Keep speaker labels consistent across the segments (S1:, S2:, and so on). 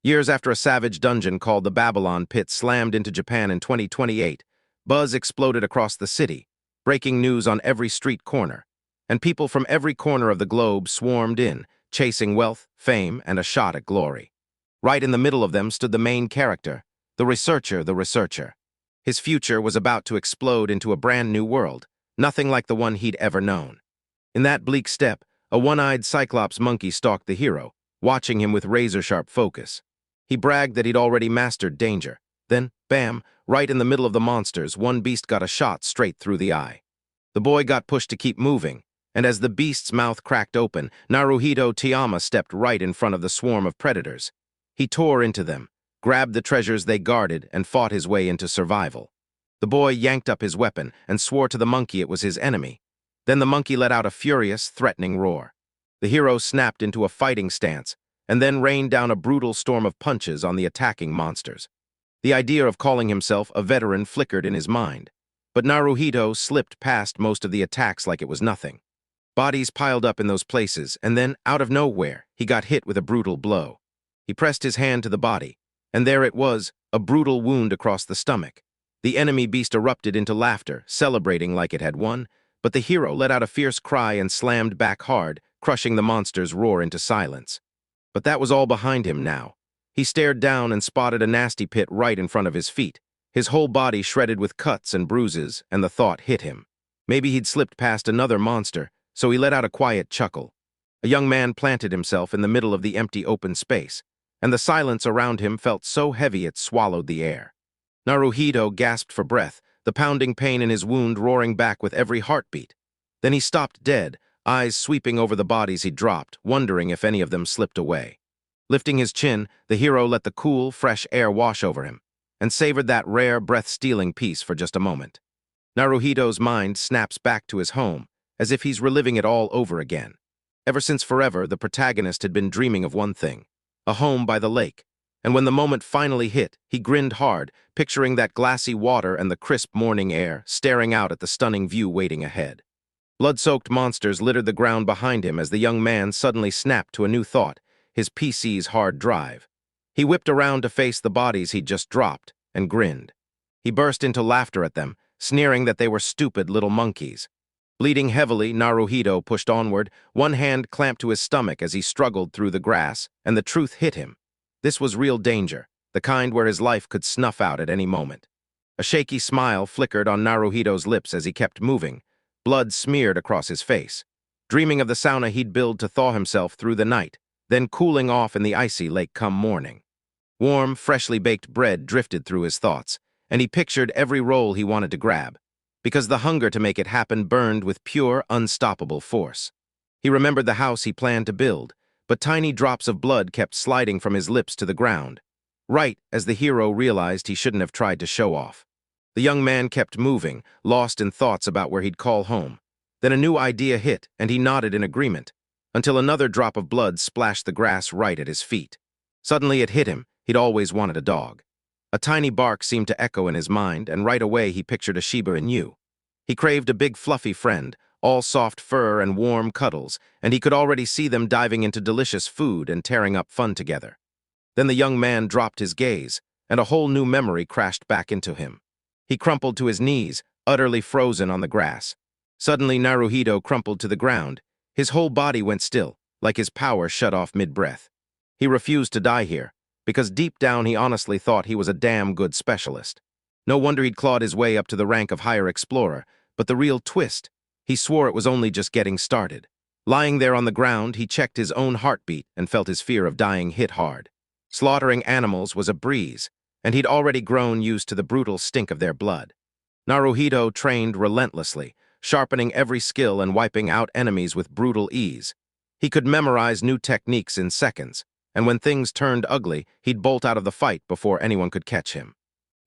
S1: Years after a savage dungeon called the Babylon Pit slammed into Japan in 2028, buzz exploded across the city, breaking news on every street corner, and people from every corner of the globe swarmed in, chasing wealth, fame, and a shot at glory. Right in the middle of them stood the main character, the researcher. His future was about to explode into a brand new world, nothing like the one he'd ever known. In that bleak steppe, a one-eyed cyclops monkey stalked the hero, watching him with razor-sharp focus. He bragged that he'd already mastered danger. Then, bam, right in the middle of the monsters, one beast got a shot straight through the eye. The boy got pushed to keep moving, and as the beast's mouth cracked open, Naruhito Tiyama stepped right in front of the swarm of predators. He tore into them, grabbed the treasures they guarded, and fought his way into survival. The boy yanked up his weapon and swore to the monkey it was his enemy. Then the monkey let out a furious, threatening roar. The hero snapped into a fighting stance, and then rained down a brutal storm of punches on the attacking monsters. The idea of calling himself a veteran flickered in his mind, but Naruhito slipped past most of the attacks like it was nothing. Bodies piled up in those places, and then, out of nowhere, he got hit with a brutal blow. He pressed his hand to the body, and there it was, a brutal wound across the stomach. The enemy beast erupted into laughter, celebrating like it had won, but the hero let out a fierce cry and slammed back hard, crushing the monster's roar into silence. But that was all behind him now. He stared down and spotted a nasty pit right in front of his feet, his whole body shredded with cuts and bruises, and the thought hit him. Maybe he'd slipped past another monster, so he let out a quiet chuckle. A young man planted himself in the middle of the empty open space, and the silence around him felt so heavy it swallowed the air. Naruhito gasped for breath, the pounding pain in his wound roaring back with every heartbeat. Then he stopped dead, eyes sweeping over the bodies he dropped, wondering if any of them slipped away. Lifting his chin, the hero let the cool, fresh air wash over him, and savored that rare, breath-stealing peace for just a moment. Naruhito's mind snaps back to his home, as if he's reliving it all over again. Ever since forever, the protagonist had been dreaming of one thing, a home by the lake, and when the moment finally hit, he grinned hard, picturing that glassy water and the crisp morning air, staring out at the stunning view waiting ahead. Blood-soaked monsters littered the ground behind him as the young man suddenly snapped to a new thought, his PC's hard drive. He whipped around to face the bodies he'd just dropped, and grinned. He burst into laughter at them, sneering that they were stupid little monkeys. Bleeding heavily, Naruhito pushed onward, one hand clamped to his stomach as he struggled through the grass, and the truth hit him. This was real danger, the kind where his life could snuff out at any moment. A shaky smile flickered on Naruhito's lips as he kept moving, blood smeared across his face, dreaming of the sauna he'd built to thaw himself through the night, then cooling off in the icy lake come morning. Warm, freshly baked bread drifted through his thoughts, and he pictured every roll he wanted to grab, because the hunger to make it happen burned with pure, unstoppable force. He remembered the house he planned to build, but tiny drops of blood kept sliding from his lips to the ground, right as the hero realized he shouldn't have tried to show off. The young man kept moving, lost in thoughts about where he'd call home. Then a new idea hit, and he nodded in agreement, until another drop of blood splashed the grass right at his feet. Suddenly it hit him, he'd always wanted a dog. A tiny bark seemed to echo in his mind, and right away he pictured a Shiba Inu. He craved a big fluffy friend, all soft fur and warm cuddles, and he could already see them diving into delicious food and tearing up fun together. Then the young man dropped his gaze, and a whole new memory crashed back into him. He crumpled to his knees, utterly frozen on the grass. Suddenly Naruhito crumpled to the ground. His whole body went still, like his power shut off mid-breath. He refused to die here, because deep down he honestly thought he was a damn good specialist. No wonder he'd clawed his way up to the rank of higher explorer, but the real twist, he swore it was only just getting started. Lying there on the ground, he checked his own heartbeat and felt his fear of dying hit hard. Slaughtering animals was a breeze, and he'd already grown used to the brutal stink of their blood. Naruhito trained relentlessly, sharpening every skill and wiping out enemies with brutal ease. He could memorize new techniques in seconds, and when things turned ugly, he'd bolt out of the fight before anyone could catch him.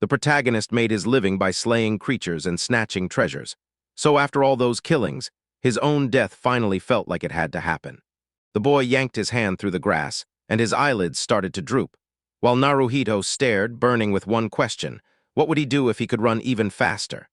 S1: The protagonist made his living by slaying creatures and snatching treasures. So after all those killings, his own death finally felt like it had to happen. The boy yanked his hand through the grass, and his eyelids started to droop, while Naruhito stared, burning with one question: what would he do if he could run even faster?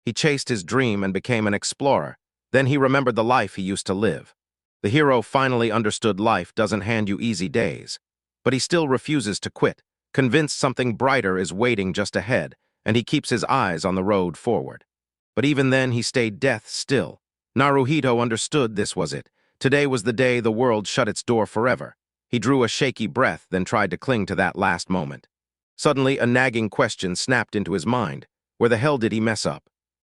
S1: He chased his dream and became an explorer. Then he remembered the life he used to live. The hero finally understood life doesn't hand you easy days. But he still refuses to quit, convinced something brighter is waiting just ahead, and he keeps his eyes on the road forward. But even then he stayed death still. Naruhito understood this was it. Today was the day the world shut its door forever. He drew a shaky breath, then tried to cling to that last moment. Suddenly, a nagging question snapped into his mind. Where the hell did he mess up?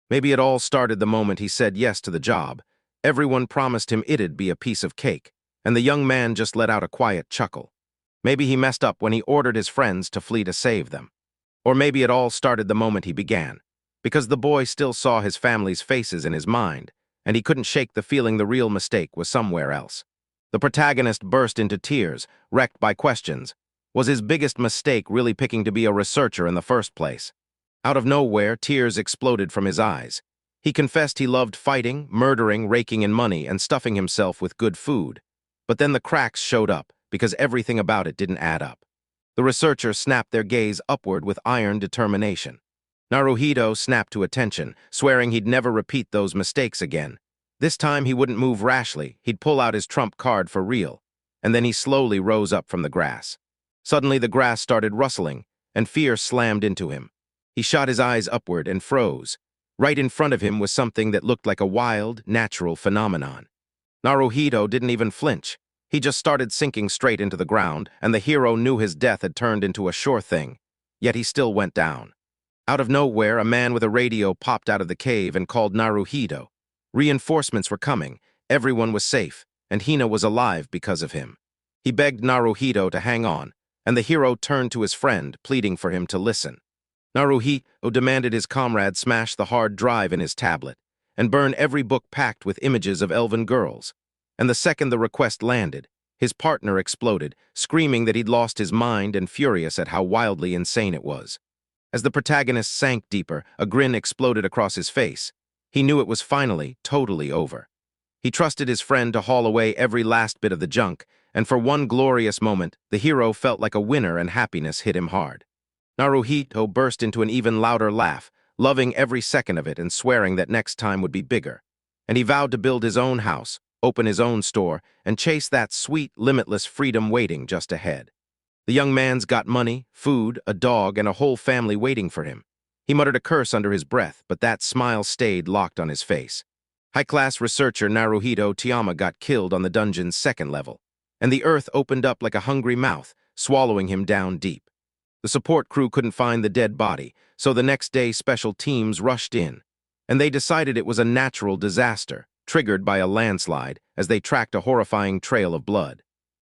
S1: Maybe it all started the moment he said yes to the job. Everyone promised him it'd be a piece of cake, and the young man just let out a quiet chuckle. Maybe he messed up when he ordered his friends to flee to save them. Or maybe it all started the moment he began, because the boy still saw his family's faces in his mind, and he couldn't shake the feeling the real mistake was somewhere else. The protagonist burst into tears, wrecked by questions. Was his biggest mistake really picking to be a researcher in the first place? Out of nowhere, tears exploded from his eyes. He confessed he loved fighting, murdering, raking in money, and stuffing himself with good food. But then the cracks showed up, because everything about it didn't add up. The researchers snapped their gaze upward with iron determination. Naruhito snapped to attention, swearing he'd never repeat those mistakes again. This time he wouldn't move rashly, he'd pull out his trump card for real. And then he slowly rose up from the grass. Suddenly the grass started rustling, and fear slammed into him. He shot his eyes upward and froze. Right in front of him was something that looked like a wild, natural phenomenon. Naruhito didn't even flinch. He just started sinking straight into the ground, and the hero knew his death had turned into a sure thing. Yet he still went down. Out of nowhere, a man with a radio popped out of the cave and called Naruhito. Reinforcements were coming, everyone was safe, and Hina was alive because of him. He begged Naruhito to hang on, and the hero turned to his friend, pleading for him to listen. Naruhito demanded his comrade smash the hard drive in his tablet and burn every book packed with images of elven girls. And the second the request landed, his partner exploded, screaming that he'd lost his mind and furious at how wildly insane it was. As the protagonist sank deeper, a grin exploded across his face. He knew it was finally, totally over. He trusted his friend to haul away every last bit of the junk, and for one glorious moment, the hero felt like a winner and happiness hit him hard. Naruhito burst into an even louder laugh, loving every second of it and swearing that next time would be bigger. And he vowed to build his own house, open his own store, and chase that sweet, limitless freedom waiting just ahead. The young man's got money, food, a dog, and a whole family waiting for him. He muttered a curse under his breath, but that smile stayed locked on his face. High-class researcher Naruhito Tiyama got killed on the dungeon's second level, and the earth opened up like a hungry mouth, swallowing him down deep. The support crew couldn't find the dead body, so the next day special teams rushed in, and they decided it was a natural disaster, triggered by a landslide, as they tracked a horrifying trail of blood.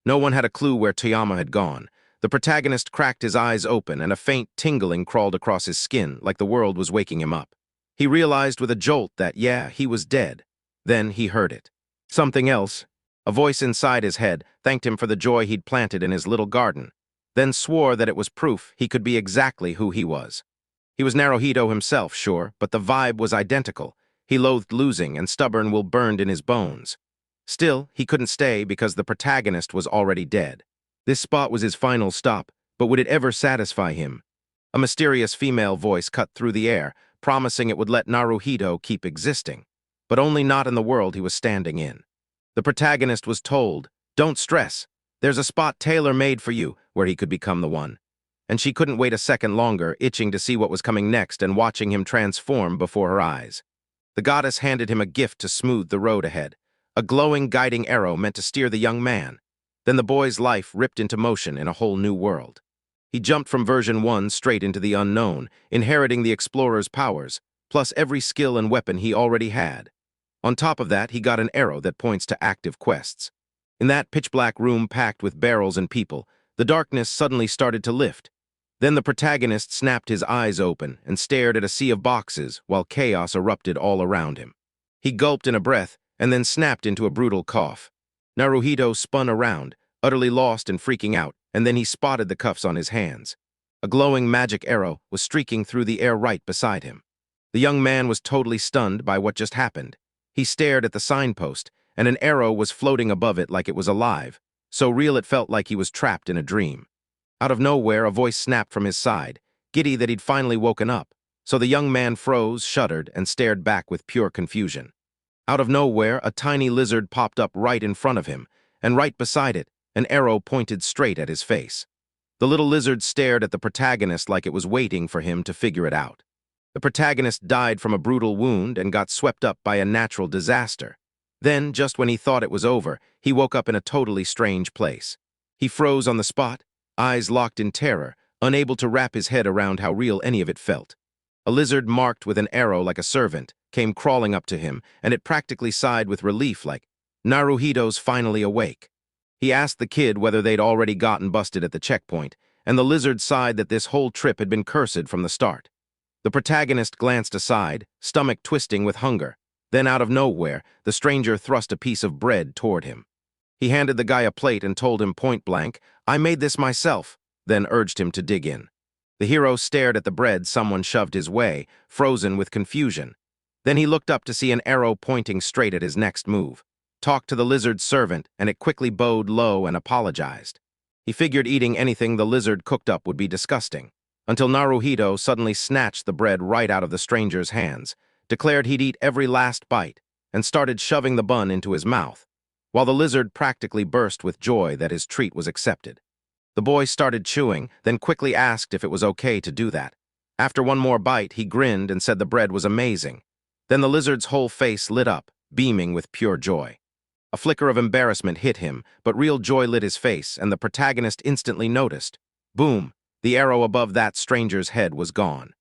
S1: No one had a clue where Tiyama had gone. The protagonist cracked his eyes open, and a faint tingling crawled across his skin, like the world was waking him up. He realized with a jolt that, yeah, he was dead. Then he heard it. Something else. A voice inside his head thanked him for the joy he'd planted in his little garden, then swore that it was proof he could be exactly who he was. He was Naruhito himself, sure, but the vibe was identical. He loathed losing, and stubborn will burned in his bones. Still, he couldn't stay because the protagonist was already dead. This spot was his final stop, but would it ever satisfy him? A mysterious female voice cut through the air, promising it would let Naruhito keep existing, but only not in the world he was standing in. The protagonist was told, "Don't stress. There's a spot tailor-made for you," where he could become the one. And she couldn't wait a second longer, itching to see what was coming next and watching him transform before her eyes. The goddess handed him a gift to smooth the road ahead, a glowing guiding arrow meant to steer the young man. Then the boy's life ripped into motion in a whole new world. He jumped from version 1 straight into the unknown, inheriting the explorer's powers, plus every skill and weapon he already had. On top of that, he got an arrow that points to active quests. In that pitch-black room packed with barrels and people, the darkness suddenly started to lift. Then the protagonist snapped his eyes open and stared at a sea of boxes while chaos erupted all around him. He gulped in a breath and then snapped into a brutal cough. Naruhito spun around, utterly lost and freaking out, and then he spotted the cuffs on his hands. A glowing magic arrow was streaking through the air right beside him. The young man was totally stunned by what just happened. He stared at the signpost, and an arrow was floating above it like it was alive, so real it felt like he was trapped in a dream. Out of nowhere, a voice snapped from his side, giddy that he'd finally woken up, so the young man froze, shuddered, and stared back with pure confusion. Out of nowhere, a tiny lizard popped up right in front of him, and right beside it, an arrow pointed straight at his face. The little lizard stared at the protagonist like it was waiting for him to figure it out. The protagonist died from a brutal wound and got swept up by a natural disaster. Then, just when he thought it was over, he woke up in a totally strange place. He froze on the spot, eyes locked in terror, unable to wrap his head around how real any of it felt. A lizard marked with an arrow like a servant came crawling up to him, and it practically sighed with relief like, "Naruhido's finally awake." He asked the kid whether they'd already gotten busted at the checkpoint, and the lizard sighed that this whole trip had been cursed from the start. The protagonist glanced aside, stomach twisting with hunger. Then, out of nowhere, the stranger thrust a piece of bread toward him. He handed the guy a plate and told him point blank, "I made this myself," then urged him to dig in. The hero stared at the bread someone shoved his way, frozen with confusion. Then he looked up to see an arrow pointing straight at his next move. Talked to the lizard's servant, and it quickly bowed low and apologized. He figured eating anything the lizard cooked up would be disgusting, until Naruhito suddenly snatched the bread right out of the stranger's hands, declared he'd eat every last bite, and started shoving the bun into his mouth, while the lizard practically burst with joy that his treat was accepted. The boy started chewing, then quickly asked if it was okay to do that. After one more bite, he grinned and said the bread was amazing. Then the lizard's whole face lit up, beaming with pure joy. A flicker of embarrassment hit him, but real joy lit his face, and the protagonist instantly noticed. Boom! The arrow above that stranger's head was gone.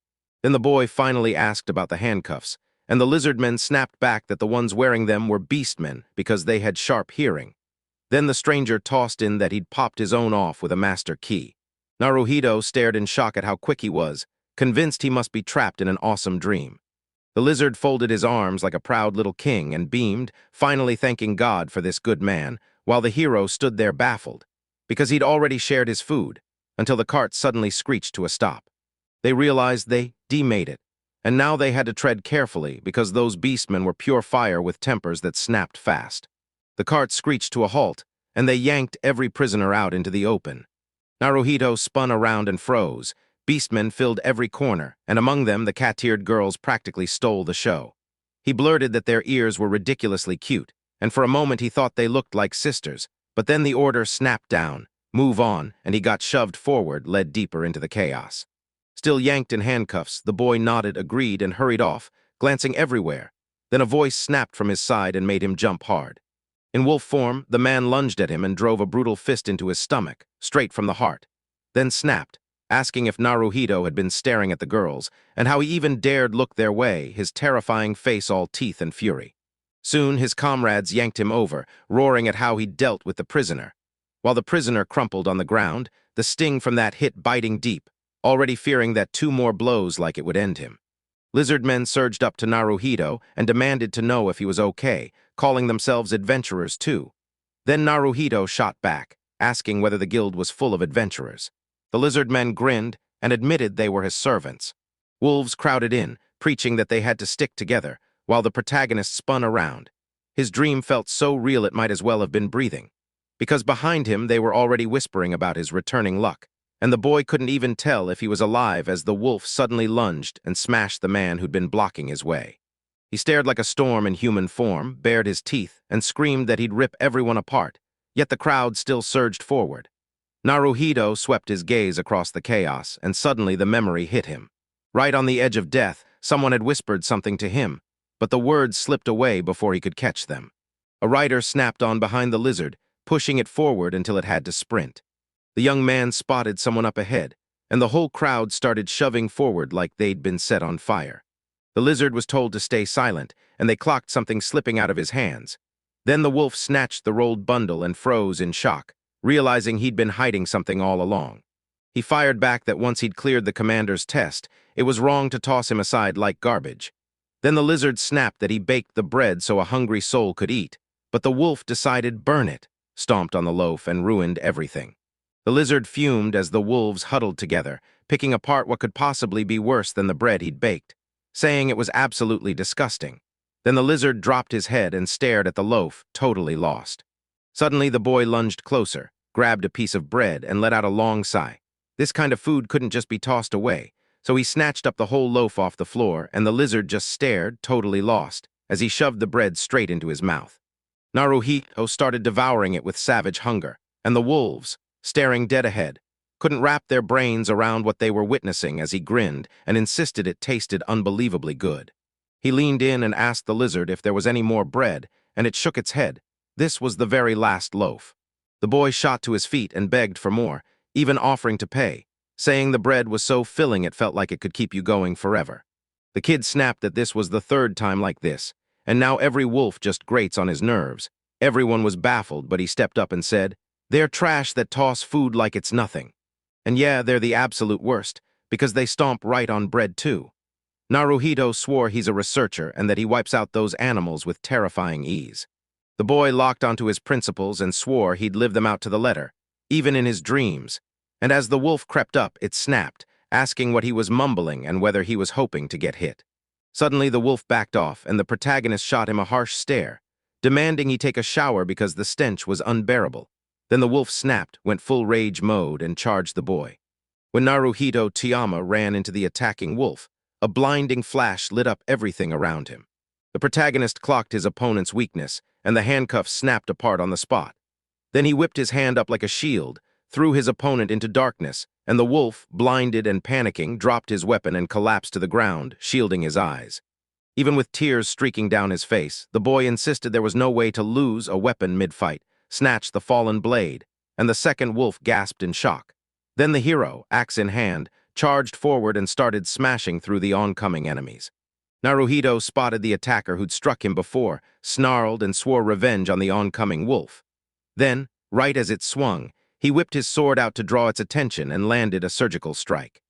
S1: Then the boy finally asked about the handcuffs, and the lizardmen snapped back that the ones wearing them were beastmen because they had sharp hearing. Then the stranger tossed in that he'd popped his own off with a master key. Naruhito stared in shock at how quick he was, convinced he must be trapped in an awesome dream. The lizard folded his arms like a proud little king and beamed, finally thanking God for this good man, while the hero stood there baffled, because he'd already shared his food, until the cart suddenly screeched to a stop. They realized they demade it, and now they had to tread carefully because those beastmen were pure fire with tempers that snapped fast. The cart screeched to a halt, and they yanked every prisoner out into the open. Naruhito spun around and froze. Beastmen filled every corner, and among them the cat-eared girls practically stole the show. He blurted that their ears were ridiculously cute, and for a moment he thought they looked like sisters, but then the order snapped down, "Move on," and he got shoved forward, led deeper into the chaos. Still yanked in handcuffs, the boy nodded, agreed, and hurried off, glancing everywhere. Then a voice snapped from his side and made him jump hard. In wolf form, the man lunged at him and drove a brutal fist into his stomach, straight from the heart. Then snapped, asking if Naruhito had been staring at the girls, and how he even dared look their way, his terrifying face all teeth and fury. Soon his comrades yanked him over, roaring at how he'd dealt with the prisoner. While the prisoner crumpled on the ground, the sting from that hit biting deep, already fearing that 2 more blows like it would end him. Lizard men surged up to Naruhito and demanded to know if he was okay, calling themselves adventurers too. Then Naruhito shot back, asking whether the guild was full of adventurers. The lizard men grinned and admitted they were his servants. Wolves crowded in, preaching that they had to stick together, while the protagonist spun around. His dream felt so real it might as well have been breathing, because behind him they were already whispering about his returning luck, and the boy couldn't even tell if he was alive as the wolf suddenly lunged and smashed the man who'd been blocking his way. He stared like a storm in human form, bared his teeth, and screamed that he'd rip everyone apart, yet the crowd still surged forward. Naruhito swept his gaze across the chaos, and suddenly the memory hit him. Right on the edge of death, someone had whispered something to him, but the words slipped away before he could catch them. A rider snapped on behind the lizard, pushing it forward until it had to sprint. The young man spotted someone up ahead, and the whole crowd started shoving forward like they'd been set on fire. The lizard was told to stay silent, and they clocked something slipping out of his hands. Then the wolf snatched the rolled bundle and froze in shock, realizing he'd been hiding something all along. He fired back that once he'd cleared the commander's test, it was wrong to toss him aside like garbage. Then the lizard snapped that he baked the bread so a hungry soul could eat, but the wolf decided burn it, stomped on the loaf, and ruined everything. The lizard fumed as the wolves huddled together, picking apart what could possibly be worse than the bread he'd baked, saying it was absolutely disgusting. Then the lizard dropped his head and stared at the loaf, totally lost. Suddenly the boy lunged closer, grabbed a piece of bread, and let out a long sigh. This kind of food couldn't just be tossed away, so he snatched up the whole loaf off the floor, and the lizard just stared, totally lost, as he shoved the bread straight into his mouth. Naruhito started devouring it with savage hunger, And the wolves, staring dead ahead, couldn't wrap their brains around what they were witnessing as he grinned and insisted it tasted unbelievably good. He leaned in and asked the lizard if there was any more bread, and it shook its head. This was the very last loaf. The boy shot to his feet and begged for more, even offering to pay, saying the bread was so filling it felt like it could keep you going forever. The kid snapped that this was the third time like this, and now every wolf just grates on his nerves. Everyone was baffled, but he stepped up and said, "They're trash that toss food like it's nothing. And yeah, they're the absolute worst, because they stomp right on bread too." Naruhito swore he's a researcher and that he wipes out those animals with terrifying ease. The boy locked onto his principles and swore he'd live them out to the letter, even in his dreams. And as the wolf crept up, it snapped, asking what he was mumbling and whether he was hoping to get hit. Suddenly, the wolf backed off, and the protagonist shot him a harsh stare, demanding he take a shower because the stench was unbearable. Then the wolf snapped, went full rage mode, and charged the boy. When Naruhito Tiyama ran into the attacking wolf, a blinding flash lit up everything around him. The protagonist clocked his opponent's weakness, and the handcuffs snapped apart on the spot. Then he whipped his hand up like a shield, threw his opponent into darkness, and the wolf, blinded and panicking, dropped his weapon and collapsed to the ground, shielding his eyes. Even with tears streaking down his face, the boy insisted there was no way to lose a weapon mid-fight, snatched the fallen blade, and the second wolf gasped in shock. Then the hero, axe in hand, charged forward and started smashing through the oncoming enemies. Naruhito spotted the attacker who'd struck him before, snarled and swore revenge on the oncoming wolf. Then, right as it swung, he whipped his sword out to draw its attention and landed a surgical strike.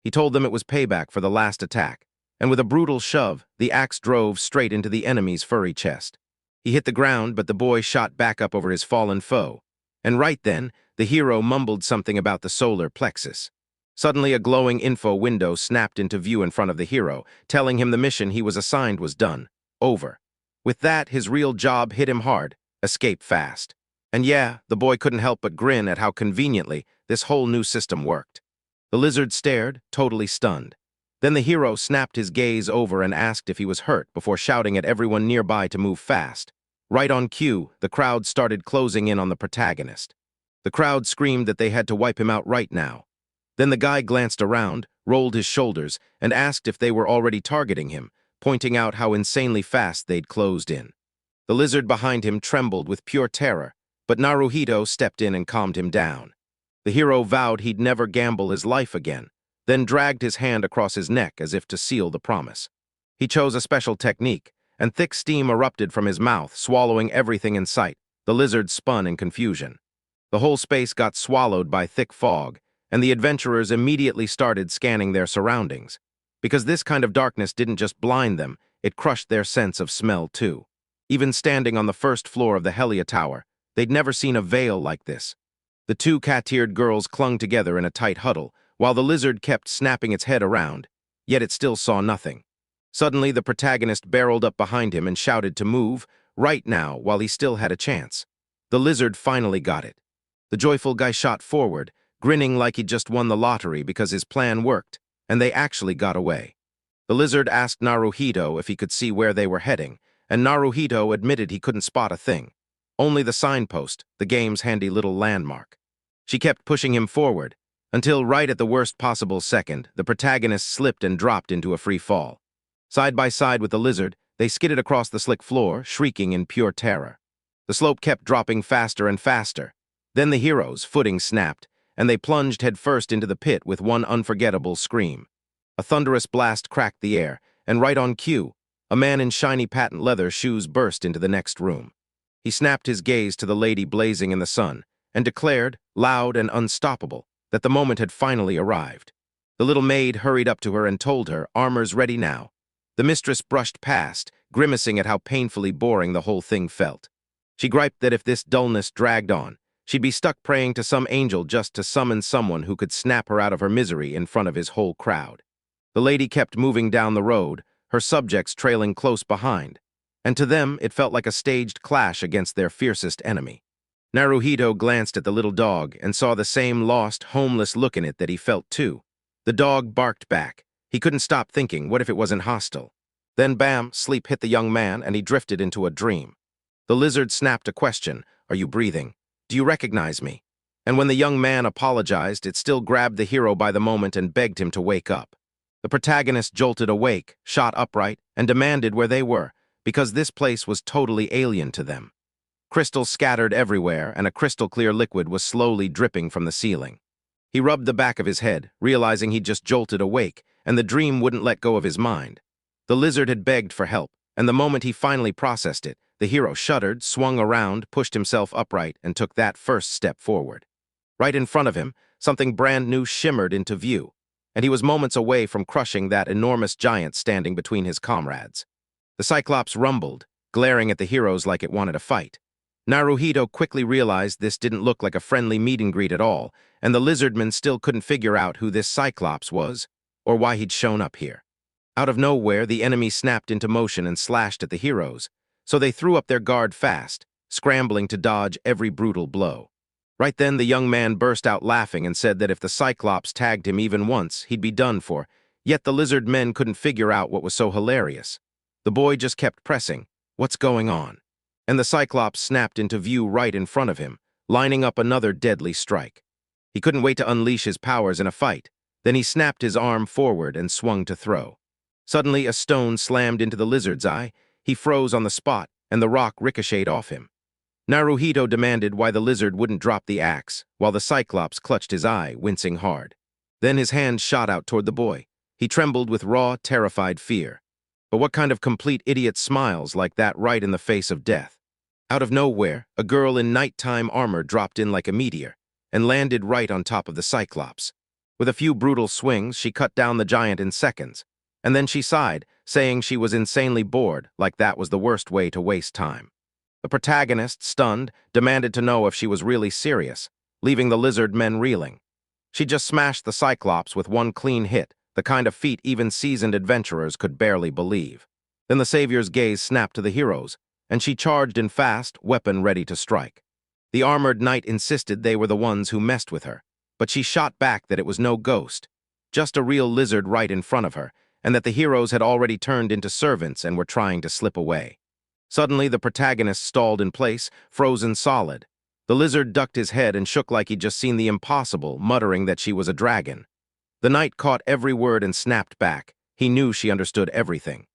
S1: He told them it was payback for the last attack, and with a brutal shove, the axe drove straight into the enemy's furry chest. He hit the ground, but the boy shot back up over his fallen foe. And right then, the hero mumbled something about the solar plexus. Suddenly, a glowing info window snapped into view in front of the hero, telling him the mission he was assigned was done. Over. With that, his real job hit him hard. Escape fast. And yeah, the boy couldn't help but grin at how conveniently this whole new system worked. The lizard stared, totally stunned. Then the hero snapped his gaze over and asked if he was hurt before shouting at everyone nearby to move fast. Right on cue, the crowd started closing in on the protagonist. The crowd screamed that they had to wipe him out right now. Then the guy glanced around, rolled his shoulders, and asked if they were already targeting him, pointing out how insanely fast they'd closed in. The lizard behind him trembled with pure terror, but Naruhito stepped in and calmed him down. The hero vowed he'd never gamble his life again, then dragged his hand across his neck as if to seal the promise. He chose a special technique, and thick steam erupted from his mouth, swallowing everything in sight. The lizard spun in confusion. The whole space got swallowed by thick fog, and the adventurers immediately started scanning their surroundings. Because this kind of darkness didn't just blind them, it crushed their sense of smell too. Even standing on the first floor of the Helia Tower, they'd never seen a veil like this. The two cat-eared girls clung together in a tight huddle, while the lizard kept snapping its head around, yet it still saw nothing. Suddenly, the protagonist barreled up behind him and shouted to move, right now, while he still had a chance. The lizard finally got it. The joyful guy shot forward, grinning like he'd just won the lottery because his plan worked, and they actually got away. The lizard asked Naruhito if he could see where they were heading, and Naruhito admitted he couldn't spot a thing. Only the signpost, the game's handy little landmark. She kept pushing him forward, until right at the worst possible second, the protagonist slipped and dropped into a free fall. Side by side with the lizard, they skidded across the slick floor, shrieking in pure terror. The slope kept dropping faster and faster. Then the hero's footing snapped, and they plunged headfirst into the pit with one unforgettable scream. A thunderous blast cracked the air, and right on cue, a man in shiny patent leather shoes burst into the next room. He snapped his gaze to the lady blazing in the sun, and declared, loud and unstoppable, that the moment had finally arrived. The little maid hurried up to her and told her, "Armor's ready now." The mistress brushed past, grimacing at how painfully boring the whole thing felt. She griped that if this dullness dragged on, she'd be stuck praying to some angel just to summon someone who could snap her out of her misery in front of his whole crowd. The lady kept moving down the road, her subjects trailing close behind, and to them it felt like a staged clash against their fiercest enemy. Naruhito glanced at the little dog and saw the same lost, homeless look in it that he felt too. The dog barked back. He couldn't stop thinking, what if it wasn't hostile? Then bam, sleep hit the young man and he drifted into a dream. The lizard snapped a question, "Are you breathing? Do you recognize me?" And when the young man apologized, it still grabbed the hero by the moment and begged him to wake up. The protagonist jolted awake, shot upright, and demanded where they were, because this place was totally alien to them. Crystals scattered everywhere, and a crystal-clear liquid was slowly dripping from the ceiling. He rubbed the back of his head, realizing he'd just jolted awake, and the dream wouldn't let go of his mind. The lizard had begged for help, and the moment he finally processed it, the hero shuddered, swung around, pushed himself upright, and took that first step forward. Right in front of him, something brand new shimmered into view, and he was moments away from crushing that enormous giant standing between his comrades. The Cyclops rumbled, glaring at the heroes like it wanted a fight. Naruhito quickly realized this didn't look like a friendly meet and greet at all, and the lizardman still couldn't figure out who this Cyclops was, or why he'd shown up here. Out of nowhere, the enemy snapped into motion and slashed at the heroes, so they threw up their guard fast, scrambling to dodge every brutal blow. Right then, the young man burst out laughing and said that if the Cyclops tagged him even once, he'd be done for, yet the lizard men couldn't figure out what was so hilarious. The boy just kept pressing, "What's going on?" And the Cyclops snapped into view right in front of him, lining up another deadly strike. He couldn't wait to unleash his powers in a fight. Then he snapped his arm forward and swung to throw. Suddenly, a stone slammed into the lizard's eye. He froze on the spot, and the rock ricocheted off him. Naruhito demanded why the lizard wouldn't drop the axe, while the Cyclops clutched his eye, wincing hard. Then his hand shot out toward the boy. He trembled with raw, terrified fear. But what kind of complete idiot smiles like that right in the face of death? Out of nowhere, a girl in nighttime armor dropped in like a meteor and landed right on top of the Cyclops. With a few brutal swings, she cut down the giant in seconds, and then she sighed, saying she was insanely bored, like that was the worst way to waste time. The protagonist, stunned, demanded to know if she was really serious, leaving the lizard men reeling. She just smashed the Cyclops with one clean hit, the kind of feat even seasoned adventurers could barely believe. Then the savior's gaze snapped to the heroes, and she charged in fast, weapon ready to strike. The armored knight insisted they were the ones who messed with her, but she shot back that it was no ghost, just a real lizard right in front of her, and that the heroes had already turned into servants and were trying to slip away. Suddenly, the protagonist stalled in place, frozen solid. The lizard ducked his head and shook like he'd just seen the impossible, muttering that she was a dragon. The knight caught every word and snapped back. He knew she understood everything.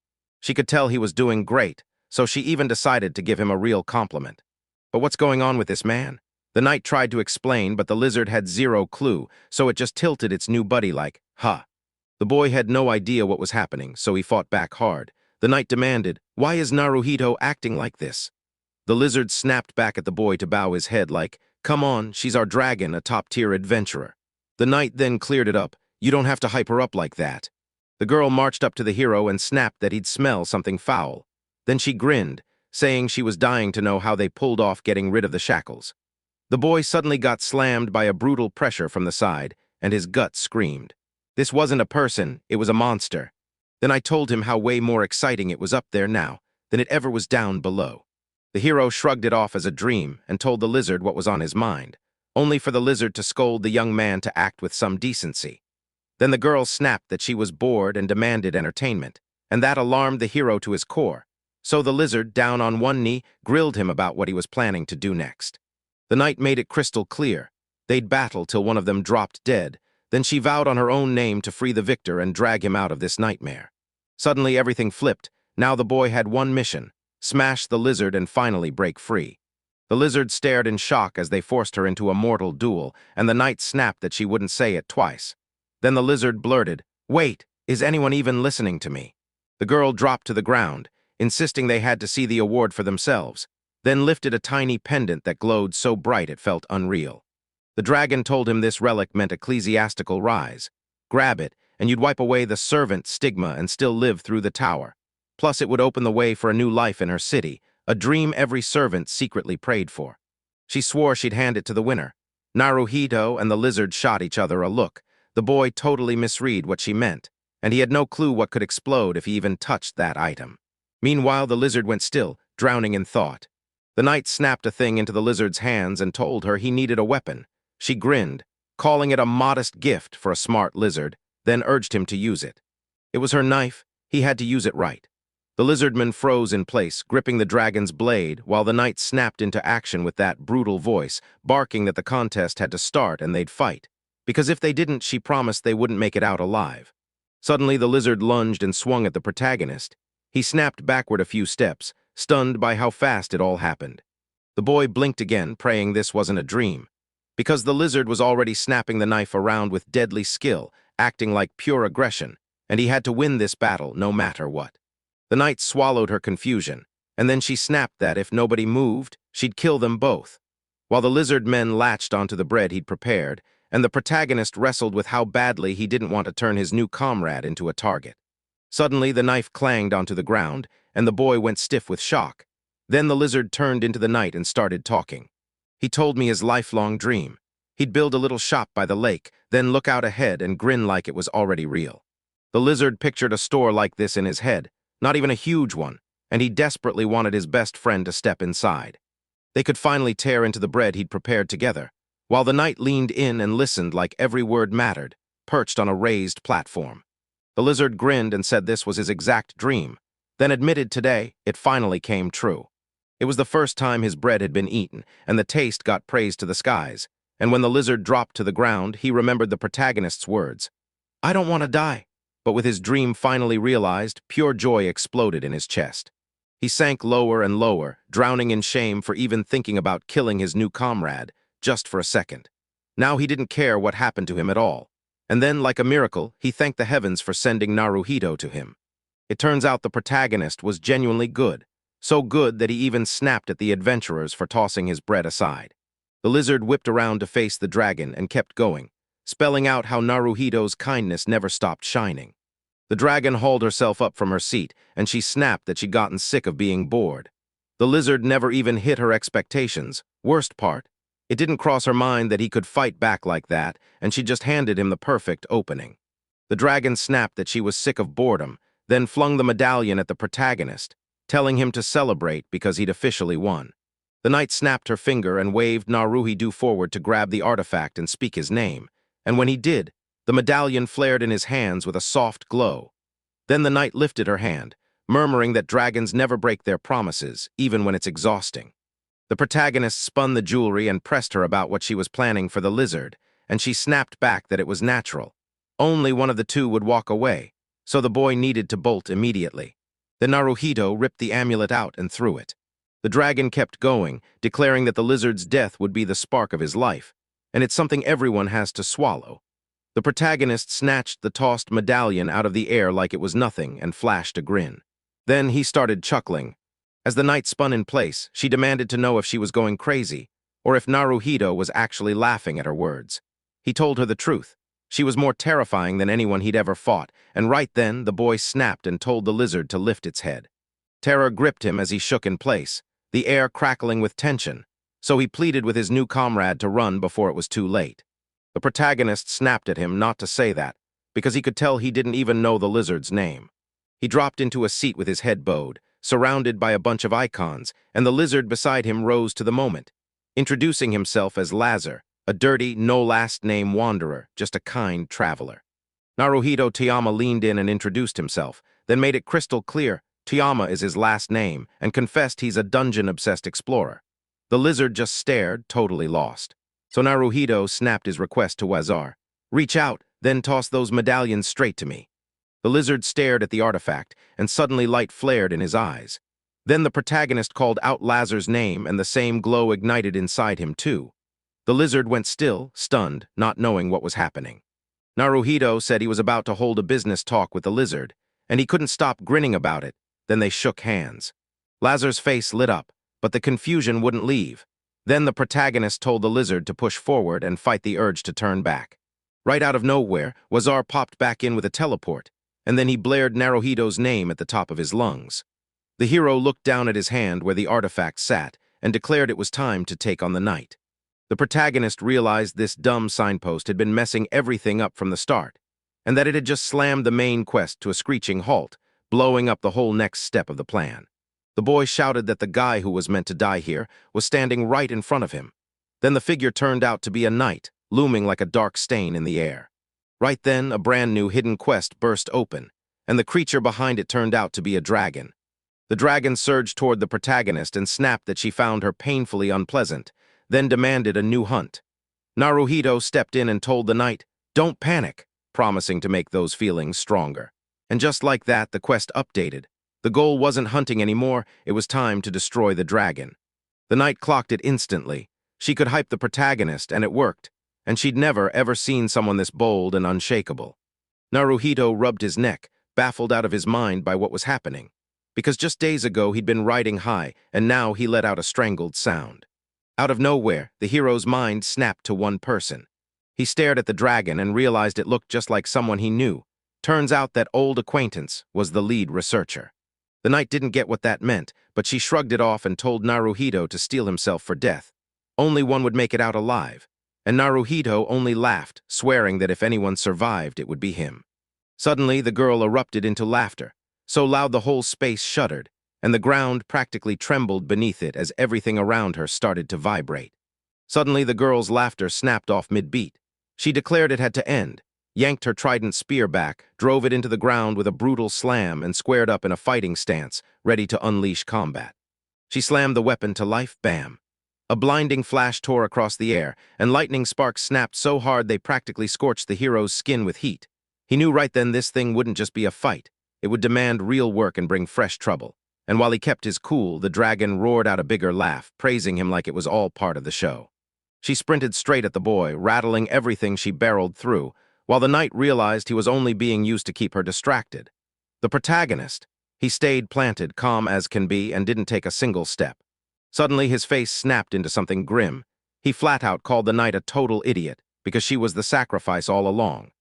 S1: She could tell he was doing great, so she even decided to give him a real compliment. But what's going on with this man? The knight tried to explain, but the lizard had zero clue, so it just tilted its new buddy like, "Huh." The boy had no idea what was happening, so he fought back hard. The knight demanded, "Why is Naruhito acting like this?" The lizard snapped back at the boy to bow his head like, "Come on, she's our dragon, a top-tier adventurer." The knight then cleared it up. "You don't have to hype her up like that." The girl marched up to the hero and snapped that he'd smell something foul. Then she grinned, saying she was dying to know how they pulled off getting rid of the shackles. The boy suddenly got slammed by a brutal pressure from the side, and his gut screamed. This wasn't a person, it was a monster. Then I told him how way more exciting it was up there now than it ever was down below. The hero shrugged it off as a dream and told the lizard what was on his mind, only for the lizard to scold the young man to act with some decency. Then the girl snapped that she was bored and demanded entertainment, and that alarmed the hero to his core. So the lizard, down on one knee, grilled him about what he was planning to do next. The knight made it crystal clear. They'd battle till one of them dropped dead. Then she vowed on her own name to free the victor and drag him out of this nightmare. Suddenly everything flipped. Now the boy had one mission: smash the lizard and finally break free. The lizard stared in shock as they forced her into a mortal duel, and the knight snapped that she wouldn't say it twice. Then the lizard blurted, "Wait, is anyone even listening to me?" The girl dropped to the ground, insisting they had to see the award for themselves, then lifted a tiny pendant that glowed so bright it felt unreal. The dragon told him this relic meant ecclesiastical rise. Grab it, and you'd wipe away the servant stigma and still live through the tower. Plus, it would open the way for a new life in her city, a dream every servant secretly prayed for. She swore she'd hand it to the winner. Naruhito and the lizard shot each other a look. The boy totally misread what she meant, and he had no clue what could explode if he even touched that item. Meanwhile, the lizard went still, drowning in thought. The knight snapped a thing into the lizard's hands and told her he needed a weapon. She grinned, calling it a modest gift for a smart lizard, then urged him to use it. It was her knife. He had to use it right. The lizardman froze in place, gripping the dragon's blade, while the knight snapped into action with that brutal voice, barking that the contest had to start and they'd fight. Because if they didn't, she promised they wouldn't make it out alive. Suddenly, the lizard lunged and swung at the protagonist. He snapped backward a few steps, stunned by how fast it all happened. The boy blinked again, praying this wasn't a dream. Because the lizard was already snapping the knife around with deadly skill, acting like pure aggression, and he had to win this battle no matter what. The knight swallowed her confusion, and then she snapped that if nobody moved, she'd kill them both. While the lizard men latched onto the bread he'd prepared, and the protagonist wrestled with how badly he didn't want to turn his new comrade into a target. Suddenly, the knife clanged onto the ground, and the boy went stiff with shock. Then the lizard turned into the knight and started talking. He told me his lifelong dream. He'd build a little shop by the lake, then look out ahead and grin like it was already real. The lizard pictured a store like this in his head, not even a huge one, and he desperately wanted his best friend to step inside. They could finally tear into the bread he'd prepared together, while the knight leaned in and listened like every word mattered, perched on a raised platform. The lizard grinned and said this was his exact dream, then admitted today it finally came true. It was the first time his bread had been eaten, and the taste got praised to the skies, and when the lizard dropped to the ground, he remembered the protagonist's words. "I don't want to die." But with his dream finally realized, pure joy exploded in his chest. He sank lower and lower, drowning in shame for even thinking about killing his new comrade, just for a second. Now he didn't care what happened to him at all. And then, like a miracle, he thanked the heavens for sending Naruhito to him. It turns out the protagonist was genuinely good, so good that he even snapped at the adventurers for tossing his bread aside. The lizard whipped around to face the dragon and kept going, spelling out how Naruhito's kindness never stopped shining. The dragon hauled herself up from her seat, and she snapped that she'd gotten sick of being bored. The lizard never even hit her expectations. Worst part, it didn't cross her mind that he could fight back like that, and she just handed him the perfect opening. The dragon snapped that she was sick of boredom, then flung the medallion at the protagonist, telling him to celebrate because he'd officially won. The knight snapped her finger and waved Naruhito forward to grab the artifact and speak his name, and when he did, the medallion flared in his hands with a soft glow. Then the knight lifted her hand, murmuring that dragons never break their promises, even when it's exhausting. The protagonist spun the jewelry and pressed her about what she was planning for the lizard, and she snapped back that it was natural. Only one of the two would walk away, so the boy needed to bolt immediately. Then Naruhito ripped the amulet out and threw it. The dragon kept going, declaring that the lizard's death would be the spark of his life, and it's something everyone has to swallow. The protagonist snatched the tossed medallion out of the air like it was nothing and flashed a grin. Then he started chuckling. As the knight spun in place, she demanded to know if she was going crazy, or if Naruhito was actually laughing at her words. He told her the truth. She was more terrifying than anyone he'd ever fought, and right then the boy snapped and told the lizard to lift its head. Terror gripped him as he shook in place, the air crackling with tension, so he pleaded with his new comrade to run before it was too late. The protagonist snapped at him not to say that, because he could tell he didn't even know the lizard's name. He dropped into a seat with his head bowed, surrounded by a bunch of icons, and the lizard beside him rose to the moment, introducing himself as Lazer, a dirty, no-last-name wanderer, just a kind traveler. Naruhito Tiyama leaned in and introduced himself, then made it crystal clear Tiyama is his last name, and confessed he's a dungeon-obsessed explorer. The lizard just stared, totally lost. So Naruhito snapped his request to Lazer. "Reach out, then toss those medallions straight to me." The lizard stared at the artifact, and suddenly light flared in his eyes. Then the protagonist called out Lazer's name, and the same glow ignited inside him too. The lizard went still, stunned, not knowing what was happening. Naruhito said he was about to hold a business talk with the lizard, and he couldn't stop grinning about it. Then they shook hands. Lazer's face lit up, but the confusion wouldn't leave. Then the protagonist told the lizard to push forward and fight the urge to turn back. Right out of nowhere, Lazer popped back in with a teleport, and then he blared Naruhito's name at the top of his lungs. The hero looked down at his hand where the artifact sat and declared it was time to take on the knight. The protagonist realized this dumb signpost had been messing everything up from the start, and that it had just slammed the main quest to a screeching halt, blowing up the whole next step of the plan. The boy shouted that the guy who was meant to die here was standing right in front of him. Then the figure turned out to be a knight, looming like a dark stain in the air. Right then, a brand new hidden quest burst open, and the creature behind it turned out to be a dragon. The dragon surged toward the protagonist and snapped that she found her painfully unpleasant, then demanded a new hunt. Naruhito stepped in and told the knight, "Don't panic," promising to make those feelings stronger. And just like that, the quest updated. The goal wasn't hunting anymore, it was time to destroy the dragon. The knight clocked it instantly. She could hype the protagonist, and it worked. And she'd never, ever seen someone this bold and unshakable. Naruhito rubbed his neck, baffled out of his mind by what was happening. Because just days ago he'd been riding high, and now he let out a strangled sound. Out of nowhere, the hero's mind snapped to one person. He stared at the dragon and realized it looked just like someone he knew. Turns out that old acquaintance was the lead researcher. The knight didn't get what that meant, but she shrugged it off and told Naruhito to steel himself for death. Only one would make it out alive. And Naruhito only laughed, swearing that if anyone survived, it would be him. Suddenly, the girl erupted into laughter, so loud the whole space shuddered, and the ground practically trembled beneath it as everything around her started to vibrate. Suddenly, the girl's laughter snapped off mid-beat. She declared it had to end, yanked her trident spear back, drove it into the ground with a brutal slam, and squared up in a fighting stance, ready to unleash combat. She slammed the weapon to life, bam. A blinding flash tore across the air, and lightning sparks snapped so hard they practically scorched the hero's skin with heat. He knew right then this thing wouldn't just be a fight. It would demand real work and bring fresh trouble. And while he kept his cool, the dragon roared out a bigger laugh, praising him like it was all part of the show. She sprinted straight at the boy, rattling everything she barreled through, while the knight realized he was only being used to keep her distracted. The protagonist, he stayed planted, calm as can be, and didn't take a single step. Suddenly, his face snapped into something grim. He flat-out called the knight a total idiot, because she was the sacrifice all along.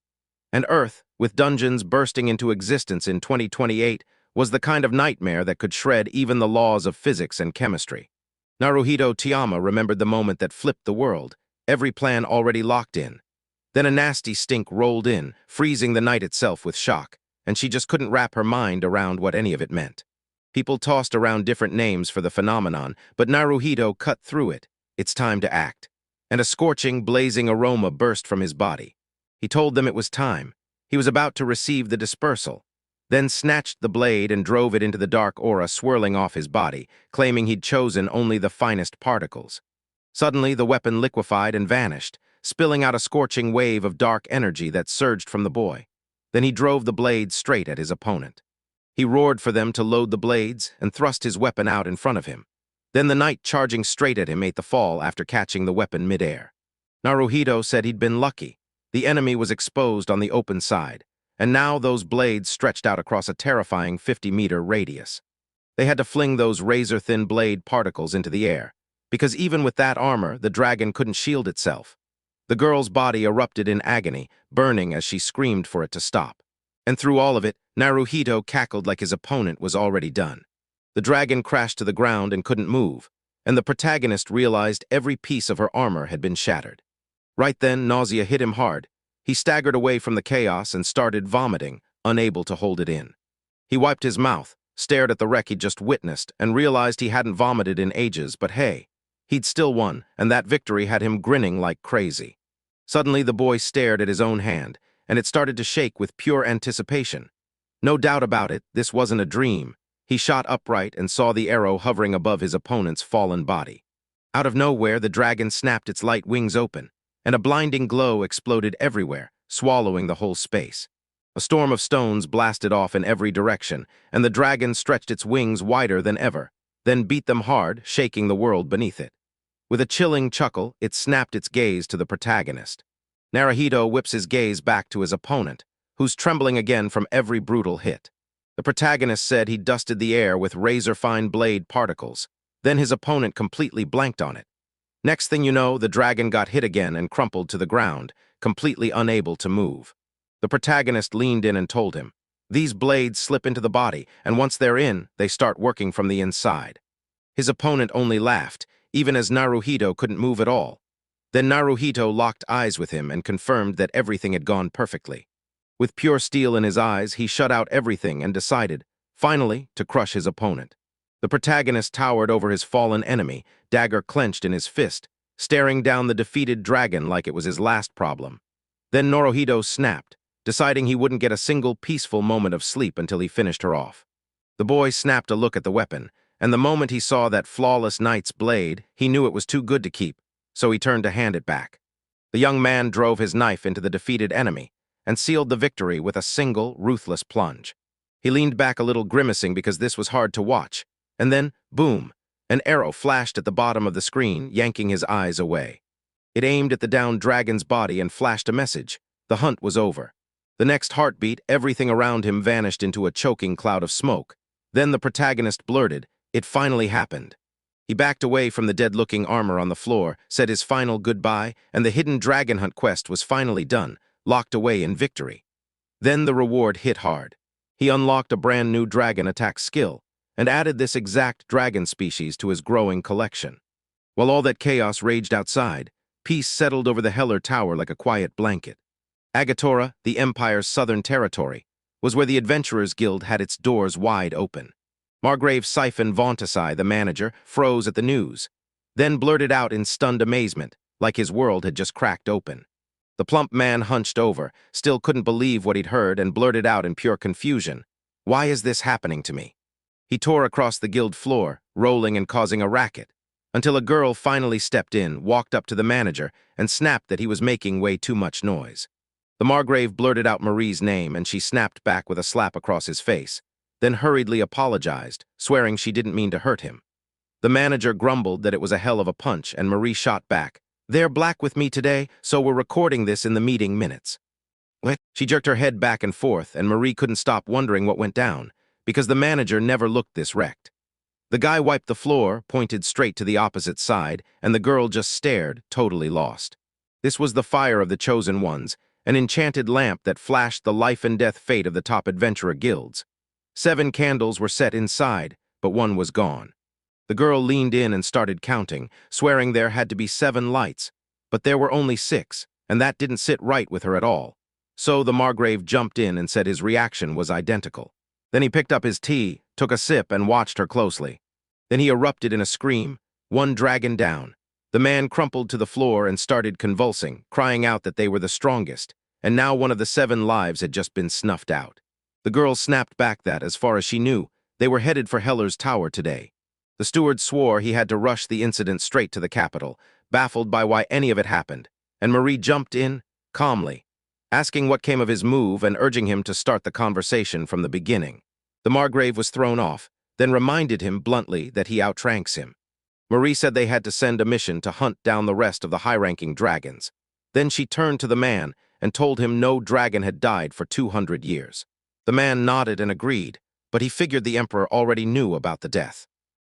S1: And Earth, with dungeons bursting into existence in 2028, was the kind of nightmare that could shred even the laws of physics and chemistry. Naruhito Tiyama remembered the moment that flipped the world, every plan already locked in. Then a nasty stink rolled in, freezing the night itself with shock, and she just couldn't wrap her mind around what any of it meant. People tossed around different names for the phenomenon, but Naruhito cut through it. It's time to act. And a scorching, blazing aroma burst from his body. He told them it was time. He was about to receive the dispersal, then snatched the blade and drove it into the dark aura swirling off his body, claiming he'd chosen only the finest particles. Suddenly, the weapon liquefied and vanished, spilling out a scorching wave of dark energy that surged from the boy. Then he drove the blade straight at his opponent. He roared for them to load the blades and thrust his weapon out in front of him. Then the knight charging straight at him ate the fall after catching the weapon midair. Naruhito said he'd been lucky. The enemy was exposed on the open side, and now those blades stretched out across a terrifying 50-meter radius. They had to fling those razor-thin blade particles into the air, because even with that armor, the dragon couldn't shield itself. The girl's body erupted in agony, burning as she screamed for it to stop. And through all of it, Naruhito cackled like his opponent was already done. The dragon crashed to the ground and couldn't move, and the protagonist realized every piece of her armor had been shattered. Right then, nausea hit him hard. He staggered away from the chaos and started vomiting, unable to hold it in. He wiped his mouth, stared at the wreck he'd just witnessed, and realized he hadn't vomited in ages, but hey, he'd still won, and that victory had him grinning like crazy. Suddenly, the boy stared at his own hand, and it started to shake with pure anticipation. No doubt about it, this wasn't a dream. He shot upright and saw the arrow hovering above his opponent's fallen body. Out of nowhere, the dragon snapped its light wings open, and a blinding glow exploded everywhere, swallowing the whole space. A storm of stones blasted off in every direction, and the dragon stretched its wings wider than ever, then beat them hard, shaking the world beneath it. With a chilling chuckle, it snapped its gaze to the protagonist. Naruhito whips his gaze back to his opponent, who's trembling again from every brutal hit. The protagonist said he dusted the air with razor-fine blade particles. Then his opponent completely blanked on it. Next thing you know, the dragon got hit again and crumpled to the ground, completely unable to move. The protagonist leaned in and told him, "These blades slip into the body, and once they're in, they start working from the inside." His opponent only laughed, even as Naruhito couldn't move at all. Then Naruhito locked eyes with him and confirmed that everything had gone perfectly. With pure steel in his eyes, he shut out everything and decided, finally, to crush his opponent. The protagonist towered over his fallen enemy, dagger clenched in his fist, staring down the defeated dragon like it was his last problem. Then Naruhito snapped, deciding he wouldn't get a single peaceful moment of sleep until he finished her off. The boy snapped a look at the weapon, and the moment he saw that flawless knight's blade, he knew it was too good to keep, so he turned to hand it back. The young man drove his knife into the defeated enemy and sealed the victory with a single, ruthless plunge. He leaned back a little, grimacing because this was hard to watch, and then, boom, an arrow flashed at the bottom of the screen, yanking his eyes away. It aimed at the downed dragon's body and flashed a message. The hunt was over. The next heartbeat, everything around him vanished into a choking cloud of smoke. Then the protagonist blurted, "It finally happened." He backed away from the dead-looking armor on the floor, said his final goodbye, and the hidden dragon hunt quest was finally done, locked away in victory. Then the reward hit hard. He unlocked a brand new dragon attack skill and added this exact dragon species to his growing collection. While all that chaos raged outside, peace settled over the Heller Tower like a quiet blanket. Agatora, the Empire's southern territory, was where the Adventurers Guild had its doors wide open. Margrave Siphon Vontasai, the manager, froze at the news, then blurted out in stunned amazement, like his world had just cracked open. The plump man hunched over, still couldn't believe what he'd heard, and blurted out in pure confusion, "Why is this happening to me?" He tore across the guild floor, rolling and causing a racket, until a girl finally stepped in, walked up to the manager, and snapped that he was making way too much noise. The Margrave blurted out Marie's name, and she snapped back with a slap across his face, then hurriedly apologized, swearing she didn't mean to hurt him. The manager grumbled that it was a hell of a punch, and Marie shot back, "They're black with me today, so we're recording this in the meeting minutes." What? She jerked her head back and forth, and Marie couldn't stop wondering what went down, because the manager never looked this wrecked. The guy wiped the floor, pointed straight to the opposite side, and the girl just stared, totally lost. This was the fire of the Chosen Ones, an enchanted lamp that flashed the life and death fate of the top adventurer guilds. 7 candles were set inside, but one was gone. The girl leaned in and started counting, swearing there had to be 7 lights, but there were only 6, and that didn't sit right with her at all. So the Margrave jumped in and said his reaction was identical. Then he picked up his tea, took a sip, and watched her closely. Then he erupted in a scream, one dragon down. The man crumpled to the floor and started convulsing, crying out that they were the strongest, and now one of the 7 lives had just been snuffed out. The girl snapped back that, as far as she knew, they were headed for Heller's Tower today. The steward swore he had to rush the incident straight to the capital, baffled by why any of it happened, and Marie jumped in, calmly, asking what came of his move and urging him to start the conversation from the beginning. The Margrave was thrown off, then reminded him bluntly that he outranks him. Marie said they had to send a mission to hunt down the rest of the high-ranking dragons. Then she turned to the man and told him no dragon had died for 200 years. The man nodded and agreed, but he figured the Emperor already knew about the death.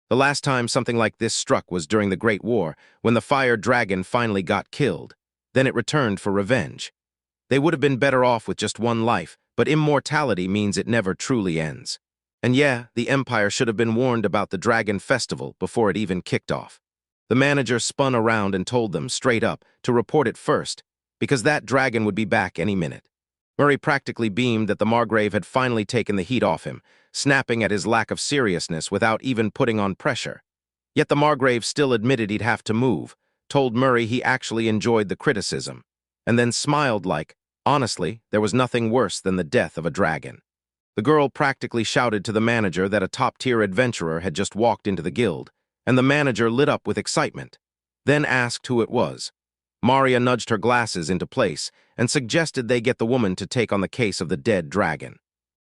S1: The last time something like this struck was during the Great War, when the fire dragon finally got killed. Then it returned for revenge. They would have been better off with just one life, but immortality means it never truly ends. And yeah, the Empire should have been warned about the Dragon Festival before it even kicked off. The manager spun around and told them, straight up, to report it first, because that dragon would be back any minute. Murray practically beamed that the Margrave had finally taken the heat off him, snapping at his lack of seriousness without even putting on pressure. Yet the Margrave still admitted he'd have to move, told Murray he actually enjoyed the criticism, and then smiled like, honestly, there was nothing worse than the death of a dragon. The girl practically shouted to the manager that a top-tier adventurer had just walked into the guild, and the manager lit up with excitement, then asked who it was. Maria nudged her glasses into place and suggested they get the woman to take on the case of the dead dragon.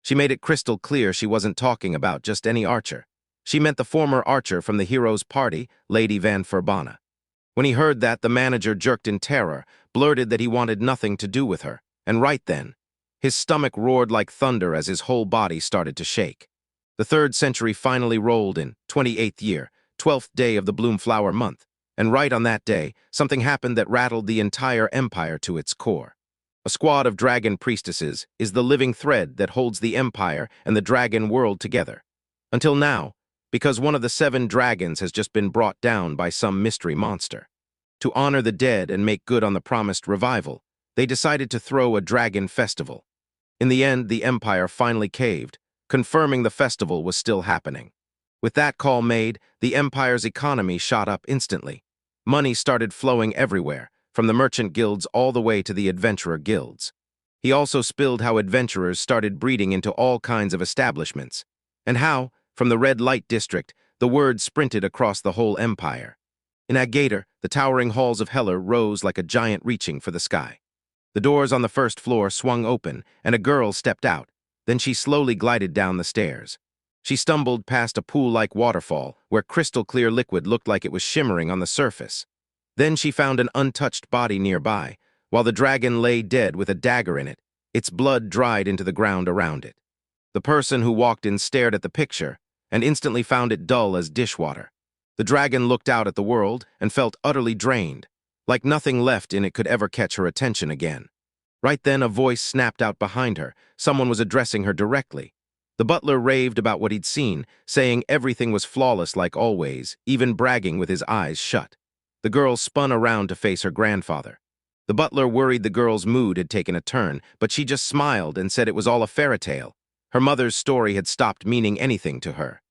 S1: She made it crystal clear she wasn't talking about just any archer. She meant the former archer from the hero's party, Lady Van Furbana. When he heard that, the manager jerked in terror, blurted that he wanted nothing to do with her, and right then, his stomach roared like thunder as his whole body started to shake. The 3rd century finally rolled in, 28th year, 12th day of the Bloomflower month, and right on that day, something happened that rattled the entire empire to its core. A squad of dragon priestesses is the living thread that holds the empire and the dragon world together. Until now, because one of the 7 dragons has just been brought down by some mystery monster. To honor the dead and make good on the promised revival, they decided to throw a dragon festival. In the end, the empire finally caved, confirming the festival was still happening. With that call made, the empire's economy shot up instantly. Money started flowing everywhere, from the merchant guilds all the way to the adventurer guilds. He also spilled how adventurers started breeding into all kinds of establishments. and how, from the red light district, the word sprinted across the whole empire. In Agator, the towering halls of Heller rose like a giant reaching for the sky. The doors on the first floor swung open, and a girl stepped out. Then she slowly glided down the stairs. She stumbled past a pool-like waterfall, where crystal-clear liquid looked like it was shimmering on the surface. Then she found an untouched body nearby, while the dragon lay dead with a dagger in it, its blood dried into the ground around it. The person who walked in stared at the picture, and instantly found it dull as dishwater. The dragon looked out at the world and felt utterly drained, like nothing left in it could ever catch her attention again. Right then, a voice snapped out behind her. Someone was addressing her directly. The butler raved about what he'd seen, saying everything was flawless like always, even bragging with his eyes shut. The girl spun around to face her grandfather. The butler worried the girl's mood had taken a turn, but she just smiled and said it was all a fairy tale. Her mother's story had stopped meaning anything to her.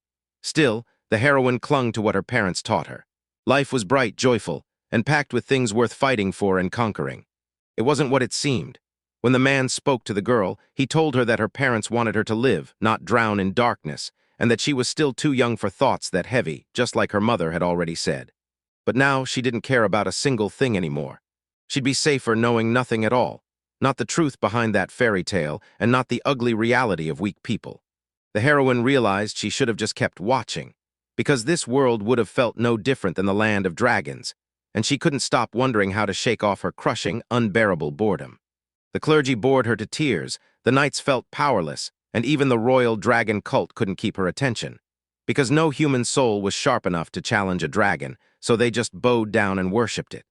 S1: Still, the heroine clung to what her parents taught her. Life was bright, joyful, and packed with things worth fighting for and conquering. It wasn't what it seemed. When the man spoke to the girl, he told her that her parents wanted her to live, not drown in darkness, and that she was still too young for thoughts that heavy, just like her mother had already said. But now she didn't care about a single thing anymore. She'd be safer knowing nothing at all, not the truth behind that fairy tale, and not the ugly reality of weak people. The heroine realized she should have just kept watching, because this world would have felt no different than the land of dragons, and she couldn't stop wondering how to shake off her crushing, unbearable boredom. The clergy bored her to tears, the knights felt powerless, and even the royal dragon cult couldn't keep her attention, because no human soul was sharp enough to challenge a dragon, so they just bowed down and worshipped it.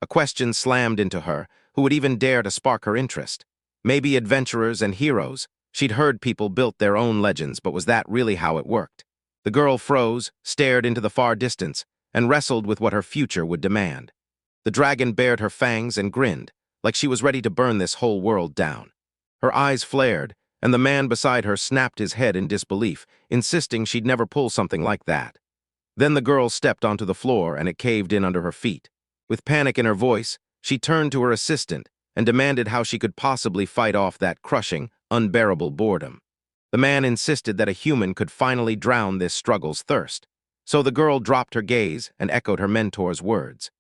S1: A question slammed into her: who would even dare to spark her interest? Maybe adventurers and heroes. She'd heard people built their own legends, but was that really how it worked? The girl froze, stared into the far distance, and wrestled with what her future would demand. The dragon bared her fangs and grinned, like she was ready to burn this whole world down. Her eyes flared, and the man beside her snapped his head in disbelief, insisting she'd never pull something like that. Then the girl stepped onto the floor, and it caved in under her feet. With panic in her voice, she turned to her assistant and demanded how she could possibly fight off that crushing, unbearable boredom. The man insisted that a human could finally drown this struggle's thirst. So the girl dropped her gaze and echoed her mentor's words.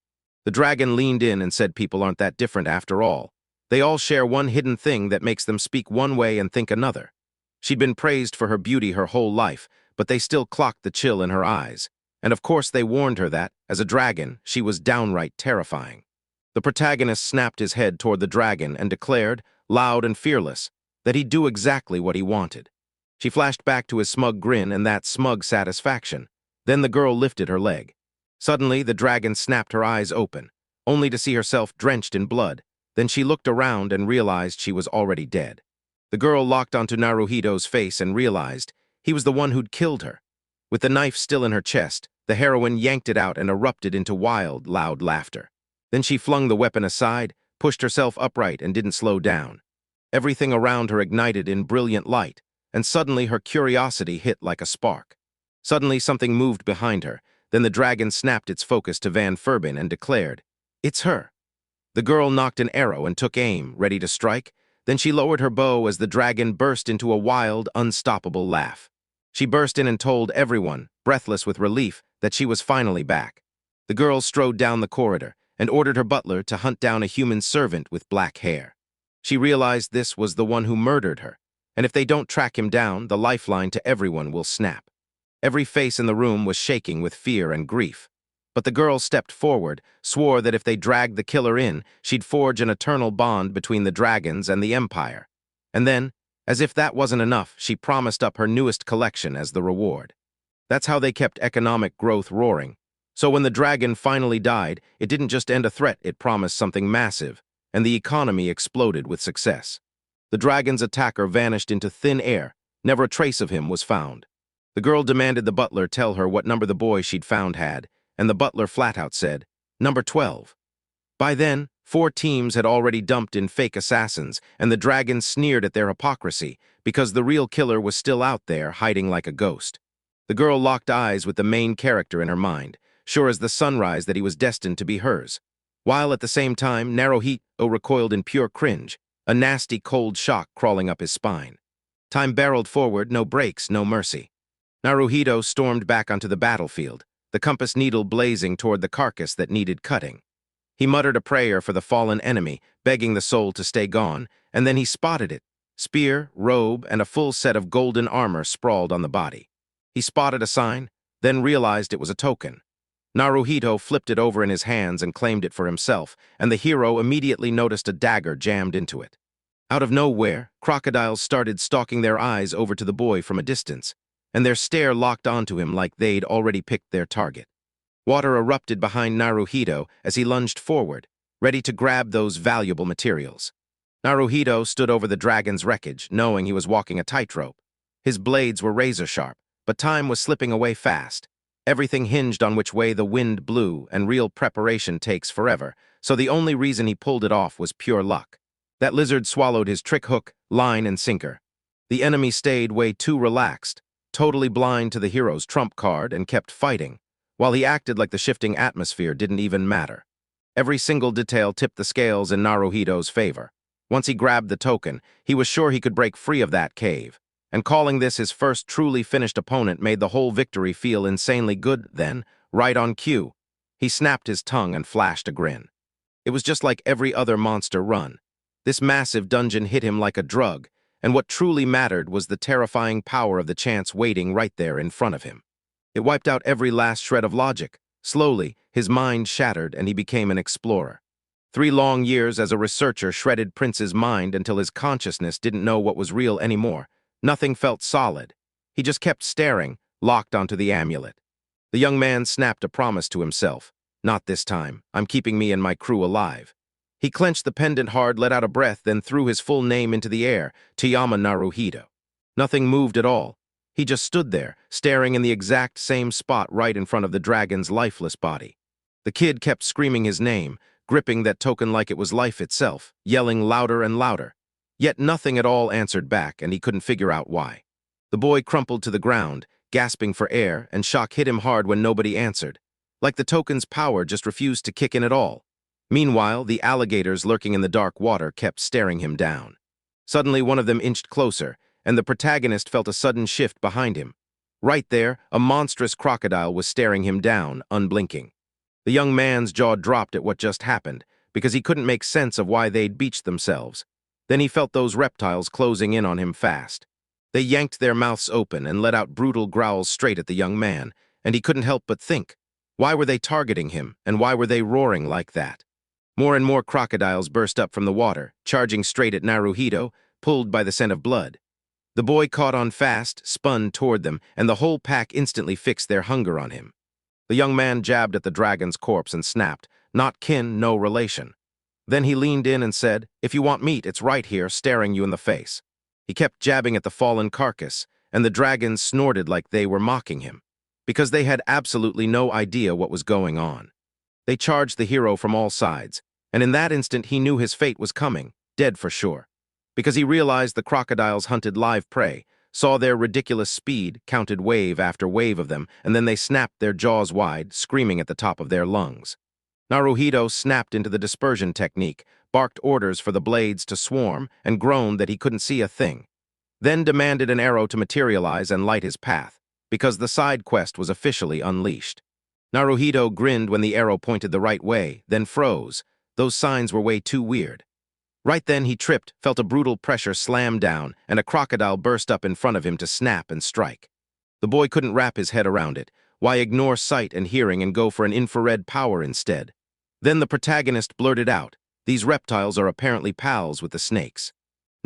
S1: The dragon leaned in and said people aren't that different after all. They all share one hidden thing that makes them speak one way and think another. She'd been praised for her beauty her whole life, but they still clocked the chill in her eyes. And of course they warned her that, as a dragon, she was downright terrifying. The protagonist snapped his head toward the dragon and declared, loud and fearless, that he'd do exactly what he wanted. She flashed back to his smug grin and that smug satisfaction. Then the girl lifted her leg. Suddenly, the dragon snapped her eyes open, only to see herself drenched in blood. Then she looked around and realized she was already dead. The girl locked onto Naruhito's face and realized he was the one who'd killed her. With the knife still in her chest, the heroine yanked it out and erupted into wild, loud laughter. Then she flung the weapon aside, pushed herself upright, and didn't slow down. Everything around her ignited in brilliant light, and suddenly her curiosity hit like a spark. Suddenly something moved behind her. Then the dragon snapped its focus to Van Furbin and declared, "It's her." The girl knocked an arrow and took aim, ready to strike. Then she lowered her bow as the dragon burst into a wild, unstoppable laugh. She burst in and told everyone, breathless with relief, that she was finally back. The girl strode down the corridor and ordered her butler to hunt down a human servant with black hair. She realized this was the one who murdered her, and if they don't track him down, the lifeline to everyone will snap. Every face in the room was shaking with fear and grief. But the girl stepped forward, swore that if they dragged the killer in, she'd forge an eternal bond between the dragons and the Empire. And then, as if that wasn't enough, she promised up her newest collection as the reward. That's how they kept economic growth roaring. So when the dragon finally died, it didn't just end a threat, it promised something massive, and the economy exploded with success. The dragon's attacker vanished into thin air. Never a trace of him was found. The girl demanded the butler tell her what number the boy she'd found had, and the butler flat out said, "Number 12. By then, 4 teams had already dumped in fake assassins, and the dragon sneered at their hypocrisy, because the real killer was still out there, hiding like a ghost. The girl locked eyes with the main character in her mind, sure as the sunrise that he was destined to be hers. While at the same time, Naruhito recoiled in pure cringe, a nasty cold shock crawling up his spine. Time barreled forward, no brakes, no mercy. Naruhito stormed back onto the battlefield, the compass needle blazing toward the carcass that needed cutting. He muttered a prayer for the fallen enemy, begging the soul to stay gone, and then he spotted it. Spear, robe, and a full set of golden armor sprawled on the body. He spotted a sign, then realized it was a token. Naruhito flipped it over in his hands and claimed it for himself, and the hero immediately noticed a dagger jammed into it. Out of nowhere, crocodiles started stalking their eyes over to the boy from a distance, and their stare locked onto him like they'd already picked their target. Water erupted behind Naruhito as he lunged forward, ready to grab those valuable materials. Naruhito stood over the dragon's wreckage, knowing he was walking a tightrope. His blades were razor-sharp, but time was slipping away fast. Everything hinged on which way the wind blew, and real preparation takes forever, so the only reason he pulled it off was pure luck. That lizard swallowed his trick hook, line, and sinker. The enemy stayed way too relaxed, totally blind to the hero's trump card, and kept fighting, while he acted like the shifting atmosphere didn't even matter. Every single detail tipped the scales in Naruhito's favor. Once he grabbed the token, he was sure he could break free of that cave, and calling this his first truly finished opponent made the whole victory feel insanely good then, right on cue. He snapped his tongue and flashed a grin. It was just like every other monster run. This massive dungeon hit him like a drug, and what truly mattered was the terrifying power of the chance waiting right there in front of him. It wiped out every last shred of logic. Slowly, his mind shattered and he became an explorer. 3 long years as a researcher shredded Prince's mind until his consciousness didn't know what was real anymore. Nothing felt solid. He just kept staring, locked onto the amulet. The young man snapped a promise to himself. Not this time. I'm keeping me and my crew alive. He clenched the pendant hard, let out a breath, then threw his full name into the air, Toyama Naruhito. Nothing moved at all. He just stood there, staring in the exact same spot right in front of the dragon's lifeless body. The kid kept screaming his name, gripping that token like it was life itself, yelling louder and louder. Yet nothing at all answered back, and he couldn't figure out why. The boy crumpled to the ground, gasping for air, and shock hit him hard when nobody answered. Like the token's power just refused to kick in at all. Meanwhile, the alligators lurking in the dark water kept staring him down. Suddenly, one of them inched closer, and the protagonist felt a sudden shift behind him. Right there, a monstrous crocodile was staring him down, unblinking. The young man's jaw dropped at what just happened, because he couldn't make sense of why they'd beached themselves. Then he felt those reptiles closing in on him fast. They yanked their mouths open and let out brutal growls straight at the young man, and he couldn't help but think, why were they targeting him, and why were they roaring like that? More and more crocodiles burst up from the water, charging straight at Naruhito, pulled by the scent of blood. The boy caught on fast, spun toward them, and the whole pack instantly fixed their hunger on him. The young man jabbed at the dragon's corpse and snapped, not kin, no relation. Then he leaned in and said, if you want meat, it's right here, staring you in the face. He kept jabbing at the fallen carcass, and the dragons snorted like they were mocking him, because they had absolutely no idea what was going on. They charged the hero from all sides, and in that instant he knew his fate was coming, dead for sure, because he realized the crocodiles hunted live prey, saw their ridiculous speed, counted wave after wave of them, and then they snapped their jaws wide, screaming at the top of their lungs. Naruhito snapped into the dispersion technique, barked orders for the blades to swarm, and groaned that he couldn't see a thing. Then demanded an arrow to materialize and light his path, because the side quest was officially unleashed. Naruhito grinned when the arrow pointed the right way, then froze. Those signs were way too weird. Right then he tripped, felt a brutal pressure slam down, and a crocodile burst up in front of him to snap and strike. The boy couldn't wrap his head around it. Why ignore sight and hearing and go for an infrared power instead? Then the protagonist blurted out, these reptiles are apparently pals with the snakes.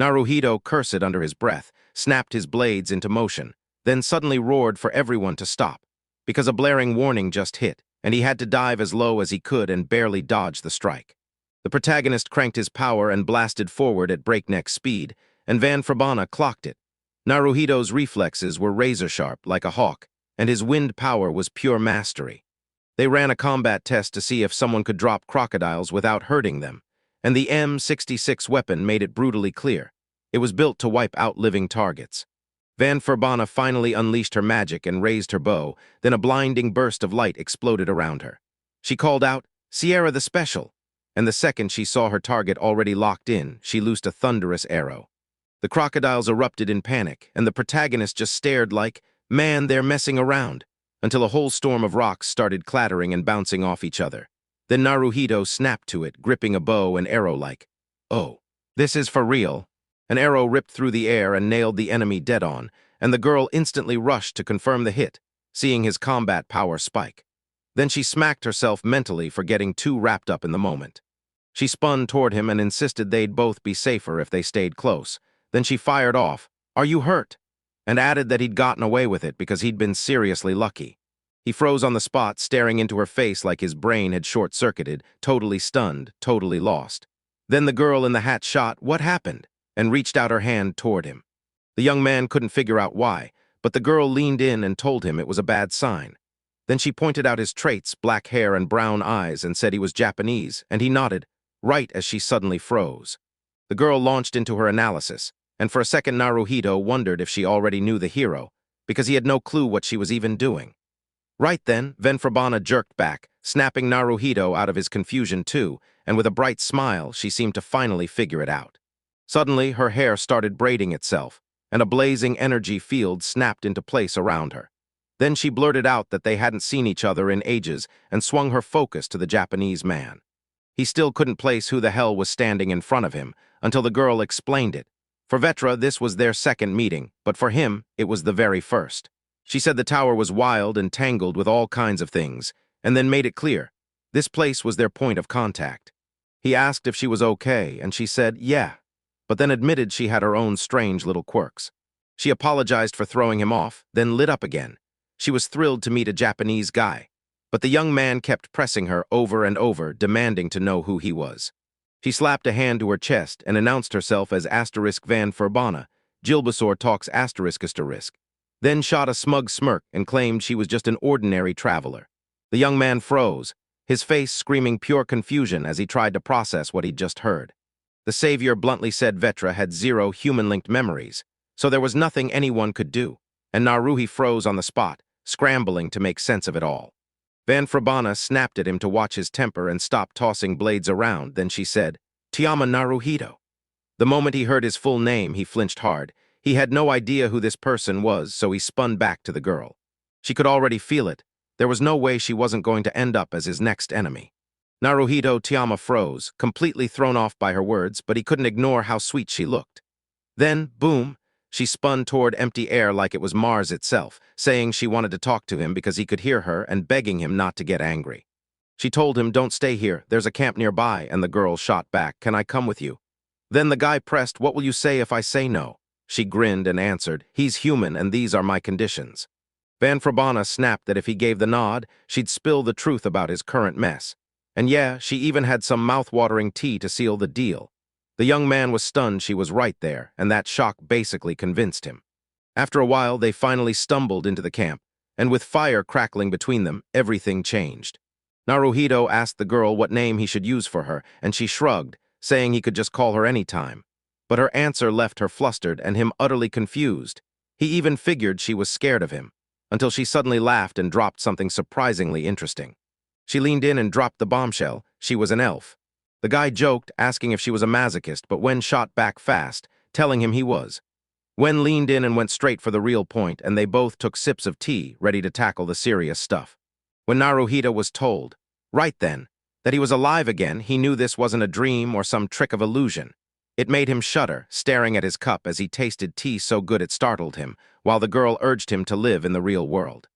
S1: Naruhito cursed under his breath, snapped his blades into motion, then suddenly roared for everyone to stop, because a blaring warning just hit, and he had to dive as low as he could and barely dodge the strike. The protagonist cranked his power and blasted forward at breakneck speed, and Furbana clocked it. Naruhito's reflexes were razor-sharp like a hawk, and his wind power was pure mastery. They ran a combat test to see if someone could drop crocodiles without hurting them, and the M66 weapon made it brutally clear. It was built to wipe out living targets. Furbana finally unleashed her magic and raised her bow, then a blinding burst of light exploded around her. She called out, Sierra the Special, and the second she saw her target already locked in, she loosed a thunderous arrow. The crocodiles erupted in panic, and the protagonist just stared like, "Man, they're messing around," until a whole storm of rocks started clattering and bouncing off each other. Then Naruhito snapped to it, gripping a bow and arrow like, "Oh, this is for real." An arrow ripped through the air and nailed the enemy dead on, and the girl instantly rushed to confirm the hit, seeing his combat power spike. Then she smacked herself mentally for getting too wrapped up in the moment. She spun toward him and insisted they'd both be safer if they stayed close. Then she fired off, "Are you hurt?" and added that he'd gotten away with it because he'd been seriously lucky. He froze on the spot, staring into her face like his brain had short-circuited, totally stunned, totally lost. Then the girl in the hat shot, "What happened?" and reached out her hand toward him. The young man couldn't figure out why, but the girl leaned in and told him it was a bad sign. Then she pointed out his traits, black hair and brown eyes, and said he was Japanese, and he nodded, right as she suddenly froze. The girl launched into her analysis, and for a second Naruhito wondered if she already knew the hero, because he had no clue what she was even doing. Right then, Furbana jerked back, snapping Naruhito out of his confusion too, and with a bright smile, she seemed to finally figure it out. Suddenly, her hair started braiding itself, and a blazing energy field snapped into place around her. Then she blurted out that they hadn't seen each other in ages and swung her focus to the Japanese man. He still couldn't place who the hell was standing in front of him until the girl explained it. For Vetra, this was their second meeting, but for him, it was the very first. She said the tower was wild and tangled with all kinds of things, and then made it clear. This place was their point of contact. He asked if she was okay, and she said, yeah, but then admitted she had her own strange little quirks. She apologized for throwing him off, then lit up again. She was thrilled to meet a Japanese guy, but the young man kept pressing her over and over, demanding to know who he was. She slapped a hand to her chest and announced herself as Van Furbana, Gilbasaur talks ***, then shot a smug smirk and claimed she was just an ordinary traveler. The young man froze, his face screaming pure confusion as he tried to process what he'd just heard. The savior bluntly said Vetra had 0 human-linked memories, so there was nothing anyone could do, and Naruhi froze on the spot, scrambling to make sense of it all. Furbana snapped at him to watch his temper and stop tossing blades around, then she said, "Tiama Naruhito." The moment he heard his full name, he flinched hard. He had no idea who this person was, so he spun back to the girl. She could already feel it. There was no way she wasn't going to end up as his next enemy. Naruhito Tiama froze, completely thrown off by her words, but he couldn't ignore how sweet she looked. Then, boom, she spun toward empty air like it was Mars itself, saying she wanted to talk to him because he could hear her and begging him not to get angry. She told him, "Don't stay here, there's a camp nearby," and the girl shot back, "Can I come with you?" Then the guy pressed, "What will you say if I say no?" She grinned and answered, "He's human and these are my conditions." Furbana snapped that if he gave the nod, she'd spill the truth about his current mess. And yeah, she even had some mouth-watering tea to seal the deal. The young man was stunned she was right there, and that shock basically convinced him. After a while, they finally stumbled into the camp, and with fire crackling between them, everything changed. Naruhito asked the girl what name he should use for her, and she shrugged, saying he could just call her any time. But her answer left her flustered and him utterly confused. He even figured she was scared of him, until she suddenly laughed and dropped something surprisingly interesting. She leaned in and dropped the bombshell. She was an elf. The guy joked, asking if she was a masochist, but Wen shot back fast, telling him he was. Wen leaned in and went straight for the real point, and they both took sips of tea, ready to tackle the serious stuff. When Naruhito was told, right then, that he was alive again, he knew this wasn't a dream or some trick of illusion. It made him shudder, staring at his cup as he tasted tea so good it startled him, while the girl urged him to live in the real world.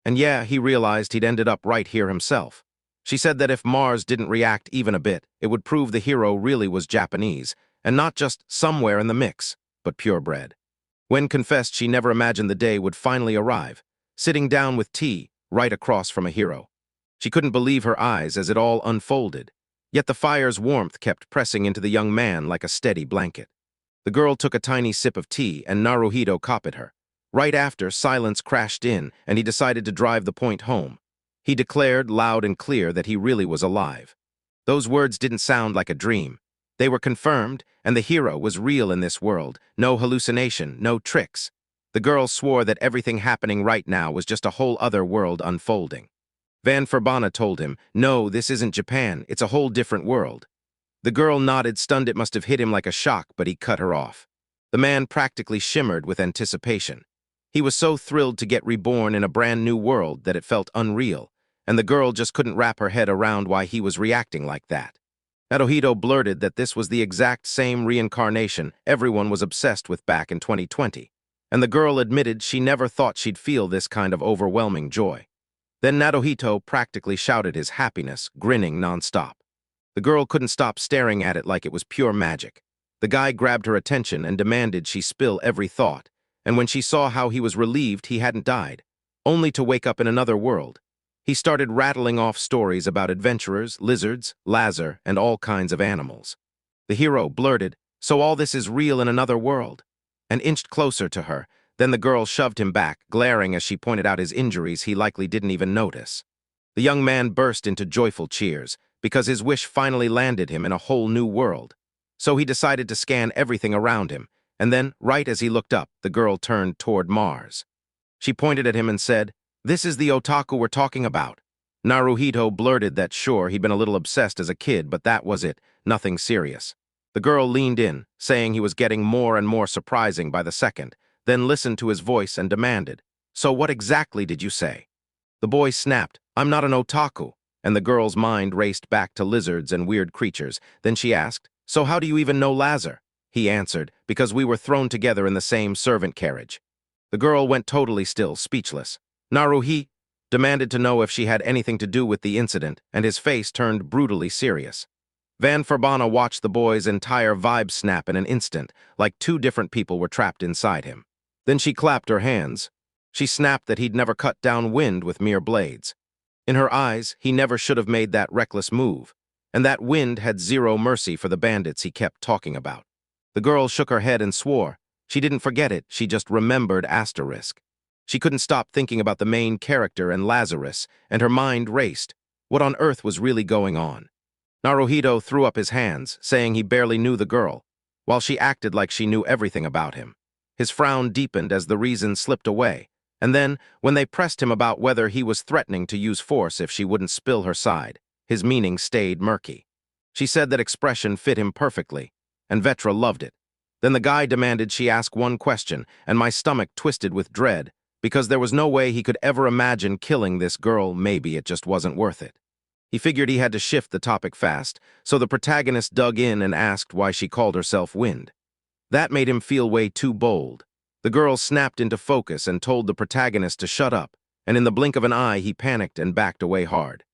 S1: And yeah, he realized he'd ended up right here himself. She said that if Mars didn't react even a bit, it would prove the hero really was Japanese, and not just somewhere in the mix, but purebred. Wen confessed she never imagined the day would finally arrive, sitting down with tea right across from a hero. She couldn't believe her eyes as it all unfolded, yet the fire's warmth kept pressing into the young man like a steady blanket. The girl took a tiny sip of tea, and Naruhito copied her. Right after, silence crashed in, and he decided to drive the point home. He declared loud and clear that he really was alive. Those words didn't sound like a dream. They were confirmed, and the hero was real in this world. No hallucination, no tricks. The girl swore that everything happening right now was just a whole other world unfolding. Furbana told him, "No, this isn't Japan, it's a whole different world." The girl nodded, stunned. It must have hit him like a shock, but he cut her off. The man practically shimmered with anticipation. He was so thrilled to get reborn in a brand new world that it felt unreal, and the girl just couldn't wrap her head around why he was reacting like that. Naruhito blurted that this was the exact same reincarnation everyone was obsessed with back in 2020, and the girl admitted she never thought she'd feel this kind of overwhelming joy. Then Naruhito practically shouted his happiness, grinning nonstop. The girl couldn't stop staring at it like it was pure magic. The guy grabbed her attention and demanded she spill every thought, and when she saw how he was relieved he hadn't died, only to wake up in another world, he started rattling off stories about adventurers, lizards, Lazer, and all kinds of animals. The hero blurted, "So all this is real in another world?" And inched closer to her. Then the girl shoved him back, glaring as she pointed out his injuries he likely didn't even notice. The young man burst into joyful cheers, because his wish finally landed him in a whole new world. So he decided to scan everything around him, and then, right as he looked up, the girl turned toward Mars. She pointed at him and said, "This is the otaku we're talking about." Naruhito blurted that sure, he'd been a little obsessed as a kid, but that was it, nothing serious. The girl leaned in, saying he was getting more and more surprising by the second, then listened to his voice and demanded, "So what exactly did you say?" The boy snapped, "I'm not an otaku," and the girl's mind raced back to lizards and weird creatures. Then she asked, "So how do you even know Lazer?" He answered, "Because we were thrown together in the same servant carriage." The girl went totally still, speechless. Naruhi demanded to know if she had anything to do with the incident, and his face turned brutally serious. Furbana watched the boy's entire vibe snap in an instant, like two different people were trapped inside him. Then she clapped her hands. She snapped that he'd never cut down wind with mere blades. In her eyes, he never should have made that reckless move, and that wind had zero mercy for the bandits he kept talking about. The girl shook her head and swore. She didn't forget it, she just remembered asterisk. She couldn't stop thinking about the main character and Lazarus, and her mind raced. What on earth was really going on? Naruhito threw up his hands, saying he barely knew the girl, while she acted like she knew everything about him. His frown deepened as the reason slipped away, and then, when they pressed him about whether he was threatening to use force if she wouldn't spill her side, his meaning stayed murky. She said that expression fit him perfectly, and Vetra loved it. Then the guy demanded she ask one question, and my stomach twisted with dread, because there was no way he could ever imagine killing this girl. Maybe it just wasn't worth it. He figured he had to shift the topic fast, so the protagonist dug in and asked why she called herself Wind. That made him feel way too bold. The girl snapped into focus and told the protagonist to shut up, and in the blink of an eye he panicked and backed away hard.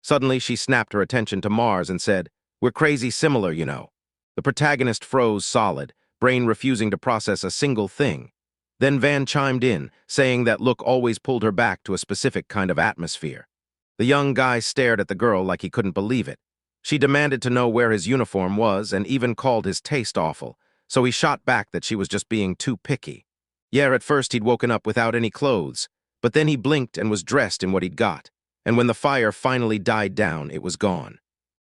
S1: Suddenly she snapped her attention to Mars and said, "We're crazy similar, you know." The protagonist froze solid, brain refusing to process a single thing. Then Van chimed in, saying that look always pulled her back to a specific kind of atmosphere. The young guy stared at the girl like he couldn't believe it. She demanded to know where his uniform was and even called his taste awful, so he shot back that she was just being too picky. Yeah, at first he'd woken up without any clothes, but then he blinked and was dressed in what he'd got, and when the fire finally died down, it was gone.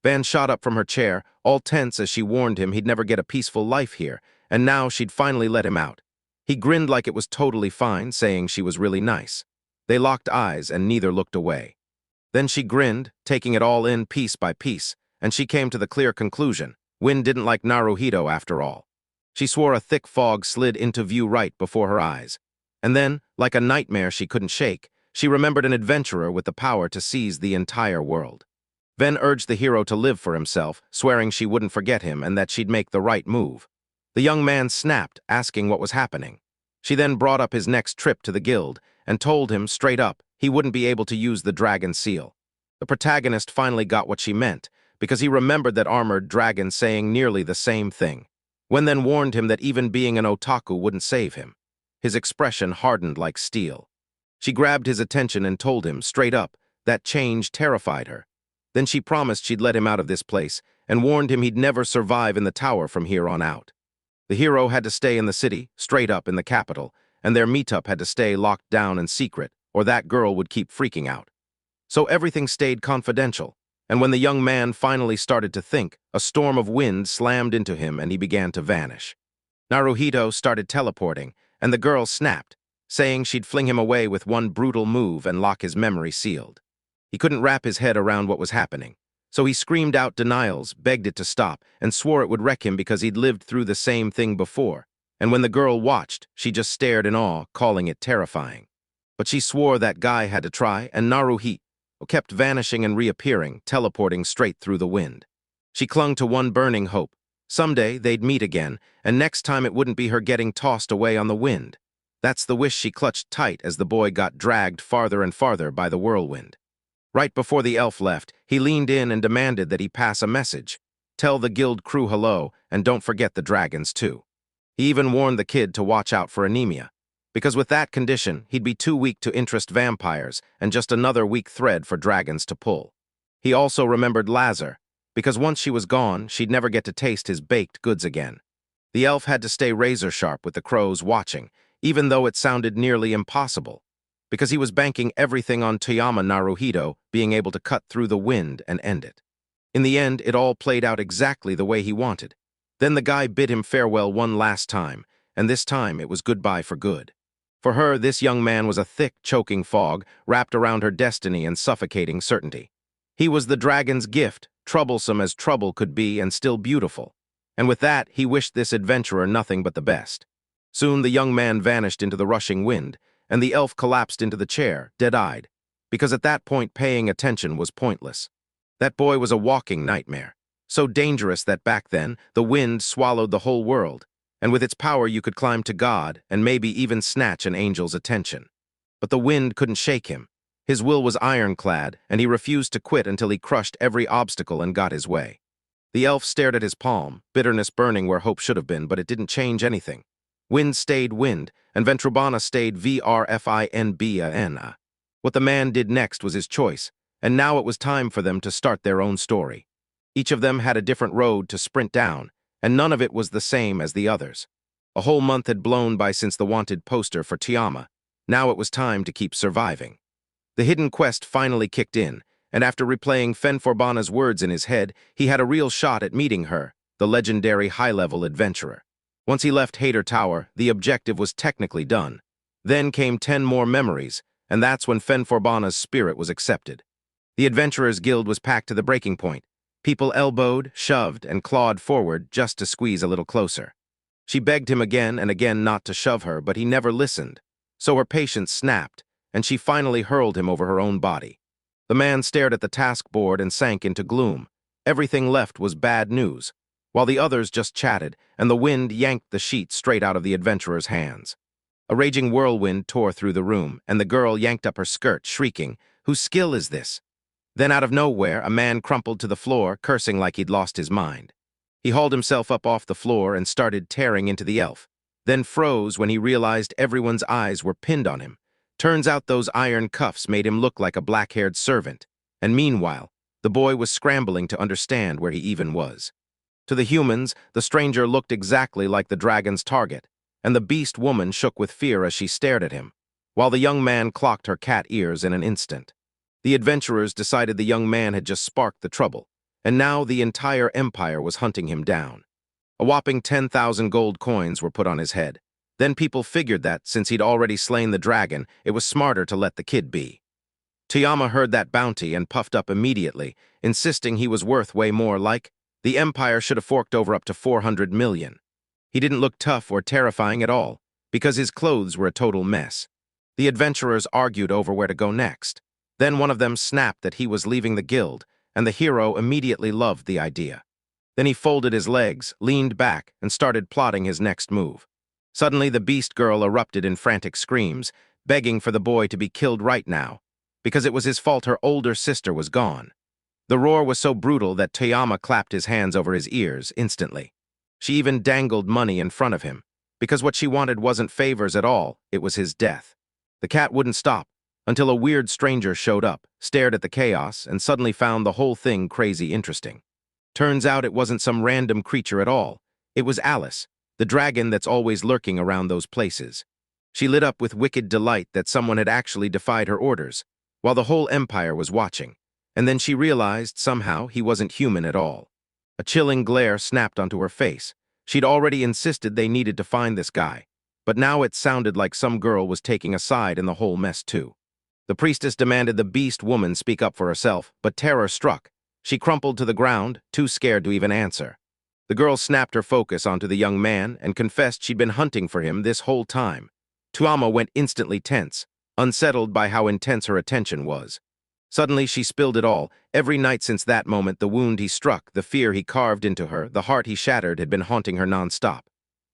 S1: Van shot up from her chair, all tense as she warned him he'd never get a peaceful life here, and now she'd finally let him out. He grinned like it was totally fine, saying she was really nice. They locked eyes and neither looked away. Then she grinned, taking it all in piece by piece, and she came to the clear conclusion. Wind didn't like Naruhito after all. She swore a thick fog slid into view right before her eyes. And then, like a nightmare she couldn't shake, she remembered an adventurer with the power to seize the entire world. Ven urged the hero to live for himself, swearing she wouldn't forget him and that she'd make the right move. The young man snapped, asking what was happening. She then brought up his next trip to the guild and told him straight up he wouldn't be able to use the dragon seal. The protagonist finally got what she meant, because he remembered that armored dragon saying nearly the same thing. Wen then warned him that even being an otaku wouldn't save him. His expression hardened like steel. She grabbed his attention and told him, straight up, that change terrified her. Then she promised she'd let him out of this place, and warned him he'd never survive in the tower from here on out. The hero had to stay in the city, straight up in the capital, and their meetup had to stay locked down and secret, or that girl would keep freaking out. So everything stayed confidential, and when the young man finally started to think, a storm of wind slammed into him and he began to vanish. Naruhito started teleporting, and the girl snapped, saying she'd fling him away with one brutal move and lock his memory sealed. He couldn't wrap his head around what was happening, so he screamed out denials, begged it to stop, and swore it would wreck him because he'd lived through the same thing before, And when the girl watched, she just stared in awe, calling it terrifying. But she swore that guy had to try, and Naruhito kept vanishing and reappearing, teleporting straight through the wind. She clung to one burning hope. Someday they'd meet again, and next time it wouldn't be her getting tossed away on the wind. That's the wish she clutched tight as the boy got dragged farther and farther by the whirlwind. Right before the elf left, he leaned in and demanded that he pass a message. Tell the guild crew hello, and don't forget the dragons too. He even warned the kid to watch out for anemia, because with that condition, he'd be too weak to interest vampires and just another weak thread for dragons to pull. He also remembered Lazer, because once she was gone, she'd never get to taste his baked goods again. The elf had to stay razor-sharp with the crows watching, even though it sounded nearly impossible, because he was banking everything on Toyama Naruhito being able to cut through the wind and end it. In the end, it all played out exactly the way he wanted. Then the guy bid him farewell one last time, and this time it was goodbye for good. For her, this young man was a thick, choking fog wrapped around her destiny and suffocating certainty. He was the dragon's gift, troublesome as trouble could be and still beautiful. And with that, he wished this adventurer nothing but the best. Soon the young man vanished into the rushing wind, and the elf collapsed into the chair, dead-eyed, because at that point paying attention was pointless. That boy was a walking nightmare, so dangerous that back then the wind swallowed the whole world, and with its power you could climb to God and maybe even snatch an angel's attention. But the wind couldn't shake him. His will was ironclad, and he refused to quit until he crushed every obstacle and got his way. The elf stared at his palm, bitterness burning where hope should have been, but it didn't change anything. Wind stayed wind, and Furbana stayed Vrfinbana. What the man did next was his choice, and now it was time for them to start their own story. Each of them had a different road to sprint down, and none of it was the same as the others. A whole month had blown by since the wanted poster for Tiama. Now it was time to keep surviving. The hidden quest finally kicked in, and after replaying Furbana's words in his head, he had a real shot at meeting her, the legendary high-level adventurer. Once he left Hater Tower, the objective was technically done. Then came 10 more memories, and that's when Furbana's spirit was accepted. The Adventurers Guild was packed to the breaking point. People elbowed, shoved, and clawed forward just to squeeze a little closer. She begged him again and again not to shove her, but he never listened. So her patience snapped, and she finally hurled him over her own body. The man stared at the task board and sank into gloom. Everything left was bad news, while the others just chatted, and the wind yanked the sheet straight out of the adventurer's hands. A raging whirlwind tore through the room, and the girl yanked up her skirt, shrieking, "Whose skill is this?" Then out of nowhere, a man crumpled to the floor, cursing like he'd lost his mind. He hauled himself up off the floor and started tearing into the elf, then froze when he realized everyone's eyes were pinned on him. Turns out those iron cuffs made him look like a black-haired servant, and meanwhile, the boy was scrambling to understand where he even was. To the humans, the stranger looked exactly like the dragon's target, and the beast woman shook with fear as she stared at him, while the young man clocked her cat ears in an instant. The adventurers decided the young man had just sparked the trouble, and now the entire empire was hunting him down. A whopping 10,000 gold coins were put on his head. Then people figured that, since he'd already slain the dragon, it was smarter to let the kid be. Toyama heard that bounty and puffed up immediately, insisting he was worth way more, like, the empire should have forked over up to 400 million. He didn't look tough or terrifying at all, because his clothes were a total mess. The adventurers argued over where to go next. Then one of them snapped that he was leaving the guild, and the hero immediately loved the idea. Then he folded his legs, leaned back, and started plotting his next move. Suddenly, the beast girl erupted in frantic screams, begging for the boy to be killed right now, because it was his fault her older sister was gone. The roar was so brutal that Toyama clapped his hands over his ears instantly. She even dangled money in front of him, because what she wanted wasn't favors at all, it was his death. The cat wouldn't stop, until a weird stranger showed up, stared at the chaos, and suddenly found the whole thing crazy interesting. Turns out it wasn't some random creature at all. It was Alice, the dragon that's always lurking around those places. She lit up with wicked delight that someone had actually defied her orders, while the whole empire was watching, and then she realized somehow he wasn't human at all. A chilling glare snapped onto her face. She'd already insisted they needed to find this guy, but now it sounded like some girl was taking a side in the whole mess too. The priestess demanded the beast woman speak up for herself, but terror struck. She crumpled to the ground, too scared to even answer. The girl snapped her focus onto the young man and confessed she'd been hunting for him this whole time. Tuama went instantly tense, unsettled by how intense her attention was. Suddenly, she spilled it all. Every night since that moment, the wound he struck, the fear he carved into her, the heart he shattered had been haunting her nonstop.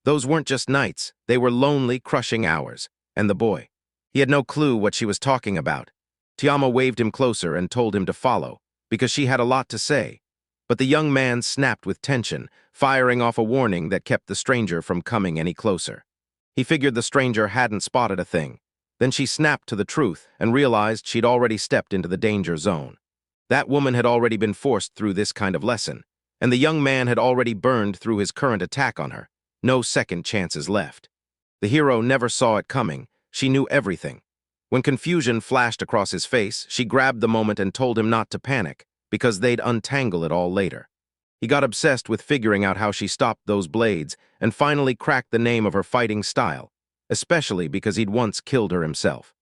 S1: Those weren't just nights, they were lonely, crushing hours. And the boy. He had no clue what she was talking about. Tiama waved him closer and told him to follow, because she had a lot to say. But the young man snapped with tension, firing off a warning that kept the stranger from coming any closer. He figured the stranger hadn't spotted a thing. Then she snapped to the truth and realized she'd already stepped into the danger zone. That woman had already been forced through this kind of lesson, and the young man had already burned through his current attack on her. No second chances left. The hero never saw it coming. She knew everything. When confusion flashed across his face, she grabbed the moment and told him not to panic, because they'd untangle it all later. He got obsessed with figuring out how she stopped those blades and finally cracked the name of her fighting style, especially because he'd once killed her himself.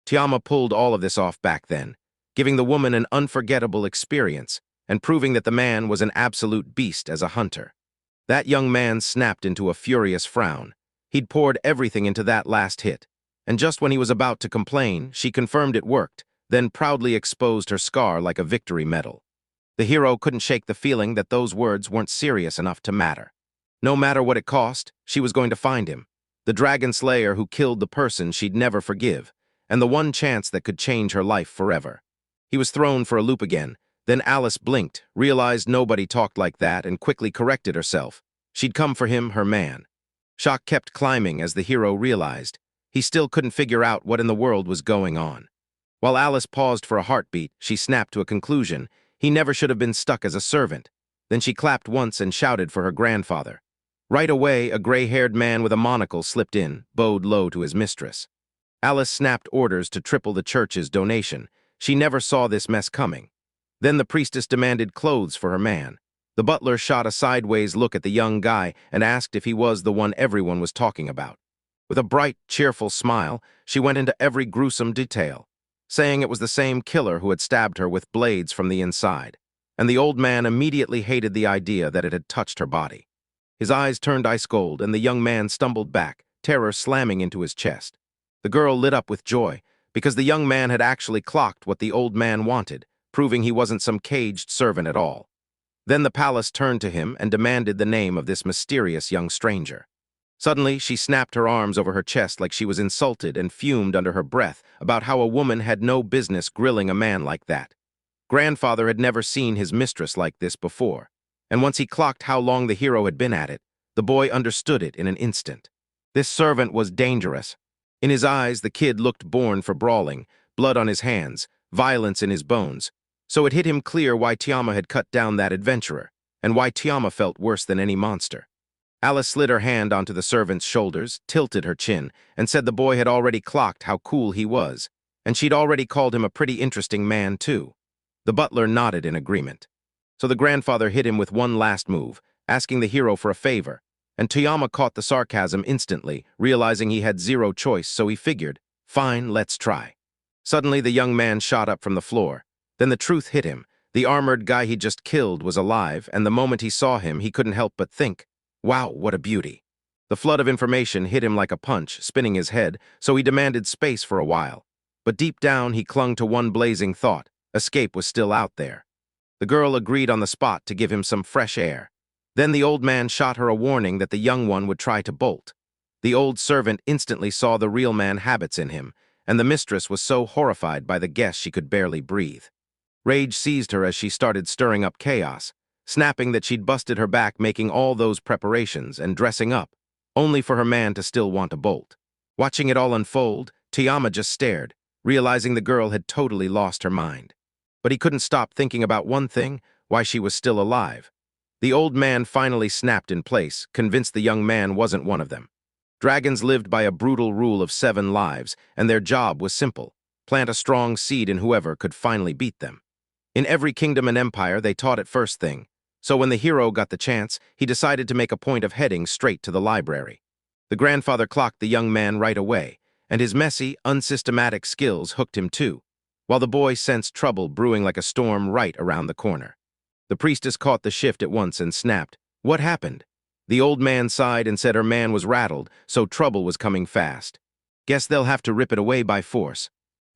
S1: Tiama pulled all of this off back then, giving the woman an unforgettable experience and proving that the man was an absolute beast as a hunter. That young man snapped into a furious frown. He'd poured everything into that last hit, and just when he was about to complain, she confirmed it worked, then proudly exposed her scar like a victory medal. The hero couldn't shake the feeling that those words weren't serious enough to matter. No matter what it cost, she was going to find him, the dragon slayer who killed the person she'd never forgive, and the one chance that could change her life forever. He was thrown for a loop again. Then Alice blinked, realized nobody talked like that, and quickly corrected herself. She'd come for him, her man. Shock kept climbing as the hero realized. He still couldn't figure out what in the world was going on. While Alice paused for a heartbeat, she snapped to a conclusion. He never should have been stuck as a servant. Then she clapped once and shouted for her grandfather. Right away, a gray-haired man with a monocle slipped in, bowed low to his mistress. Alice snapped orders to triple the church's donation. She never saw this mess coming. Then the priestess demanded clothes for her man. The butler shot a sideways look at the young guy and asked if he was the one everyone was talking about. With a bright, cheerful smile, she went into every gruesome detail, saying it was the same killer who had stabbed her with blades from the inside, and the old man immediately hated the idea that it had touched her body. His eyes turned ice cold, and the young man stumbled back, terror slamming into his chest. The girl lit up with joy, because the young man had actually clocked what the old man wanted, proving he wasn't some caged servant at all. Then the palace turned to him and demanded the name of this mysterious young stranger. Suddenly, she snapped her arms over her chest like she was insulted and fumed under her breath about how a woman had no business grilling a man like that. Grandfather had never seen his mistress like this before, and once he clocked how long the hero had been at it, the boy understood it in an instant. This servant was dangerous. In his eyes, the kid looked born for brawling, blood on his hands, violence in his bones. So it hit him clear why Tiama had cut down that adventurer, and why Tiama felt worse than any monster. Alice slid her hand onto the servant's shoulders, tilted her chin, and said the boy had already clocked how cool he was, and she'd already called him a pretty interesting man, too. The butler nodded in agreement. So the grandfather hit him with one last move, asking the hero for a favor, and Tiama caught the sarcasm instantly, realizing he had zero choice, so he figured, fine, let's try. Suddenly, the young man shot up from the floor. Then the truth hit him. The armored guy he just killed was alive, and the moment he saw him, he couldn't help but think, wow, what a beauty. The flood of information hit him like a punch, spinning his head, so he demanded space for a while. But deep down, he clung to one blazing thought. Escape was still out there. The girl agreed on the spot to give him some fresh air. Then the old man shot her a warning that the young one would try to bolt. The old servant instantly saw the real man habits in him, and the mistress was so horrified by the guess she could barely breathe. Rage seized her as she started stirring up chaos, snapping that she'd busted her back making all those preparations and dressing up, only for her man to still want to bolt. Watching it all unfold, Tiama just stared, realizing the girl had totally lost her mind. But he couldn't stop thinking about one thing, why she was still alive. The old man finally snapped in place, convinced the young man wasn't one of them. Dragons lived by a brutal rule of 7 lives, and their job was simple: plant a strong seed in whoever could finally beat them. In every kingdom and empire, they taught it first thing, so when the hero got the chance, he decided to make a point of heading straight to the library. The grandfather clocked the young man right away, and his messy, unsystematic skills hooked him too, while the boy sensed trouble brewing like a storm right around the corner. The priestess caught the shift at once and snapped, What happened? The old man sighed and said her man was rattled, so trouble was coming fast. Guess they'll have to rip it away by force.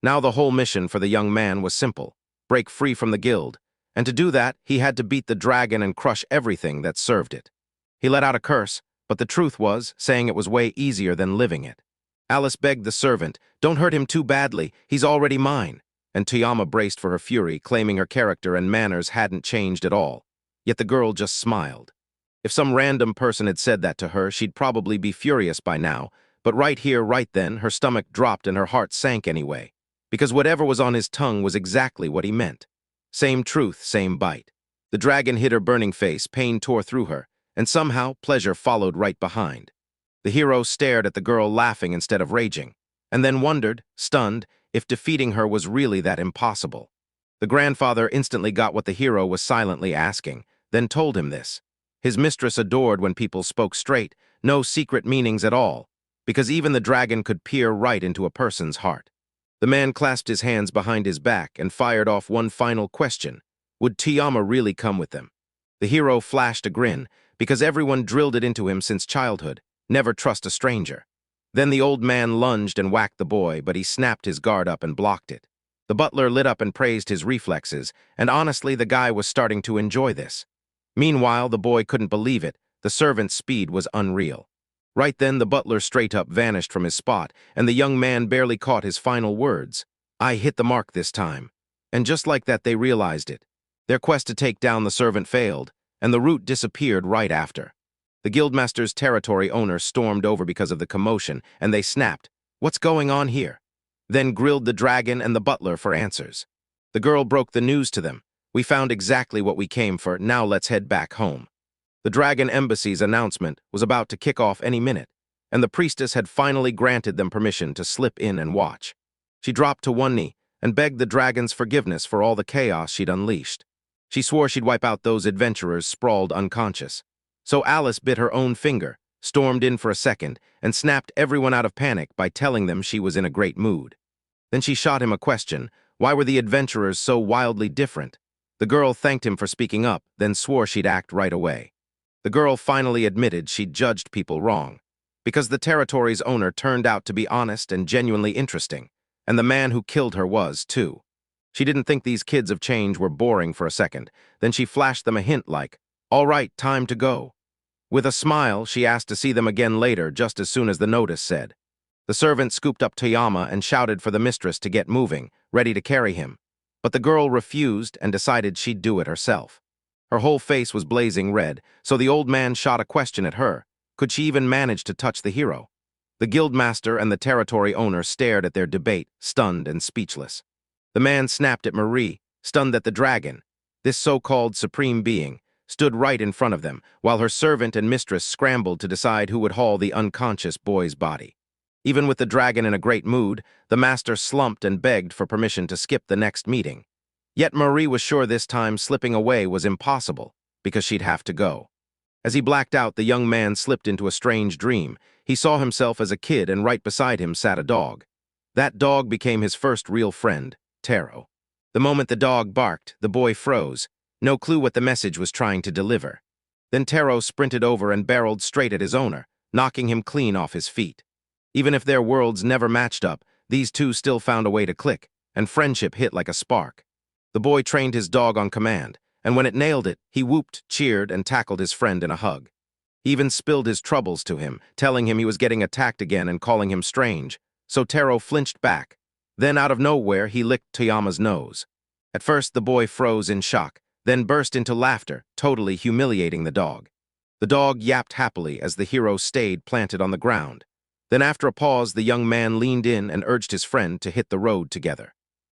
S1: Now the whole mission for the young man was simple: break free from the guild. And to do that, he had to beat the dragon and crush everything that served it. He let out a curse, but the truth was, saying it was way easier than living it. Alice begged the servant, "Don't hurt him too badly, he's already mine." And Toyama braced for her fury, claiming her character and manners hadn't changed at all. Yet the girl just smiled. If some random person had said that to her, she'd probably be furious by now, but right here, right then, her stomach dropped and her heart sank anyway, because whatever was on his tongue was exactly what he meant. Same truth, same bite. The dragon hit her burning face, pain tore through her, and somehow pleasure followed right behind. The hero stared at the girl, laughing instead of raging, and then wondered, stunned, if defeating her was really that impossible. The grandfather instantly got what the hero was silently asking, then told him this. His mistress adored when people spoke straight, no secret meanings at all, because even the dragon could peer right into a person's heart. The man clasped his hands behind his back and fired off one final question. Would Toyama really come with them? The hero flashed a grin, because everyone drilled it into him since childhood: never trust a stranger. Then the old man lunged and whacked the boy, but he snapped his guard up and blocked it. The butler lit up and praised his reflexes, and honestly, the guy was starting to enjoy this. Meanwhile, the boy couldn't believe it. The servant's speed was unreal. Right then, the butler straight up vanished from his spot, and the young man barely caught his final words. "I hit the mark this time." And just like that, they realized it. Their quest to take down the servant failed, and the route disappeared right after. The guildmaster's territory owner stormed over because of the commotion, and they snapped, "What's going on here?" Then grilled the dragon and the butler for answers. The girl broke the news to them. "We found exactly what we came for, now let's head back home." The Dragon Embassy's announcement was about to kick off any minute, and the priestess had finally granted them permission to slip in and watch. She dropped to one knee and begged the dragon's forgiveness for all the chaos she'd unleashed. She swore she'd wipe out those adventurers sprawled unconscious. So Alice bit her own finger, stormed in for a second, and snapped everyone out of panic by telling them she was in a great mood. Then she shot him a question: why were the adventurers so wildly different? The girl thanked him for speaking up, then swore she'd act right away. The girl finally admitted she'd judged people wrong, because the territory's owner turned out to be honest and genuinely interesting, and the man who killed her was, too. She didn't think these kids of change were boring for a second, then she flashed them a hint like, "All right, time to go." With a smile, she asked to see them again later, just as soon as the notice said. The servant scooped up Toyama and shouted for the mistress to get moving, ready to carry him. But the girl refused and decided she'd do it herself. Her whole face was blazing red, so the old man shot a question at her. Could she even manage to touch the hero? The guildmaster and the territory owner stared at their debate, stunned and speechless. The man snapped at Marie, stunned that the dragon, this so-called supreme being, stood right in front of them, while her servant and mistress scrambled to decide who would haul the unconscious boy's body. Even with the dragon in a great mood, the master slumped and begged for permission to skip the next meeting. Yet Marie was sure this time slipping away was impossible, because she'd have to go. As he blacked out, the young man slipped into a strange dream. He saw himself as a kid, and right beside him sat a dog. That dog became his first real friend, Taro. The moment the dog barked, the boy froze, no clue what the message was trying to deliver. Then Taro sprinted over and barreled straight at his owner, knocking him clean off his feet. Even if their worlds never matched up, these two still found a way to click, and friendship hit like a spark. The boy trained his dog on command, and when it nailed it, he whooped, cheered, and tackled his friend in a hug. He even spilled his troubles to him, telling him he was getting attacked again and calling him strange, so Taro flinched back. Then, out of nowhere, he licked Toyama's nose. At first, the boy froze in shock, then burst into laughter, totally humiliating the dog. The dog yapped happily as the hero stayed planted on the ground. Then after a pause, the young man leaned in and urged his friend to hit the road together.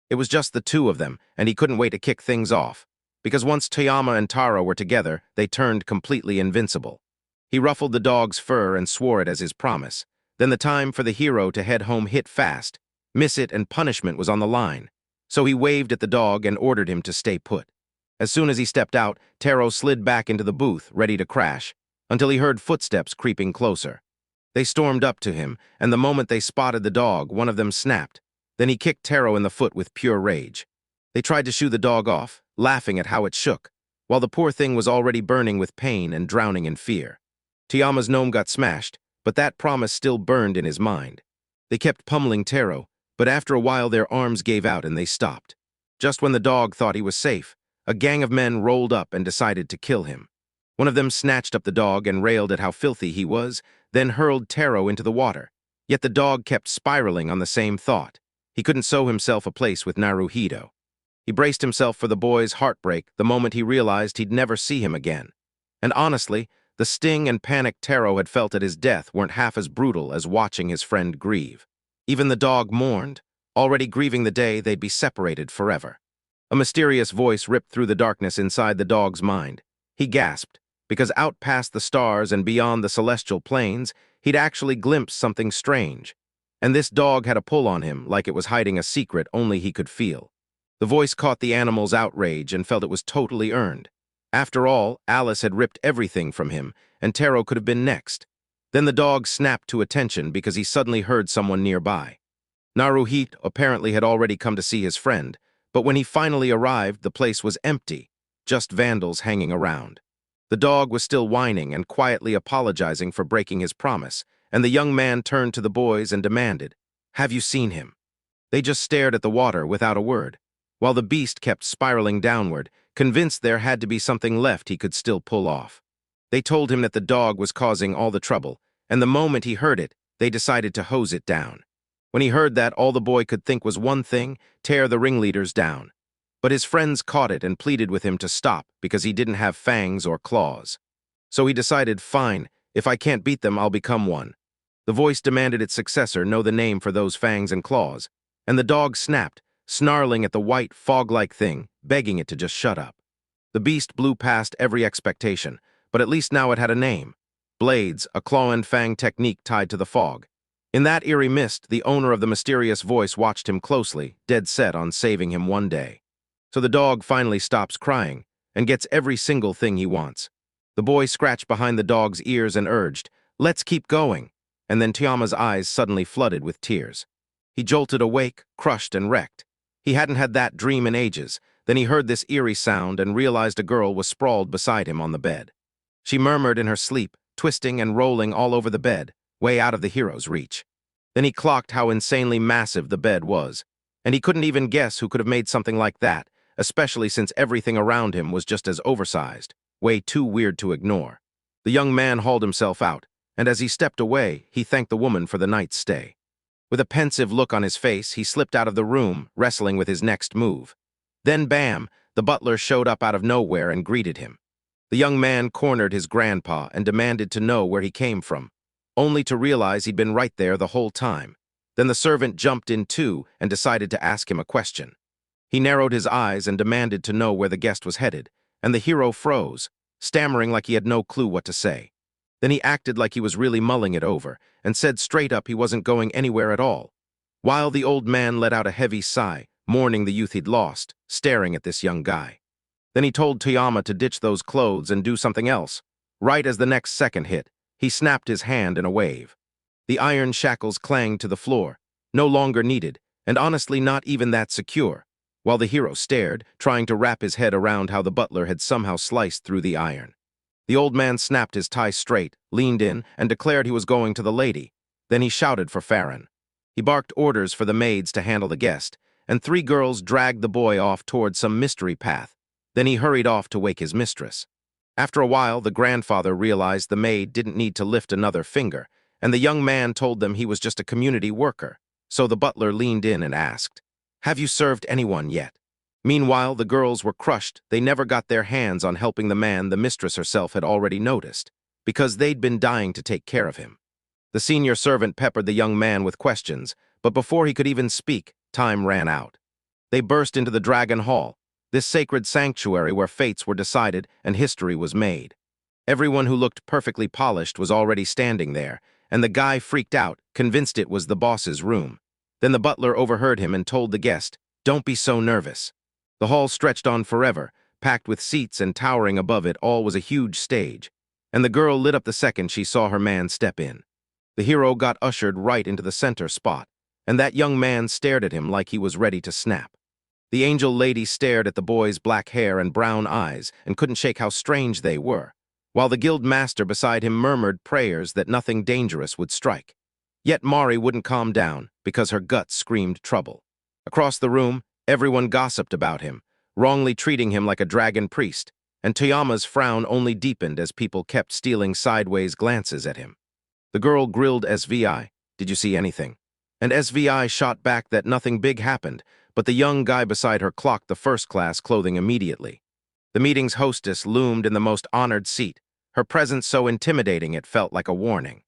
S1: It was just the two of them, and he couldn't wait to kick things off, because once Toyama and Taro were together, they turned completely invincible. He ruffled the dog's fur and swore it as his promise. Then the time for the hero to head home hit fast. Miss it and punishment was on the line. So he waved at the dog and ordered him to stay put. As soon as he stepped out, Taro slid back into the booth, ready to crash, until he heard footsteps creeping closer. They stormed up to him, and the moment they spotted the dog, one of them snapped. Then he kicked Taro in the foot with pure rage. They tried to shoo the dog off, laughing at how it shook. while the poor thing was already burning with pain and drowning in fear. Tiama's gnome got smashed, but that promise still burned in his mind. They kept pummeling Taro, but after a while their arms gave out and they stopped. Just when the dog thought he was safe, a gang of men rolled up and decided to kill him. One of them snatched up the dog and railed at how filthy he was, then hurled Taro into the water. Yet the dog kept spiraling on the same thought. He couldn't sew himself a place with Naruhito. He braced himself for the boy's heartbreak the moment he realized he'd never see him again. And honestly, the sting and panic Taro had felt at his death weren't half as brutal as watching his friend grieve. Even the dog mourned, already grieving the day they'd be separated forever. A mysterious voice ripped through the darkness inside the dog's mind. He gasped, because out past the stars and beyond the celestial planes, he'd actually glimpsed something strange. And this dog had a pull on him, like it was hiding a secret only he could feel. The voice caught the animal's outrage and felt it was totally earned. After all, Alice had ripped everything from him, and Taro could have been next. Then the dog snapped to attention because he suddenly heard someone nearby. Naruhito apparently had already come to see his friend, but when he finally arrived, the place was empty, just vandals hanging around. The dog was still whining and quietly apologizing for breaking his promise, and the young man turned to the boys and demanded, "Have you seen him?" They just stared at the water without a word, while the beast kept spiraling downward, convinced there had to be something left he could still pull off. They told him that the dog was causing all the trouble, and the moment he heard it, they decided to hose it down. When he heard that, all the boy could think was one thing: tear the ringleaders down. But his friends caught it and pleaded with him to stop because he didn't have fangs or claws. So he decided, fine, if I can't beat them, I'll become one. The voice demanded its successor know the name for those fangs and claws, and the dog snapped, snarling at the white, fog-like thing, begging it to just shut up. The beast blew past every expectation, but at least now it had a name. Blades, a claw and fang technique tied to the fog. In that eerie mist, the owner of the mysterious voice watched him closely, dead set on saving him one day. So the dog finally stops crying and gets every single thing he wants. The boy scratched behind the dog's ears and urged, "Let's keep going." And then Tiama's eyes suddenly flooded with tears. He jolted awake, crushed and wrecked. He hadn't had that dream in ages. Then he heard this eerie sound and realized a girl was sprawled beside him on the bed. She murmured in her sleep, twisting and rolling all over the bed, way out of the hero's reach. Then he clocked how insanely massive the bed was, and he couldn't even guess who could have made something like that, especially since everything around him was just as oversized, way too weird to ignore. The young man hauled himself out, and as he stepped away, he thanked the woman for the night's stay. With a pensive look on his face, he slipped out of the room, wrestling with his next move. Then bam, the butler showed up out of nowhere and greeted him. The young man cornered his grandpa and demanded to know where he came from, only to realize he'd been right there the whole time. Then the servant jumped in too and decided to ask him a question. He narrowed his eyes and demanded to know where the guest was headed, and the hero froze, stammering like he had no clue what to say. Then he acted like he was really mulling it over and said straight up he wasn't going anywhere at all, while the old man let out a heavy sigh, mourning the youth he'd lost, staring at this young guy. Then he told Tiyama to ditch those clothes and do something else. Right as the next second hit, he snapped his hand in a wave. The iron shackles clanged to the floor, no longer needed, and honestly not even that secure, while the hero stared, trying to wrap his head around how the butler had somehow sliced through the iron. The old man snapped his tie straight, leaned in, and declared he was going to the lady. Then he shouted for Farron. He barked orders for the maids to handle the guest, and 3 girls dragged the boy off toward some mystery path. Then he hurried off to wake his mistress. After a while, the grandfather realized the maid didn't need to lift another finger, and the young man told them he was just a community worker. So the butler leaned in and asked, "Have you served anyone yet?" Meanwhile, the girls were crushed. They never got their hands on helping the man the mistress herself had already noticed, because they'd been dying to take care of him. The senior servant peppered the young man with questions, but before he could even speak, time ran out. They burst into the Dragon Hall, this sacred sanctuary where fates were decided and history was made. Everyone who looked perfectly polished was already standing there, and the guy freaked out, convinced it was the boss's room. Then the butler overheard him and told the guest, "Don't be so nervous." The hall stretched on forever, packed with seats, and towering above it all was a huge stage, and the girl lit up the second she saw her man step in. The hero got ushered right into the center spot, and that young man stared at him like he was ready to snap. The angel lady stared at the boy's black hair and brown eyes and couldn't shake how strange they were, while the guild master beside him murmured prayers that nothing dangerous would strike. Yet Mari wouldn't calm down because her gut screamed trouble. Across the room, everyone gossiped about him, wrongly treating him like a dragon priest, and Toyama's frown only deepened as people kept stealing sideways glances at him. The girl grilled SVI, "Did you see anything?" And SVI shot back that nothing big happened, but the young guy beside her clocked the first-class clothing immediately. The meeting's hostess loomed in the most honored seat, her presence so intimidating it felt like a warning.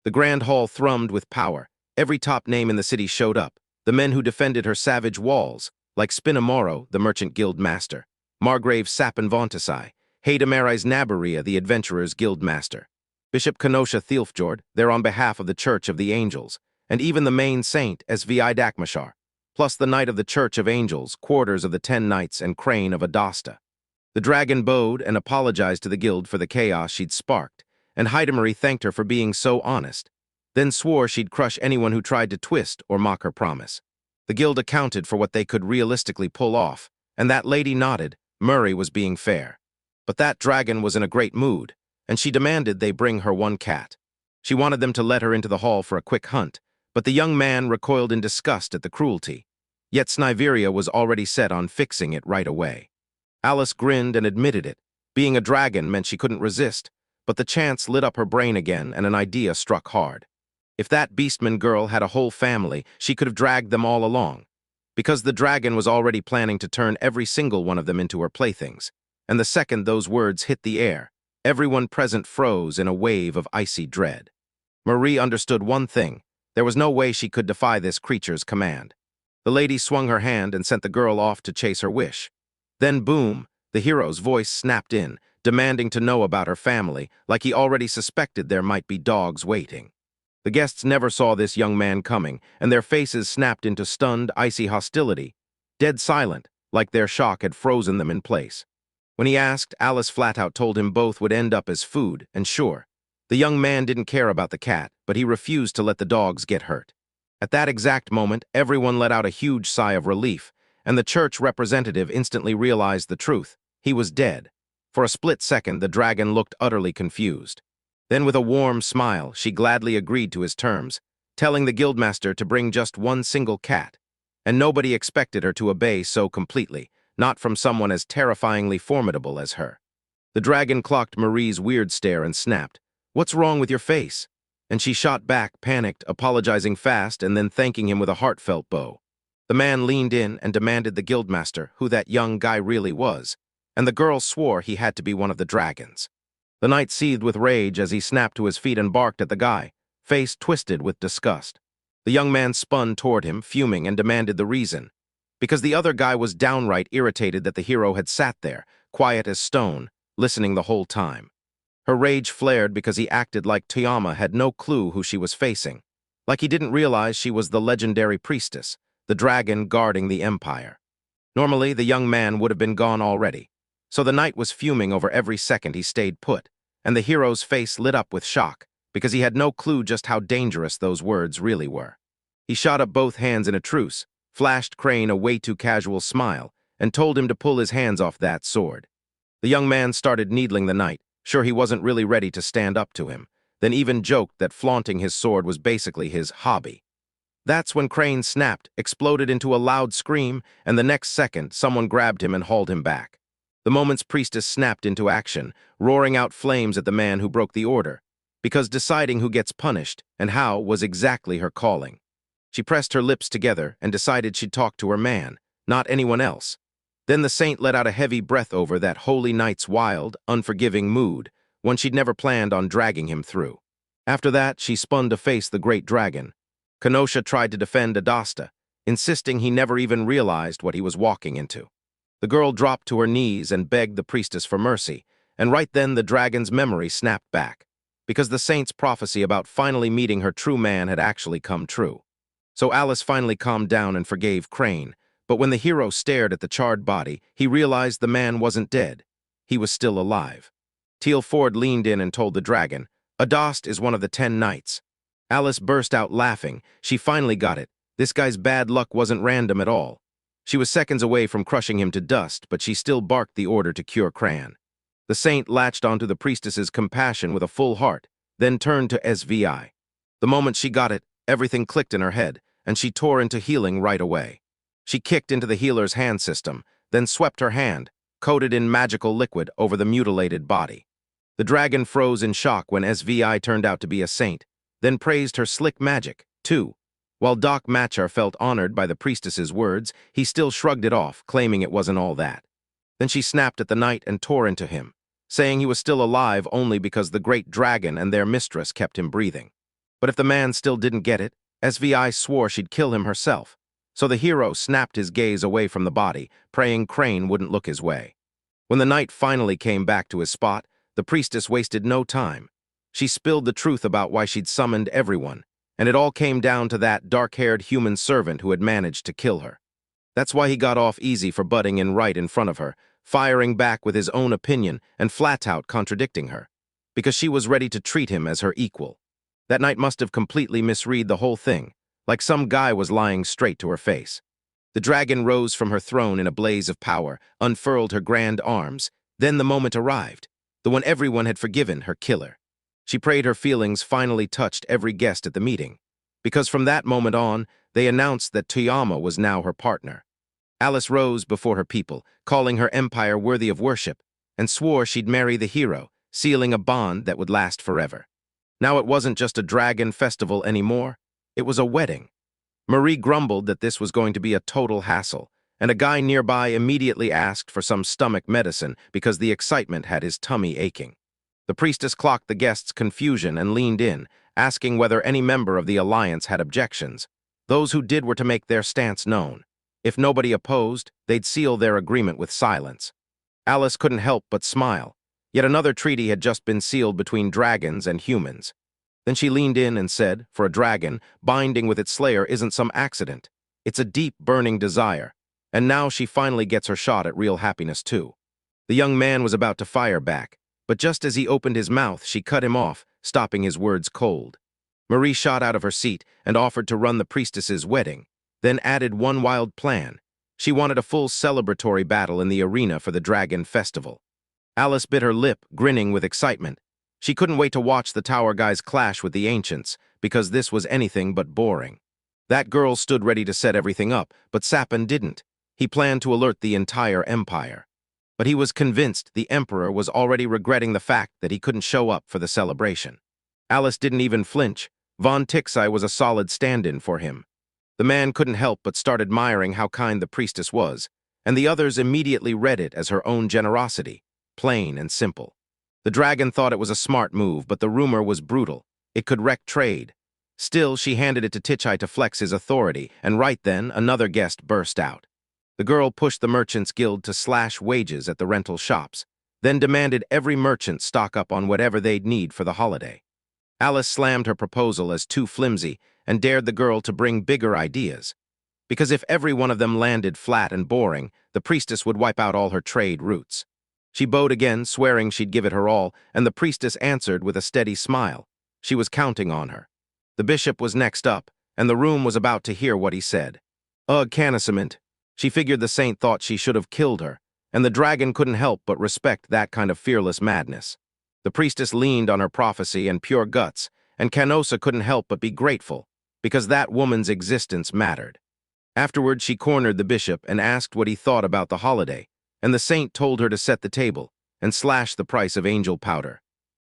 S1: The grand hall thrummed with power. Every top name in the city showed up, the men who defended her savage walls, like Spinamoro, the merchant guild master, Margrave Sapin Vontasai, Haidamarais Nabaria, the adventurer's guild master, Bishop Kenosha Thielfjord, there on behalf of the Church of the Angels, and even the main saint, SVI Dakmashar, plus the Knight of the Church of Angels, quarters of the 10 Knights, and Crane of Adasta. The dragon bowed and apologized to the guild for the chaos she'd sparked, and Haidamari thanked her for being so honest, then swore she'd crush anyone who tried to twist or mock her promise. The guild accounted for what they could realistically pull off, and that lady nodded. Murray was being fair. But that dragon was in a great mood, and she demanded they bring her one cat. She wanted them to let her into the hall for a quick hunt, but the young man recoiled in disgust at the cruelty. Yet Sniveria was already set on fixing it right away. Alice grinned and admitted it. Being a dragon meant she couldn't resist, but the chance lit up her brain again and an idea struck hard. If that beastman girl had a whole family, she could have dragged them all along, because the dragon was already planning to turn every single one of them into her playthings. And the second those words hit the air, everyone present froze in a wave of icy dread. Marie understood one thing. There was no way she could defy this creature's command. The lady swung her hand and sent the girl off to chase her wish. Then boom, the hero's voice snapped in, demanding to know about her family, like he already suspected there might be dogs waiting. The guests never saw this young man coming, and their faces snapped into stunned, icy hostility, dead silent, like their shock had frozen them in place. When he asked, Alice flat-out told him both would end up as food, and sure, the young man didn't care about the cat, but he refused to let the dogs get hurt. At that exact moment, everyone let out a huge sigh of relief, and the church representative instantly realized the truth. He was dead. For a split second, the dragon looked utterly confused. Then with a warm smile, she gladly agreed to his terms, telling the guildmaster to bring just one single cat. And nobody expected her to obey so completely, not from someone as terrifyingly formidable as her. The dragon clocked Marie's weird stare and snapped, "What's wrong with your face?" And she shot back, panicked, apologizing fast, and then thanking him with a heartfelt bow. The man leaned in and demanded the guildmaster who that young guy really was, and the girl swore he had to be one of the dragons. The knight seethed with rage as he snapped to his feet and barked at the guy, face twisted with disgust. The young man spun toward him, fuming, and demanded the reason. Because the other guy was downright irritated that the hero had sat there, quiet as stone, listening the whole time. Her rage flared because he acted like Toyama had no clue who she was facing, like he didn't realize she was the legendary priestess, the dragon guarding the empire. Normally, the young man would have been gone already, so the knight was fuming over every second he stayed put, and the hero's face lit up with shock, because he had no clue just how dangerous those words really were. He shot up both hands in a truce, flashed Crane a way too casual smile, and told him to pull his hands off that sword. The young man started needling the knight, sure he wasn't really ready to stand up to him, then even joked that flaunting his sword was basically his hobby. That's when Crane snapped, exploded into a loud scream, and the next second someone grabbed him and hauled him back. The moment's priestess snapped into action, roaring out flames at the man who broke the order, because deciding who gets punished and how was exactly her calling. She pressed her lips together and decided she'd talk to her man, not anyone else. Then the saint let out a heavy breath over that holy knight's wild, unforgiving mood, one she'd never planned on dragging him through. After that, she spun to face the great dragon. Kenosha tried to defend Adasta, insisting he never even realized what he was walking into. The girl dropped to her knees and begged the priestess for mercy, and right then the dragon's memory snapped back, because the saint's prophecy about finally meeting her true man had actually come true. So Alice finally calmed down and forgave Crane, but when the hero stared at the charred body, he realized the man wasn't dead. He was still alive. Teal Ford leaned in and told the dragon, "Adast is one of the 10 knights." Alice burst out laughing. She finally got it. This guy's bad luck wasn't random at all. She was seconds away from crushing him to dust, but she still barked the order to cure Cran. The saint latched onto the priestess's compassion with a full heart, then turned to SVI. The moment she got it, everything clicked in her head, and she tore into healing right away. She kicked into the healer's hand system, then swept her hand, coated in magical liquid, over the mutilated body. The dragon froze in shock when SVI turned out to be a saint, then praised her slick magic, too. While Doc Matchar felt honored by the priestess's words, he still shrugged it off, claiming it wasn't all that. Then she snapped at the knight and tore into him, saying he was still alive only because the great dragon and their mistress kept him breathing. But if the man still didn't get it, SVI swore she'd kill him herself. So the hero snapped his gaze away from the body, praying Crane wouldn't look his way. When the knight finally came back to his spot, the priestess wasted no time. She spilled the truth about why she'd summoned everyone, and it all came down to that dark-haired human servant who had managed to kill her. That's why he got off easy for butting in right in front of her, firing back with his own opinion and flat-out contradicting her, because she was ready to treat him as her equal. That knight must have completely misread the whole thing, like some guy was lying straight to her face. The dragon rose from her throne in a blaze of power, unfurled her grand arms. Then the moment arrived, the one everyone had forgiven, her killer. She prayed her feelings finally touched every guest at the meeting, because from that moment on, they announced that Toyama was now her partner. Alice rose before her people, calling her empire worthy of worship, and swore she'd marry the hero, sealing a bond that would last forever. Now it wasn't just a dragon festival anymore, it was a wedding. Marie grumbled that this was going to be a total hassle, and a guy nearby immediately asked for some stomach medicine because the excitement had his tummy aching. The priestess clocked the guests' confusion and leaned in, asking whether any member of the alliance had objections. Those who did were to make their stance known. If nobody opposed, they'd seal their agreement with silence. Alice couldn't help but smile. Yet another treaty had just been sealed between dragons and humans. Then she leaned in and said, for a dragon, binding with its slayer isn't some accident. It's a deep, burning desire. And now she finally gets her shot at real happiness, too. The young man was about to fire back, but just as he opened his mouth, she cut him off, stopping his words cold. Marie shot out of her seat and offered to run the priestess's wedding, then added one wild plan. She wanted a full celebratory battle in the arena for the Dragon Festival. Alice bit her lip, grinning with excitement. She couldn't wait to watch the tower guys clash with the ancients, because this was anything but boring. That girl stood ready to set everything up, but Sapin didn't. He planned to alert the entire empire. But he was convinced the emperor was already regretting the fact that he couldn't show up for the celebration. Alice didn't even flinch. Von Tixai was a solid stand-in for him. The man couldn't help but start admiring how kind the priestess was, and the others immediately read it as her own generosity, plain and simple. The dragon thought it was a smart move, but the rumor was brutal. It could wreck trade. Still, she handed it to Tixai to flex his authority, and right then, another guest burst out. The girl pushed the Merchants Guild to slash wages at the rental shops, then demanded every merchant stock up on whatever they'd need for the holiday. Alice slammed her proposal as too flimsy and dared the girl to bring bigger ideas. Because if every one of them landed flat and boring, the priestess would wipe out all her trade routes. She bowed again, swearing she'd give it her all, and the priestess answered with a steady smile. She was counting on her. The bishop was next up, and the room was about to hear what he said. Ugh, Canissiment. She figured the saint thought she should have killed her, and the dragon couldn't help but respect that kind of fearless madness. The priestess leaned on her prophecy and pure guts, and Canosa couldn't help but be grateful, because that woman's existence mattered. Afterward, she cornered the bishop and asked what he thought about the holiday, and the saint told her to set the table and slash the price of angel powder.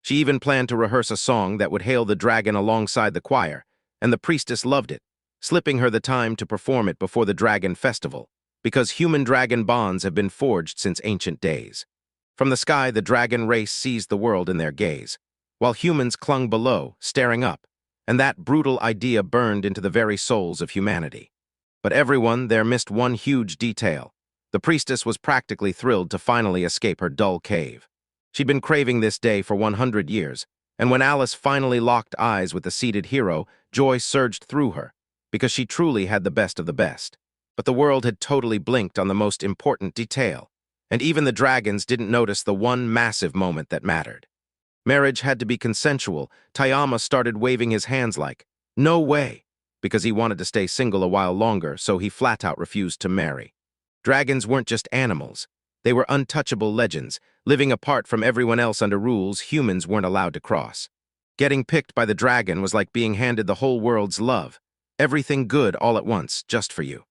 S1: She even planned to rehearse a song that would hail the dragon alongside the choir, and the priestess loved it, slipping her the time to perform it before the dragon festival, because human-dragon bonds have been forged since ancient days. From the sky, the dragon race seized the world in their gaze, while humans clung below, staring up, and that brutal idea burned into the very souls of humanity. But everyone there missed one huge detail. The priestess was practically thrilled to finally escape her dull cave. She'd been craving this day for 100 years, and when Alice finally locked eyes with the seated hero, joy surged through her, because she truly had the best of the best. But the world had totally blinked on the most important detail, and even the dragons didn't notice the one massive moment that mattered. Marriage had to be consensual. Toyama started waving his hands like, "No way," because he wanted to stay single a while longer, so he flat-out refused to marry. Dragons weren't just animals. They were untouchable legends, living apart from everyone else under rules humans weren't allowed to cross. Getting picked by the dragon was like being handed the whole world's love. Everything good all at once, just for you.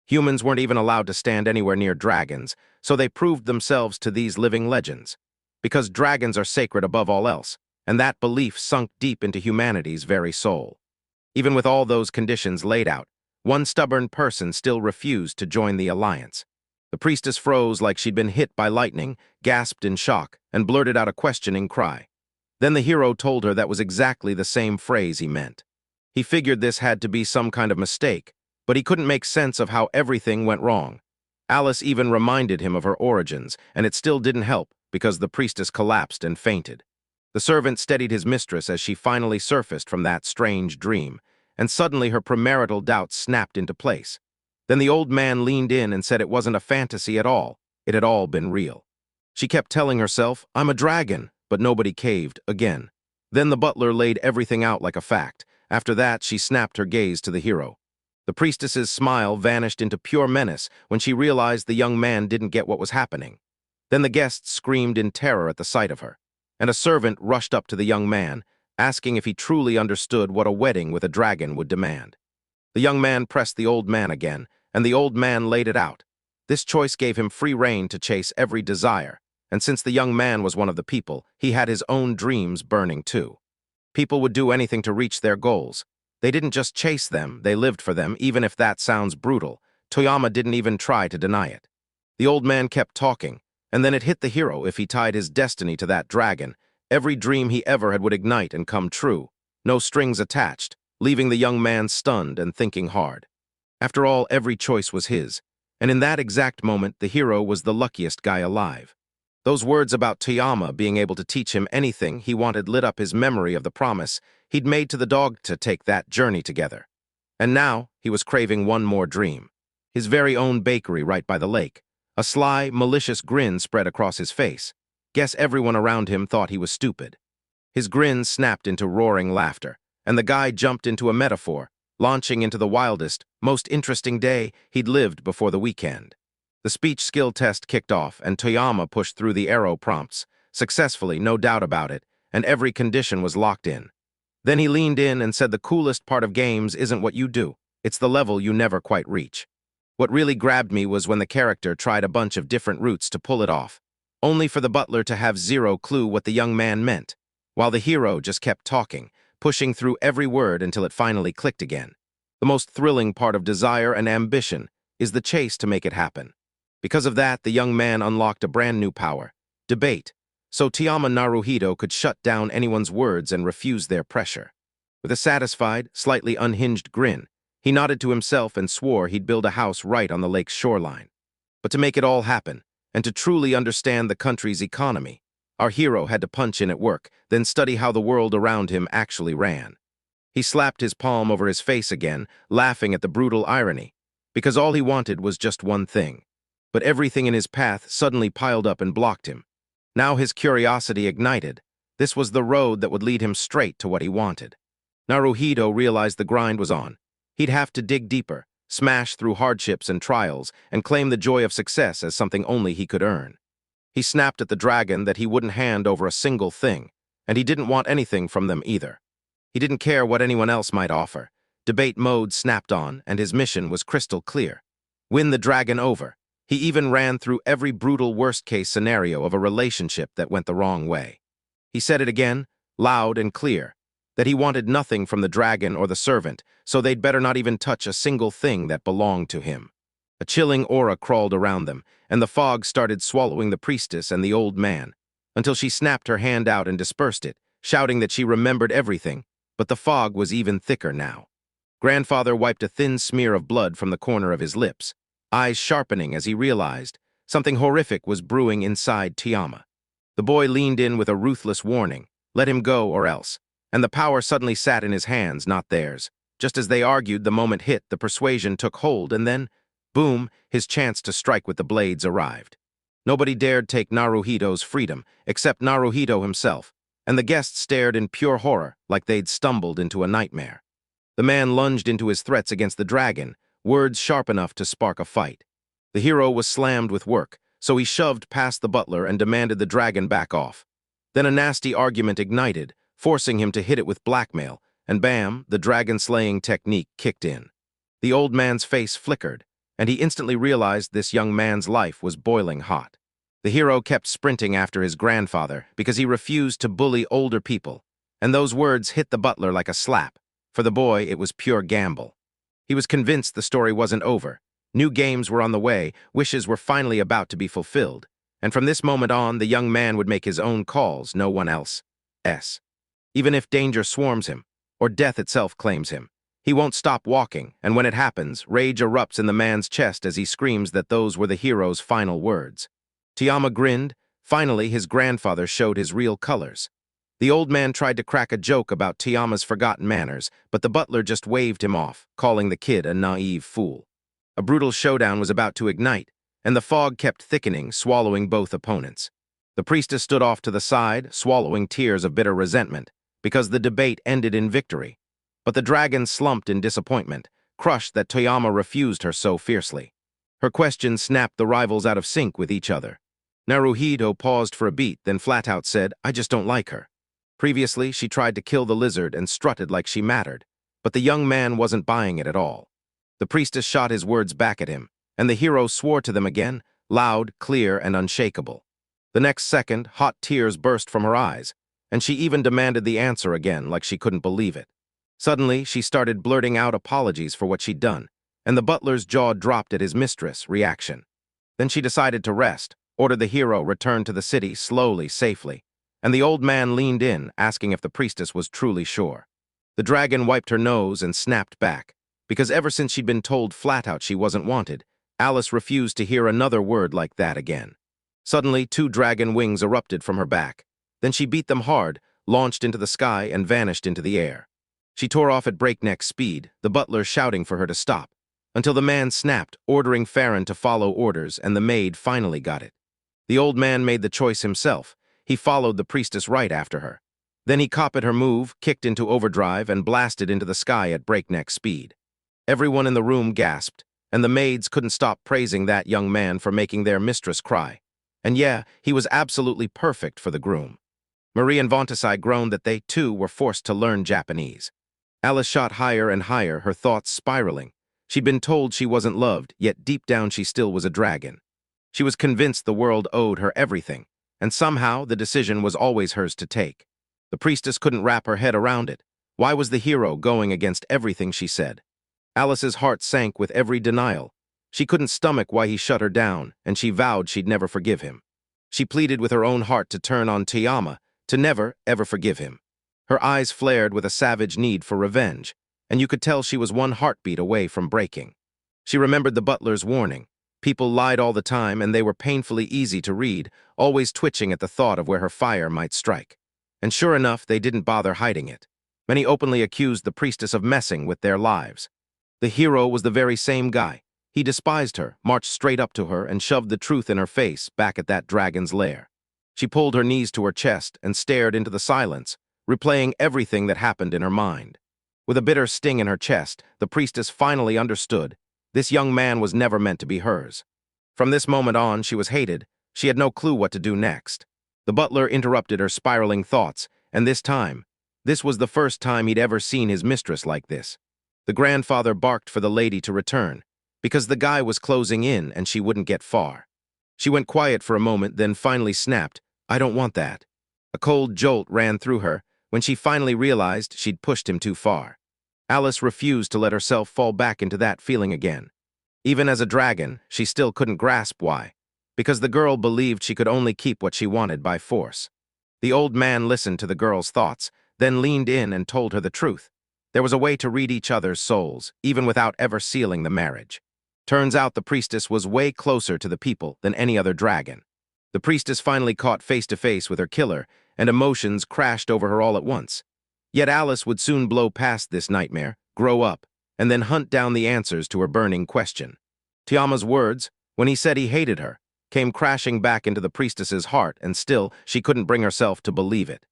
S1: Humans weren't even allowed to stand anywhere near dragons, so they proved themselves to these living legends. Because dragons are sacred above all else, and that belief sunk deep into humanity's very soul. Even with all those conditions laid out, one stubborn person still refused to join the alliance. The priestess froze like she'd been hit by lightning, gasped in shock, and blurted out a questioning cry. Then the hero told her that was exactly the same phrase he meant. He figured this had to be some kind of mistake, but he couldn't make sense of how everything went wrong. Alice even reminded him of her origins, and it still didn't help because the priestess collapsed and fainted. The servant steadied his mistress as she finally surfaced from that strange dream, and suddenly her premarital doubts snapped into place. Then the old man leaned in and said it wasn't a fantasy at all. It had all been real. She kept telling herself, "I'm a dragon," but nobody caved again. Then the butler laid everything out like a fact. After that, she snapped her gaze to the hero. The priestess's smile vanished into pure menace when she realized the young man didn't get what was happening. Then the guests screamed in terror at the sight of her, and a servant rushed up to the young man, asking if he truly understood what a wedding with a dragon would demand. The young man pressed the old man again, and the old man laid it out. This choice gave him free rein to chase every desire, and since the young man was one of the people, he had his own dreams burning too. People would do anything to reach their goals. They didn't just chase them, they lived for them, even if that sounds brutal. Toyama didn't even try to deny it. The old man kept talking, and then it hit the hero if he tied his destiny to that dragon. Every dream he ever had would ignite and come true, no strings attached, leaving the young man stunned and thinking hard. After all, every choice was his, and in that exact moment, the hero was the luckiest guy alive. Those words about Toyama being able to teach him anything he wanted lit up his memory of the promise he'd made to the dog to take that journey together. And now, he was craving one more dream. His very own bakery right by the lake. A sly, malicious grin spread across his face. Guess everyone around him thought he was stupid. His grin snapped into roaring laughter, and the guy jumped into a metaphor, launching into the wildest, most interesting day he'd lived before the weekend. The speech skill test kicked off, and Toyama pushed through the arrow prompts, successfully, no doubt about it, and every condition was locked in. Then he leaned in and said the coolest part of games isn't what you do, it's the level you never quite reach. What really grabbed me was when the character tried a bunch of different routes to pull it off, only for the butler to have zero clue what the young man meant, while the hero just kept talking, pushing through every word until it finally clicked again. The most thrilling part of desire and ambition is the chase to make it happen. Because of that, the young man unlocked a brand new power, debate, so Toyama Naruhito could shut down anyone's words and refuse their pressure. With a satisfied, slightly unhinged grin, he nodded to himself and swore he'd build a house right on the lake's shoreline. But to make it all happen, and to truly understand the country's economy, our hero had to punch in at work, then study how the world around him actually ran. He slapped his palm over his face again, laughing at the brutal irony, because all he wanted was just one thing. But everything in his path suddenly piled up and blocked him. Now his curiosity ignited. This was the road that would lead him straight to what he wanted. Naruhito realized the grind was on. He'd have to dig deeper, smash through hardships and trials, and claim the joy of success as something only he could earn. He snapped at the dragon that he wouldn't hand over a single thing, and he didn't want anything from them either. He didn't care what anyone else might offer. Debate mode snapped on, and his mission was crystal clear. Win the dragon over. He even ran through every brutal worst-case scenario of a relationship that went the wrong way. He said it again, loud and clear, that he wanted nothing from the dragon or the servant, so they'd better not even touch a single thing that belonged to him. A chilling aura crawled around them, and the fog started swallowing the priestess and the old man, until she snapped her hand out and dispersed it, shouting that she remembered everything, but the fog was even thicker now. Grandfather wiped a thin smear of blood from the corner of his lips, eyes sharpening as he realized something horrific was brewing inside Toyama. The boy leaned in with a ruthless warning, let him go or else, and the power suddenly sat in his hands, not theirs. Just as they argued, the moment hit, the persuasion took hold, and then, boom, his chance to strike with the blades arrived. Nobody dared take Naruhito's freedom, except Naruhito himself, and the guests stared in pure horror like they'd stumbled into a nightmare. The man lunged into his threats against the dragon, words sharp enough to spark a fight. The hero was slammed with work, so he shoved past the butler and demanded the dragon back off. Then a nasty argument ignited, forcing him to hit it with blackmail, and bam, the dragon-slaying technique kicked in. The old man's face flickered, and he instantly realized this young man's life was boiling hot. The hero kept sprinting after his grandfather because he refused to bully older people, and those words hit the butler like a slap. For the boy, it was pure gamble. He was convinced the story wasn't over. New games were on the way, wishes were finally about to be fulfilled, and from this moment on, the young man would make his own calls, no one else's. Even if danger swarms him, or death itself claims him, he won't stop walking, and when it happens, rage erupts in the man's chest as he screams that those were the hero's final words. Tiama grinned. Finally, his grandfather showed his real colors. The old man tried to crack a joke about Tiama's forgotten manners, but the butler just waved him off, calling the kid a naive fool. A brutal showdown was about to ignite, and the fog kept thickening, swallowing both opponents. The priestess stood off to the side, swallowing tears of bitter resentment, because the debate ended in victory. But the dragon slumped in disappointment, crushed that Toyama refused her so fiercely. Her questions snapped the rivals out of sync with each other. Naruhito paused for a beat, then flat out said, "I just don't like her." Previously, she tried to kill the lizard and strutted like she mattered, but the young man wasn't buying it at all. The priestess shot his words back at him, and the hero swore to them again, loud, clear, and unshakable. The next second, hot tears burst from her eyes, and she even demanded the answer again like she couldn't believe it. Suddenly, she started blurting out apologies for what she'd done, and the butler's jaw dropped at his mistress' reaction. Then she decided to rest, ordered the hero return to the city slowly, safely, and the old man leaned in, asking if the priestess was truly sure. The dragon wiped her nose and snapped back, because ever since she'd been told flat out she wasn't wanted, Alice refused to hear another word like that again. Suddenly, 2 dragon wings erupted from her back. Then she beat them hard, launched into the sky, and vanished into the air. She tore off at breakneck speed, the butler shouting for her to stop, until the man snapped, ordering Farron to follow orders, and the maid finally got it. The old man made the choice himself. He followed the priestess right after her. Then he copied her move, kicked into overdrive, and blasted into the sky at breakneck speed. Everyone in the room gasped, and the maids couldn't stop praising that young man for making their mistress cry. And yeah, he was absolutely perfect for the groom. Marie and Vontasai groaned that they, too, were forced to learn Japanese. Alice shot higher and higher, her thoughts spiraling. She'd been told she wasn't loved, yet deep down she still was a dragon. She was convinced the world owed her everything, and somehow the decision was always hers to take. The priestess couldn't wrap her head around it. Why was the hero going against everything she said? Alice's heart sank with every denial. She couldn't stomach why he shut her down, and she vowed she'd never forgive him. She pleaded with her own heart to turn on Tiama, to never, ever forgive him. Her eyes flared with a savage need for revenge, and you could tell she was one heartbeat away from breaking. She remembered the butler's warning. People lied all the time, and they were painfully easy to read, always twitching at the thought of where her fire might strike. And sure enough, they didn't bother hiding it. Many openly accused the priestess of messing with their lives. The hero was the very same guy. He despised her, marched straight up to her, and shoved the truth in her face back at that dragon's lair. She pulled her knees to her chest and stared into the silence, replaying everything that happened in her mind. With a bitter sting in her chest, the priestess finally understood. This young man was never meant to be hers. From this moment on, she was hated. She had no clue what to do next. The butler interrupted her spiraling thoughts, and this was the first time he'd ever seen his mistress like this. The grandfather barked for the lady to return, because the guy was closing in and she wouldn't get far. She went quiet for a moment, then finally snapped, "I don't want that." A cold jolt ran through her when she finally realized she'd pushed him too far. Alice refused to let herself fall back into that feeling again. Even as a dragon, she still couldn't grasp why, because the girl believed she could only keep what she wanted by force. The old man listened to the girl's thoughts, then leaned in and told her the truth. There was a way to read each other's souls, even without ever sealing the marriage. Turns out the priestess was way closer to the people than any other dragon. The priestess finally caught face to face with her killer, and emotions crashed over her all at once. Yet Alice would soon blow past this nightmare, grow up, and then hunt down the answers to her burning question. Tiama's words, when he said he hated her, came crashing back into the priestess's heart, and still she couldn't bring herself to believe it.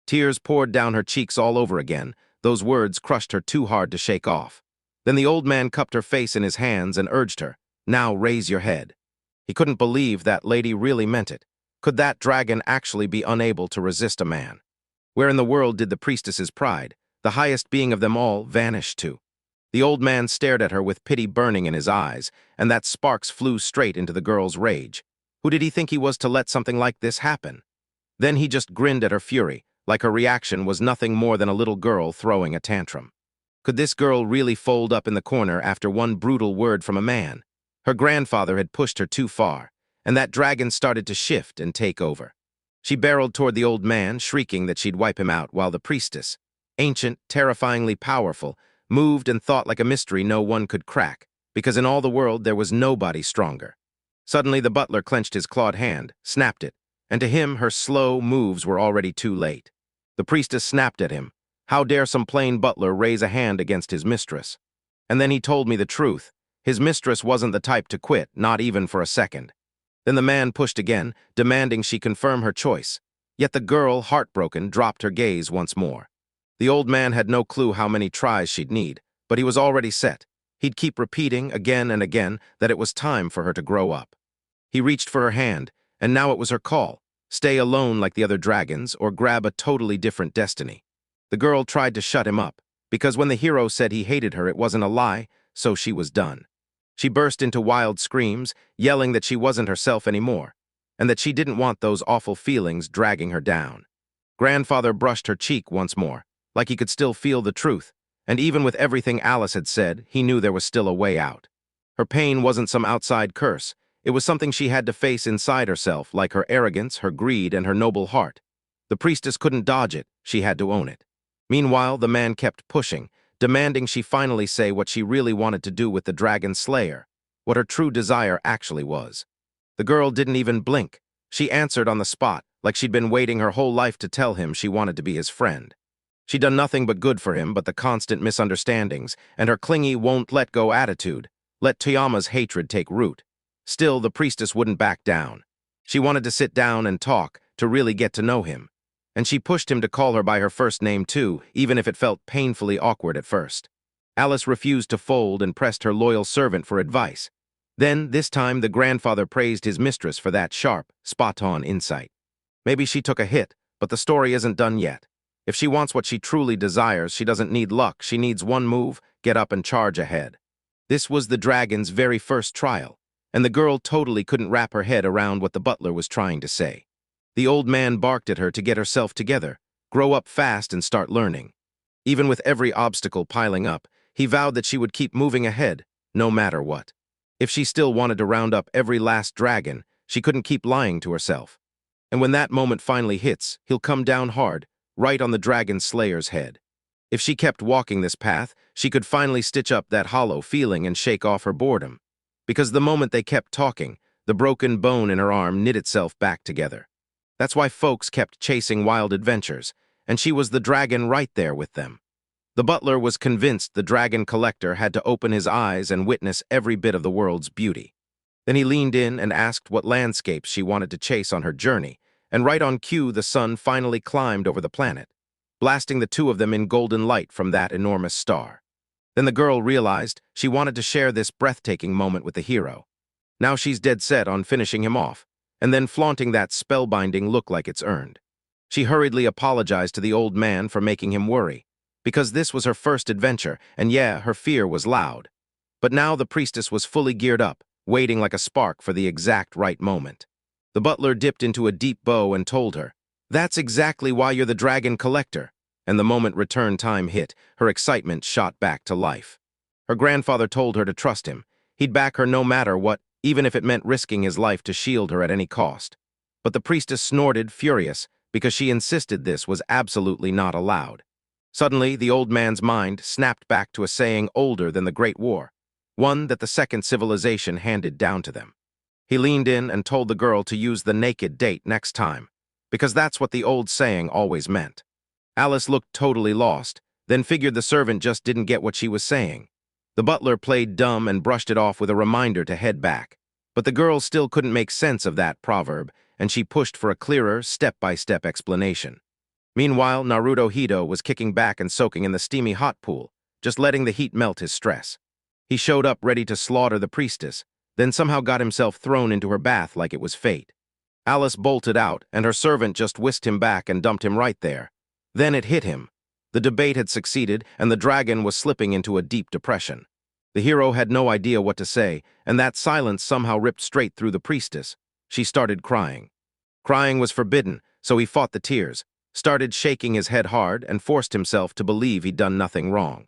S1: Tears poured down her cheeks all over again. Those words crushed her too hard to shake off. Then the old man cupped her face in his hands and urged her, Now raise your head." He couldn't believe that lady really meant it. Could that dragon actually be unable to resist a man? Where in the world did the priestess's pride, the highest being of them all, vanish to? The old man stared at her with pity burning in his eyes, and that sparks flew straight into the girl's rage. Who did he think he was to let something like this happen? Then he just grinned at her fury, like her reaction was nothing more than a little girl throwing a tantrum. Could this girl really fold up in the corner after one brutal word from a man? Her grandfather had pushed her too far, and that dragon started to shift and take over. She barreled toward the old man, shrieking that she'd wipe him out, while the priestess, ancient, terrifyingly powerful, moved and thought like a mystery no one could crack, because in all the world there was nobody stronger. Suddenly the butler clenched his clawed hand, snapped it, and to him her slow moves were already too late. The priestess snapped at him. How dare some plain butler raise a hand against his mistress? And then he told me the truth. His mistress wasn't the type to quit, not even for a second. Then the man pushed again, demanding she confirm her choice. Yet the girl, heartbroken, dropped her gaze once more. The old man had no clue how many tries she'd need, but he was already set. He'd keep repeating again and again that it was time for her to grow up. He reached for her hand, and now it was her call. Stay alone like the other dragons, or grab a totally different destiny. The girl tried to shut him up, because when the hero said he hated her, it wasn't a lie, so she was done. She burst into wild screams, yelling that she wasn't herself anymore, and that she didn't want those awful feelings dragging her down. Grandfather brushed her cheek once more, like he could still feel the truth, and even with everything Alice had said, he knew there was still a way out. Her pain wasn't some outside curse. It was something she had to face inside herself, like her arrogance, her greed, and her noble heart. The priestess couldn't dodge it, she had to own it. Meanwhile, the man kept pushing, demanding she finally say what she really wanted to do with the dragon slayer, what her true desire actually was. The girl didn't even blink. She answered on the spot, like she'd been waiting her whole life to tell him she wanted to be his friend. She'd done nothing but good for him, but the constant misunderstandings, and her clingy won't-let-go attitude let Toyama's hatred take root. Still, the priestess wouldn't back down. She wanted to sit down and talk, to really get to know him. And she pushed him to call her by her first name too, even if it felt painfully awkward at first. Alice refused to fold and pressed her loyal servant for advice. Then, this time, the grandfather praised his mistress for that sharp, spot-on insight. Maybe she took a hit, but the story isn't done yet. If she wants what she truly desires, she doesn't need luck, she needs one move, get up and charge ahead. This was the dragon's very first trial, and the girl totally couldn't wrap her head around what the butler was trying to say. The old man barked at her to get herself together, grow up fast and start learning. Even with every obstacle piling up, he vowed that she would keep moving ahead, no matter what. If she still wanted to round up every last dragon, she couldn't keep lying to herself. And when that moment finally hits, he'll come down hard, right on the dragon slayer's head. If she kept walking this path, she could finally stitch up that hollow feeling and shake off her boredom. Because the moment they kept talking, the broken bone in her arm knit itself back together. That's why folks kept chasing wild adventures, and she was the dragon right there with them. The butler was convinced the dragon collector had to open his eyes and witness every bit of the world's beauty. Then he leaned in and asked what landscapes she wanted to chase on her journey, and right on cue the sun finally climbed over the planet, blasting the two of them in golden light from that enormous star. Then the girl realized she wanted to share this breathtaking moment with the hero. Now she's dead set on finishing him off, and then flaunting that spellbinding look like it's earned. She hurriedly apologized to the old man for making him worry, because this was her first adventure, and yeah, her fear was loud. But now the priestess was fully geared up, waiting like a spark for the exact right moment. The butler dipped into a deep bow and told her, "That's exactly why you're the dragon collector." And the moment return time hit, her excitement shot back to life. Her grandfather told her to trust him. He'd back her no matter what, even if it meant risking his life to shield her at any cost. But the priestess snorted, furious, because she insisted this was absolutely not allowed. Suddenly, the old man's mind snapped back to a saying older than the Great War, one that the second civilization handed down to them. He leaned in and told the girl to use the naked date next time, because that's what the old saying always meant. Alice looked totally lost, then figured the servant just didn't get what she was saying. The butler played dumb and brushed it off with a reminder to head back. But the girl still couldn't make sense of that proverb, and she pushed for a clearer, step-by-step explanation. Meanwhile, Naruto Hito was kicking back and soaking in the steamy hot pool, just letting the heat melt his stress. He showed up ready to slaughter the priestess, then somehow got himself thrown into her bath like it was fate. Alice bolted out, and her servant just whisked him back and dumped him right there. Then it hit him. The debate had succeeded, and the dragon was slipping into a deep depression. The hero had no idea what to say, and that silence somehow ripped straight through the priestess. She started crying. Crying was forbidden, so he fought the tears, started shaking his head hard, and forced himself to believe he'd done nothing wrong.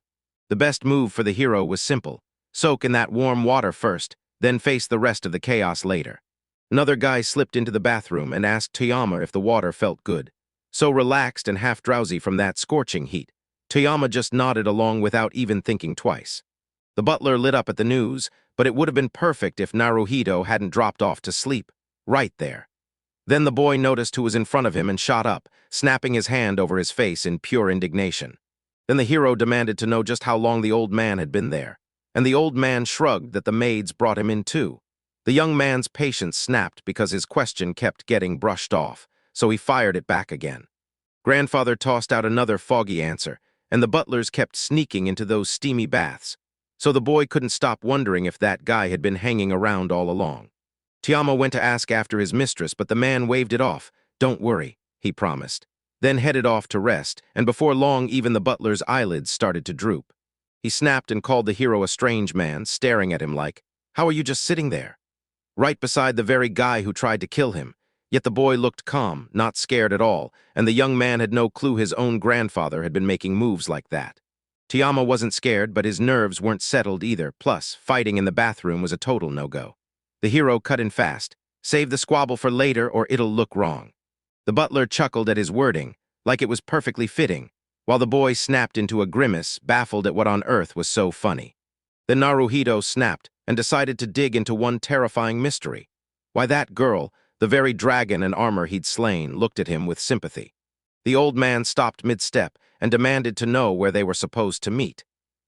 S1: The best move for the hero was simple. Soak in that warm water first, then face the rest of the chaos later. Another guy slipped into the bathroom and asked Toyama if the water felt good. So relaxed and half-drowsy from that scorching heat, Toyama just nodded along without even thinking twice. The butler lit up at the news, but it would have been perfect if Naruhito hadn't dropped off to sleep, right there. Then the boy noticed who was in front of him and shot up, snapping his hand over his face in pure indignation. Then the hero demanded to know just how long the old man had been there, and the old man shrugged that the maids brought him in too. The young man's patience snapped because his question kept getting brushed off, so he fired it back again. Grandfather tossed out another foggy answer, and the butlers kept sneaking into those steamy baths, so the boy couldn't stop wondering if that guy had been hanging around all along. Toyama went to ask after his mistress, but the man waved it off. "Don't worry," he promised, then headed off to rest, and before long even the butler's eyelids started to droop. He snapped and called the hero a strange man, staring at him like, "How are you just sitting there?" Right beside the very guy who tried to kill him. Yet the boy looked calm, not scared at all, and the young man had no clue his own grandfather had been making moves like that. Toyama wasn't scared, but his nerves weren't settled either, plus fighting in the bathroom was a total no-go. The hero cut in fast. "Save the squabble for later or it'll look wrong." The butler chuckled at his wording, like it was perfectly fitting, while the boy snapped into a grimace, baffled at what on earth was so funny. Then Naruhito snapped and decided to dig into one terrifying mystery. Why, that girl, the very dragon and armor he'd slain, looked at him with sympathy. The old man stopped mid-step and demanded to know where they were supposed to meet,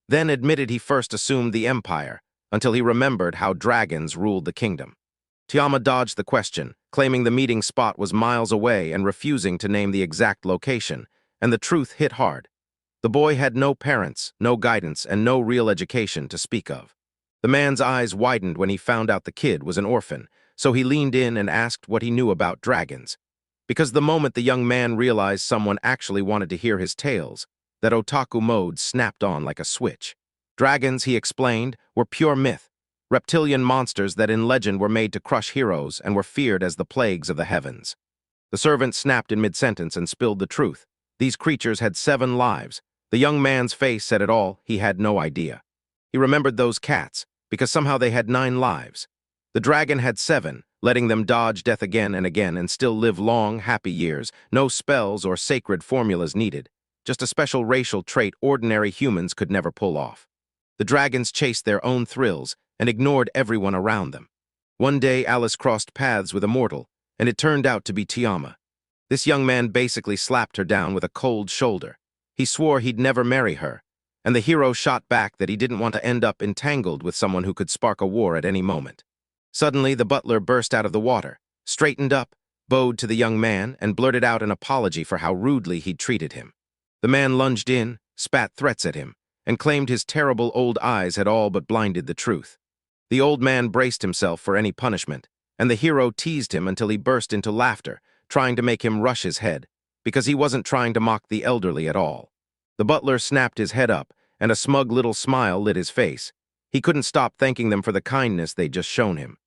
S1: then admitted he first assumed the empire, until he remembered how dragons ruled the kingdom. Toyama dodged the question, claiming the meeting spot was miles away and refusing to name the exact location, and the truth hit hard. The boy had no parents, no guidance, and no real education to speak of. The man's eyes widened when he found out the kid was an orphan, so he leaned in and asked what he knew about dragons. Because the moment the young man realized someone actually wanted to hear his tales, that otaku mode snapped on like a switch. Dragons, he explained, were pure myth, reptilian monsters that in legend were made to crush heroes and were feared as the plagues of the heavens. The servant snapped in mid-sentence and spilled the truth. These creatures had 7 lives. The young man's face said it all. He had no idea. He remembered those cats, because somehow they had 9 lives. The dragon had 7, letting them dodge death again and again and still live long, happy years. No spells or sacred formulas needed. Just a special racial trait ordinary humans could never pull off. The dragons chased their own thrills and ignored everyone around them. One day Alice crossed paths with a mortal, and it turned out to be Toyama. This young man basically slapped her down with a cold shoulder. He swore he'd never marry her, and the hero shot back that he didn't want to end up entangled with someone who could spark a war at any moment. Suddenly, the butler burst out of the water, straightened up, bowed to the young man, and blurted out an apology for how rudely he'd treated him. The man lunged in, spat threats at him, and claimed his terrible old eyes had all but blinded the truth. The old man braced himself for any punishment, and the hero teased him until he burst into laughter, trying to make him rush his head, because he wasn't trying to mock the elderly at all. The butler snapped his head up, and a smug little smile lit his face. He couldn't stop thanking them for the kindness they'd just shown him.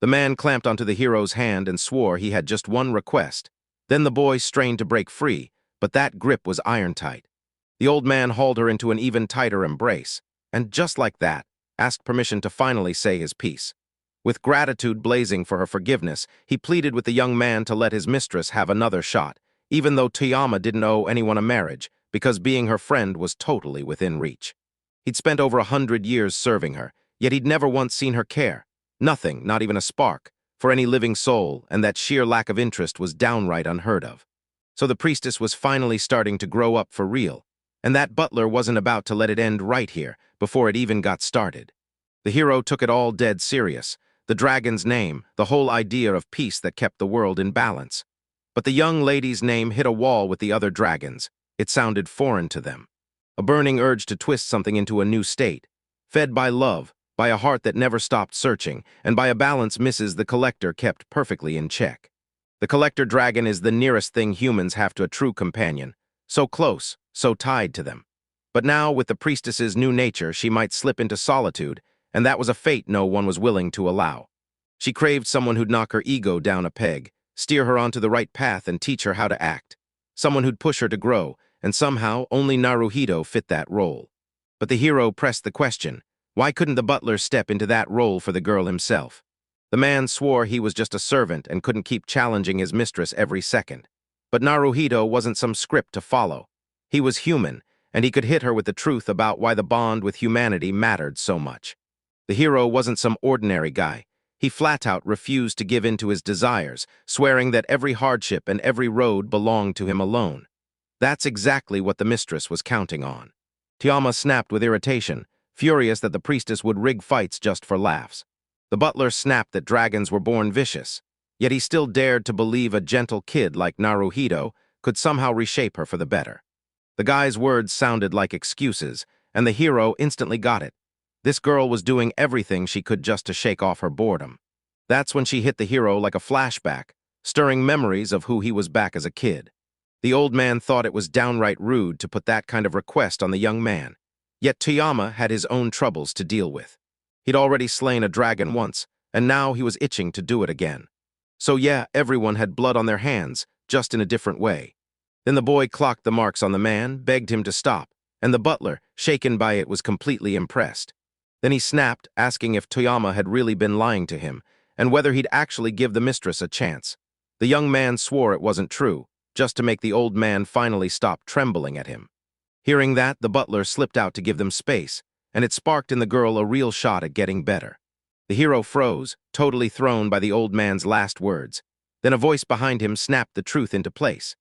S1: The man clamped onto the hero's hand and swore he had just one request. Then the boy strained to break free, but that grip was iron-tight. The old man hauled her into an even tighter embrace, and just like that, asked permission to finally say his piece. With gratitude blazing for her forgiveness, he pleaded with the young man to let his mistress have another shot, even though Toyama didn't owe anyone a marriage, because being her friend was totally within reach. He'd spent over 100 years serving her, yet he'd never once seen her care. Nothing, not even a spark, for any living soul, and that sheer lack of interest was downright unheard of. So the priestess was finally starting to grow up for real, and that butler wasn't about to let it end right here, before it even got started. The hero took it all dead serious, the dragon's name, the whole idea of peace that kept the world in balance. But the young lady's name hit a wall with the other dragons. It sounded foreign to them. A burning urge to twist something into a new state. Fed by love, by a heart that never stopped searching, and by a balance Mrs. the Collector kept perfectly in check. The Collector Dragon is the nearest thing humans have to a true companion, so close, so tied to them. But now, with the priestess's new nature, she might slip into solitude, and that was a fate no one was willing to allow. She craved someone who'd knock her ego down a peg, steer her onto the right path and teach her how to act. Someone who'd push her to grow, and somehow only Naruhito fit that role. But the hero pressed the question, why couldn't the butler step into that role for the girl himself? The man swore he was just a servant and couldn't keep challenging his mistress every second. But Naruhito wasn't some script to follow. He was human, and he could hit her with the truth about why the bond with humanity mattered so much. The hero wasn't some ordinary guy. He flat-out refused to give in to his desires, swearing that every hardship and every road belonged to him alone. That's exactly what the mistress was counting on. Tiama snapped with irritation, furious that the priestess would rig fights just for laughs. The butler snapped that dragons were born vicious, yet he still dared to believe a gentle kid like Naruhito could somehow reshape her for the better. The guy's words sounded like excuses, and the hero instantly got it. This girl was doing everything she could just to shake off her boredom. That's when she hit the hero like a flashback, stirring memories of who he was back as a kid. The old man thought it was downright rude to put that kind of request on the young man, yet Toyama had his own troubles to deal with. He'd already slain a dragon once, and now he was itching to do it again. So yeah, everyone had blood on their hands, just in a different way. Then the boy clocked the marks on the man, begged him to stop, and the butler, shaken by it, was completely impressed. Then he snapped, asking if Toyama had really been lying to him, and whether he'd actually give the mistress a chance. The young man swore it wasn't true, just to make the old man finally stop trembling at him. Hearing that, the butler slipped out to give them space, and it sparked in the girl a real shot at getting better. The hero froze, totally thrown by the old man's last words. Then a voice behind him snapped the truth into place.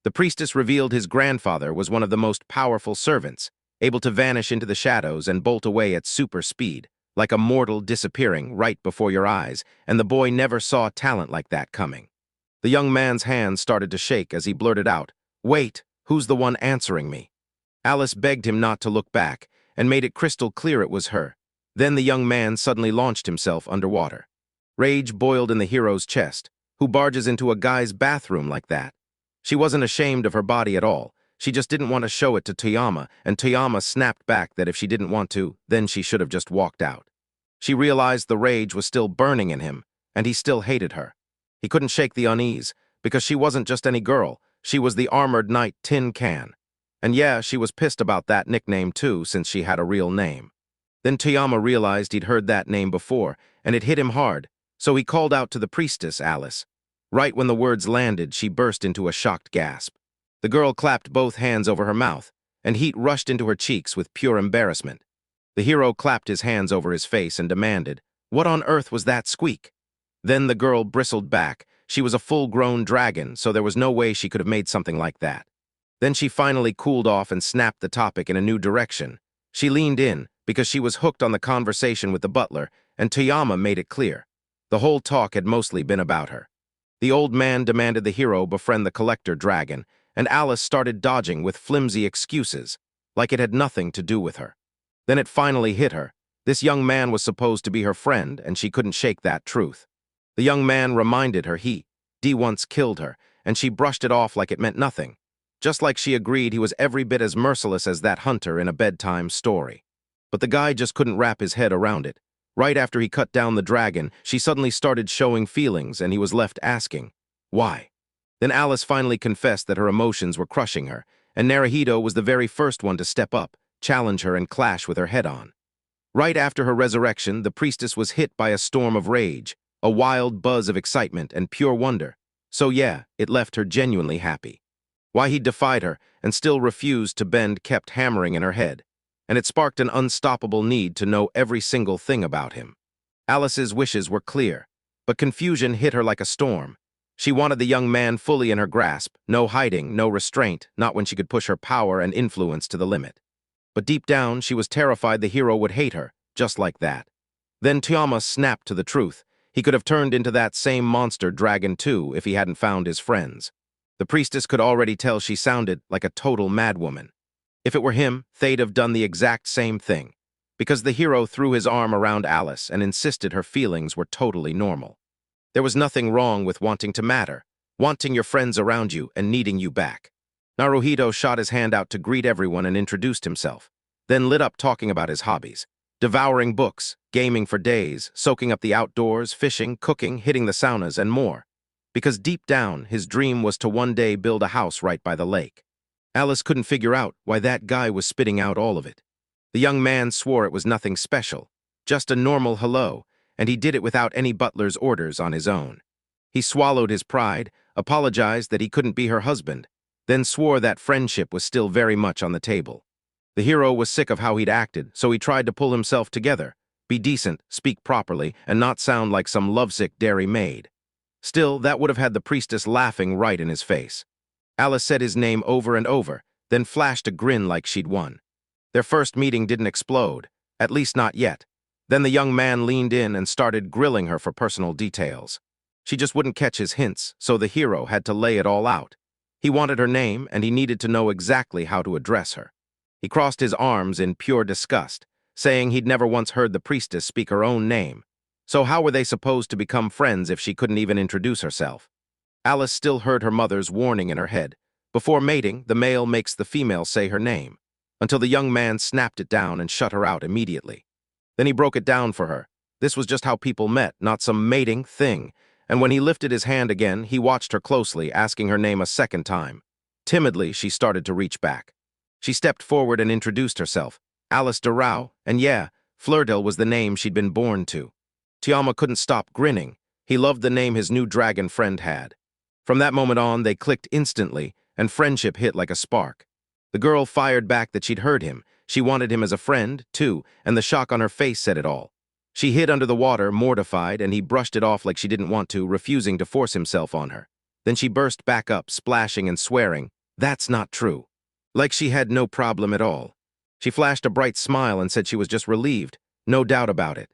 S1: The priestess revealed his grandfather was one of the most powerful servants, able to vanish into the shadows and bolt away at super speed, like a mortal disappearing right before your eyes, and the boy never saw talent like that coming. The young man's hands started to shake as he blurted out, "Wait, who's the one answering me?" Alice begged him not to look back, and made it crystal clear it was her. Then the young man suddenly launched himself underwater. Rage boiled in the hero's chest. Who barges into a guy's bathroom like that? She wasn't ashamed of her body at all. She just didn't want to show it to Toyama, and Toyama snapped back that if she didn't want to, then she should have just walked out. She realized the rage was still burning in him, and he still hated her. He couldn't shake the unease, because she wasn't just any girl. She was the armored knight Tin Can. And yeah, she was pissed about that nickname too, since she had a real name. Then Toyama realized he'd heard that name before, and it hit him hard, so he called out to the priestess, Alice. Right when the words landed, she burst into a shocked gasp. The girl clapped both hands over her mouth, and heat rushed into her cheeks with pure embarrassment. The hero clapped his hands over his face and demanded, "What on earth was that squeak?" Then the girl bristled back. She was a full-grown dragon, so there was no way she could have made something like that. Then she finally cooled off and snapped the topic in a new direction. She leaned in, because she was hooked on the conversation with the butler, and Toyama made it clear. The whole talk had mostly been about her. The old man demanded the hero befriend the collector dragon, and Alice started dodging with flimsy excuses, like it had nothing to do with her. Then it finally hit her. This young man was supposed to be her friend, and she couldn't shake that truth. The young man reminded her he once killed her, and she brushed it off like it meant nothing, just like she agreed he was every bit as merciless as that hunter in a bedtime story. But the guy just couldn't wrap his head around it. Right after he cut down the dragon, she suddenly started showing feelings, and he was left asking, why? Then Alice finally confessed that her emotions were crushing her, and Naruhito was the very first one to step up, challenge her, and clash with her head-on. Right after her resurrection, the priestess was hit by a storm of rage, a wild buzz of excitement and pure wonder. So yeah, it left her genuinely happy. Why he defied her and still refused to bend kept hammering in her head, and it sparked an unstoppable need to know every single thing about him. Alice's wishes were clear, but confusion hit her like a storm. She wanted the young man fully in her grasp, no hiding, no restraint, not when she could push her power and influence to the limit. But deep down, she was terrified the hero would hate her, just like that. Then Toyama snapped to the truth. He could have turned into that same monster dragon too if he hadn't found his friends. The priestess could already tell she sounded like a total madwoman. If it were him, they'd have done the exact same thing, because the hero threw his arm around Alice and insisted her feelings were totally normal. There was nothing wrong with wanting to matter, wanting your friends around you and needing you back. Naruhito shot his hand out to greet everyone and introduced himself, then lit up talking about his hobbies, devouring books, gaming for days, soaking up the outdoors, fishing, cooking, hitting the saunas, and more. Because deep down, his dream was to one day build a house right by the lake. Alice couldn't figure out why that guy was spitting out all of it. The young man swore it was nothing special, just a normal hello, and he did it without any butler's orders on his own. He swallowed his pride, apologized that he couldn't be her husband, then swore that friendship was still very much on the table. The hero was sick of how he'd acted, so he tried to pull himself together, be decent, speak properly, and not sound like some lovesick dairy maid. Still, that would have had the priestess laughing right in his face. Alice said his name over and over, then flashed a grin like she'd won. Their first meeting didn't explode, at least not yet. Then the young man leaned in and started grilling her for personal details. She just wouldn't catch his hints, so the hero had to lay it all out. He wanted her name, and he needed to know exactly how to address her. He crossed his arms in pure disgust, saying he'd never once heard the priestess speak her own name. So how were they supposed to become friends if she couldn't even introduce herself? Alice still heard her mother's warning in her head. Before mating, the male makes the female say her name, until the young man snapped it down and shut her out immediately. Then he broke it down for her. This was just how people met, not some mating thing. And when he lifted his hand again, he watched her closely, asking her name a second time. Timidly, she started to reach back. She stepped forward and introduced herself. Alice de Rao, and yeah, Flurdil was the name she'd been born to. Tiama couldn't stop grinning. He loved the name his new dragon friend had. From that moment on, they clicked instantly, and friendship hit like a spark. The girl fired back that she'd heard him. She wanted him as a friend, too, and the shock on her face said it all. She hid under the water, mortified, and he brushed it off like she didn't want to, refusing to force himself on her. Then she burst back up, splashing and swearing, "That's not true." Like she had no problem at all. She flashed a bright smile and said she was just relieved, no doubt about it.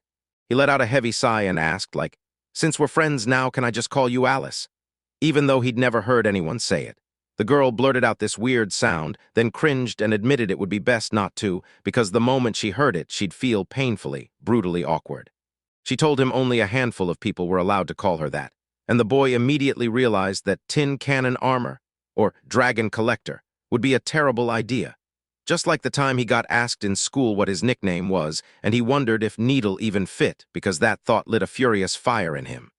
S1: He let out a heavy sigh and asked, like, "Since we're friends now, can I just call you Alice?" Even though he'd never heard anyone say it. The girl blurted out this weird sound, then cringed and admitted it would be best not to, because the moment she heard it, she'd feel painfully, brutally awkward. She told him only a handful of people were allowed to call her that, and the boy immediately realized that tin cannon armor, or dragon collector, would be a terrible idea. Just like the time he got asked in school what his nickname was, and he wondered if needle even fit, because that thought lit a furious fire in him.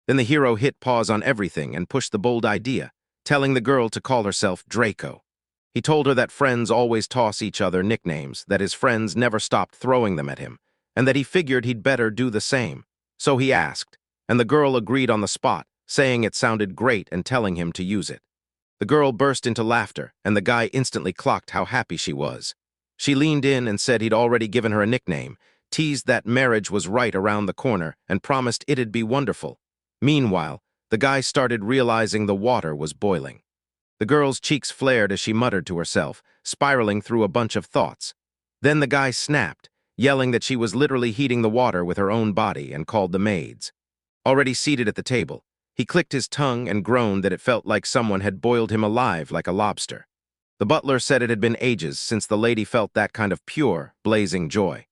S1: Then the hero hit pause on everything and pushed the bold idea, telling the girl to call herself Draco. He told her that friends always toss each other nicknames, that his friends never stopped throwing them at him, and that he figured he'd better do the same. So he asked, and the girl agreed on the spot, saying it sounded great and telling him to use it. The girl burst into laughter, and the guy instantly clocked how happy she was. She leaned in and said he'd already given her a nickname, teased that marriage was right around the corner, and promised it'd be wonderful. Meanwhile, the guy started realizing the water was boiling. The girl's cheeks flared as she muttered to herself, spiraling through a bunch of thoughts. Then the guy snapped, yelling that she was literally heating the water with her own body, and called the maids. Already seated at the table, he clicked his tongue and groaned that it felt like someone had boiled him alive like a lobster. The butler said it had been ages since the lady felt that kind of pure, blazing joy.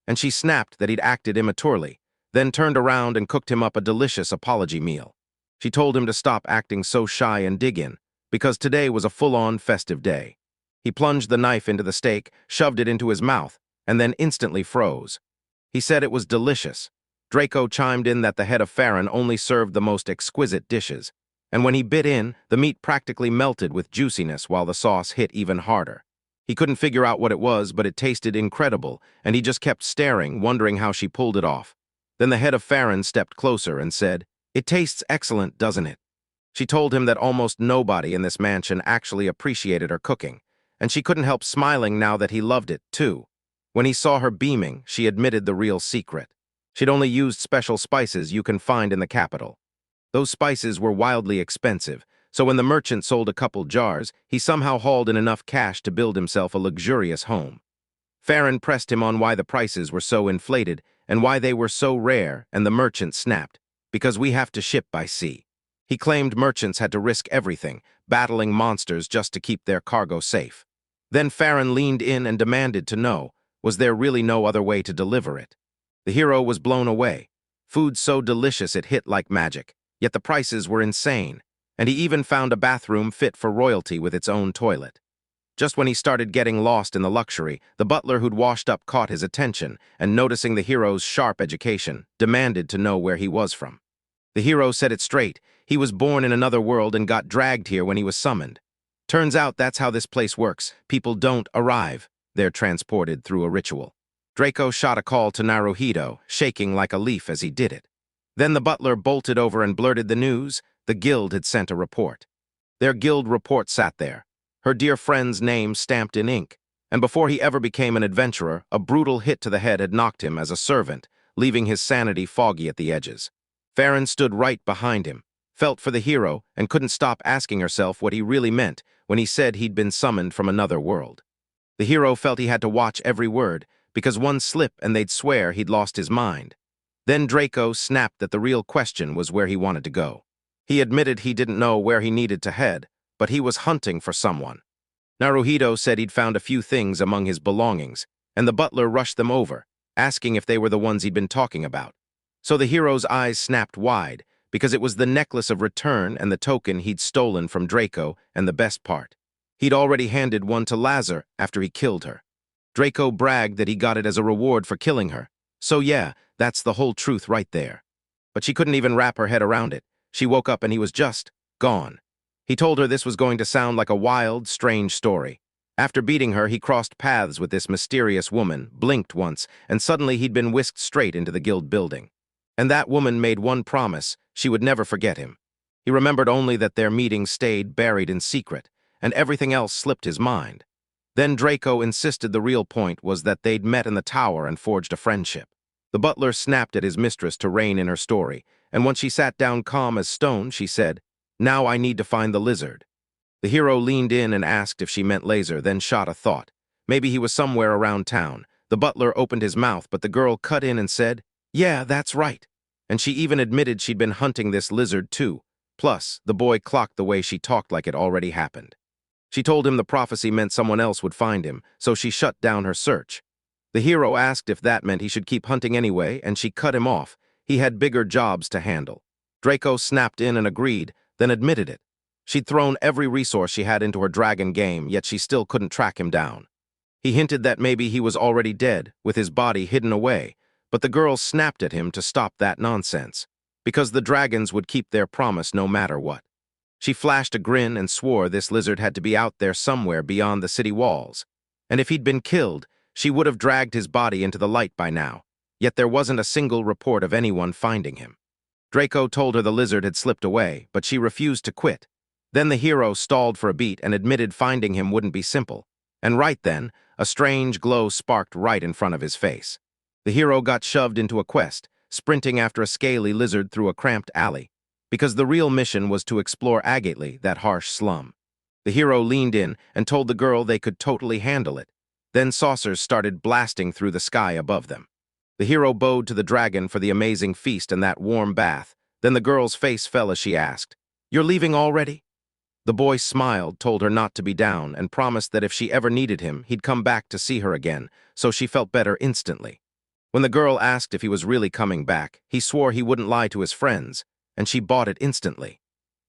S1: And she snapped that he'd acted immaturely, then turned around and cooked him up a delicious apology meal. She told him to stop acting so shy and dig in, because today was a full-on festive day. He plunged the knife into the steak, shoved it into his mouth, and then instantly froze. He said it was delicious. Draco chimed in that the head of Farron only served the most exquisite dishes, and when he bit in, the meat practically melted with juiciness while the sauce hit even harder. He couldn't figure out what it was, but it tasted incredible, and he just kept staring, wondering how she pulled it off. Then the head of Farron stepped closer and said, "It tastes excellent, doesn't it?" She told him that almost nobody in this mansion actually appreciated her cooking, and she couldn't help smiling now that he loved it, too. When he saw her beaming, she admitted the real secret. She'd only used special spices you can find in the capital. Those spices were wildly expensive, so when the merchant sold a couple jars, he somehow hauled in enough cash to build himself a luxurious home. Farron pressed him on why the prices were so inflated and why they were so rare, and the merchant snapped, "Because we have to ship by sea." He claimed merchants had to risk everything, battling monsters just to keep their cargo safe. Then Farron leaned in and demanded to know, Was there really no other way to deliver it? The hero was blown away. Food so delicious it hit like magic, yet the prices were insane, and he even found a bathroom fit for royalty with its own toilet. Just when he started getting lost in the luxury, the butler who'd washed up caught his attention, and noticing the hero's sharp education, demanded to know where he was from. The hero said it straight. He was born in another world and got dragged here when he was summoned. Turns out that's how this place works. People don't arrive. They're transported through a ritual. Draco shot a call to Naruhito, shaking like a leaf as he did it. Then the butler bolted over and blurted the news. The guild had sent a report. Their guild report sat there, her dear friend's name stamped in ink, and before he ever became an adventurer, a brutal hit to the head had knocked him as a servant, leaving his sanity foggy at the edges. Farron stood right behind him, felt for the hero, and couldn't stop asking herself what he really meant when he said he'd been summoned from another world. The hero felt he had to watch every word, because one slip and they'd swear he'd lost his mind. Then Draco snapped that the real question was where he wanted to go. He admitted he didn't know where he needed to head, but he was hunting for someone. Naruhito said he'd found a few things among his belongings, and the butler rushed them over, asking if they were the ones he'd been talking about. So the hero's eyes snapped wide, because it was the necklace of return and the token he'd stolen from Draco, and the best part. He'd already handed one to Lazer after he killed her. Draco bragged that he got it as a reward for killing her. So yeah, that's the whole truth right there. But she couldn't even wrap her head around it. She woke up and he was just gone. He told her this was going to sound like a wild, strange story. After beating her, he crossed paths with this mysterious woman, blinked once, and suddenly he'd been whisked straight into the guild building. And that woman made one promise: she would never forget him. He remembered only that their meeting stayed buried in secret, and everything else slipped his mind. Then Draco insisted the real point was that they'd met in the tower and forged a friendship. The butler snapped at his mistress to rein in her story, and once she sat down calm as stone, she said, "Now I need to find the lizard." The hero leaned in and asked if she meant Lazer, then shot a thought. Maybe he was somewhere around town. The butler opened his mouth, but the girl cut in and said, "Yeah, that's right." And she even admitted she'd been hunting this lizard too. Plus, the boy clocked the way she talked like it already happened. She told him the prophecy meant someone else would find him, so she shut down her search. The hero asked if that meant he should keep hunting anyway, and she cut him off. He had bigger jobs to handle. Draco snapped in and agreed, then admitted it. She'd thrown every resource she had into her dragon game, yet she still couldn't track him down. He hinted that maybe he was already dead, with his body hidden away, but the girl snapped at him to stop that nonsense, because the dragons would keep their promise no matter what. She flashed a grin and swore this lizard had to be out there somewhere beyond the city walls, and if he'd been killed, she would have dragged his body into the light by now, yet there wasn't a single report of anyone finding him. Draco told her the lizard had slipped away, but she refused to quit. Then the hero stalled for a beat and admitted finding him wouldn't be simple, and right then, a strange glow sparked right in front of his face. The hero got shoved into a quest, sprinting after a scaly lizard through a cramped alley, because the real mission was to explore Agately, that harsh slum. The hero leaned in and told the girl they could totally handle it. Then saucers started blasting through the sky above them. The hero bowed to the dragon for the amazing feast and that warm bath. Then the girl's face fell as she asked, "You're leaving already?" The boy smiled, told her not to be down, and promised that if she ever needed him, he'd come back to see her again, so she felt better instantly. When the girl asked if he was really coming back, he swore he wouldn't lie to his friends, and she bought it instantly.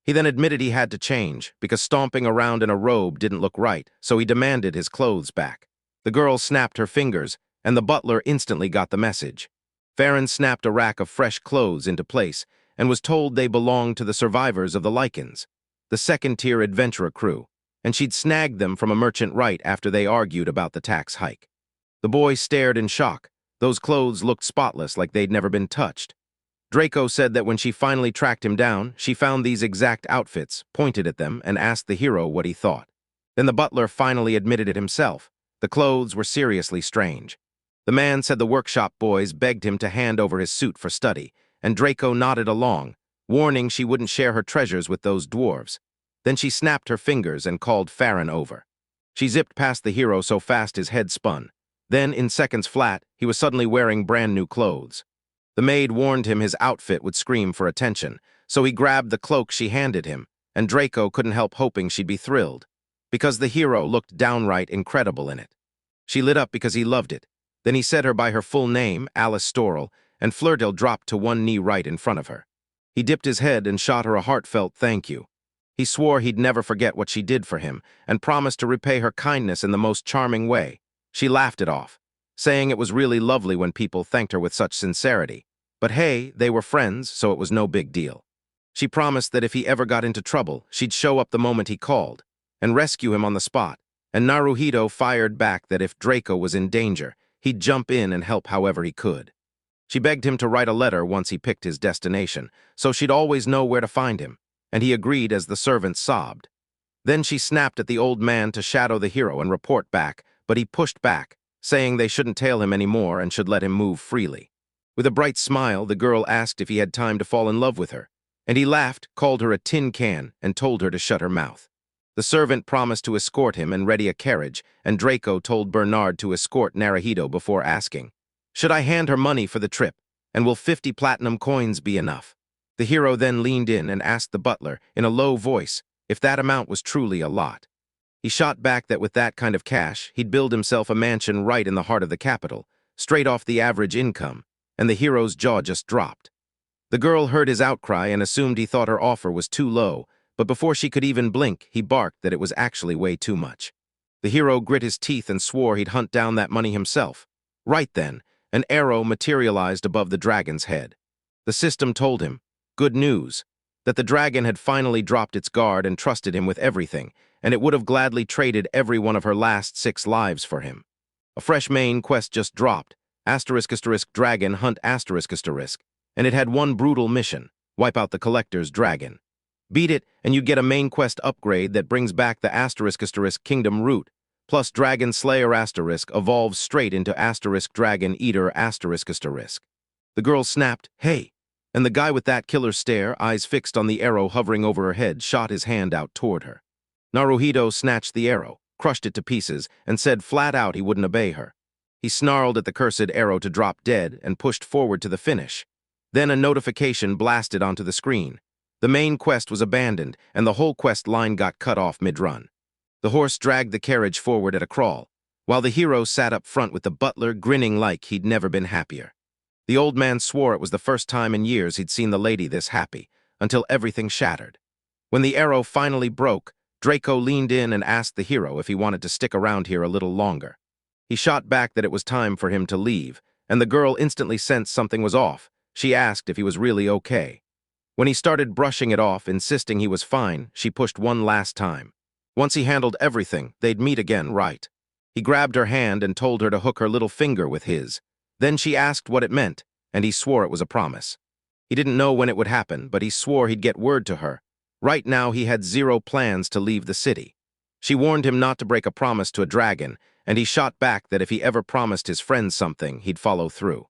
S1: He then admitted he had to change, because stomping around in a robe didn't look right, so he demanded his clothes back. The girl snapped her fingers, and the butler instantly got the message. Farron snapped a rack of fresh clothes into place, and was told they belonged to the survivors of the Lycans, the second-tier adventurer crew, and she'd snagged them from a merchant right after they argued about the tax hike. The boy stared in shock. Those clothes looked spotless, like they'd never been touched. Draco said that when she finally tracked him down, she found these exact outfits, pointed at them, and asked the hero what he thought. Then the butler finally admitted it himself. The clothes were seriously strange. The man said the workshop boys begged him to hand over his suit for study, and Draco nodded along, warning she wouldn't share her treasures with those dwarves. Then she snapped her fingers and called Farron over. She zipped past the hero so fast his head spun. Then, in seconds flat, he was suddenly wearing brand new clothes. The maid warned him his outfit would scream for attention, so he grabbed the cloak she handed him, and Draco couldn't help hoping she'd be thrilled, because the hero looked downright incredible in it. She lit up because he loved it. Then he said her by her full name, Alice Storrel, and Flirtel dropped to one knee right in front of her. He dipped his head and shot her a heartfelt thank you. He swore he'd never forget what she did for him, and promised to repay her kindness in the most charming way. She laughed it off, saying it was really lovely when people thanked her with such sincerity. But hey, they were friends, so it was no big deal. She promised that if he ever got into trouble, she'd show up the moment he called, and rescue him on the spot, and Naruhito fired back that if Draco was in danger, he'd jump in and help however he could. She begged him to write a letter once he picked his destination, so she'd always know where to find him, and he agreed as the servant sobbed. Then she snapped at the old man to shadow the hero and report back, but he pushed back, saying they shouldn't tail him anymore and should let him move freely. With a bright smile, the girl asked if he had time to fall in love with her, and he laughed, called her a tin can, and told her to shut her mouth. The servant promised to escort him and ready a carriage, and Draco told Bernard to escort Naruhito before asking, "Should I hand her money for the trip, and will 50 platinum coins be enough?" The hero then leaned in and asked the butler, in a low voice, if that amount was truly a lot. He shot back that with that kind of cash, he'd build himself a mansion right in the heart of the capital, straight off the average income, and the hero's jaw just dropped. The girl heard his outcry and assumed he thought her offer was too low, but before she could even blink, he barked that it was actually way too much. The hero grit his teeth and swore he'd hunt down that money himself. Right then, an arrow materialized above the dragon's head. The system told him, good news, that the dragon had finally dropped its guard and trusted him with everything, and it would have gladly traded every one of her last 6 lives for him. A fresh main quest just dropped, **dragon hunt**, and it had one brutal mission, wipe out the collector's dragon. Beat it, and you get a main quest upgrade that brings back the *** kingdom root, plus Dragon Slayer * evolves straight into * Dragon Eater ***. The girl snapped, "Hey!" And the guy with that killer stare, eyes fixed on the arrow hovering over her head, shot his hand out toward her. Naruhito snatched the arrow, crushed it to pieces, and said flat out he wouldn't obey her. He snarled at the cursed arrow to drop dead and pushed forward to the finish. Then a notification blasted onto the screen. The main quest was abandoned, and the whole quest line got cut off mid-run. The horse dragged the carriage forward at a crawl, while the hero sat up front with the butler grinning like he'd never been happier. The old man swore it was the first time in years he'd seen the lady this happy, until everything shattered. When the arrow finally broke, Draco leaned in and asked the hero if he wanted to stick around here a little longer. He shot back that it was time for him to leave, and the girl instantly sensed something was off. She asked if he was really okay. When he started brushing it off, insisting he was fine, she pushed one last time. Once he handled everything, they'd meet again, right? He grabbed her hand and told her to hook her little finger with his. Then she asked what it meant, and he swore it was a promise. He didn't know when it would happen, but he swore he'd get word to her. Right now he had 0 plans to leave the city. She warned him not to break a promise to a dragon, and he shot back that if he ever promised his friends something, he'd follow through.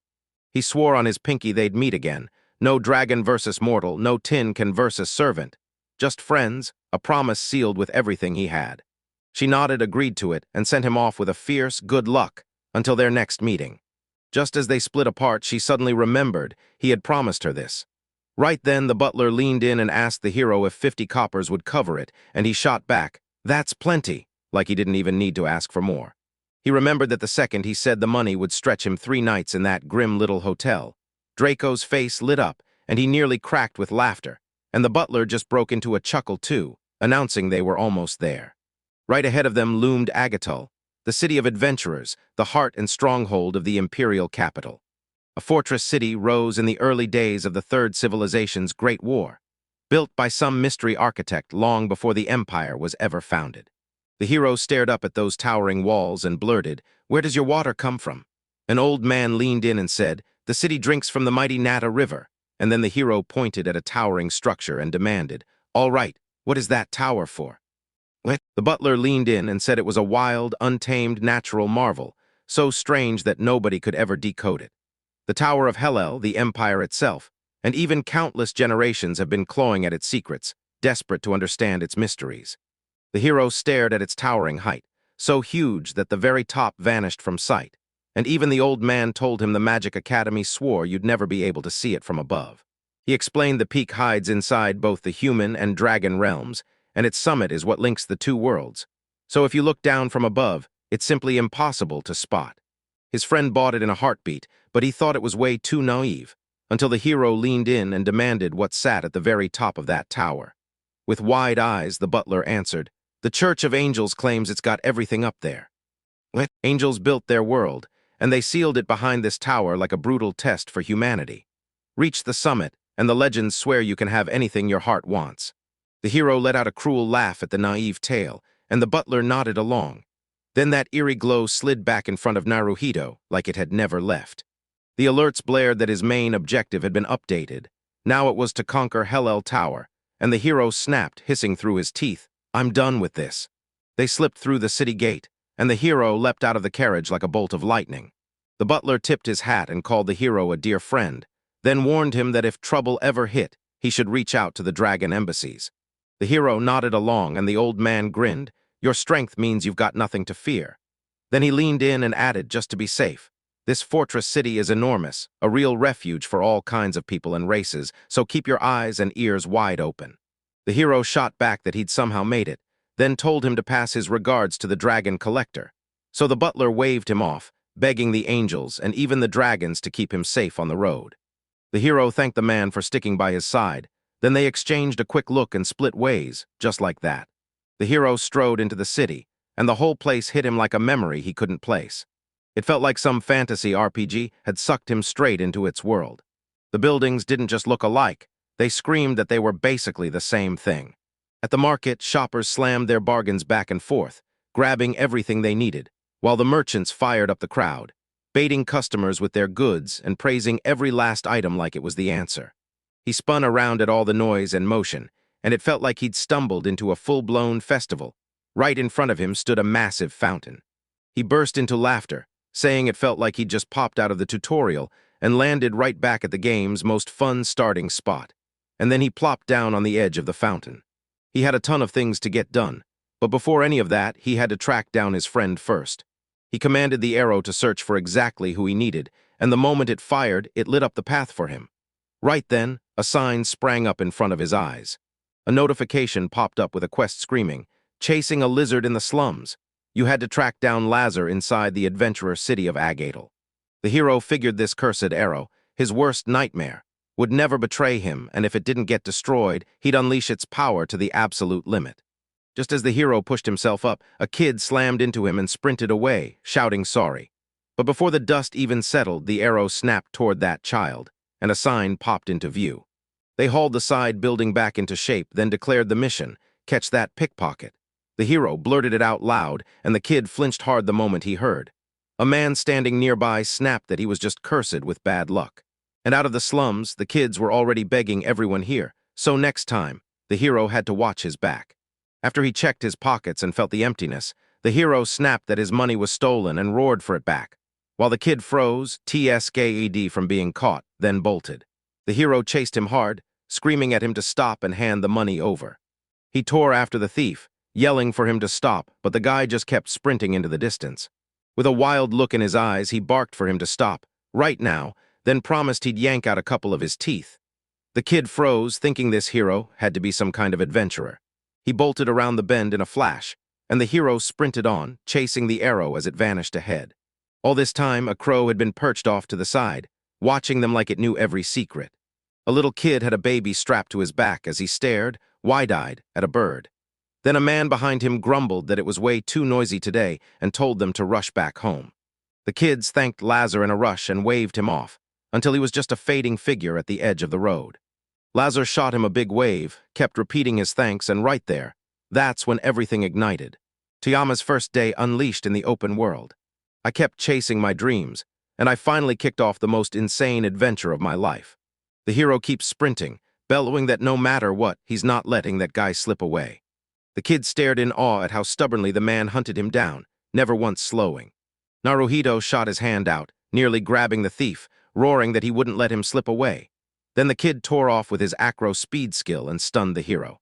S1: He swore on his pinky they'd meet again. No dragon versus mortal, no tin can versus servant. Just friends, a promise sealed with everything he had. She nodded, agreed to it, and sent him off with a fierce good luck until their next meeting. Just as they split apart, she suddenly remembered he had promised her this. Right then, the butler leaned in and asked the hero if 50 coppers would cover it, and he shot back, "That's plenty," like he didn't even need to ask for more. He remembered that the second he said the money would stretch him 3 nights in that grim little hotel. Draco's face lit up, and he nearly cracked with laughter, and the butler just broke into a chuckle too, announcing they were almost there. Right ahead of them loomed Agatul, the city of adventurers, the heart and stronghold of the imperial capital. A fortress city rose in the early days of the Third Civilization's Great War, built by some mystery architect long before the empire was ever founded. The hero stared up at those towering walls and blurted, "Where does your water come from?" An old man leaned in and said, "The city drinks from the mighty Nata River." And then the hero pointed at a towering structure and demanded, "All right, what is that tower for?" The butler leaned in and said it was a wild, untamed natural marvel, so strange that nobody could ever decode it. The Tower of Hellel, the empire itself, and even countless generations have been clawing at its secrets, desperate to understand its mysteries. The hero stared at its towering height, so huge that the very top vanished from sight, and even the old man told him the Magic Academy swore you'd never be able to see it from above. He explained the peak hides inside both the human and dragon realms, and its summit is what links the 2 worlds. So if you look down from above, it's simply impossible to spot. His friend bought it in a heartbeat, but he thought it was way too naive, until the hero leaned in and demanded what sat at the very top of that tower. With wide eyes, the butler answered, "The Church of Angels claims it's got everything up there. What? Angels built their world, and they sealed it behind this tower like a brutal test for humanity. Reach the summit, and the legends swear you can have anything your heart wants." The hero let out a cruel laugh at the naive tale, and the butler nodded along. Then that eerie glow slid back in front of Naruhito like it had never left. The alerts blared that his main objective had been updated. Now it was to conquer Hellel Tower, and the hero snapped, hissing through his teeth, "I'm done with this." They slipped through the city gate, and the hero leapt out of the carriage like a bolt of lightning. The butler tipped his hat and called the hero a dear friend, then warned him that if trouble ever hit, he should reach out to the dragon embassies. The hero nodded along, and the old man grinned. "Your strength means you've got nothing to fear." Then he leaned in and added, just to be safe, "This fortress city is enormous, a real refuge for all kinds of people and races, so keep your eyes and ears wide open." The hero shot back that he'd somehow made it, then told him to pass his regards to the dragon collector. So the butler waved him off, begging the angels and even the dragons to keep him safe on the road. The hero thanked the man for sticking by his side. Then they exchanged a quick look and split ways, just like that. The hero strode into the city, and the whole place hit him like a memory he couldn't place. It felt like some fantasy RPG had sucked him straight into its world. The buildings didn't just look alike, they screamed that they were basically the same thing. At the market, shoppers slammed their bargains back and forth, grabbing everything they needed, while the merchants fired up the crowd, baiting customers with their goods and praising every last item like it was the answer. He spun around at all the noise and motion, and it felt like he'd stumbled into a full-blown festival. Right in front of him stood a massive fountain. He burst into laughter, saying it felt like he'd just popped out of the tutorial and landed right back at the game's most fun starting spot. And then he plopped down on the edge of the fountain. He had a ton of things to get done, but before any of that, he had to track down his friend first. He commanded the arrow to search for exactly who he needed, and the moment it fired, it lit up the path for him. Right then, a sign sprang up in front of his eyes. A notification popped up with a quest screaming, "Chasing a lizard in the slums. You had to track down Lazer inside the adventurer city of Agatel." The hero figured this cursed arrow, his worst nightmare, would never betray him, and if it didn't get destroyed, he'd unleash its power to the absolute limit. Just as the hero pushed himself up, a kid slammed into him and sprinted away, shouting sorry. But before the dust even settled, the arrow snapped toward that child, and a sign popped into view. They hauled the side building back into shape, then declared the mission, "Catch that pickpocket." The hero blurted it out loud, and the kid flinched hard the moment he heard. A man standing nearby snapped that he was just cursed with bad luck. And out of the slums, the kids were already begging everyone here, so next time, the hero had to watch his back. After he checked his pockets and felt the emptiness, the hero snapped that his money was stolen and roared for it back, while the kid froze, TSKED from being caught, then bolted. The hero chased him hard, screaming at him to stop and hand the money over. He tore after the thief, yelling for him to stop, but the guy just kept sprinting into the distance. With a wild look in his eyes, he barked for him to stop, right now, then promised he'd yank out a couple of his teeth. The kid froze, thinking this hero had to be some kind of adventurer. He bolted around the bend in a flash, and the hero sprinted on, chasing the arrow as it vanished ahead. All this time, a crow had been perched off to the side, watching them like it knew every secret. A little kid had a baby strapped to his back as he stared, wide-eyed, at a bird. Then a man behind him grumbled that it was way too noisy today and told them to rush back home. The kids thanked Lazer in a rush and waved him off, until he was just a fading figure at the edge of the road. Lazer shot him a big wave, kept repeating his thanks, and right there, that's when everything ignited. Toyama's first day unleashed in the open world. I kept chasing my dreams, and I finally kicked off the most insane adventure of my life. The hero keeps sprinting, bellowing that no matter what, he's not letting that guy slip away. The kid stared in awe at how stubbornly the man hunted him down, never once slowing. Naruhito shot his hand out, nearly grabbing the thief, roaring that he wouldn't let him slip away. Then the kid tore off with his acro speed skill and stunned the hero.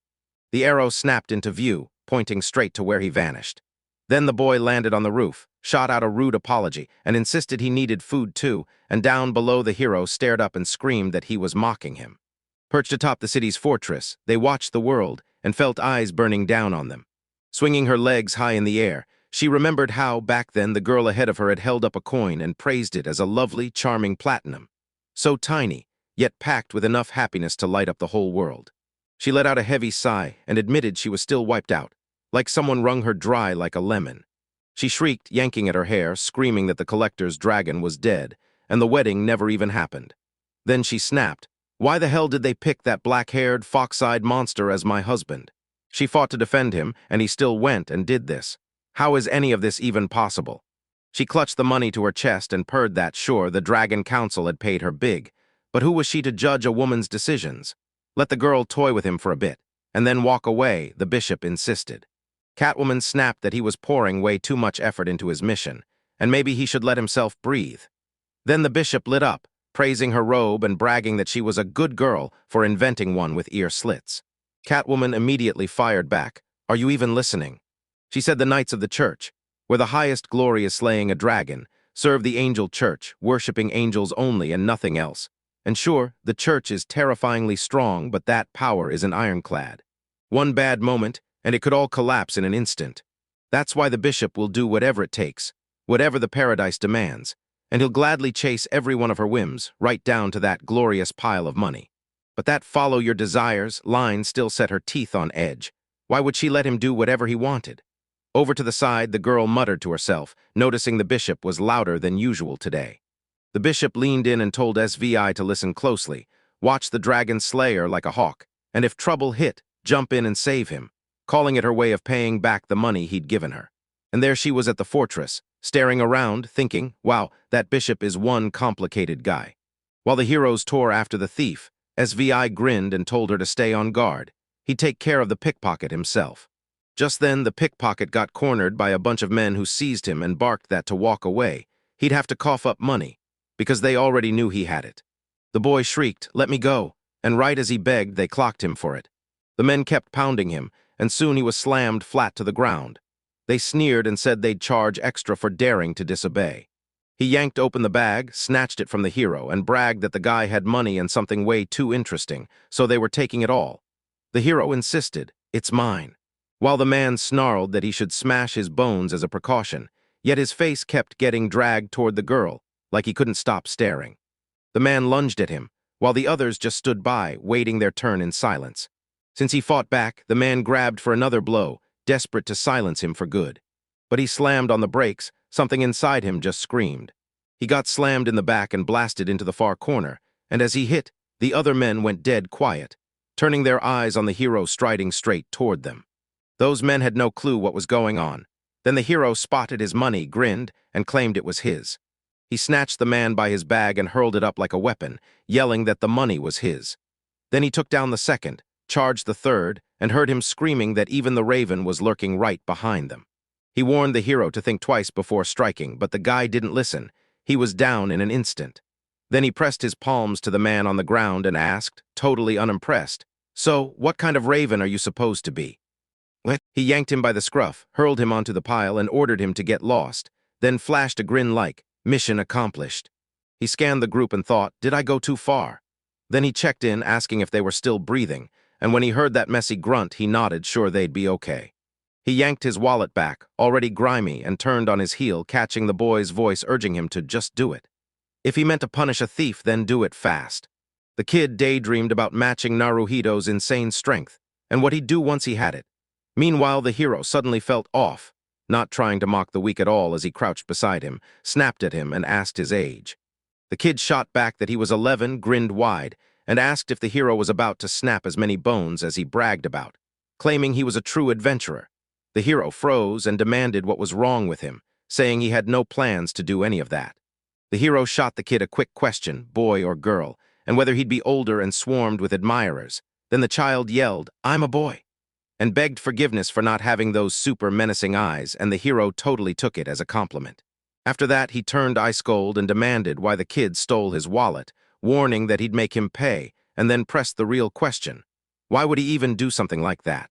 S1: The arrow snapped into view, pointing straight to where he vanished. Then the boy landed on the roof, shot out a rude apology, and insisted he needed food too, and down below the hero stared up and screamed that he was mocking him. Perched atop the city's fortress, they watched the world and felt eyes burning down on them. Swinging her legs high in the air, She remembered how, back then, the girl ahead of her had held up a coin and praised it as a lovely, charming platinum. So tiny, yet packed with enough happiness to light up the whole world. She let out a heavy sigh and admitted she was still wiped out, like someone wrung her dry like a lemon. She shrieked, yanking at her hair, screaming that the collector's dragon was dead, and the wedding never even happened. Then she snapped. Why the hell did they pick that black-haired, fox-eyed monster as my husband? She fought to defend him, and he still went and did this. How is any of this even possible? She clutched the money to her chest and purred that, sure, the Dragon Council had paid her big, but who was she to judge a woman's decisions? Let the girl toy with him for a bit, and then walk away, the bishop insisted. Catwoman snapped that he was pouring way too much effort into his mission, and maybe he should let himself breathe. Then the bishop lit up, praising her robe and bragging that she was a good girl for inventing one with ear slits. Catwoman immediately fired back. Are you even listening? She said the knights of the church, where the highest glory is slaying a dragon, serve the angel church, worshipping angels only and nothing else. And sure, the church is terrifyingly strong, but that power isn't ironclad. One bad moment, and it could all collapse in an instant. That's why the bishop will do whatever it takes, whatever the paradise demands, and he'll gladly chase every one of her whims, right down to that glorious pile of money. But that follow your desires line still set her teeth on edge. Why would she let him do whatever he wanted? Over to the side, the girl muttered to herself, noticing the bishop was louder than usual today. The bishop leaned in and told SVI to listen closely, watch the dragon slayer like a hawk, and if trouble hit, jump in and save him, calling it her way of paying back the money he'd given her. And there she was at the fortress, staring around, thinking, wow, that bishop is one complicated guy. While the heroes tore after the thief, SVI grinned and told her to stay on guard. He'd take care of the pickpocket himself. Just then, the pickpocket got cornered by a bunch of men who seized him and barked that to walk away, he'd have to cough up money, because they already knew he had it. The boy shrieked, "Let me go," and right as he begged, they clocked him for it. The men kept pounding him, and soon he was slammed flat to the ground. They sneered and said they'd charge extra for daring to disobey. He yanked open the bag, snatched it from the hero, and bragged that the guy had money and something way too interesting, so they were taking it all. The hero insisted, "It's mine," while the man snarled that he should smash his bones as a precaution, yet his face kept getting dragged toward the girl, like he couldn't stop staring. The man lunged at him, while the others just stood by, waiting their turn in silence. Since he fought back, the man grabbed for another blow, desperate to silence him for good. But he slammed on the brakes, something inside him just screamed. He got slammed in the back and blasted into the far corner, and as he hit, the other men went dead quiet, turning their eyes on the hero striding straight toward them. Those men had no clue what was going on. Then the hero spotted his money, grinned, and claimed it was his. He snatched the man by his bag and hurled it up like a weapon, yelling that the money was his. Then he took down the second, charged the third, and heard him screaming that even the raven was lurking right behind them. He warned the hero to think twice before striking, but the guy didn't listen. He was down in an instant. Then he pressed his palms to the man on the ground and asked, totally unimpressed, "So, what kind of raven are you supposed to be?" He yanked him by the scruff, hurled him onto the pile, and ordered him to get lost, then flashed a grin like, "Mission accomplished." He scanned the group and thought, did I go too far? Then he checked in, asking if they were still breathing, and when he heard that messy grunt, he nodded, sure they'd be okay. He yanked his wallet back, already grimy, and turned on his heel, catching the boy's voice urging him to just do it. If he meant to punish a thief, then do it fast. The kid daydreamed about matching Naruhito's insane strength, and what he'd do once he had it. Meanwhile, the hero suddenly felt off, not trying to mock the weak at all as he crouched beside him, snapped at him, and asked his age. The kid shot back that he was 11, grinned wide, and asked if the hero was about to snap as many bones as he bragged about, claiming he was a true adventurer. The hero froze and demanded what was wrong with him, saying he had no plans to do any of that. The hero shot the kid a quick question, boy or girl, and whether he'd be older and swarmed with admirers. Then the child yelled, "I'm a boy," and begged forgiveness for not having those super menacing eyes, and the hero totally took it as a compliment. After that, he turned ice cold and demanded why the kid stole his wallet, warning that he'd make him pay, and then pressed the real question. Why would he even do something like that?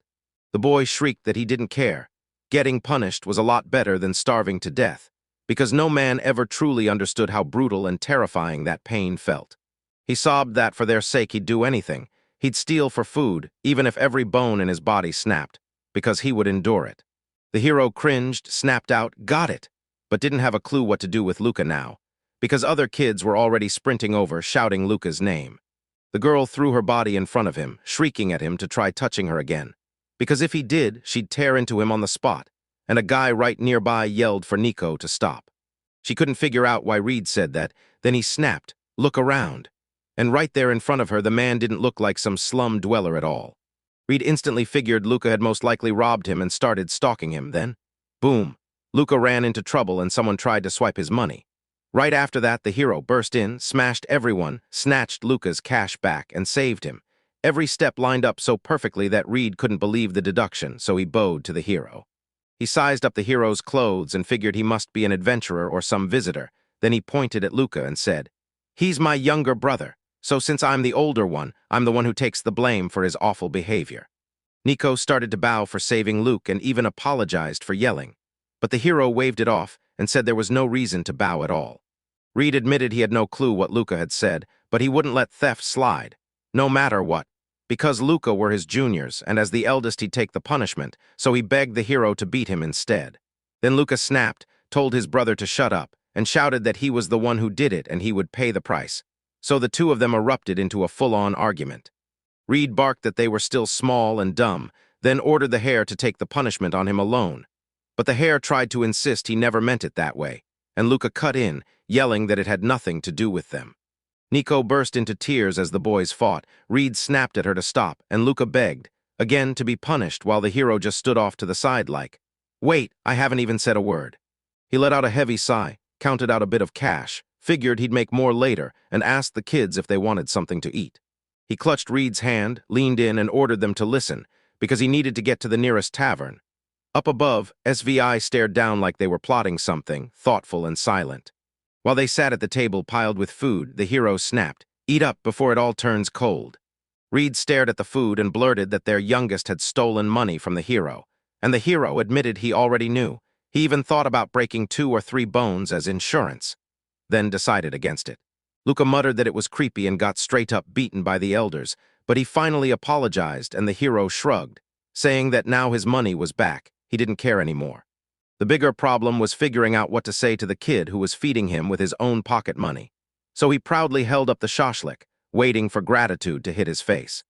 S1: The boy shrieked that he didn't care. Getting punished was a lot better than starving to death, because no man ever truly understood how brutal and terrifying that pain felt. He sobbed that for their sake he'd do anything. He'd steal for food, even if every bone in his body snapped, because he would endure it. The hero cringed, snapped out, "Got it," but didn't have a clue what to do with Luca now, because other kids were already sprinting over, shouting Luca's name. The girl threw her body in front of him, shrieking at him to try touching her again, because if he did, she'd tear into him on the spot, and a guy right nearby yelled for Nico to stop. She couldn't figure out why Reed said that, then he snapped, "Look around." And right there in front of her, the man didn't look like some slum dweller at all. Reed instantly figured Luca had most likely robbed him and started stalking him. Then, boom, Luca ran into trouble and someone tried to swipe his money. Right after that, the hero burst in, smashed everyone, snatched Luca's cash back, and saved him. Every step lined up so perfectly that Reed couldn't believe the deduction, so he bowed to the hero. He sized up the hero's clothes and figured he must be an adventurer or some visitor. Then he pointed at Luca and said, "He's my younger brother, so since I'm the older one, I'm the one who takes the blame for his awful behavior." Nico started to bow for saving Luke and even apologized for yelling, but the hero waved it off and said there was no reason to bow at all. Reed admitted he had no clue what Luca had said, but he wouldn't let theft slide, no matter what, because Luca were his juniors, and as the eldest he'd take the punishment, so he begged the hero to beat him instead. Then Luca snapped, told his brother to shut up, and shouted that he was the one who did it and he would pay the price. So the two of them erupted into a full-on argument. Reed barked that they were still small and dumb, then ordered the hare to take the punishment on him alone. But the hare tried to insist he never meant it that way, and Luca cut in, yelling that it had nothing to do with them. Nico burst into tears as the boys fought. Reed snapped at her to stop, and Luca begged, again to be punished, while the hero just stood off to the side like, "Wait, I haven't even said a word." He let out a heavy sigh, counted out a bit of cash, figured he'd make more later, and asked the kids if they wanted something to eat. He clutched Reed's hand, leaned in, and ordered them to listen, because he needed to get to the nearest tavern. Up above, SVI stared down like they were plotting something, thoughtful and silent. While they sat at the table piled with food, the hero snapped, "Eat up before it all turns cold." Reed stared at the food and blurted that their youngest had stolen money from the hero, and the hero admitted he already knew. He even thought about breaking 2 or 3 bones as insurance, then decided against it. Luca muttered that it was creepy and got straight up beaten by the elders, but he finally apologized and the hero shrugged, saying that now his money was back, he didn't care anymore. The bigger problem was figuring out what to say to the kid who was feeding him with his own pocket money. So he proudly held up the shashlik, waiting for gratitude to hit his face.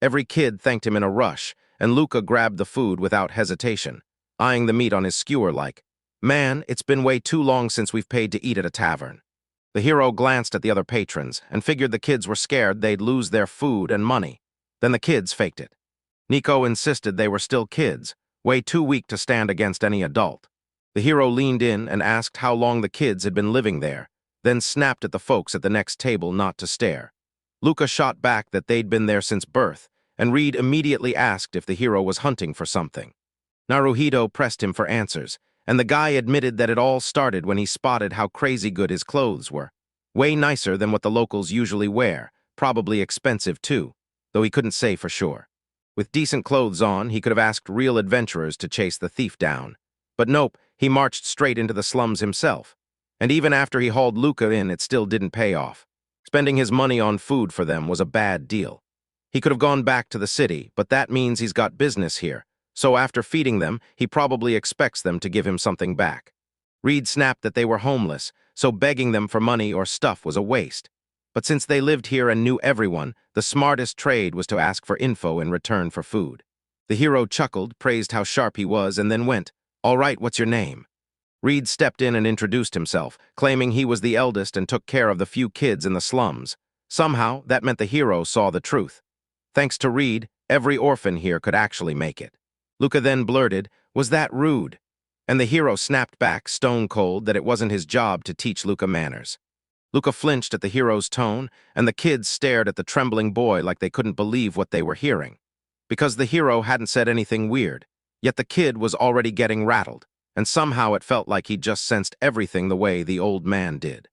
S1: Every kid thanked him in a rush, and Luca grabbed the food without hesitation, eyeing the meat on his skewer like, "Man, it's been way too long since we've paid to eat at a tavern." The hero glanced at the other patrons and figured the kids were scared they'd lose their food and money. Then the kids faked it. Nico insisted they were still kids, way too weak to stand against any adult. The hero leaned in and asked how long the kids had been living there, then snapped at the folks at the next table not to stare. Luca shot back that they'd been there since birth, and Reed immediately asked if the hero was hunting for something. Naruhito pressed him for answers, and the guy admitted that it all started when he spotted how crazy good his clothes were. Way nicer than what the locals usually wear, probably expensive too, though he couldn't say for sure. With decent clothes on, he could have asked real adventurers to chase the thief down. But nope, he marched straight into the slums himself. And even after he hauled Luca in, it still didn't pay off. Spending his money on food for them was a bad deal. He could have gone back to the city, but that means he's got business here. So after feeding them, he probably expects them to give him something back. Reed snapped that they were homeless, so begging them for money or stuff was a waste. But since they lived here and knew everyone, the smartest trade was to ask for info in return for food. The hero chuckled, praised how sharp he was, and then went, "All right, what's your name?" Reed stepped in and introduced himself, claiming he was the eldest and took care of the few kids in the slums. Somehow, that meant the hero saw the truth. Thanks to Reed, every orphan here could actually make it. Luca then blurted, "Was that rude?" And the hero snapped back, stone cold, that it wasn't his job to teach Luca manners. Luca flinched at the hero's tone, and the kids stared at the trembling boy like they couldn't believe what they were hearing. Because the hero hadn't said anything weird, yet the kid was already getting rattled, and somehow it felt like he'd just sensed everything the way the old man did.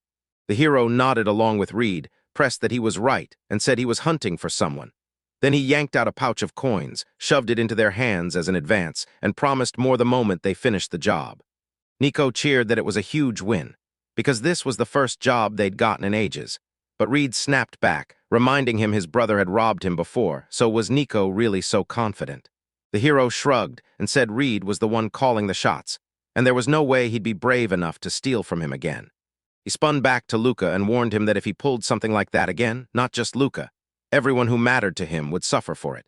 S1: The hero nodded along with Reed, pressed that he was right, and said he was hunting for someone. Then he yanked out a pouch of coins, shoved it into their hands as an advance, and promised more the moment they finished the job. Nico cheered that it was a huge win, because this was the first job they'd gotten in ages. But Reed snapped back, reminding him his brother had robbed him before, so was Nico really so confident? The hero shrugged and said Reed was the one calling the shots, and there was no way he'd be brave enough to steal from him again. He spun back to Luca and warned him that if he pulled something like that again, not just Luca, everyone who mattered to him would suffer for it.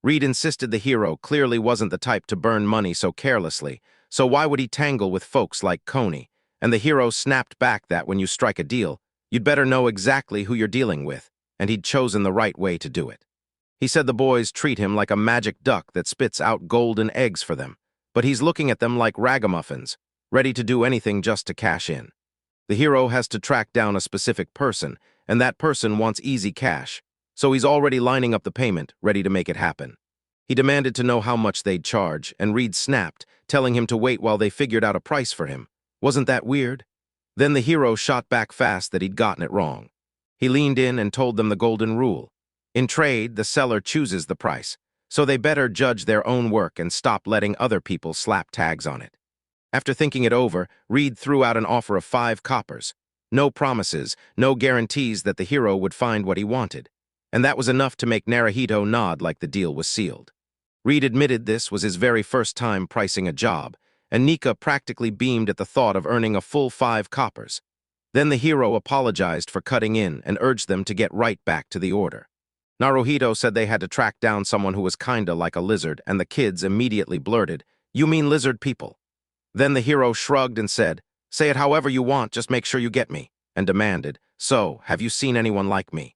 S1: Reed insisted the hero clearly wasn't the type to burn money so carelessly, so why would he tangle with folks like Coney? And the hero snapped back that when you strike a deal, you'd better know exactly who you're dealing with, and he'd chosen the right way to do it. He said the boys treat him like a magic duck that spits out golden eggs for them, but he's looking at them like ragamuffins, ready to do anything just to cash in. The hero has to track down a specific person, and that person wants easy cash, so he's already lining up the payment, ready to make it happen. He demanded to know how much they'd charge, and Reed snapped, telling him to wait while they figured out a price for him. Wasn't that weird? Then the hero shot back fast that he'd gotten it wrong. He leaned in and told them the golden rule. In trade, the seller chooses the price, so they better judge their own work and stop letting other people slap tags on it. After thinking it over, Reed threw out an offer of 5 coppers. No promises, no guarantees that the hero would find what he wanted. And that was enough to make Naruhito nod like the deal was sealed. Reed admitted this was his very first time pricing a job, and Nika practically beamed at the thought of earning a full 5 coppers. Then the hero apologized for cutting in and urged them to get right back to the order. Naruhito said they had to track down someone who was kinda like a lizard, and the kids immediately blurted, "You mean lizard people?" Then the hero shrugged and said, "Say it however you want, just make sure you get me," and demanded, "So, have you seen anyone like me?"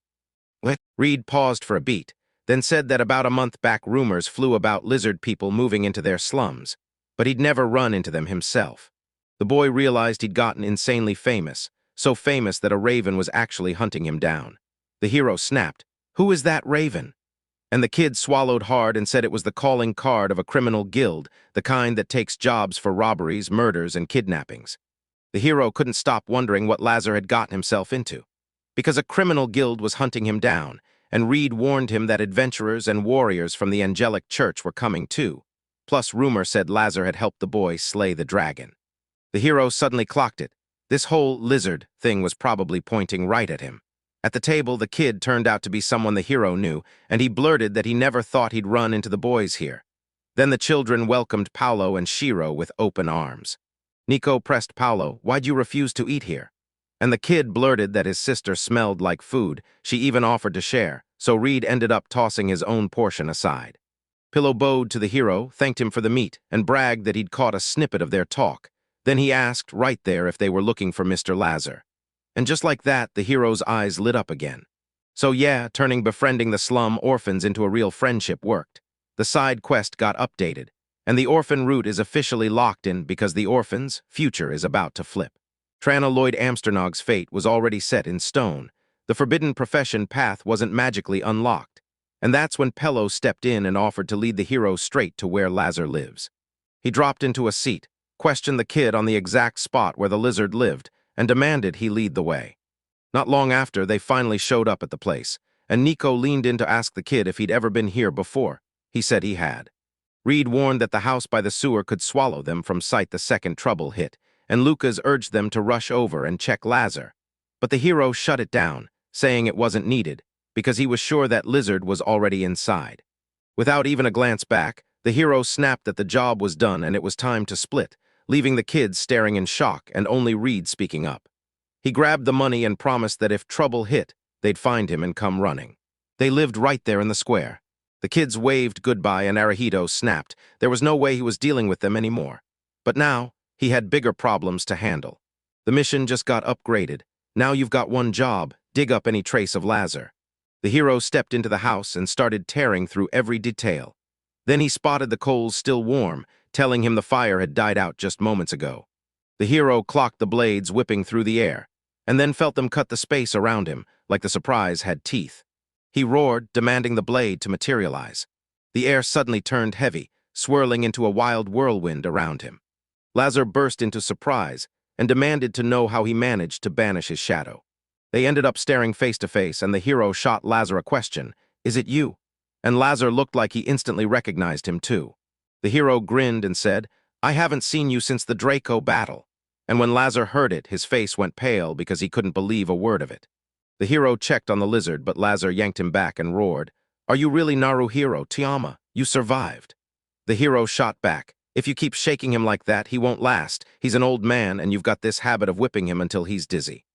S1: What? Reed paused for a beat, then said that about a month back rumors flew about lizard people moving into their slums, but he'd never run into them himself. The boy realized he'd gotten insanely famous, so famous that a raven was actually hunting him down. The hero snapped, "Who is that raven?" And the kid swallowed hard and said it was the calling card of a criminal guild, the kind that takes jobs for robberies, murders, and kidnappings. The hero couldn't stop wondering what Lazer had gotten himself into. Because a criminal guild was hunting him down, and Reed warned him that adventurers and warriors from the angelic church were coming too. Plus rumor said Lazer had helped the boy slay the dragon. The hero suddenly clocked it. This whole lizard thing was probably pointing right at him. At the table, the kid turned out to be someone the hero knew, and he blurted that he never thought he'd run into the boys here. Then the children welcomed Paolo and Shiro with open arms. Nico pressed Paolo, "Why'd you refuse to eat here?" And the kid blurted that his sister smelled like food. She even offered to share, so Reed ended up tossing his own portion aside. Pillow bowed to the hero, thanked him for the meat, and bragged that he'd caught a snippet of their talk. Then he asked right there if they were looking for Mr. Lazer. And just like that, the hero's eyes lit up again. So yeah, turning befriending the slum orphans into a real friendship worked. The side quest got updated, and the orphan route is officially locked in because the orphan's future is about to flip. Tranna Lloyd Amsternog's fate was already set in stone. The forbidden profession path wasn't magically unlocked. And that's when Pello stepped in and offered to lead the hero straight to where Lazer lives. He dropped into a seat, questioned the kid on the exact spot where the lizard lived, and demanded he lead the way. Not long after, they finally showed up at the place, and Nico leaned in to ask the kid if he'd ever been here before. He said he had. Reed warned that the house by the sewer could swallow them from sight the second trouble hit, and Lucas urged them to rush over and check Lazer. But the hero shut it down, saying it wasn't needed, because he was sure that lizard was already inside. Without even a glance back, the hero snapped that the job was done and it was time to split, leaving the kids staring in shock and only Reed speaking up. He grabbed the money and promised that if trouble hit, they'd find him and come running. They lived right there in the square. The kids waved goodbye and Naruhito snapped. There was no way he was dealing with them anymore. But now, he had bigger problems to handle. The mission just got upgraded. Now you've got one job, dig up any trace of Lazer. The hero stepped into the house and started tearing through every detail. Then he spotted the coals still warm, telling him the fire had died out just moments ago. The hero clocked the blades whipping through the air, and then felt them cut the space around him, like the surprise had teeth. He roared, demanding the blade to materialize. The air suddenly turned heavy, swirling into a wild whirlwind around him. Lazer burst into surprise and demanded to know how he managed to banish his shadow. They ended up staring face to face, and the hero shot Lazer a question, "Is it you?" And Lazer looked like he instantly recognized him too. The hero grinned and said, "I haven't seen you since the Draco battle." And when Lazer heard it, his face went pale because he couldn't believe a word of it. The hero checked on the lizard, but Lazer yanked him back and roared, "Are you really Naruhiro, Tiama? You survived." The hero shot back. If you keep shaking him like that, he won't last. He's an old man, and you've got this habit of whipping him until he's dizzy.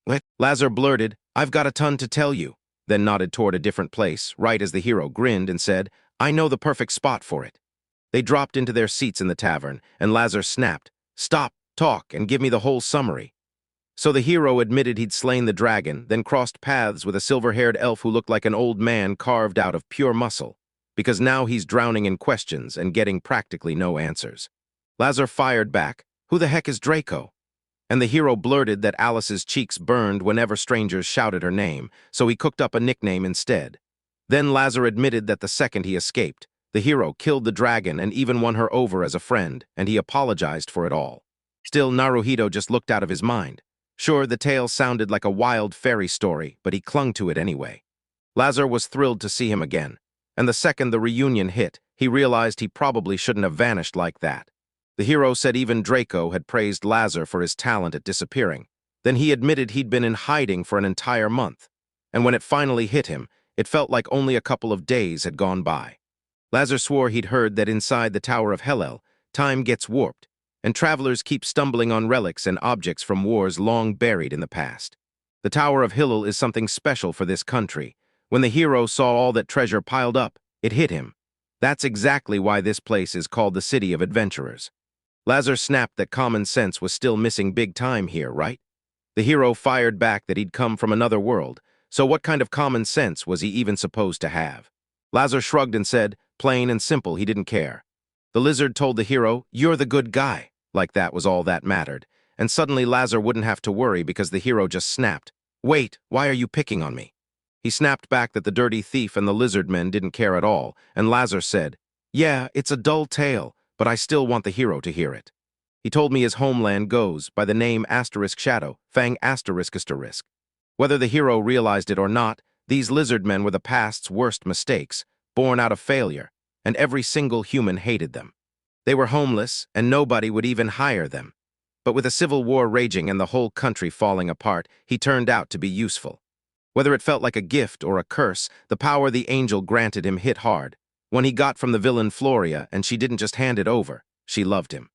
S1: What? Lazer blurted, I've got a ton to tell you, then nodded toward a different place, right as the hero grinned and said, I know the perfect spot for it. They dropped into their seats in the tavern, and Lazer snapped, Stop, talk, and give me the whole summary. So the hero admitted he'd slain the dragon, then crossed paths with a silver-haired elf who looked like an old man carved out of pure muscle, because now he's drowning in questions and getting practically no answers. Lazer fired back, Who the heck is Draco? And the hero blurted that Alice's cheeks burned whenever strangers shouted her name, so he cooked up a nickname instead. Then Lazer admitted that the second he escaped, the hero killed the dragon and even won her over as a friend, and he apologized for it all. Still, Naruhito just looked out of his mind. Sure, the tale sounded like a wild fairy story, but he clung to it anyway. Lazer was thrilled to see him again, and the second the reunion hit, he realized he probably shouldn't have vanished like that. The hero said even Draco had praised Lazer for his talent at disappearing. Then he admitted he'd been in hiding for an entire month, and when it finally hit him, it felt like only a couple of days had gone by. Lazer swore he'd heard that inside the Tower of Hellel, time gets warped, and travelers keep stumbling on relics and objects from wars long buried in the past. The Tower of Hellel is something special for this country. When the hero saw all that treasure piled up, it hit him. That's exactly why this place is called the City of Adventurers. Lazer snapped that common sense was still missing big time here, right? The hero fired back that he'd come from another world, so what kind of common sense was he even supposed to have? Lazer shrugged and said, plain and simple, he didn't care. The lizard told the hero, You're the good guy, like that was all that mattered, and suddenly Lazer wouldn't have to worry because the hero just snapped, Wait, why are you picking on me? He snapped back that the dirty thief and the lizard men didn't care at all, and Lazer said, Yeah, it's a dull tale, but I still want the hero to hear it. He told me his homeland goes by the name Asterisk Shadow, Fang Asterisk Asterisk. Whether the hero realized it or not, these lizard men were the past's worst mistakes, born out of failure, and every single human hated them. They were homeless, and nobody would even hire them. But with a civil war raging and the whole country falling apart, he turned out to be useful. Whether it felt like a gift or a curse, the power the angel granted him hit hard. When he got from the villain Floria, and she didn't just hand it over, she loved him.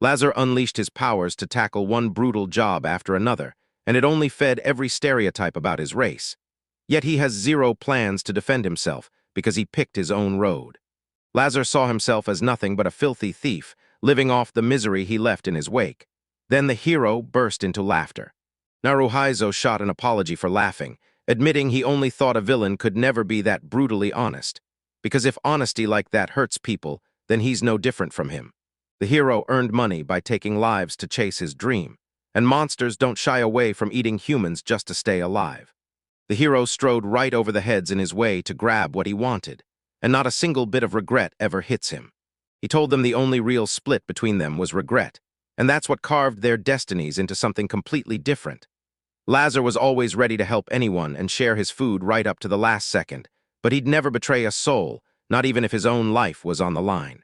S1: Lazer unleashed his powers to tackle one brutal job after another, and it only fed every stereotype about his race. Yet he has zero plans to defend himself because he picked his own road. Lazer saw himself as nothing but a filthy thief, living off the misery he left in his wake. Then the hero burst into laughter. Naruhito shot an apology for laughing, admitting he only thought a villain could never be that brutally honest. Because if honesty like that hurts people, then he's no different from him. The hero earned money by taking lives to chase his dream, and monsters don't shy away from eating humans just to stay alive. The hero strode right over the heads in his way to grab what he wanted, and not a single bit of regret ever hits him. He told them the only real split between them was regret, and that's what carved their destinies into something completely different. Lazer was always ready to help anyone and share his food right up to the last second, but he'd never betray a soul, not even if his own life was on the line.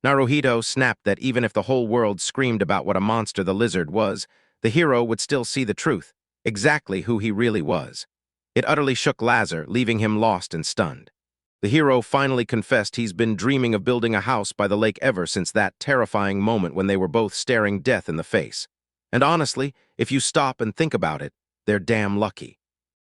S1: Naruhito snapped that even if the whole world screamed about what a monster the lizard was, the hero would still see the truth, exactly who he really was. It utterly shook Lazer, leaving him lost and stunned. The hero finally confessed he's been dreaming of building a house by the lake ever since that terrifying moment when they were both staring death in the face. And honestly, if you stop and think about it, they're damn lucky.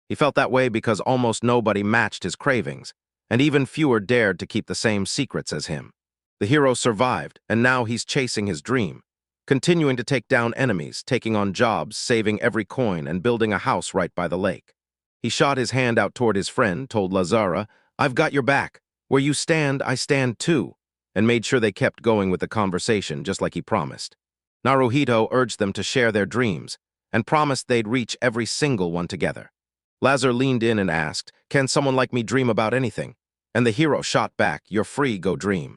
S1: He felt that way because almost nobody matched his cravings, and even fewer dared to keep the same secrets as him. The hero survived, and now he's chasing his dream, continuing to take down enemies, taking on jobs, saving every coin, and building a house right by the lake. He shot his hand out toward his friend, told Lazer, I've got your back. Where you stand, I stand too, and made sure they kept going with the conversation just like he promised. Naruhito urged them to share their dreams, and promised they'd reach every single one together. Lazer leaned in and asked, Can someone like me dream about anything? And the hero shot back, You're free, go dream.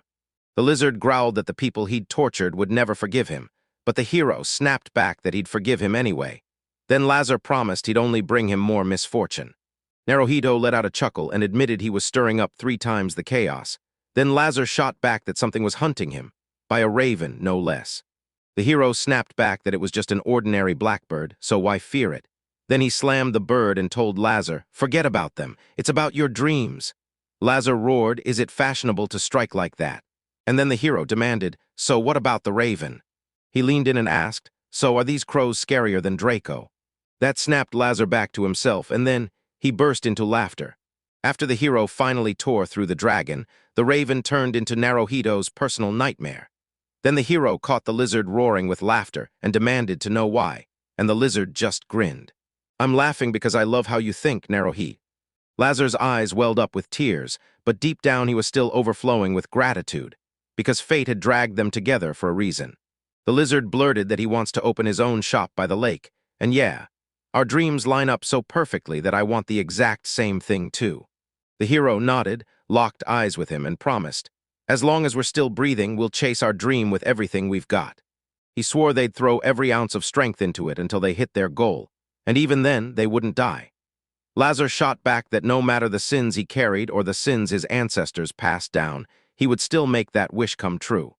S1: The lizard growled that the people he'd tortured would never forgive him, but the hero snapped back that he'd forgive him anyway. Then Lazer promised he'd only bring him more misfortune. Naruhito let out a chuckle and admitted he was stirring up 3 times the chaos. Then Lazer shot back that something was hunting him, by a raven, no less. The hero snapped back that it was just an ordinary blackbird, so why fear it? Then he slammed the bird and told Lazer, Forget about them, it's about your dreams. Lazer roared, Is it fashionable to strike like that? And then the hero demanded, "So what about the raven?" He leaned in and asked, "So are these crows scarier than Draco?" That snapped Lazer back to himself, and then he burst into laughter. After the hero finally tore through the dragon, the raven turned into Naruhito's personal nightmare. Then the hero caught the lizard roaring with laughter and demanded to know why, and the lizard just grinned. "I'm laughing because I love how you think, Naruhito." Lazer's eyes welled up with tears, but deep down he was still overflowing with gratitude, because fate had dragged them together for a reason. The lizard blurted that he wants to open his own shop by the lake, and yeah, our dreams line up so perfectly that I want the exact same thing too. The hero nodded, locked eyes with him, and promised, "As long as we're still breathing, we'll chase our dream with everything we've got." He swore they'd throw every ounce of strength into it until they hit their goal, and even then they wouldn't die. Lazer shot back that no matter the sins he carried or the sins his ancestors passed down, he would still make that wish come true.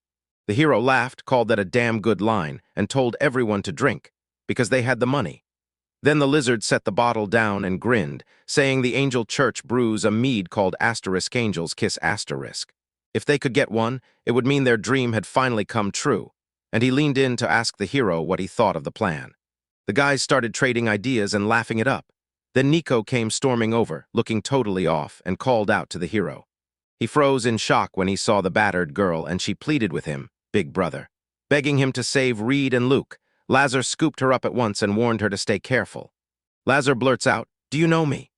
S1: The hero laughed, called that a damn good line, and told everyone to drink, because they had the money. Then the lizard set the bottle down and grinned, saying the angel church brews a mead called Asterisk Angels Kiss Asterisk. If they could get one, it would mean their dream had finally come true, and he leaned in to ask the hero what he thought of the plan. The guys started trading ideas and laughing it up. Then Nico came storming over, looking totally off, and called out to the hero. He froze in shock when he saw the battered girl, and she pleaded with him, "Big brother," begging him to save Reed and Luke. Lazer scooped her up at once and warned her to stay careful. Lazer blurts out, "Do you know me?"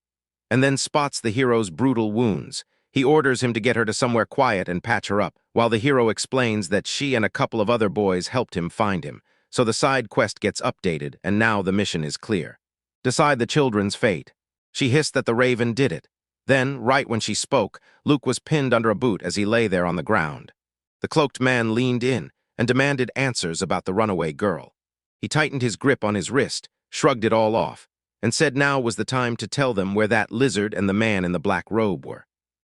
S1: And then spots the hero's brutal wounds. He orders him to get her to somewhere quiet and patch her up, while the hero explains that she and a couple of other boys helped him find him. So the side quest gets updated, and now the mission is clear. Decide the children's fate. She hissed that the raven did it. Then, right when she spoke, Luke was pinned under a boot as he lay there on the ground. The cloaked man leaned in and demanded answers about the runaway girl. He tightened his grip on his wrist, shrugged it all off, and said now was the time to tell them where that lizard and the man in the black robe were.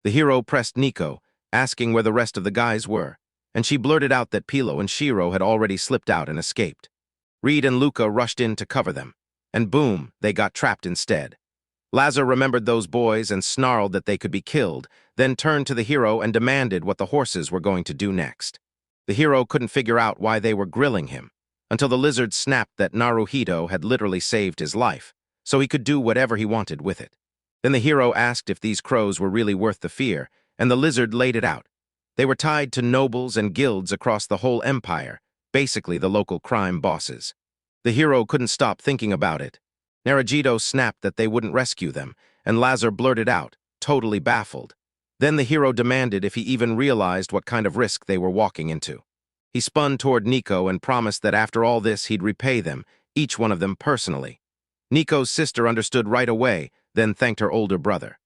S1: The hero pressed Nico, asking where the rest of the guys were, and she blurted out that Pilo and Shiro had already slipped out and escaped. Reed and Luca rushed in to cover them, and boom, they got trapped instead. Lazer remembered those boys and snarled that they could be killed, then turned to the hero and demanded what the horses were going to do next. The hero couldn't figure out why they were grilling him, until the lizard snapped that Naruhito had literally saved his life, so he could do whatever he wanted with it. Then the hero asked if these crows were really worth the fear, and the lizard laid it out. They were tied to nobles and guilds across the whole empire, basically the local crime bosses. The hero couldn't stop thinking about it. Naruhito snapped that they wouldn't rescue them, and Lazer blurted out, totally baffled. Then the hero demanded if he even realized what kind of risk they were walking into. He spun toward Nico and promised that after all this he'd repay them, each one of them personally. Nico's sister understood right away, then thanked her older brother.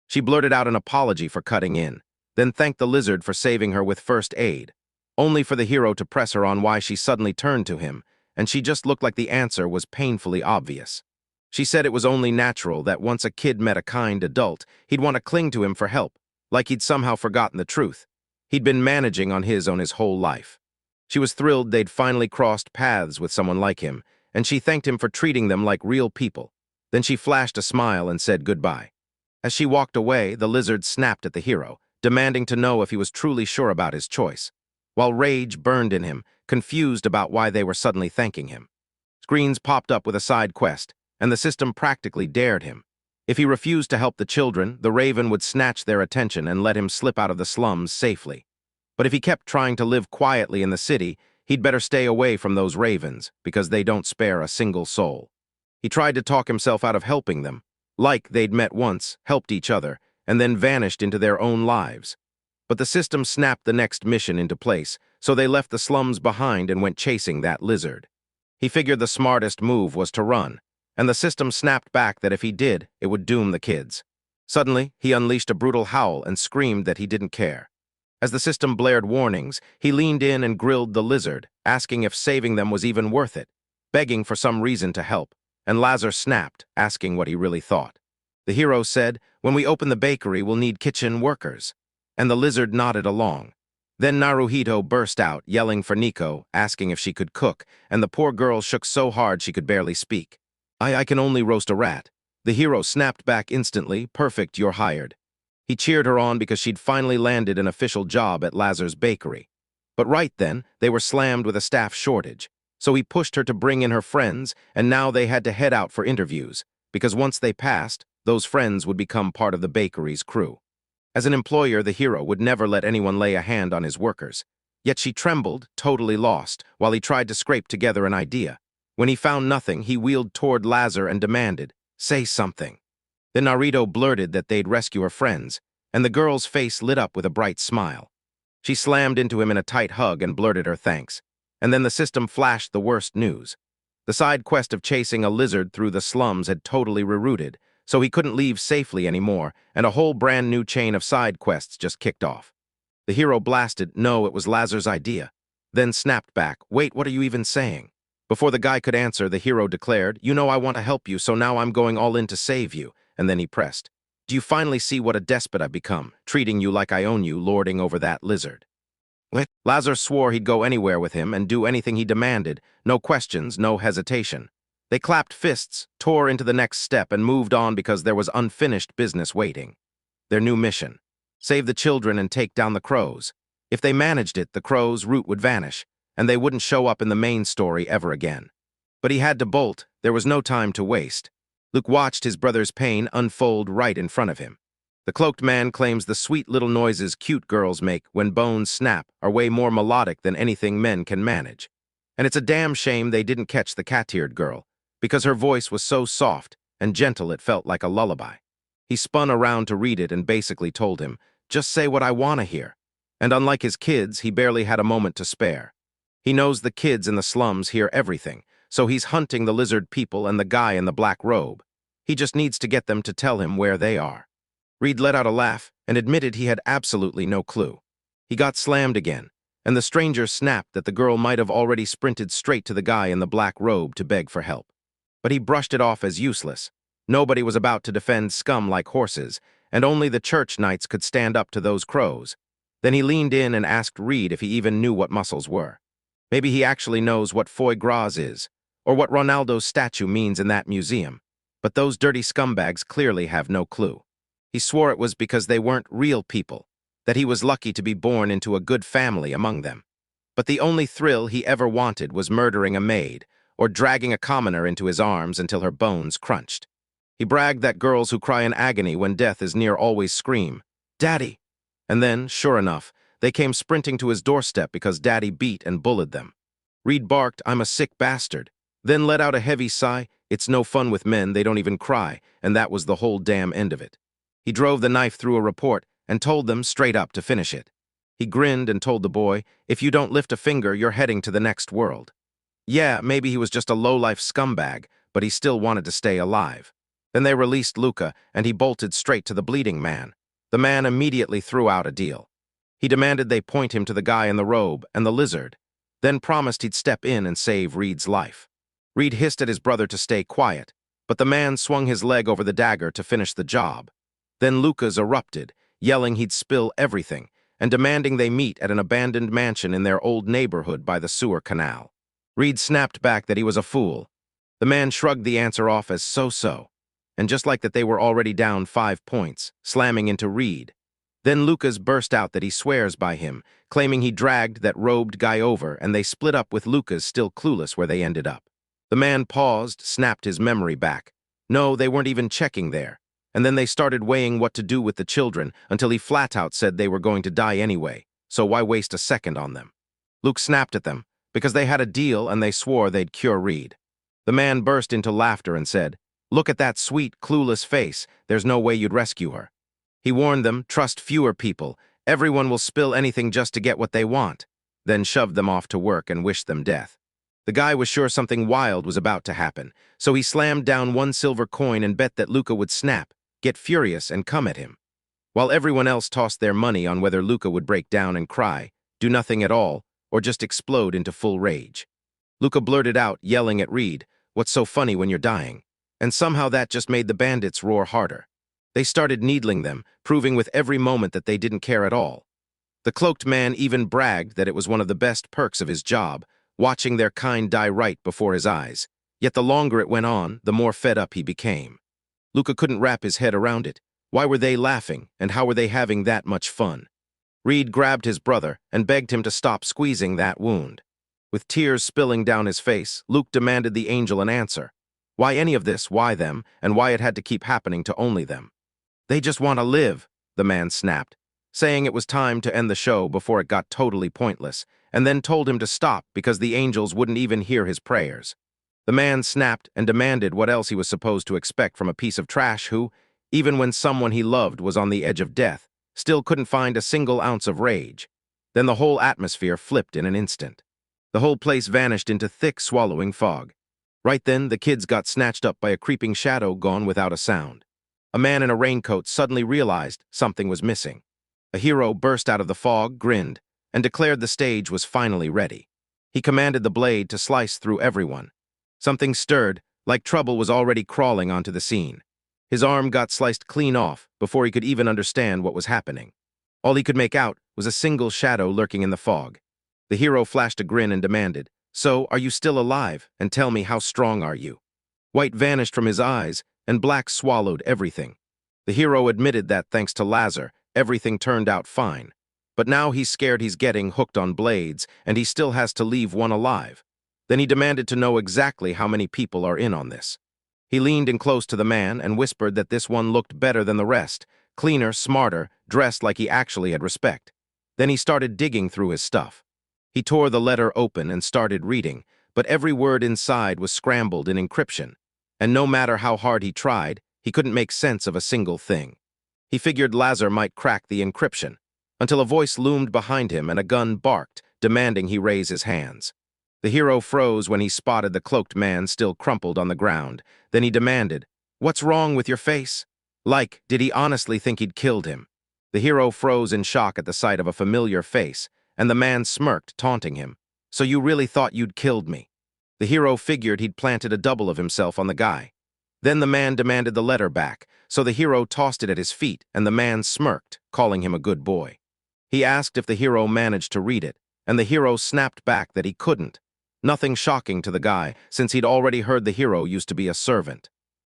S1: She blurted out an apology for cutting in, then thanked the lizard for saving her with first aid, only for the hero to press her on why she suddenly turned to him, and she just looked like the answer was painfully obvious. She said it was only natural that once a kid met a kind adult, he'd want to cling to him for help, like he'd somehow forgotten the truth. He'd been managing on his whole life. She was thrilled they'd finally crossed paths with someone like him, and she thanked him for treating them like real people. Then she flashed a smile and said goodbye. As she walked away, the lizard snapped at the hero, demanding to know if he was truly sure about his choice, while rage burned in him, confused about why they were suddenly thanking him. Screens popped up with a side quest, and the system practically dared him. If he refused to help the children, the raven would snatch their attention and let him slip out of the slums safely. But if he kept trying to live quietly in the city, he'd better stay away from those ravens, because they don't spare a single soul. He tried to talk himself out of helping them, like they'd met once, helped each other, and then vanished into their own lives. But the system snapped the next mission into place, so they left the slums behind and went chasing that lizard. He figured the smartest move was to run, and the system snapped back that if he did, it would doom the kids. Suddenly, he unleashed a brutal howl and screamed that he didn't care. As the system blared warnings, he leaned in and grilled the lizard, asking if saving them was even worth it, begging for some reason to help, and Lazer snapped, asking what he really thought. The hero said, "When we open the bakery, we'll need kitchen workers," and the lizard nodded along. Then Naruhito burst out, yelling for Nico, asking if she could cook, and the poor girl shook so hard she could barely speak. I can only roast a rat." The hero snapped back instantly, "Perfect, you're hired." He cheered her on because she'd finally landed an official job at Lazer's bakery. But right then, they were slammed with a staff shortage. So he pushed her to bring in her friends, and now they had to head out for interviews, because once they passed, those friends would become part of the bakery's crew. As an employer, the hero would never let anyone lay a hand on his workers. Yet she trembled, totally lost, while he tried to scrape together an idea. When he found nothing, he wheeled toward Lazer and demanded, "Say something." Then Naruto blurted that they'd rescue her friends, and the girl's face lit up with a bright smile. She slammed into him in a tight hug and blurted her thanks. And then the system flashed the worst news. The side quest of chasing a lizard through the slums had totally rerouted, so he couldn't leave safely anymore, and a whole brand new chain of side quests just kicked off. The hero blasted, "No, it was Lazer's idea." Then snapped back, "Wait, what are you even saying?" Before the guy could answer, the hero declared, "You know I want to help you, so now I'm going all in to save you." And then he pressed, "Do you finally see what a despot I've become, treating you like I own you, lording over that lizard?" Lazer swore he'd go anywhere with him and do anything he demanded, no questions, no hesitation. They clapped fists, tore into the next step, and moved on because there was unfinished business waiting. Their new mission: save the children and take down the crows. If they managed it, the crows' route would vanish, and they wouldn't show up in the main story ever again. But he had to bolt. There was no time to waste. Luke watched his brother's pain unfold right in front of him. The cloaked man claims the sweet little noises cute girls make when bones snap are way more melodic than anything men can manage. And it's a damn shame they didn't catch the cat-eared girl, because her voice was so soft and gentle it felt like a lullaby. He spun around to read it and basically told him, "Just say what I want to hear." And unlike his kids, he barely had a moment to spare. He knows the kids in the slums hear everything, so he's hunting the lizard people and the guy in the black robe. He just needs to get them to tell him where they are. Reed let out a laugh and admitted he had absolutely no clue. He got slammed again, and the stranger snapped that the girl might have already sprinted straight to the guy in the black robe to beg for help. But he brushed it off as useless. Nobody was about to defend scum like horses, and only the church knights could stand up to those crows. Then he leaned in and asked Reed if he even knew what muscles were. Maybe he actually knows what foie gras is, or what Ronaldo's statue means in that museum. But those dirty scumbags clearly have no clue. He swore it was because they weren't real people, that he was lucky to be born into a good family among them. But the only thrill he ever wanted was murdering a maid, or dragging a commoner into his arms until her bones crunched. He bragged that girls who cry in agony when death is near always scream, "Daddy!" And then, sure enough, they came sprinting to his doorstep because Daddy beat and bullied them. Reed barked, "I'm a sick bastard," then let out a heavy sigh. It's no fun with men, they don't even cry, and that was the whole damn end of it. He drove the knife through a report and told them straight up to finish it. He grinned and told the boy, "If you don't lift a finger, you're heading to the next world." Yeah, maybe he was just a low-life scumbag, but he still wanted to stay alive. Then they released Luca, and he bolted straight to the bleeding man. The man immediately threw out a deal. He demanded they point him to the guy in the robe and the lizard, then promised he'd step in and save Reed's life. Reed hissed at his brother to stay quiet, but the man swung his leg over the dagger to finish the job. Then Lucas erupted, yelling he'd spill everything, and demanding they meet at an abandoned mansion in their old neighborhood by the sewer canal. Reed snapped back that he was a fool. The man shrugged the answer off as so-so, and just like that they were already down 5 points, slamming into Reed. Then Lucas burst out that he swears by him, claiming he dragged that robed guy over, and they split up with Lucas still clueless where they ended up. The man paused, snapped his memory back. No, they weren't even checking there. And then they started weighing what to do with the children until he flat out said they were going to die anyway, so why waste a second on them? Luke snapped at them, because they had a deal and they swore they'd cure Reed. The man burst into laughter and said, "Look at that sweet, clueless face, there's no way you'd rescue her." He warned them, "Trust fewer people, everyone will spill anything just to get what they want," then shoved them off to work and wished them death. The guy was sure something wild was about to happen, so he slammed down 1 silver coin and bet that Luca would snap, get furious, and come at him. While everyone else tossed their money on whether Luca would break down and cry, do nothing at all, or just explode into full rage. Luca blurted out, yelling at Reed, "What's so funny when you're dying?" And somehow that just made the bandits roar harder. They started needling them, proving with every moment that they didn't care at all. The cloaked man even bragged that it was one of the best perks of his job, watching their kind die right before his eyes. Yet the longer it went on, the more fed up he became. Luca couldn't wrap his head around it. Why were they laughing, and how were they having that much fun? Reed grabbed his brother and begged him to stop squeezing that wound. With tears spilling down his face, Luke demanded the angel an answer. Why any of this, why them, and why it had to keep happening to only them? They just want to live, the man snapped, saying it was time to end the show before it got totally pointless, and then told him to stop because the angels wouldn't even hear his prayers. The man snapped and demanded what else he was supposed to expect from a piece of trash who, even when someone he loved was on the edge of death, still couldn't find a single ounce of rage. Then the whole atmosphere flipped in an instant. The whole place vanished into thick, swallowing fog. Right then, the kids got snatched up by a creeping shadow gone without a sound. A man in a raincoat suddenly realized something was missing. A hero burst out of the fog, grinned, and declared the stage was finally ready. He commanded the blade to slice through everyone. Something stirred, like trouble was already crawling onto the scene. His arm got sliced clean off before he could even understand what was happening. All he could make out was a single shadow lurking in the fog. The hero flashed a grin and demanded, "So, are you still alive? And tell me, how strong are you?" White vanished from his eyes, and black swallowed everything. The hero admitted that, thanks to Lazer, everything turned out fine. But now he's scared he's getting hooked on blades, and he still has to leave one alive. Then he demanded to know exactly how many people are in on this. He leaned in close to the man and whispered that this one looked better than the rest, cleaner, smarter, dressed like he actually had respect. Then he started digging through his stuff. He tore the letter open and started reading, but every word inside was scrambled in encryption, and no matter how hard he tried, he couldn't make sense of a single thing. He figured Lazer might crack the encryption, until a voice loomed behind him and a gun barked, demanding he raise his hands. The hero froze when he spotted the cloaked man still crumpled on the ground. Then he demanded, "What's wrong with your face?" Like, did he honestly think he'd killed him? The hero froze in shock at the sight of a familiar face, and the man smirked, taunting him. "So you really thought you'd killed me?" The hero figured he'd planted a double of himself on the guy. Then the man demanded the letter back, so the hero tossed it at his feet, and the man smirked, calling him a good boy. He asked if the hero managed to read it, and the hero snapped back that he couldn't. Nothing shocking to the guy, since he'd already heard the hero used to be a servant.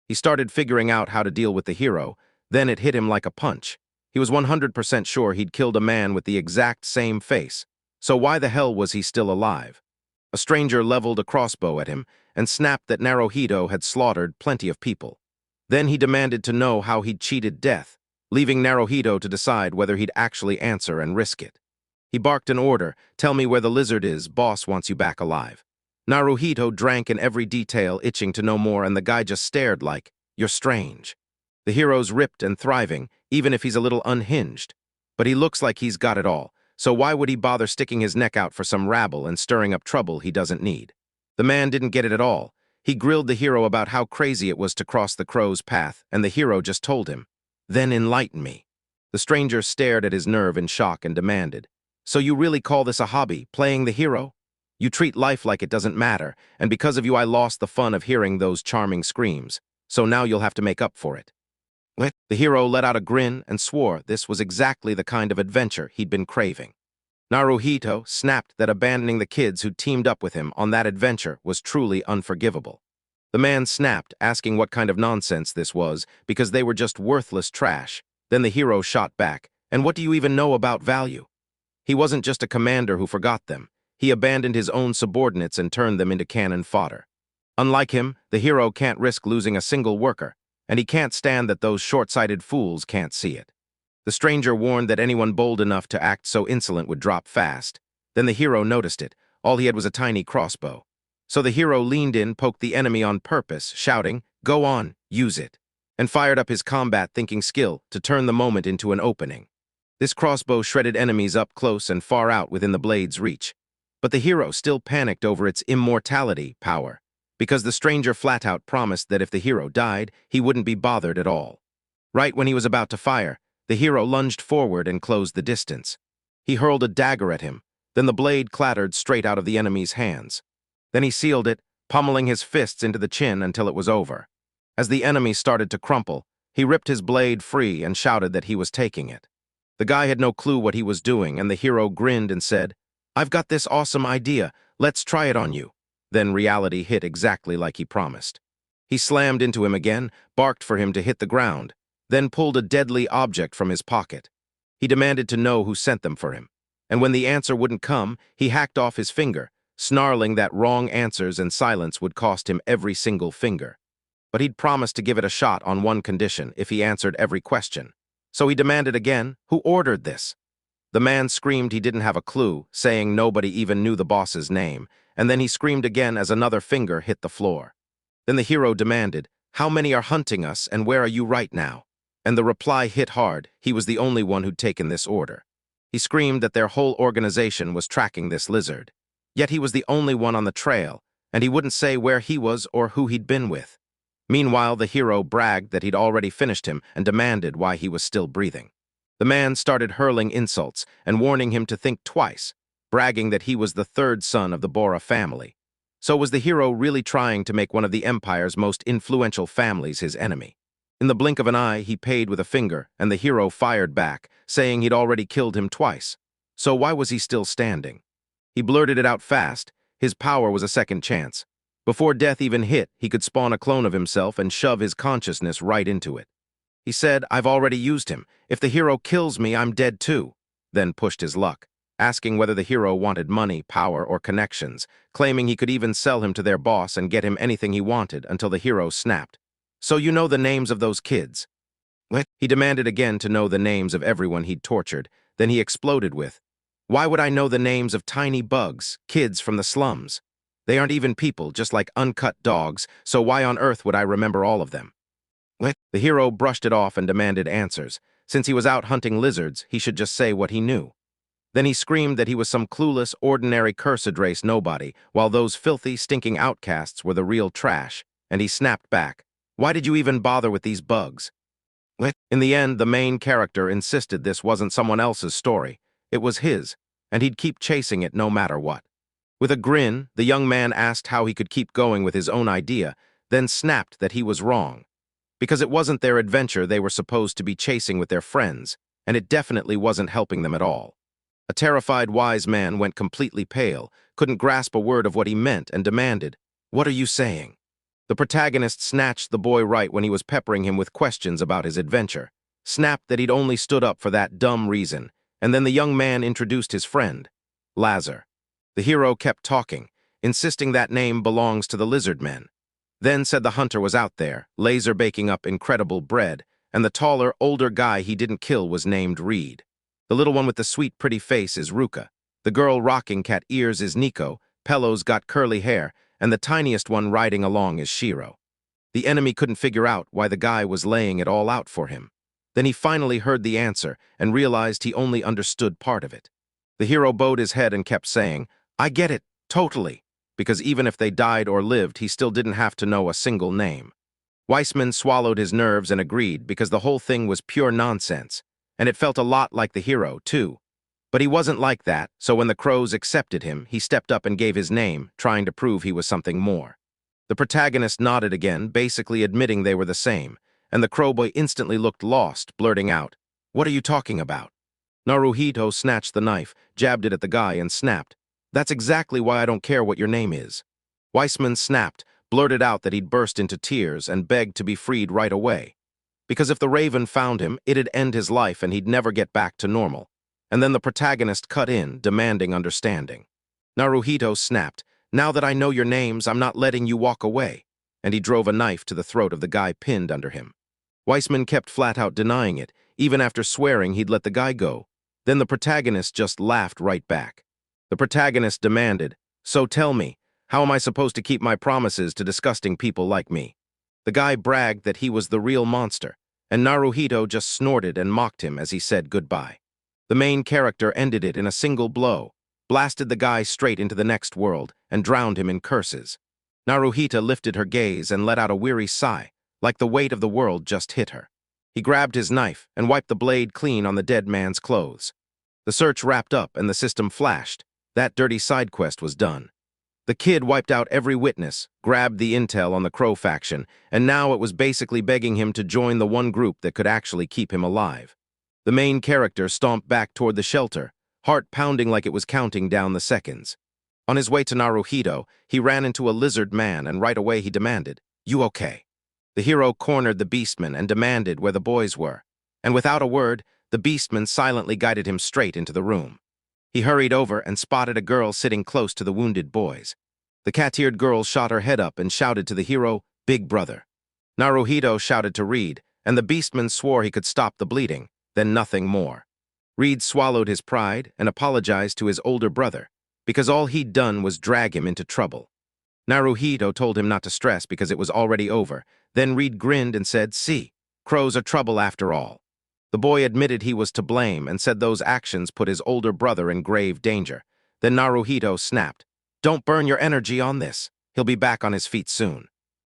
S1: He started figuring out how to deal with the hero, then it hit him like a punch. He was 100% sure he'd killed a man with the exact same face, so why the hell was he still alive? A stranger leveled a crossbow at him and snapped that Naruhito had slaughtered plenty of people. Then he demanded to know how he'd cheated death, leaving Naruhito to decide whether he'd actually answer and risk it. He barked an order, "Tell me where the lizard is, boss wants you back alive." Naruhito drank in every detail, itching to know more, and the guy just stared like, "You're strange." The hero's ripped and thriving, even if he's a little unhinged. But he looks like he's got it all, so why would he bother sticking his neck out for some rabble and stirring up trouble he doesn't need? The man didn't get it at all. He grilled the hero about how crazy it was to cross the crow's path, and the hero just told him, "Then enlighten me." The stranger stared at his nerve in shock and demanded, "So you really call this a hobby, playing the hero? You treat life like it doesn't matter, and because of you I lost the fun of hearing those charming screams, so now you'll have to make up for it." The hero let out a grin and swore this was exactly the kind of adventure he'd been craving. Naruhito snapped that abandoning the kids who teamed up with him on that adventure was truly unforgivable. The man snapped, asking what kind of nonsense this was, because they were just worthless trash. Then the hero shot back, "And what do you even know about value?" He wasn't just a commander who forgot them. He abandoned his own subordinates and turned them into cannon fodder. Unlike him, the hero can't risk losing a single worker, and he can't stand that those short-sighted fools can't see it. The stranger warned that anyone bold enough to act so insolent would drop fast. Then the hero noticed it. All he had was a tiny crossbow. So the hero leaned in, poked the enemy on purpose, shouting, "Go on, use it," and fired up his combat-thinking skill to turn the moment into an opening. This crossbow shredded enemies up close and far out within the blade's reach. But the hero still panicked over its immortality power, because the stranger flat-out promised that if the hero died, he wouldn't be bothered at all. Right when he was about to fire, the hero lunged forward and closed the distance. He hurled a dagger at him, then the blade clattered straight out of the enemy's hands. Then he sealed it, pummeling his fists into the chin until it was over. As the enemy started to crumple, he ripped his blade free and shouted that he was taking it. The guy had no clue what he was doing, and the hero grinned and said, "I've got this awesome idea, let's try it on you." Then reality hit exactly like he promised. He slammed into him again, barked for him to hit the ground. then pulled a deadly object from his pocket. He demanded to know who sent them for him, and when the answer wouldn't come, he hacked off his finger, snarling that wrong answers and silence would cost him every single finger. But he'd promised to give it a shot on one condition if he answered every question. So he demanded again, "Who ordered this?" The man screamed he didn't have a clue, saying nobody even knew the boss's name, and then he screamed again as another finger hit the floor. Then the hero demanded, "How many are hunting us, and where are you right now?" And the reply hit hard. He was the only one who'd taken this order. He screamed that their whole organization was tracking this lizard. Yet he was the only one on the trail, and he wouldn't say where he was or who he'd been with. Meanwhile, the hero bragged that he'd already finished him and demanded why he was still breathing. The man started hurling insults and warning him to think twice, bragging that he was the third son of the Bora family. So was the hero really trying to make one of the Empire's most influential families his enemy? In the blink of an eye, he paid with a finger, and the hero fired back, saying he'd already killed him twice. So why was he still standing? He blurted it out fast. His power was a second chance. Before death even hit, he could spawn a clone of himself and shove his consciousness right into it. He said, "I've already used him. If the hero kills me, I'm dead too." Then pushed his luck, asking whether the hero wanted money, power, or connections, claiming he could even sell him to their boss and get him anything he wanted until the hero snapped. "So you know the names of those kids?" He demanded again to know the names of everyone he'd tortured. Then he exploded with, "Why would I know the names of tiny bugs, kids from the slums? They aren't even people, just like uncut dogs, so why on earth would I remember all of them?" The hero brushed it off and demanded answers. Since he was out hunting lizards, he should just say what he knew. Then he screamed that he was some clueless, ordinary cursed race nobody, while those filthy, stinking outcasts were the real trash, and he snapped back, "Why did you even bother with these bugs?" In the end, the main character insisted this wasn't someone else's story. It was his, and he'd keep chasing it no matter what. With a grin, the young man asked how he could keep going with his own idea, then snapped that he was wrong. Because it wasn't their adventure they were supposed to be chasing with their friends, and it definitely wasn't helping them at all. A terrified wise man went completely pale, couldn't grasp a word of what he meant, and demanded, "What are you saying?" The protagonist snatched the boy right when he was peppering him with questions about his adventure, snapped that he'd only stood up for that dumb reason, and then the young man introduced his friend, Lazer. The hero kept talking, insisting that name belongs to the lizard men. Then said the hunter was out there, laser baking up incredible bread, and the taller, older guy he didn't kill was named Reed. The little one with the sweet, pretty face is Ruka. The girl rocking cat ears is Nico, Pello's got curly hair, and the tiniest one riding along is Shiro. The enemy couldn't figure out why the guy was laying it all out for him. Then he finally heard the answer and realized he only understood part of it. The hero bowed his head and kept saying, "I get it, totally," because even if they died or lived, he still didn't have to know a single name. Weissman swallowed his nerves and agreed because the whole thing was pure nonsense, and it felt a lot like the hero, too. But he wasn't like that, so when the crows accepted him, he stepped up and gave his name, trying to prove he was something more. The protagonist nodded again, basically admitting they were the same, and the crowboy instantly looked lost, blurting out, "What are you talking about?" Naruhito snatched the knife, jabbed it at the guy, and snapped, "That's exactly why I don't care what your name is." Weissman snapped, blurted out that he'd burst into tears, and begged to be freed right away. Because if the Raven found him, it'd end his life and he'd never get back to normal. And then the protagonist cut in, demanding understanding. Naruhito snapped, "Now that I know your names, I'm not letting you walk away." And he drove a knife to the throat of the guy pinned under him. Weissman kept flat out denying it, even after swearing he'd let the guy go. Then the protagonist just laughed right back. The protagonist demanded, "So tell me, how am I supposed to keep my promises to disgusting people like me?" The guy bragged that he was the real monster, and Naruhito just snorted and mocked him as he said goodbye. The main character ended it in a single blow, blasted the guy straight into the next world, and drowned him in curses. Naruhito lifted her gaze and let out a weary sigh, like the weight of the world just hit her. He grabbed his knife and wiped the blade clean on the dead man's clothes. The search wrapped up and the system flashed. That dirty side quest was done. The kid wiped out every witness, grabbed the intel on the Crow faction, and now it was basically begging him to join the one group that could actually keep him alive. The main character stomped back toward the shelter, heart pounding like it was counting down the seconds. On his way to Naruhito, he ran into a lizard man and right away he demanded, "You okay?" The hero cornered the beastmen and demanded where the boys were, and without a word, the beastman silently guided him straight into the room. He hurried over and spotted a girl sitting close to the wounded boys. The cat-eared girl shot her head up and shouted to the hero, "Big brother." Naruhito shouted to Reed, and the beastman swore he could stop the bleeding, then nothing more. Reed swallowed his pride and apologized to his older brother, because all he'd done was drag him into trouble. Naruhito told him not to stress because it was already over. Then Reed grinned and said, "See, crows are trouble after all." The boy admitted he was to blame and said those actions put his older brother in grave danger. Then Naruhito snapped, "Don't burn your energy on this. He'll be back on his feet soon."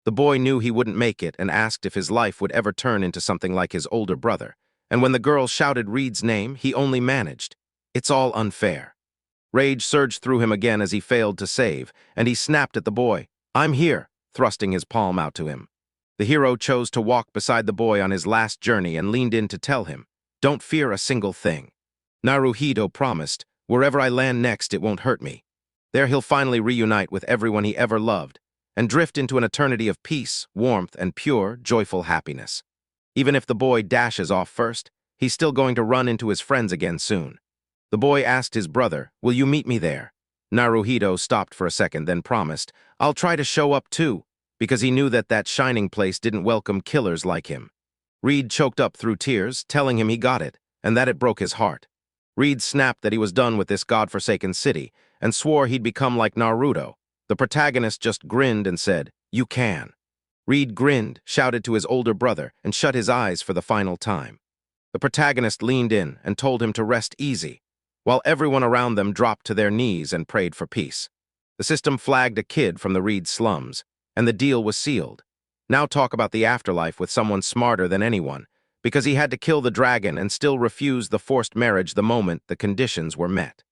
S1: The boy knew he wouldn't make it and asked if his life would ever turn into something like his older brother. And when the girl shouted Reed's name, he only managed, "It's all unfair." Rage surged through him again as he failed to save, and he snapped at the boy, "I'm here," thrusting his palm out to him. The hero chose to walk beside the boy on his last journey and leaned in to tell him, "Don't fear a single thing." Naruhito promised, "Wherever I land next, it won't hurt me." There he'll finally reunite with everyone he ever loved and drift into an eternity of peace, warmth, and pure, joyful happiness. Even if the boy dashes off first, he's still going to run into his friends again soon. The boy asked his brother, "Will you meet me there?" Naruhito stopped for a second, then promised, "I'll try to show up too," because he knew that shining place didn't welcome killers like him. Reed choked up through tears, telling him he got it, and that it broke his heart. Reed snapped that he was done with this godforsaken city, and swore he'd become like Naruto. The protagonist just grinned and said, "You can." Reed grinned, shouted to his older brother, and shut his eyes for the final time. The protagonist leaned in and told him to rest easy, while everyone around them dropped to their knees and prayed for peace. The system flagged a kid from the Reed slums, and the deal was sealed. Now talk about the afterlife with someone smarter than anyone, because he had to kill the dragon and still refuse the forced marriage the moment the conditions were met.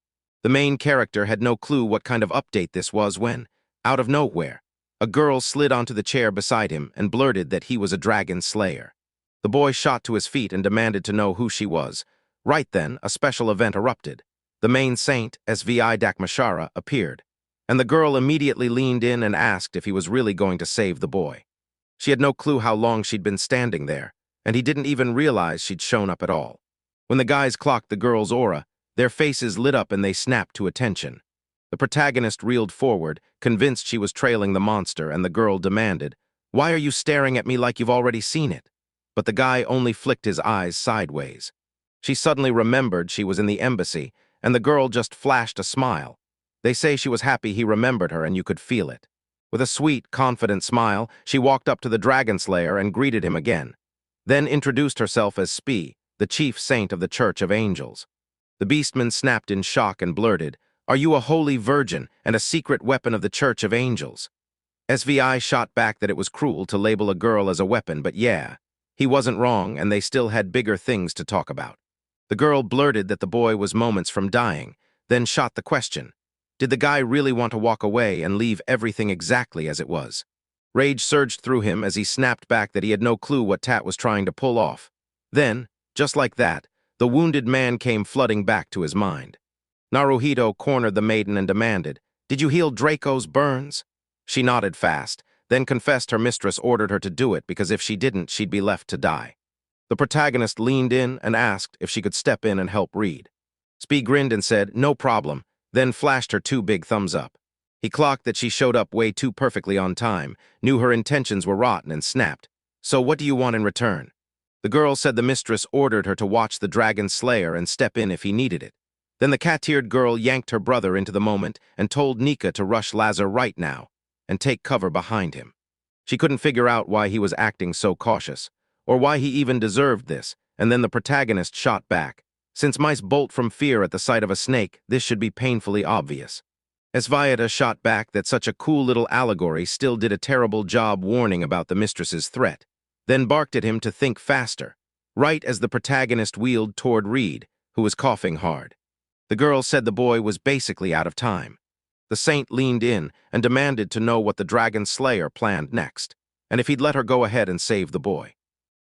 S1: The main character had no clue what kind of update this was when, out of nowhere, a girl slid onto the chair beside him and blurted that he was a dragon slayer. The boy shot to his feet and demanded to know who she was. Right then, a special event erupted. The main saint, Svi Dakmashara, appeared, and the girl immediately leaned in and asked if he was really going to save the boy. She had no clue how long she'd been standing there, and he didn't even realize she'd shown up at all. When the guys clocked the girl's aura, their faces lit up and they snapped to attention. The protagonist reeled forward, convinced she was trailing the monster, and the girl demanded, "Why are you staring at me like you've already seen it?" But the guy only flicked his eyes sideways. She suddenly remembered she was in the embassy, and the girl just flashed a smile. They say she was happy he remembered her, and you could feel it. With a sweet, confident smile, she walked up to the dragon slayer and greeted him again, then introduced herself as Spi, the chief saint of the Church of Angels. The beastman snapped in shock and blurted, "Are you a holy virgin and a secret weapon of the Church of Angels?" Svi shot back that it was cruel to label a girl as a weapon, but yeah, he wasn't wrong, and they still had bigger things to talk about. The girl blurted that the boy was moments from dying, then shot the question. Did the guy really want to walk away and leave everything exactly as it was? Rage surged through him as he snapped back that he had no clue what Tat was trying to pull off. Then, just like that, the wounded man came flooding back to his mind. Naruhito cornered the maiden and demanded, "Did you heal Draco's burns?" She nodded fast, then confessed her mistress ordered her to do it because if she didn't, she'd be left to die. The protagonist leaned in and asked if she could step in and help Reed. Spee grinned and said, "No problem," then flashed her 2 big thumbs up. He clocked that she showed up way too perfectly on time, knew her intentions were rotten, and snapped, "So what do you want in return?" The girl said the mistress ordered her to watch the dragon slayer and step in if he needed it. Then the cat-eared girl yanked her brother into the moment and told Nika to rush Lazer right now and take cover behind him. She couldn't figure out why he was acting so cautious, or why he even deserved this, and then the protagonist shot back. Since mice bolt from fear at the sight of a snake, this should be painfully obvious. Sviata shot back that such a cool little allegory still did a terrible job warning about the mistress's threat, then barked at him to think faster, right as the protagonist wheeled toward Reed, who was coughing hard. The girl said the boy was basically out of time. The saint leaned in and demanded to know what the dragon slayer planned next, and if he'd let her go ahead and save the boy.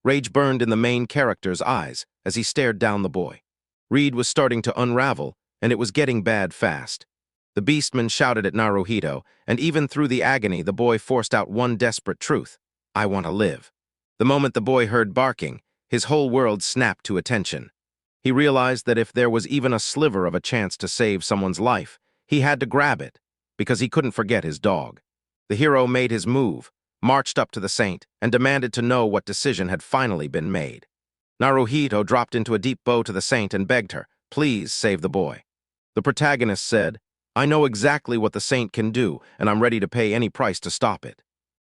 S1: Rage burned in the main character's eyes as he stared down the boy. Reed was starting to unravel, and it was getting bad fast. The beastman shouted at Naruhito, and even through the agony, the boy forced out one desperate truth: "I want to live." The moment the boy heard barking, his whole world snapped to attention. He realized that if there was even a sliver of a chance to save someone's life, he had to grab it, because he couldn't forget his dog. The hero made his move, marched up to the saint, and demanded to know what decision had finally been made. Naruhito dropped into a deep bow to the saint and begged her, "Please save the boy." The protagonist said, "I know exactly what the saint can do, and I'm ready to pay any price to stop it."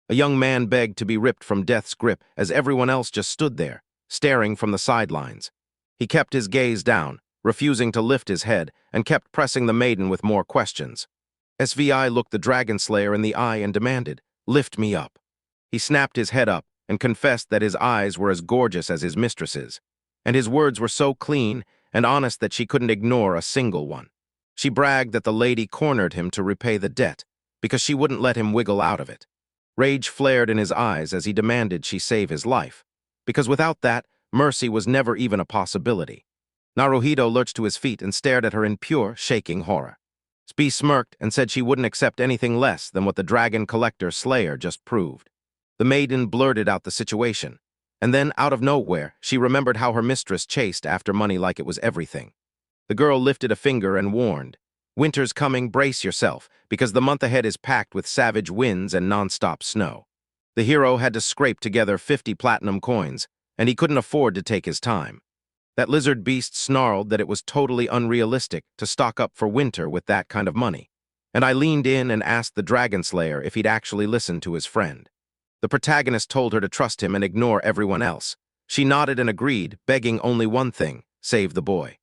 S1: A young man begged to be ripped from death's grip as everyone else just stood there, staring from the sidelines. He kept his gaze down, refusing to lift his head, and kept pressing the maiden with more questions. SVI looked the dragon slayer in the eye and demanded, "Lift me up." He snapped his head up and confessed that his eyes were as gorgeous as his mistress's, and his words were so clean and honest that she couldn't ignore a single one. She bragged that the lady cornered him to repay the debt, because she wouldn't let him wiggle out of it. Rage flared in his eyes as he demanded she save his life, because without that, mercy was never even a possibility. Naruhito lurched to his feet and stared at her in pure, shaking horror. Spee smirked and said she wouldn't accept anything less than what the dragon collector slayer just proved. The maiden blurted out the situation, and then, out of nowhere, she remembered how her mistress chased after money like it was everything. The girl lifted a finger and warned, "Winter's coming, brace yourself, because the month ahead is packed with savage winds and non-stop snow." The hero had to scrape together 50 platinum coins, and he couldn't afford to take his time. That lizard beast snarled that it was totally unrealistic to stock up for winter with that kind of money, and I leaned in and asked the dragon slayer if he'd actually listen to his friend. The protagonist told her to trust him and ignore everyone else. She nodded and agreed, begging only one thing, save the boy.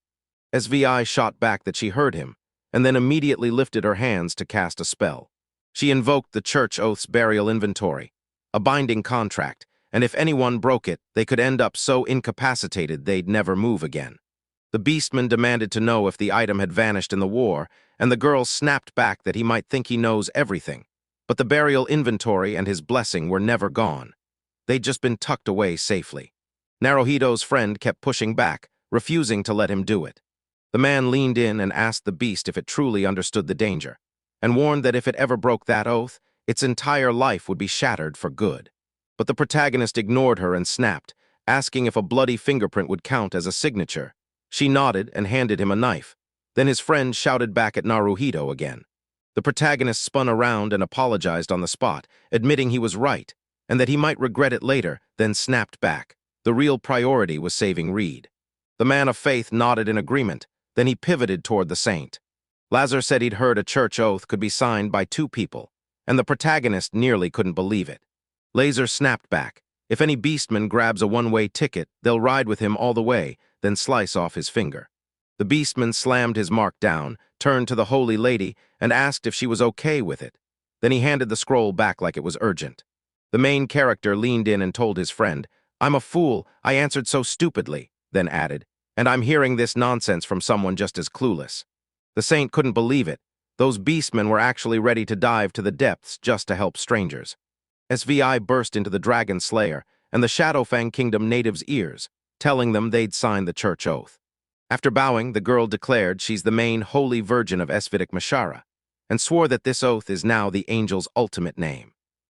S1: SVI shot back that she heard him, and then immediately lifted her hands to cast a spell. She invoked the Church Oath's burial inventory, a binding contract, and if anyone broke it, they could end up so incapacitated they'd never move again. The beastmen demanded to know if the item had vanished in the war, and the girl snapped back that he might think he knows everything. But the burial inventory and his blessing were never gone. They'd just been tucked away safely. Naruhito's friend kept pushing back, refusing to let him do it. The man leaned in and asked the beast if it truly understood the danger, and warned that if it ever broke that oath, its entire life would be shattered for good. But the protagonist ignored her and snapped, asking if a bloody fingerprint would count as a signature. She nodded and handed him a knife. Then his friend shouted back at Naruhito again. The protagonist spun around and apologized on the spot, admitting he was right, and that he might regret it later, then snapped back. The real priority was saving Reed. The man of faith nodded in agreement, then he pivoted toward the saint. Lazer said he'd heard a church oath could be signed by 2 people, and the protagonist nearly couldn't believe it. Lazer snapped back. If any beastman grabs a one-way ticket, they'll ride with him all the way, then slice off his finger. The beastman slammed his mark down, turned to the holy lady, and asked if she was okay with it. Then he handed the scroll back like it was urgent. The main character leaned in and told his friend, "I'm a fool, I answered so stupidly," then added, "And I'm hearing this nonsense from someone just as clueless." The saint couldn't believe it. Those beastmen were actually ready to dive to the depths just to help strangers. SVI burst into the Dragon Slayer and the Shadowfang Kingdom natives' ears, telling them they'd signed the church oath. After bowing, the girl declared she's the main holy virgin of Esvitic Mashara, and swore that this oath is now the angel's ultimate name.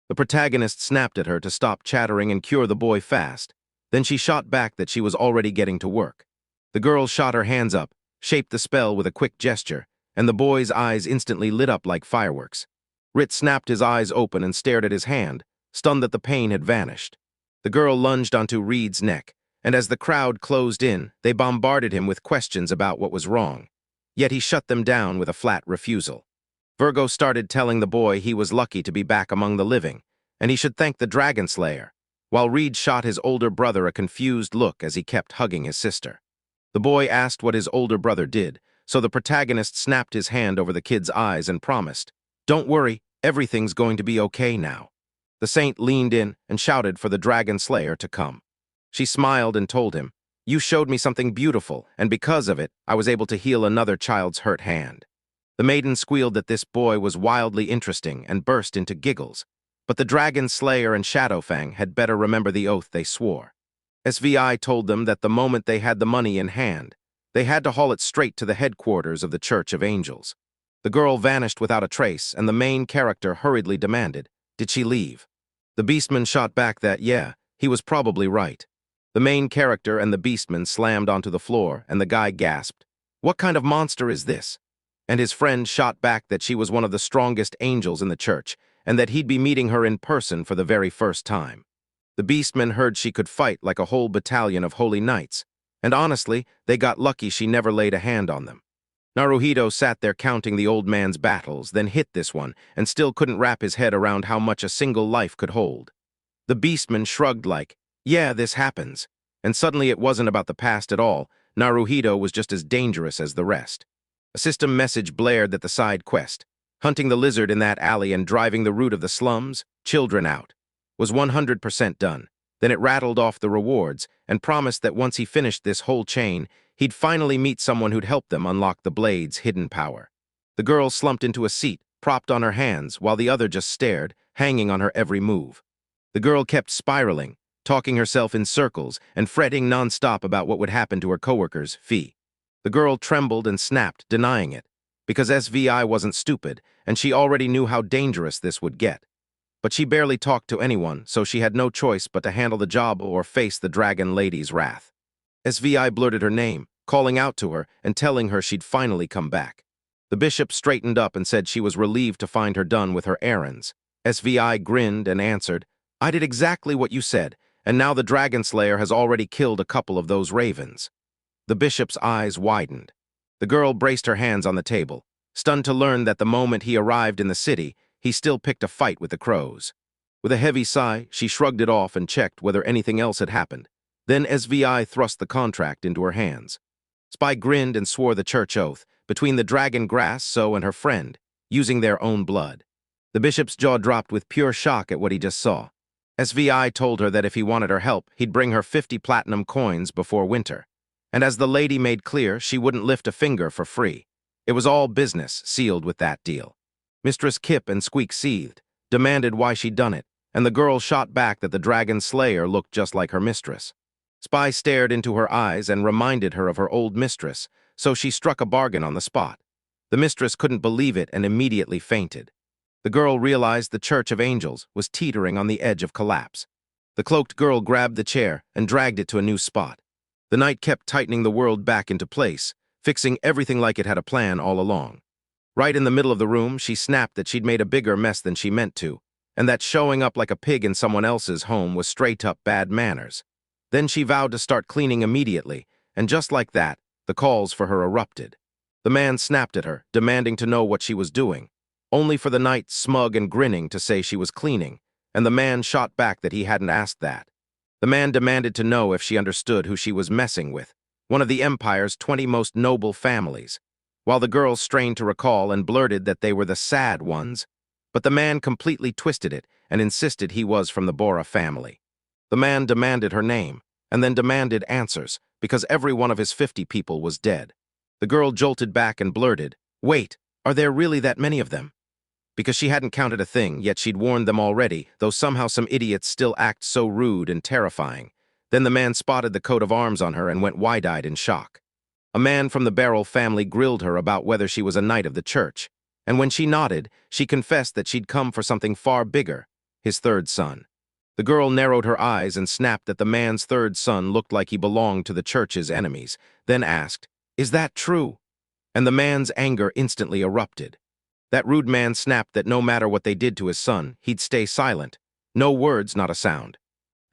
S1: The protagonist snapped at her to stop chattering and cure the boy fast. Then she shot back that she was already getting to work. The girl shot her hands up, shaped the spell with a quick gesture, and the boy's eyes instantly lit up like fireworks. Rit snapped his eyes open and stared at his hand, stunned that the pain had vanished. The girl lunged onto Reed's neck, and as the crowd closed in, they bombarded him with questions about what was wrong. Yet he shut them down with a flat refusal. Virgo started telling the boy he was lucky to be back among the living, and he should thank the Dragon Slayer, while Reed shot his older brother a confused look as he kept hugging his sister. The boy asked what his older brother did, so the protagonist snapped his hand over the kid's eyes and promised, "Don't worry, everything's going to be okay now." The saint leaned in and shouted for the Dragon Slayer to come. She smiled and told him, "You showed me something beautiful, and because of it, I was able to heal another child's hurt hand." The maiden squealed that this boy was wildly interesting and burst into giggles, but the Dragon Slayer and Shadowfang had better remember the oath they swore. SVI told them that the moment they had the money in hand, they had to haul it straight to the headquarters of the Church of Angels. The girl vanished without a trace, and the main character hurriedly demanded, "Did she leave?" The beastman shot back that, yeah, He was probably right. The main character and the beastman slammed onto the floor, and the guy gasped, "What kind of monster is this?" And his friend shot back that she was one of the strongest angels in the church, and that he'd be meeting her in person for the very first time. The beastmen heard she could fight like a whole battalion of holy knights, and honestly, they got lucky she never laid a hand on them. Naruhito sat there counting the old man's battles, then hit this one, and still couldn't wrap his head around how much a single life could hold. The beastman shrugged like, "Yeah, this happens." And suddenly it wasn't about the past at all. Naruhito was just as dangerous as the rest. A system message blared that the side quest, hunting the lizard in that alley and driving the root of the slums, children out, was 100% done. Then it rattled off the rewards and promised that once he finished this whole chain, he'd finally meet someone who'd help them unlock the blade's hidden power. The girl slumped into a seat, propped on her hands, while the other just stared, hanging on her every move. The girl kept spiraling, talking herself in circles and fretting nonstop about what would happen to her coworkers, Fee. The girl trembled and snapped, denying it, because SVI wasn't stupid, and she already knew how dangerous this would get. But she barely talked to anyone, so she had no choice but to handle the job or face the dragon lady's wrath. SVI blurted her name, calling out to her and telling her she'd finally come back. The bishop straightened up and said she was relieved to find her done with her errands. SVI grinned and answered, "I did exactly what you said, and now the dragon slayer has already killed a couple of those ravens." The bishop's eyes widened. The girl braced her hands on the table, stunned to learn that the moment he arrived in the city, he still picked a fight with the crows. With a heavy sigh, she shrugged it off and checked whether anything else had happened. Then SVI thrust the contract into her hands. Spy grinned and swore the church oath, between the dragon grass, so and her friend, using their own blood. The bishop's jaw dropped with pure shock at what he just saw. SVI told her that if he wanted her help, he'd bring her 50 platinum coins before winter. And as the lady made clear, she wouldn't lift a finger for free. It was all business, sealed with that deal. Mistress Kip and Squeak seethed, demanded why she'd done it, and the girl shot back that the dragon slayer looked just like her mistress. Spy stared into her eyes and reminded her of her old mistress, so she struck a bargain on the spot. The mistress couldn't believe it and immediately fainted. The girl realized the Church of Angels was teetering on the edge of collapse. The cloaked girl grabbed the chair and dragged it to a new spot. The knight kept tightening the world back into place, fixing everything like it had a plan all along. Right in the middle of the room, she snapped that she'd made a bigger mess than she meant to, and that showing up like a pig in someone else's home was straight-up bad manners. Then she vowed to start cleaning immediately, and just like that, the calls for her erupted. The man snapped at her, demanding to know what she was doing, only for the knight, smug and grinning, to say she was cleaning, and the man shot back that he hadn't asked that. The man demanded to know if she understood who she was messing with, one of the Empire's 20 most noble families, while the girl strained to recall and blurted that they were the sad ones. But the man completely twisted it and insisted he was from the Bora family. The man demanded her name, and then demanded answers, because every one of his 50 people was dead. The girl jolted back and blurted, "Wait, are there really that many of them?" Because she hadn't counted a thing, yet she'd warned them already, though somehow some idiots still act so rude and terrifying. Then the man spotted the coat of arms on her and went wide-eyed in shock. A man from the Barrel family grilled her about whether she was a knight of the church, and when she nodded, she confessed that she'd come for something far bigger, his third son. The girl narrowed her eyes and snapped that the man's third son looked like he belonged to the church's enemies, then asked, "Is that true?" And the man's anger instantly erupted. That rude man snapped that no matter what they did to his son, he'd stay silent. No words, not a sound.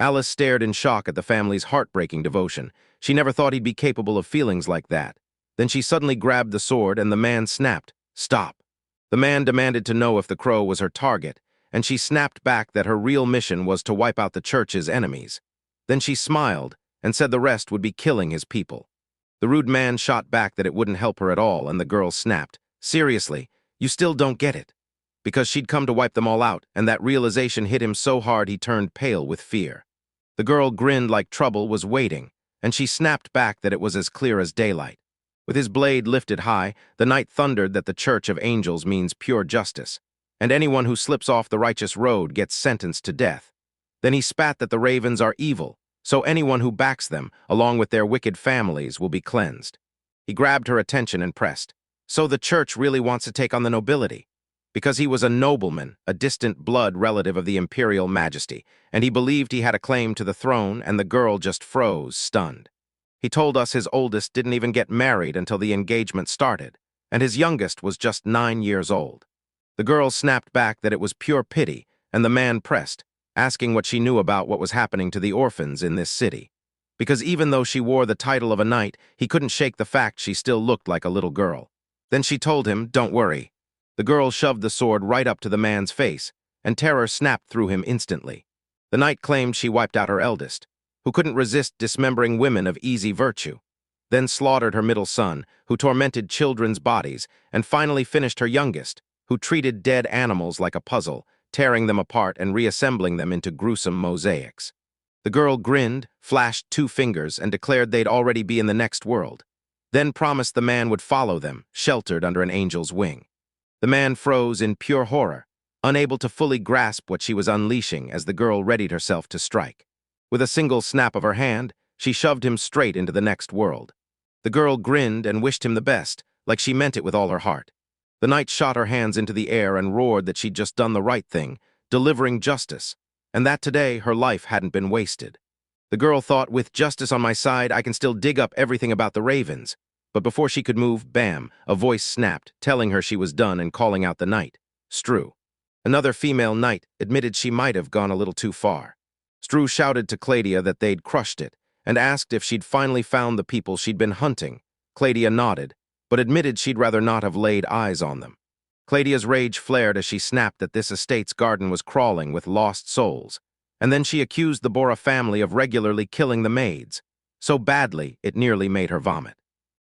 S1: Alice stared in shock at the family's heartbreaking devotion. She never thought he'd be capable of feelings like that. Then she suddenly grabbed the sword and the man snapped, "Stop." The man demanded to know if the crow was her target, and she snapped back that her real mission was to wipe out the church's enemies. Then she smiled and said the rest would be killing his people. The rude man shot back that it wouldn't help her at all, and the girl snapped, "Seriously, you still don't get it," because she'd come to wipe them all out, and that realization hit him so hard he turned pale with fear. The girl grinned like trouble was waiting, and she snapped back that it was as clear as daylight. With his blade lifted high, the knight thundered that the Church of Angels means pure justice, and anyone who slips off the righteous road gets sentenced to death. Then he spat that the ravens are evil, so anyone who backs them, along with their wicked families, will be cleansed. He grabbed her attention and pressed, "So the church really wants to take on the nobility?" because he was a nobleman, a distant blood relative of the imperial majesty, and he believed he had a claim to the throne, and the girl just froze, stunned. He told us his oldest didn't even get married until the engagement started, and his youngest was just 9 years old. The girl snapped back that it was pure pity, and the man pressed, asking what she knew about what was happening to the orphans in this city. Because even though she wore the title of a knight, he couldn't shake the fact she still looked like a little girl. Then she told him, "Don't worry." The girl shoved the sword right up to the man's face, and terror snapped through him instantly. The knight claimed she wiped out her eldest, who couldn't resist dismembering women of easy virtue, then slaughtered her middle son, who tormented children's bodies, and finally finished her youngest, who treated dead animals like a puzzle, tearing them apart and reassembling them into gruesome mosaics. The girl grinned, flashed 2 fingers, and declared they'd already be in the next world, then promised the man would follow them, sheltered under an angel's wing. The man froze in pure horror, unable to fully grasp what she was unleashing as the girl readied herself to strike. With a single snap of her hand, she shoved him straight into the next world. The girl grinned and wished him the best, like she meant it with all her heart. The knight shot her hands into the air and roared that she'd just done the right thing, delivering justice, and that today her life hadn't been wasted. The girl thought, with justice on my side, I can still dig up everything about the ravens. But before she could move, bam, a voice snapped, telling her she was done and calling out the knight, Stru. Another female knight admitted she might have gone a little too far. Stru shouted to Claudia that they'd crushed it, and asked if she'd finally found the people she'd been hunting. Claudia nodded, but admitted she'd rather not have laid eyes on them. Claudia's rage flared as she snapped that this estate's garden was crawling with lost souls, and then she accused the Bora family of regularly killing the maids, so badly it nearly made her vomit.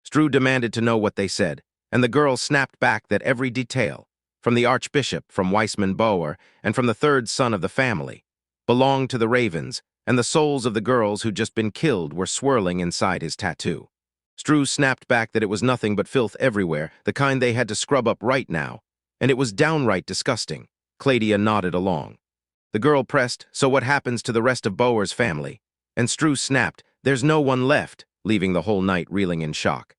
S1: Stru demanded to know what they said, and the girl snapped back that every detail, from the archbishop, from Weissman Boer, and from the third son of the family, belonged to the ravens, and the souls of the girls who'd just been killed were swirling inside his tattoo. Stru snapped back that it was nothing but filth everywhere, the kind they had to scrub up right now, and it was downright disgusting. Claudia nodded along. The girl pressed, "So what happens to the rest of Boer's family?" And Stru snapped, "There's no one left," leaving the whole night reeling in shock.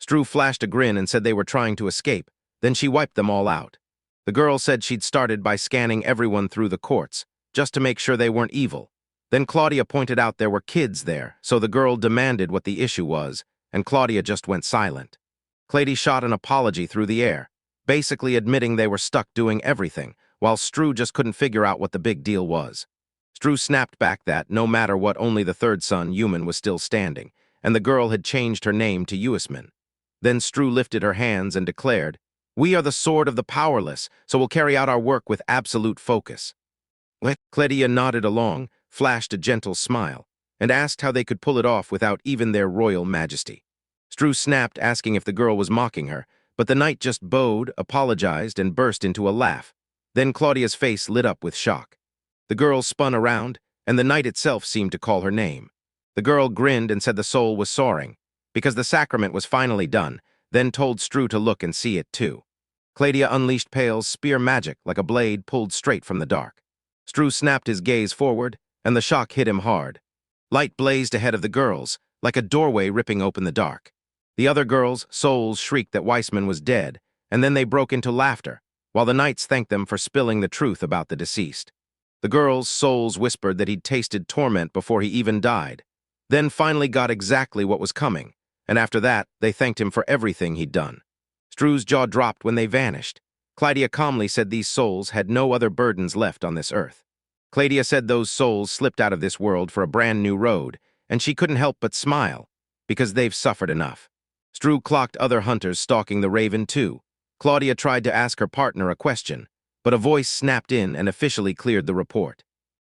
S1: Stru flashed a grin and said they were trying to escape, then she wiped them all out. The girl said she'd started by scanning everyone through the courts, just to make sure they weren't evil. Then Claudia pointed out there were kids there, so the girl demanded what the issue was, and Claudia just went silent. Claudia shot an apology through the air, basically admitting they were stuck doing everything, while Stru just couldn't figure out what the big deal was. Stru snapped back that, no matter what, only the third son, Human, was still standing, and the girl had changed her name to Uisman. Then Stru lifted her hands and declared, "We are the sword of the powerless, so we'll carry out our work with absolute focus." Claudia nodded along, flashed a gentle smile, and asked how they could pull it off without even their royal majesty. Stru snapped, asking if the girl was mocking her, but the knight just bowed, apologized, and burst into a laugh. Then Claudia's face lit up with shock. The girl spun around, and the knight itself seemed to call her name. The girl grinned and said the soul was soaring, because the sacrament was finally done, then told Stru to look and see it too. Claudia unleashed Pale's spear magic like a blade pulled straight from the dark. Stru snapped his gaze forward, and the shock hit him hard. Light blazed ahead of the girls, like a doorway ripping open the dark. The other girls' souls shrieked that Weissman was dead, and then they broke into laughter, while the knights thanked them for spilling the truth about the deceased. The girls' souls whispered that he'd tasted torment before he even died, then finally got exactly what was coming, and after that, they thanked him for everything he'd done. Stru's jaw dropped when they vanished. Claudia calmly said these souls had no other burdens left on this earth. Claudia said those souls slipped out of this world for a brand new road, and she couldn't help but smile, because they've suffered enough. Stru clocked other hunters stalking the raven too. Claudia tried to ask her partner a question, but a voice snapped in and officially cleared the report.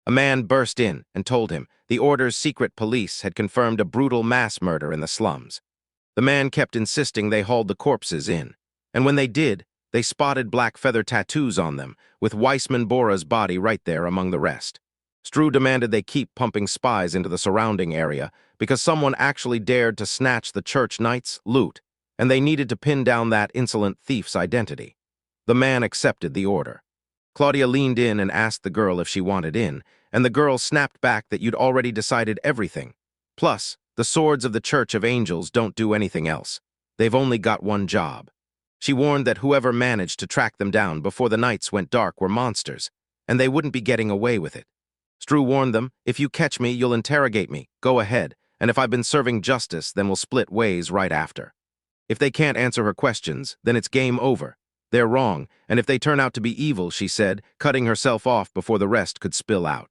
S1: A man burst in and told him the Order's secret police had confirmed a brutal mass murder in the slums. The man kept insisting they hauled the corpses in, and when they did, they spotted black feather tattoos on them, with Weissman Bora's body right there among the rest. Stru demanded they keep pumping spies into the surrounding area because someone actually dared to snatch the church knight's loot, and they needed to pin down that insolent thief's identity. The man accepted the order. Claudia leaned in and asked the girl if she wanted in, and the girl snapped back that you'd already decided everything. Plus, the swords of the Church of Angels don't do anything else. They've only got one job. She warned that whoever managed to track them down before the nights went dark were monsters, and they wouldn't be getting away with it. Stru warned them, "If you catch me, you'll interrogate me. Go ahead, and if I've been serving justice, then we'll split ways right after." If they can't answer her questions, then it's game over. They're wrong, and if they turn out to be evil, she said, cutting herself off before the rest could spill out.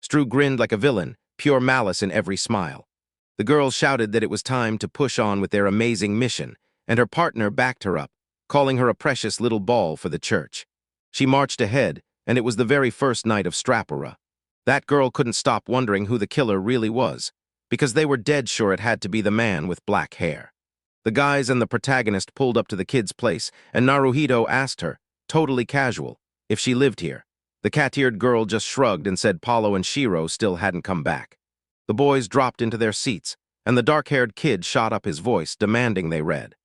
S1: Stru grinned like a villain, pure malice in every smile. The girls shouted that it was time to push on with their amazing mission, and her partner backed her up, calling her a precious little ball for the church. She marched ahead, and it was the very first night of Strapura. That girl couldn't stop wondering who the killer really was, because they were dead sure it had to be the man with black hair. The guys and the protagonist pulled up to the kid's place, and Naruhito asked her, totally casual, if she lived here. The cat-eared girl just shrugged and said Paulo and Shiro still hadn't come back. The boys dropped into their seats, and the dark-haired kid shot up his voice, demanding they read.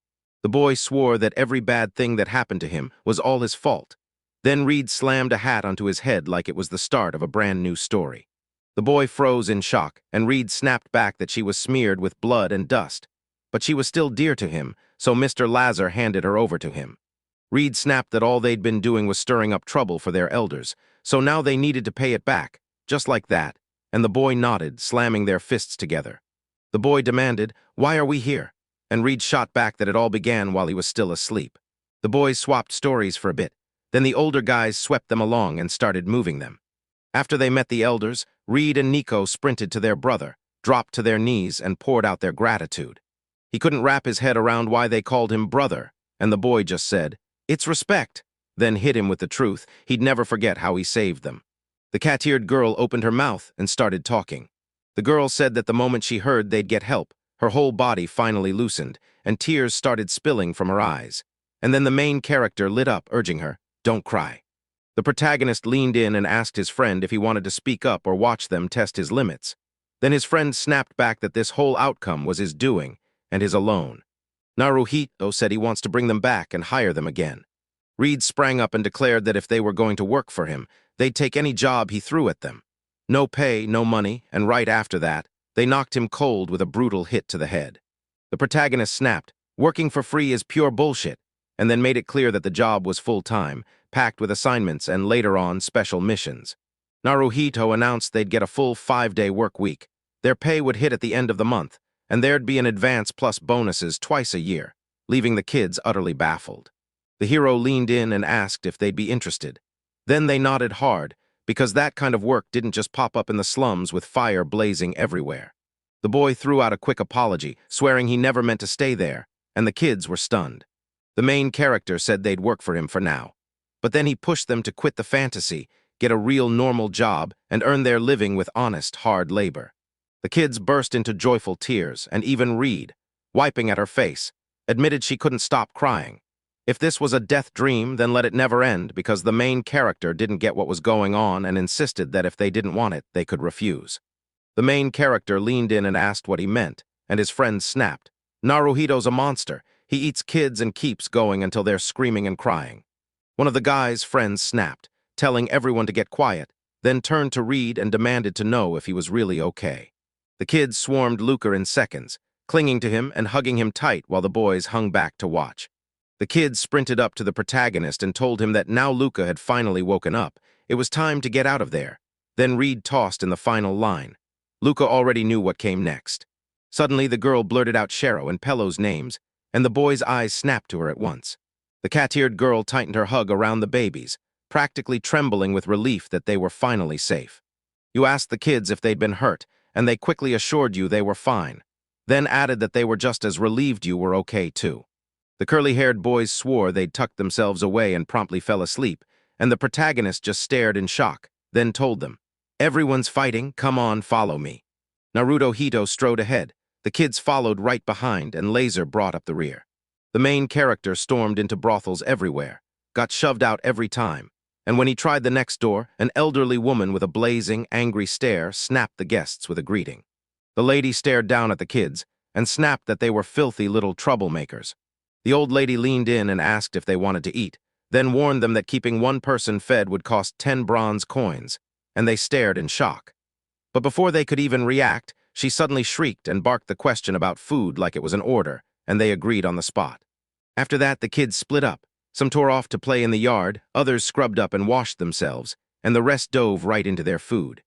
S1: The boy swore that every bad thing that happened to him was all his fault. Then Reed slammed a hat onto his head like it was the start of a brand new story. The boy froze in shock, and Reed snapped back that she was smeared with blood and dust. But she was still dear to him, so Mr. Lazer handed her over to him. Reed snapped that all they'd been doing was stirring up trouble for their elders, so now they needed to pay it back, just like that, and the boy nodded, slamming their fists together. The boy demanded, "Why are we here?" And Reed shot back that it all began while he was still asleep. The boys swapped stories for a bit, then the older guys swept them along and started moving them. After they met the elders, Reed and Nico sprinted to their brother, dropped to their knees, and poured out their gratitude. He couldn't wrap his head around why they called him brother, and the boy just said, "It's respect," then hit him with the truth. He'd never forget how he saved them. The cat-eared girl opened her mouth and started talking. The girl said that the moment she heard they'd get help, her whole body finally loosened, and tears started spilling from her eyes. And then the main character lit up, urging her, "Don't cry." The protagonist leaned in and asked his friend if he wanted to speak up or watch them test his limits. Then his friend snapped back that this whole outcome was his doing, and his alone. Naruhito said he wants to bring them back and hire them again. Reed sprang up and declared that if they were going to work for him, they'd take any job he threw at them. No pay, no money, and right after that, they knocked him cold with a brutal hit to the head. The protagonist snapped, "Working for free is pure bullshit," and then made it clear that the job was full-time, packed with assignments and later on special missions. Naruhito announced they'd get a full 5-day work week. Their pay would hit at the end of the month, and there'd be an advance plus bonuses twice a year, leaving the kids utterly baffled. The hero leaned in and asked if they'd be interested. Then they nodded hard, because that kind of work didn't just pop up in the slums with fire blazing everywhere. The boy threw out a quick apology, swearing he never meant to stay there, and the kids were stunned. The main character said they'd work for him for now. But then he pushed them to quit the fantasy, get a real normal job, and earn their living with honest, hard labor. The kids burst into joyful tears, and even Reed, wiping at her face, admitted she couldn't stop crying. If this was a death dream, then let it never end, because the main character didn't get what was going on and insisted that if they didn't want it, they could refuse. The main character leaned in and asked what he meant, and his friends snapped. "Naruhito's a monster. He eats kids and keeps going until they're screaming and crying." One of the guy's friends snapped, telling everyone to get quiet, then turned to Reed and demanded to know if he was really okay. The kids swarmed Luca in seconds, clinging to him and hugging him tight while the boys hung back to watch. The kids sprinted up to the protagonist and told him that now Luca had finally woken up, it was time to get out of there. Then Reed tossed in the final line. Luca already knew what came next. Suddenly the girl blurted out Shero and Pello's names, and the boy's eyes snapped to her at once. The cat-eared girl tightened her hug around the babies, practically trembling with relief that they were finally safe. You asked the kids if they'd been hurt, and they quickly assured you they were fine, then added that they were just as relieved you were okay too. The curly-haired boys swore they'd tucked themselves away and promptly fell asleep, and the protagonist just stared in shock, then told them, "Everyone's fighting, come on, follow me." Naruhito strode ahead, the kids followed right behind, and Lazer brought up the rear. The main character stormed into brothels everywhere, got shoved out every time, and when he tried the next door, an elderly woman with a blazing, angry stare snapped the guests with a greeting. The lady stared down at the kids and snapped that they were filthy little troublemakers. The old lady leaned in and asked if they wanted to eat, then warned them that keeping one person fed would cost 10 bronze coins, and they stared in shock. But before they could even react, she suddenly shrieked and barked the question about food like it was an order, and they agreed on the spot. After that, the kids split up. Some tore off to play in the yard, others scrubbed up and washed themselves, and the rest dove right into their food.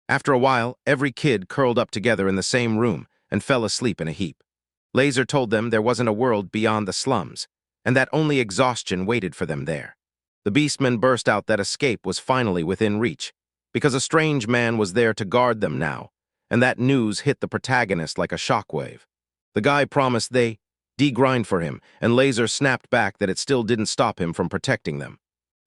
S1: After a while, every kid curled up together in the same room and fell asleep in a heap. Lazer told them there wasn't a world beyond the slums, and that only exhaustion waited for them there. The beastmen burst out that escape was finally within reach, because a strange man was there to guard them now, and that news hit the protagonist like a shockwave. The guy promised they degrind for him, and Lazer snapped back that it still didn't stop him from protecting them.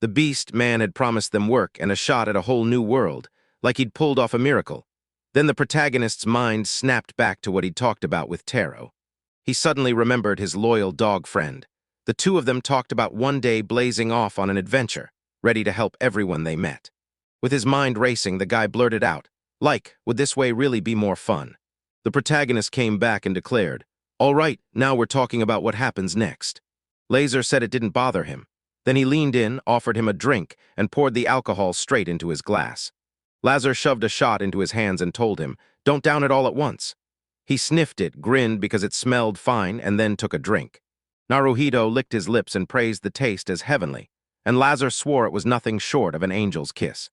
S1: The beast man had promised them work and a shot at a whole new world, like he'd pulled off a miracle. Then the protagonist's mind snapped back to what he'd talked about with Taro. He suddenly remembered his loyal dog friend. The two of them talked about one day blazing off on an adventure, ready to help everyone they met. With his mind racing, the guy blurted out, would this way really be more fun? The protagonist came back and declared, all right, now we're talking about what happens next. Lazer said it didn't bother him. Then he leaned in, offered him a drink, and poured the alcohol straight into his glass. Lazer shoved a shot into his hands and told him, don't down it all at once. He sniffed it, grinned because it smelled fine, and then took a drink. Naruhito licked his lips and praised the taste as heavenly, and Lazer swore it was nothing short of an angel's kiss.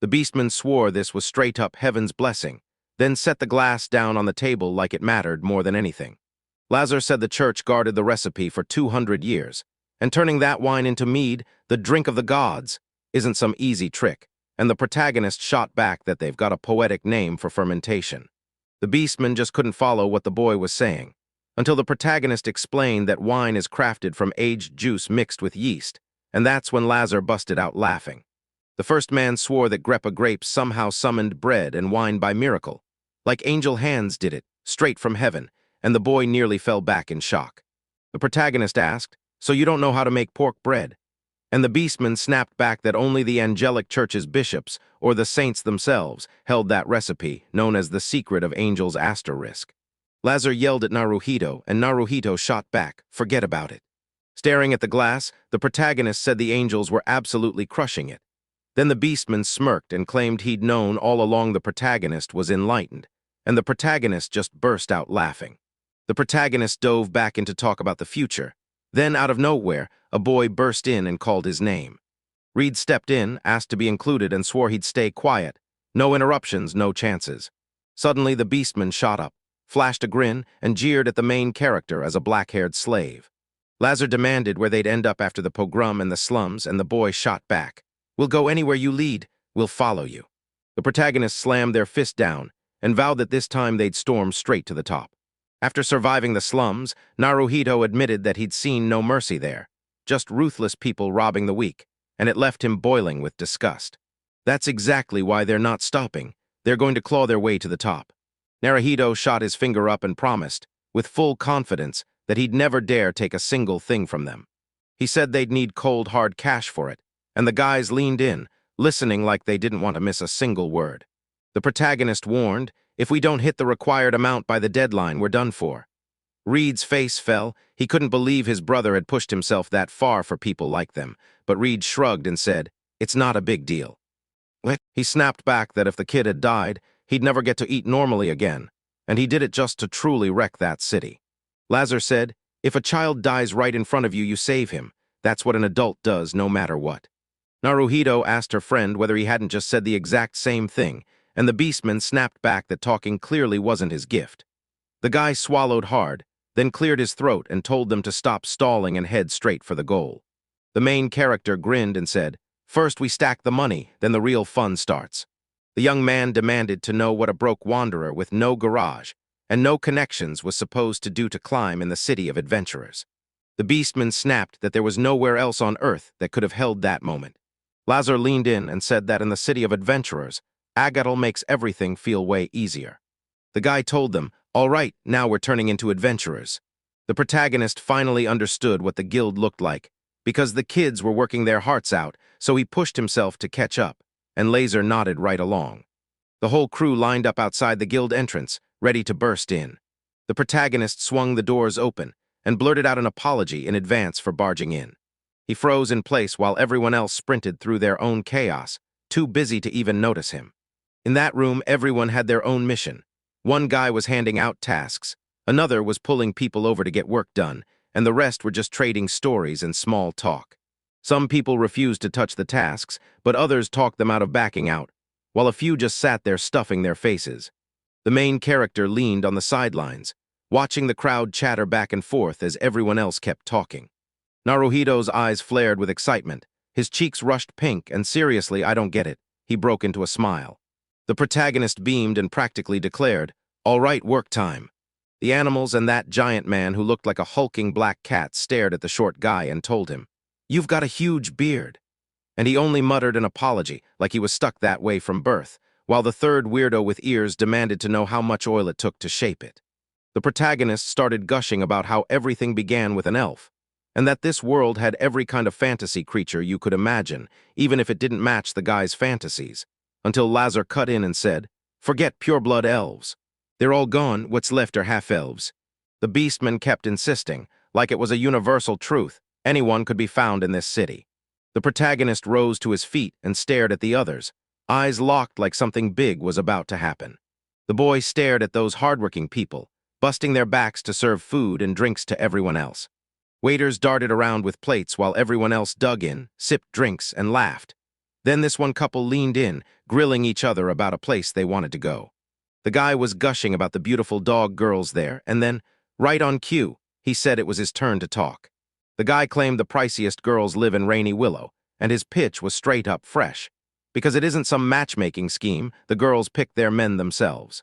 S1: The beastman swore this was straight-up heaven's blessing, then set the glass down on the table like it mattered more than anything. Lazer said the church guarded the recipe for 200 years, and turning that wine into mead, the drink of the gods, isn't some easy trick, and the protagonist shot back that they've got a poetic name for fermentation. The beastman just couldn't follow what the boy was saying, until the protagonist explained that wine is crafted from aged juice mixed with yeast, and that's when Lazer busted out laughing. The first man swore that Greppa grapes somehow summoned bread and wine by miracle, like angel hands did it, straight from heaven, and the boy nearly fell back in shock. The protagonist asked, so you don't know how to make pork bread? And the beastman snapped back that only the angelic church's bishops, or the saints themselves, held that recipe, known as the secret of angels asterisk. Lazer yelled at Naruhito, and Naruhito shot back, forget about it. Staring at the glass, the protagonist said the angels were absolutely crushing it. Then the beastman smirked and claimed he'd known all along the protagonist was enlightened, and the protagonist just burst out laughing. The protagonist dove back into talk about the future. Then, out of nowhere, a boy burst in and called his name. Reed stepped in, asked to be included, and swore he'd stay quiet. No interruptions, no chances. Suddenly, the beastman shot up, flashed a grin, and jeered at the main character as a black-haired slave. Lazer demanded where they'd end up after the pogrom in the slums, and the boy shot back. We'll go anywhere you lead. We'll follow you. The protagonists slammed their fist down and vowed that this time they'd storm straight to the top. After surviving the slums, Naruhito admitted that he'd seen no mercy there, just ruthless people robbing the weak, and it left him boiling with disgust. That's exactly why they're not stopping. They're going to claw their way to the top. Naruhito shot his finger up and promised, with full confidence, that he'd never dare take a single thing from them. He said they'd need cold, hard cash for it, and the guys leaned in, listening like they didn't want to miss a single word. The protagonist warned, if we don't hit the required amount by the deadline, we're done for. Reed's face fell. He couldn't believe his brother had pushed himself that far for people like them, but Reed shrugged and said, it's not a big deal. He snapped back that if the kid had died, he'd never get to eat normally again, and he did it just to truly wreck that city. Lazer said, if a child dies right in front of you, you save him. That's what an adult does no matter what. Naruhito asked her friend whether he hadn't just said the exact same thing, and the beastman snapped back that talking clearly wasn't his gift. The guy swallowed hard, then cleared his throat and told them to stop stalling and head straight for the goal. The main character grinned and said, first we stack the money, then the real fun starts. The young man demanded to know what a broke wanderer with no garage and no connections was supposed to do to climb in the city of adventurers. The beastman snapped that there was nowhere else on Earth that could have held that moment. Lazer leaned in and said that in the city of adventurers, Agatal makes everything feel way easier. The guy told them, all right, now we're turning into adventurers. The protagonist finally understood what the guild looked like, because the kids were working their hearts out, so he pushed himself to catch up, and Lazer nodded right along. The whole crew lined up outside the guild entrance, ready to burst in. The protagonist swung the doors open and blurted out an apology in advance for barging in. He froze in place while everyone else sprinted through their own chaos, too busy to even notice him. In that room, everyone had their own mission. One guy was handing out tasks, another was pulling people over to get work done, and the rest were just trading stories and small talk. Some people refused to touch the tasks, but others talked them out of backing out, while a few just sat there stuffing their faces. The main character leaned on the sidelines, watching the crowd chatter back and forth as everyone else kept talking. Naruhito's eyes flared with excitement. His cheeks rushed pink, and seriously, I don't get it. He broke into a smile. The protagonist beamed and practically declared, "All right, work time." The animals and that giant man who looked like a hulking black cat stared at the short guy and told him, "You've got a huge beard." And he only muttered an apology, like he was stuck that way from birth, while the third weirdo with ears demanded to know how much oil it took to shape it. The protagonist started gushing about how everything began with an elf, and that this world had every kind of fantasy creature you could imagine, even if it didn't match the guy's fantasies, until Lazer cut in and said, "Forget pure-blood elves. They're all gone, what's left are half-elves." The beastmen kept insisting, like it was a universal truth, anyone could be found in this city. The protagonist rose to his feet and stared at the others, eyes locked like something big was about to happen. The boy stared at those hardworking people, busting their backs to serve food and drinks to everyone else. Waiters darted around with plates while everyone else dug in, sipped drinks, and laughed. Then this one couple leaned in, grilling each other about a place they wanted to go. The guy was gushing about the beautiful dog girls there, and then, right on cue, he said it was his turn to talk. The guy claimed the priciest girls live in Rainy Willow, and his pitch was straight up fresh. Because it isn't some matchmaking scheme, the girls picked their men themselves.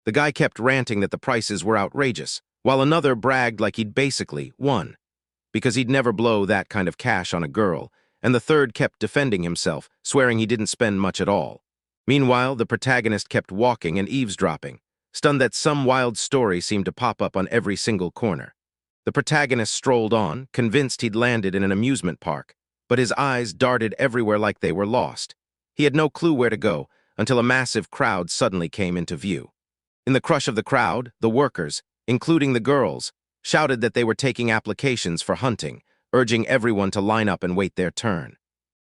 S1: The guy kept ranting that the prices were outrageous, while another bragged like he'd basically won, because he'd never blow that kind of cash on a girl, and the third kept defending himself, swearing he didn't spend much at all. Meanwhile, the protagonist kept walking and eavesdropping, stunned that some wild story seemed to pop up on every single corner. The protagonist strolled on, convinced he'd landed in an amusement park, but his eyes darted everywhere like they were lost. He had no clue where to go until a massive crowd suddenly came into view. In the crush of the crowd, the workers, including the girls, shouted that they were taking applications for hunting, urging everyone to line up and wait their turn.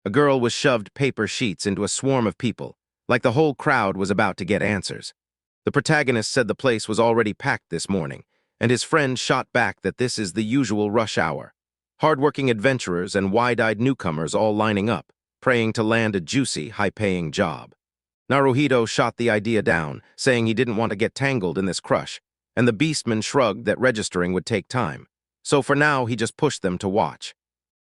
S1: A girl was shoved paper sheets into a swarm of people, like the whole crowd was about to get answers. The protagonist said the place was already packed this morning, and his friend shot back that this is the usual rush hour. Hardworking adventurers and wide-eyed newcomers all lining up, praying to land a juicy, high-paying job. Naruhito shot the idea down, saying he didn't want to get tangled in this crush, and the beastman shrugged that registering would take time. So for now, he just pushed them to watch.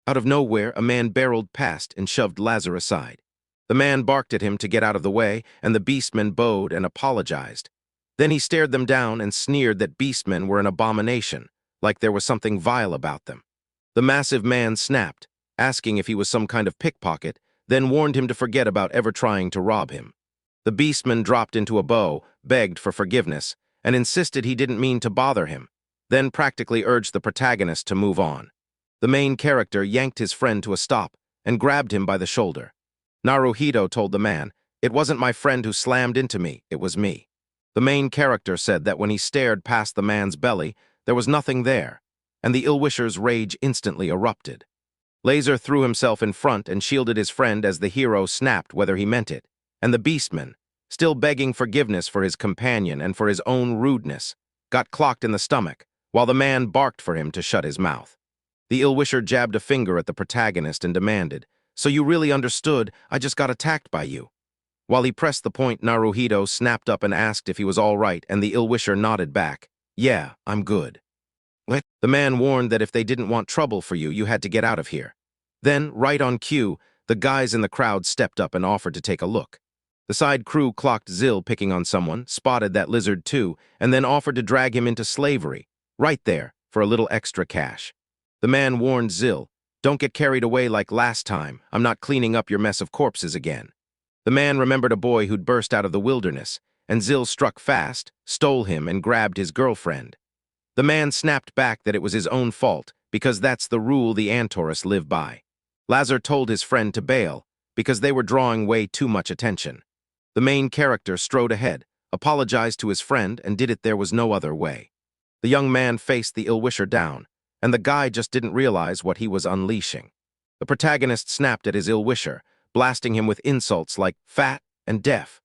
S1: Out of nowhere, a man barreled past and shoved Lazer aside. The man barked at him to get out of the way, and the beastman bowed and apologized. Then he stared them down and sneered that beastmen were an abomination, like there was something vile about them. The massive man snapped, asking if he was some kind of pickpocket, then warned him to forget about ever trying to rob him. The beastman dropped into a bow, begged for forgiveness, and insisted he didn't mean to bother him, then practically urged the protagonist to move on. The main character yanked his friend to a stop and grabbed him by the shoulder. Naruhito told the man, "It wasn't my friend who slammed into me, it was me." The main character said that when he stared past the man's belly, there was nothing there, and the ill-wisher's rage instantly erupted. Lazer threw himself in front and shielded his friend as the hero snapped whether he meant it, and the beastman, still begging forgiveness for his companion and for his own rudeness, got clocked in the stomach, while the man barked for him to shut his mouth. The ill-wisher jabbed a finger at the protagonist and demanded, "So you really understood, I just got attacked by you." While he pressed the point, Naruhito snapped up and asked if he was all right, and the ill-wisher nodded back, "Yeah, I'm good." The man warned that if they didn't want trouble for you, you had to get out of here. Then, right on cue, the guys in the crowd stepped up and offered to take a look. The side crew clocked Zill picking on someone, spotted that lizard too, and then offered to drag him into slavery, right there, for a little extra cash. The man warned Zill, "Don't get carried away like last time, I'm not cleaning up your mess of corpses again." The man remembered a boy who'd burst out of the wilderness, and Zill struck fast, stole him, and grabbed his girlfriend. The man snapped back that it was his own fault, because that's the rule the Antaurus live by. Lazer told his friend to bail, because they were drawing way too much attention. The main character strode ahead, apologized to his friend, and did it there was no other way. The young man faced the ill-wisher down, and the guy just didn't realize what he was unleashing. The protagonist snapped at his ill-wisher, blasting him with insults like fat and deaf.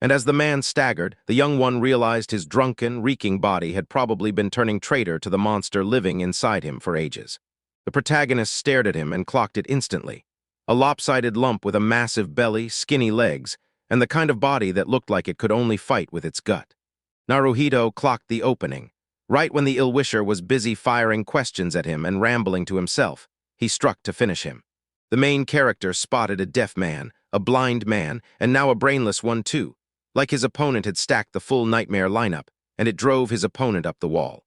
S1: And as the man staggered, the young one realized his drunken, reeking body had probably been turning traitor to the monster living inside him for ages. The protagonist stared at him and clocked it instantly. A lopsided lump with a massive belly, skinny legs, and the kind of body that looked like it could only fight with its gut. Naruhito clocked the opening. Right when the ill-wisher was busy firing questions at him and rambling to himself, he struck to finish him. The main character spotted a deaf man, a blind man, and now a brainless one too. Like his opponent had stacked the full nightmare lineup, and it drove his opponent up the wall.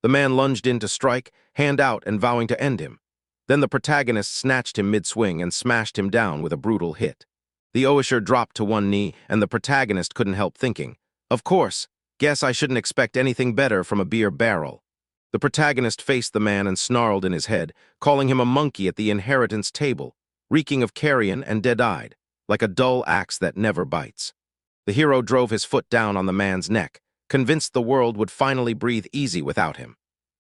S1: The man lunged in to strike, hand out and vowing to end him. Then the protagonist snatched him mid-swing and smashed him down with a brutal hit. The Oisher dropped to one knee, and the protagonist couldn't help thinking, "Of course, guess I shouldn't expect anything better from a beer barrel." The protagonist faced the man and snarled in his head, calling him a monkey at the inheritance table, reeking of carrion and dead-eyed, like a dull axe that never bites. The hero drove his foot down on the man's neck, convinced the world would finally breathe easy without him.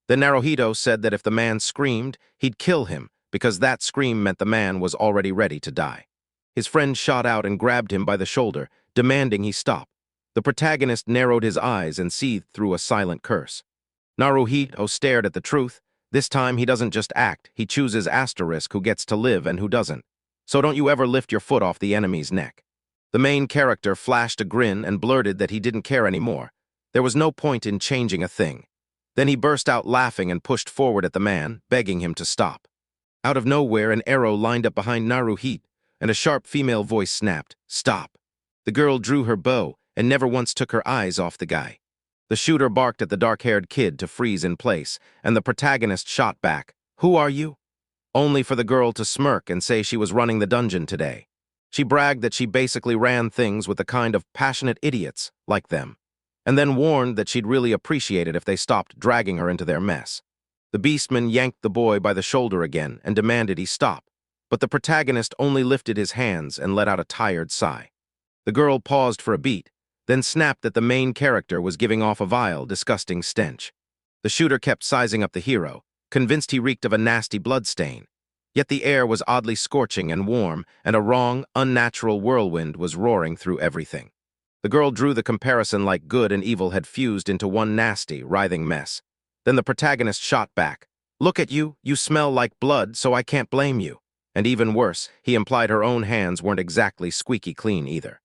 S1: Then Naruhito said that if the man screamed, he'd kill him, because that scream meant the man was already ready to die. His friend shot out and grabbed him by the shoulder, demanding he stop. The protagonist narrowed his eyes and seethed through a silent curse. Naruhito stared at the truth. This time he doesn't just act, he chooses asterisk who gets to live and who doesn't. So don't you ever lift your foot off the enemy's neck. The main character flashed a grin and blurted that he didn't care anymore. There was no point in changing a thing. Then he burst out laughing and pushed forward at the man, begging him to stop. Out of nowhere, an arrow lined up behind Naruhito, and a sharp female voice snapped, "Stop." The girl drew her bow and never once took her eyes off the guy. The shooter barked at the dark-haired kid to freeze in place, and the protagonist shot back, "Who are you?" Only for the girl to smirk and say she was running the dungeon today. She bragged that she basically ran things with the kind of passionate idiots like them, and then warned that she'd really appreciate it if they stopped dragging her into their mess. The beastman yanked the boy by the shoulder again and demanded he stop, but the protagonist only lifted his hands and let out a tired sigh. The girl paused for a beat, then snapped that the main character was giving off a vile, disgusting stench. The shooter kept sizing up the hero, convinced he reeked of a nasty bloodstain. Yet the air was oddly scorching and warm, and a wrong, unnatural whirlwind was roaring through everything. The girl drew the comparison like good and evil had fused into one nasty, writhing mess. Then the protagonist shot back, "Look at you, you smell like blood, so I can't blame you." And even worse, he implied her own hands weren't exactly squeaky clean either.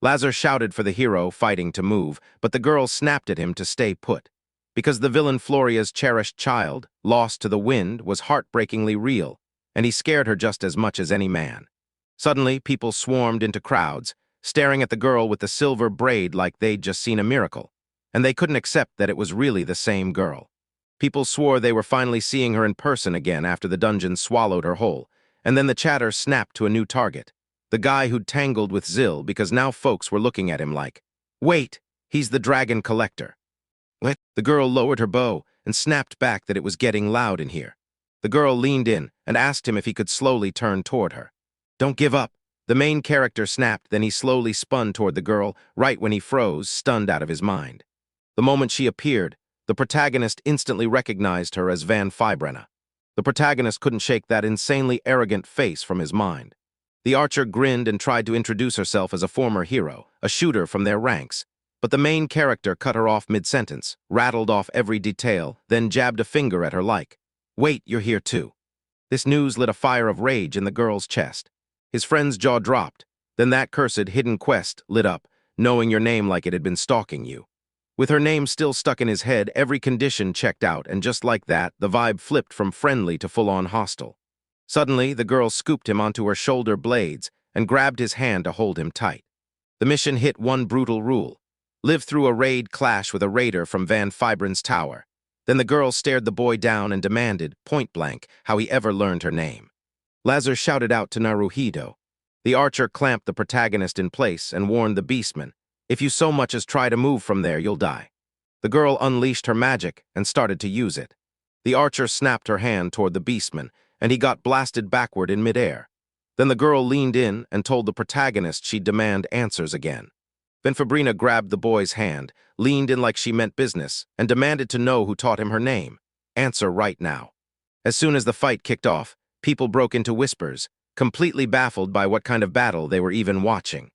S1: Lazer shouted for the hero, fighting to move, but the girl snapped at him to stay put. Because the villain Floria's cherished child, lost to the wind, was heartbreakingly real, and he scared her just as much as any man. Suddenly, people swarmed into crowds, staring at the girl with the silver braid like they'd just seen a miracle, and they couldn't accept that it was really the same girl. People swore they were finally seeing her in person again after the dungeon swallowed her whole, and then the chatter snapped to a new target, the guy who'd tangled with Zill, because now folks were looking at him like, "Wait, he's the dragon collector." What? The girl lowered her bow and snapped back that it was getting loud in here. The girl leaned in and asked him if he could slowly turn toward her. "Don't give up." The main character snapped, then he slowly spun toward the girl, right when he froze, stunned out of his mind. The moment she appeared, the protagonist instantly recognized her as Van Furbana. The protagonist couldn't shake that insanely arrogant face from his mind. The archer grinned and tried to introduce herself as a former hero, a shooter from their ranks, but the main character cut her off mid-sentence, rattled off every detail, then jabbed a finger at her like, "Wait, you're here too." This news lit a fire of rage in the girl's chest. His friend's jaw dropped, then that cursed hidden quest lit up, knowing your name like it had been stalking you. With her name still stuck in his head, every condition checked out, and just like that, the vibe flipped from friendly to full-on hostile. Suddenly, the girl scooped him onto her shoulder blades and grabbed his hand to hold him tight. The mission hit one brutal rule: live through a raid clash with a raider from Van Furbana's tower. Then the girl stared the boy down and demanded, point-blank, how he ever learned her name. Lazer shouted out to Naruhito. The archer clamped the protagonist in place and warned the beastman, "If you so much as try to move from there, you'll die." The girl unleashed her magic and started to use it. The archer snapped her hand toward the beastman, and he got blasted backward in midair. Then the girl leaned in and told the protagonist she'd demand answers again. Then Furbana grabbed the boy's hand, leaned in like she meant business, and demanded to know who taught him her name. Answer right now. As soon as the fight kicked off, people broke into whispers, completely baffled by what kind of battle they were even watching.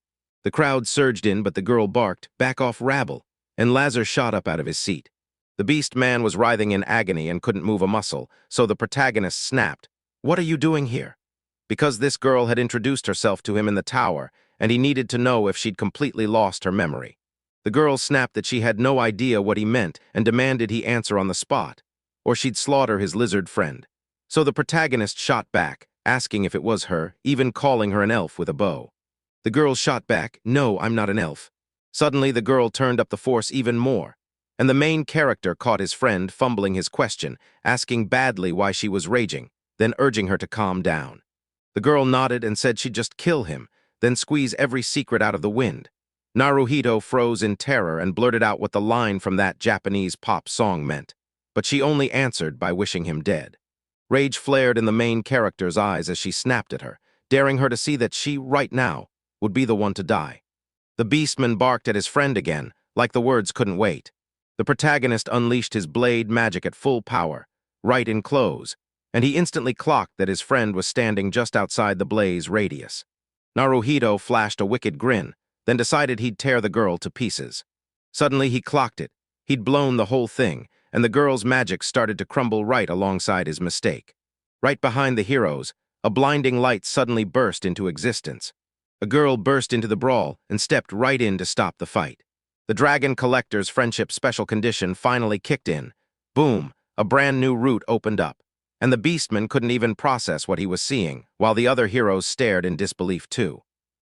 S1: The crowd surged in, but the girl barked, "Back off, rabble," and Lazer shot up out of his seat. The beast man was writhing in agony and couldn't move a muscle, so the protagonist snapped, "What are you doing here?" Because this girl had introduced herself to him in the tower, and he needed to know if she'd completely lost her memory. The girl snapped that she had no idea what he meant and demanded he answer on the spot, or she'd slaughter his lizard friend. So the protagonist shot back, asking if it was her, even calling her an elf with a bow. The girl shot back, "No, I'm not an elf." Suddenly, the girl turned up the force even more, and the main character caught his friend fumbling his question, asking badly why she was raging, then urging her to calm down. The girl nodded and said she'd just kill him, then squeeze every secret out of the wind. Naruhito froze in terror and blurted out what the line from that Japanese pop song meant, but she only answered by wishing him dead. Rage flared in the main character's eyes as she snapped at her, daring her to see that she, right now, would be the one to die. The beastman barked at his friend again, like the words couldn't wait. The protagonist unleashed his blade magic at full power, right in close, and he instantly clocked that his friend was standing just outside the blaze radius. Naruhito flashed a wicked grin, then decided he'd tear the girl to pieces. Suddenly he clocked it. He'd blown the whole thing, and the girl's magic started to crumble right alongside his mistake. Right behind the heroes, a blinding light suddenly burst into existence. A girl burst into the brawl and stepped right in to stop the fight. The Dragon Collector's friendship special condition finally kicked in. Boom, a brand new route opened up, and the beastman couldn't even process what he was seeing, while the other heroes stared in disbelief too.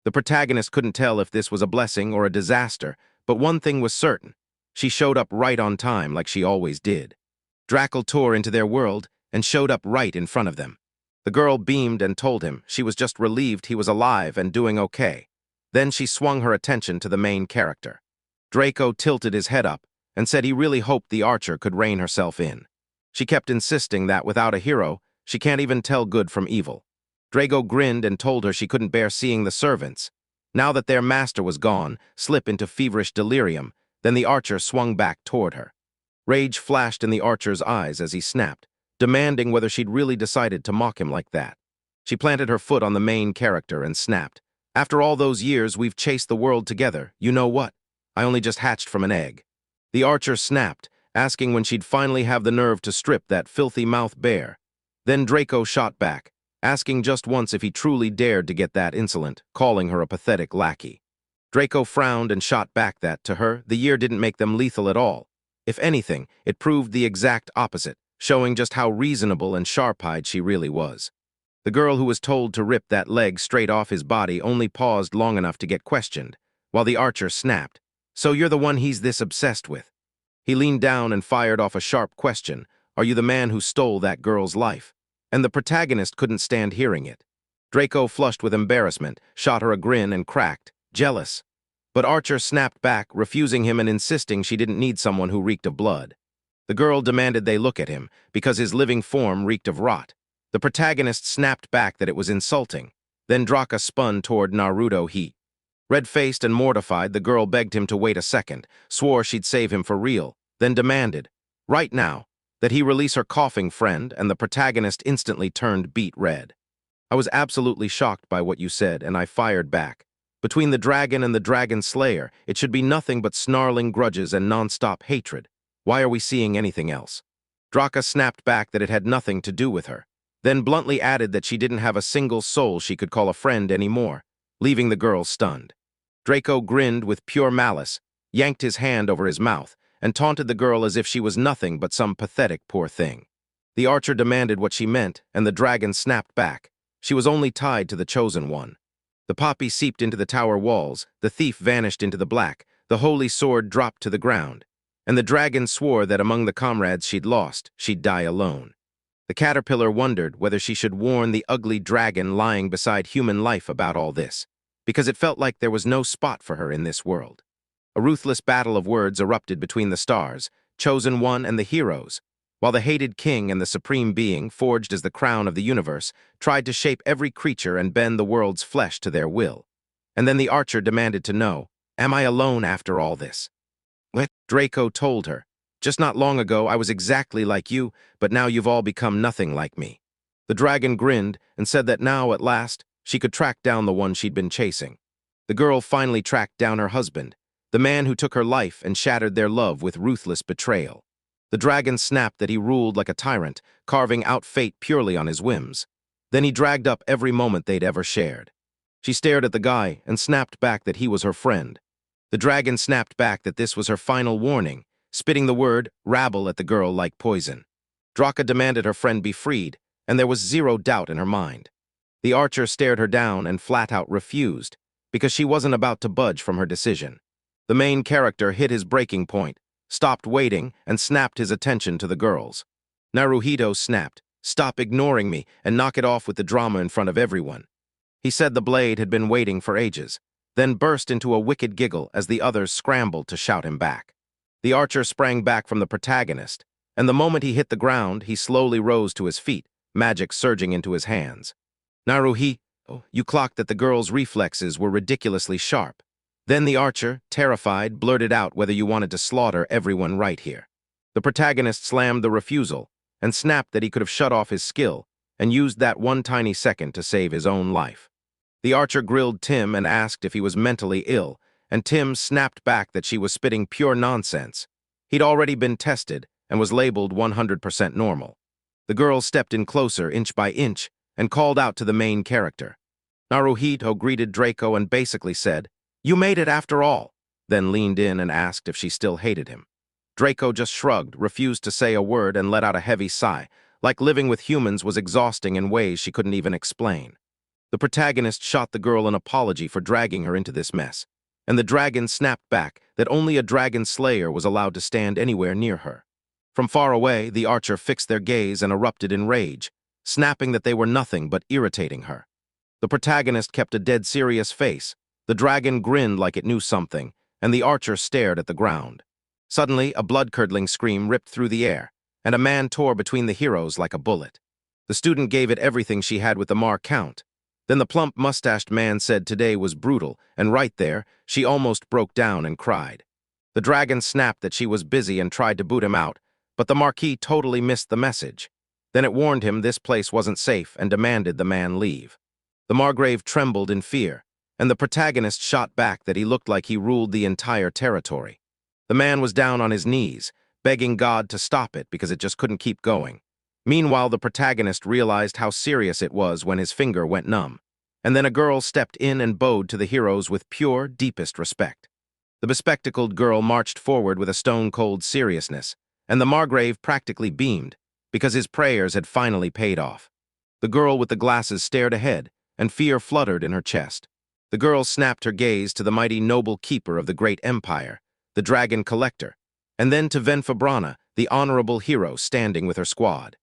S1: The protagonist couldn't tell if this was a blessing or a disaster, but one thing was certain. She showed up right on time like she always did. Drackle tore into their world and showed up right in front of them. The girl beamed and told him she was just relieved he was alive and doing okay. Then she swung her attention to the main character. Draco tilted his head up and said he really hoped the archer could rein herself in. She kept insisting that without a hero, she can't even tell good from evil. Drago grinned and told her she couldn't bear seeing the servants, now that their master was gone, slip into feverish delirium. Then the archer swung back toward her. Rage flashed in the archer's eyes as he snapped, demanding whether she'd really decided to mock him like that. She planted her foot on the main character and snapped, "After all those years we've chased the world together, you know what? I only just hatched from an egg." The archer snapped, asking when she'd finally have the nerve to strip that filthy mouth bare. Then Draco shot back, asking just once if he truly dared to get that insolent, calling her a pathetic lackey. Draco frowned and shot back that, to her, the year didn't make them lethal at all. If anything, it proved the exact opposite, showing just how reasonable and sharp-eyed she really was. The girl who was told to rip that leg straight off his body only paused long enough to get questioned, while the archer snapped, "So you're the one he's this obsessed with?" He leaned down and fired off a sharp question, "Are you the man who stole that girl's life?" And the protagonist couldn't stand hearing it. Draco flushed with embarrassment, shot her a grin and cracked, "Jealous." But Archer snapped back, refusing him and insisting she didn't need someone who reeked of blood. The girl demanded they look at him, because his living form reeked of rot. The protagonist snapped back that it was insulting. Then Draka spun toward Naruto Heat. Red-faced and mortified, the girl begged him to wait a second, swore she'd save him for real, then demanded, right now, that he release her coughing friend, and the protagonist instantly turned beet red. "I was absolutely shocked by what you said, and I fired back. Between the dragon and the dragon slayer, it should be nothing but snarling grudges and non-stop hatred. Why are we seeing anything else?" Draka snapped back that it had nothing to do with her, then bluntly added that she didn't have a single soul she could call a friend anymore, leaving the girl stunned. Draco grinned with pure malice, yanked his hand over his mouth, and taunted the girl as if she was nothing but some pathetic poor thing. The archer demanded what she meant, and the dragon snapped back. She was only tied to the chosen one. The poppy seeped into the tower walls, the thief vanished into the black, the holy sword dropped to the ground, and the dragon swore that among the comrades she'd lost, she'd die alone. The caterpillar wondered whether she should warn the ugly dragon lying beside human life about all this, because it felt like there was no spot for her in this world. A ruthless battle of words erupted between the stars, chosen one and the heroes, while the hated king and the supreme being, forged as the crown of the universe, tried to shape every creature and bend the world's flesh to their will. And then the archer demanded to know, "Am I alone after all this?" What? Draco told her, "Just not long ago I was exactly like you, but now you've all become nothing like me." The dragon grinned and said that now, at last, she could track down the one she'd been chasing. The girl finally tracked down her husband, the man who took her life and shattered their love with ruthless betrayal. The dragon snapped that he ruled like a tyrant, carving out fate purely on his whims. Then he dragged up every moment they'd ever shared. She stared at the guy and snapped back that he was her friend. The dragon snapped back that this was her final warning, spitting the word rabble at the girl like poison. Draka demanded her friend be freed, and there was zero doubt in her mind. The archer stared her down and flat-out refused, because she wasn't about to budge from her decision. The main character hit his breaking point, stopped waiting, and snapped his attention to the girls. Naruhito snapped, "Stop ignoring me and knock it off with the drama in front of everyone." He said the blade had been waiting for ages, then burst into a wicked giggle as the others scrambled to shout him back. The archer sprang back from the protagonist, and the moment he hit the ground, he slowly rose to his feet, magic surging into his hands. "Naruhito, you clocked that the girl's reflexes were ridiculously sharp." Then the archer, terrified, blurted out whether you wanted to slaughter everyone right here. The protagonist slammed the refusal and snapped that he could have shut off his skill and used that one tiny second to save his own life. The archer grilled Tim and asked if he was mentally ill, and Tim snapped back that she was spitting pure nonsense. He'd already been tested and was labeled 100% normal. The girl stepped in closer, inch by inch, and called out to the main character. Naruhito greeted Draco and basically said, "You made it after all," then leaned in and asked if she still hated him. Draco just shrugged, refused to say a word, and let out a heavy sigh, like living with humans was exhausting in ways she couldn't even explain. The protagonist shot the girl an apology for dragging her into this mess, and the dragon snapped back that only a dragon slayer was allowed to stand anywhere near her. From far away, the archer fixed their gaze and erupted in rage, snapping that they were nothing but irritating her. The protagonist kept a dead serious face. The dragon grinned like it knew something, and the archer stared at the ground. Suddenly, a blood-curdling scream ripped through the air, and a man tore between the heroes like a bullet. The student gave it everything she had with the count. Then the plump, mustached man said today was brutal, and right there, she almost broke down and cried. The dragon snapped that she was busy and tried to boot him out, but the Marquis totally missed the message. Then it warned him this place wasn't safe and demanded the man leave. The Margrave trembled in fear, and the protagonist shot back that he looked like he ruled the entire territory. The man was down on his knees, begging God to stop it because it just couldn't keep going. Meanwhile, the protagonist realized how serious it was when his finger went numb. And then a girl stepped in and bowed to the heroes with pure, deepest respect. The bespectacled girl marched forward with a stone-cold seriousness, and the Margrave practically beamed, because his prayers had finally paid off. The girl with the glasses stared ahead, and fear fluttered in her chest. The girl snapped her gaze to the mighty noble keeper of the great empire, the dragon collector, and then to Furbana, the honorable hero standing with her squad.